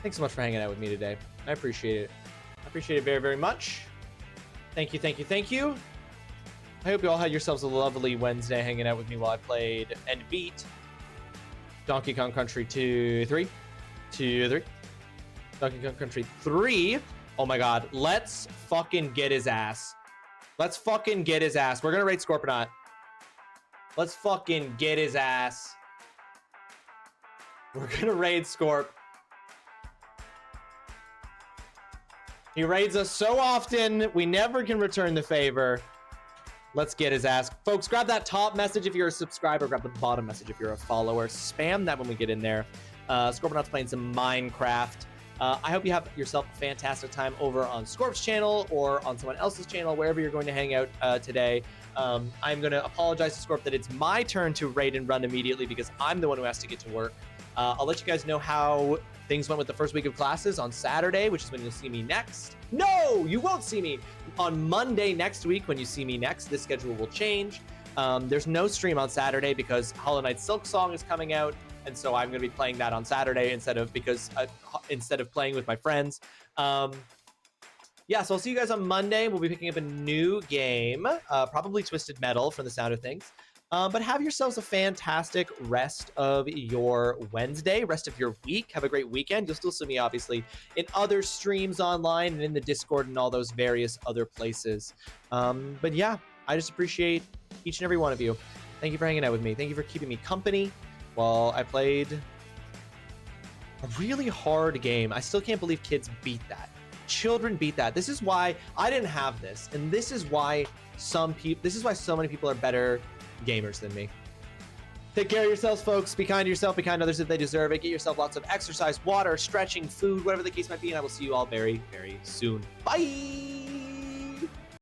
Thanks so much for hanging out with me today. I appreciate it. I appreciate it very, very much. Thank you, thank you, thank you. I hope you all had yourselves a lovely Wednesday hanging out with me while I played and beat Donkey Kong Country 3. Donkey Kong Country 3. Oh my god. Let's fucking get his ass. Let's fucking get his ass. We're gonna raid Scorponot. Let's fucking get his ass. We're gonna raid Scorp. He raids us so often, we never can return the favor. Let's get his ass. Folks, grab that top message if you're a subscriber. Grab the bottom message if you're a follower. Spam that when we get in there. Scorponauts playing some Minecraft. I hope you have yourself a fantastic time over on Scorp's channel or on someone else's channel, wherever you're going to hang out today. I'm going to apologize to Scorp that it's my turn to raid and run immediately because I'm the one who has to get to work. I'll let you guys know how things went with the first week of classes on Saturday, which is when you'll see me next. No, you won't see me on Monday next week. When you see me next, this schedule will change. There's no stream on Saturday because Hollow Knight Silk Song is coming out, and so I'm going to be playing that on Saturday instead of playing with my friends. Yeah, so I'll see you guys on Monday. We'll be picking up a new game, probably Twisted Metal from the sound of things. But have yourselves a fantastic rest of your Wednesday, rest of your week. Have a great weekend. You'll still see me, obviously, in other streams online and in the Discord and all those various other places. But yeah, I just appreciate each and every one of you. Thank you for hanging out with me. Thank you for keeping me company while I played a really hard game. I still can't believe kids beat that. Children beat that. This is why I didn't have this, and this is why so many people are better gamers than me. Take care of yourselves, folks. Be kind to yourself. Be kind to others if they deserve it. Get yourself lots of exercise, water, stretching, food, whatever the case might be, and I will see you all very, very soon. Bye!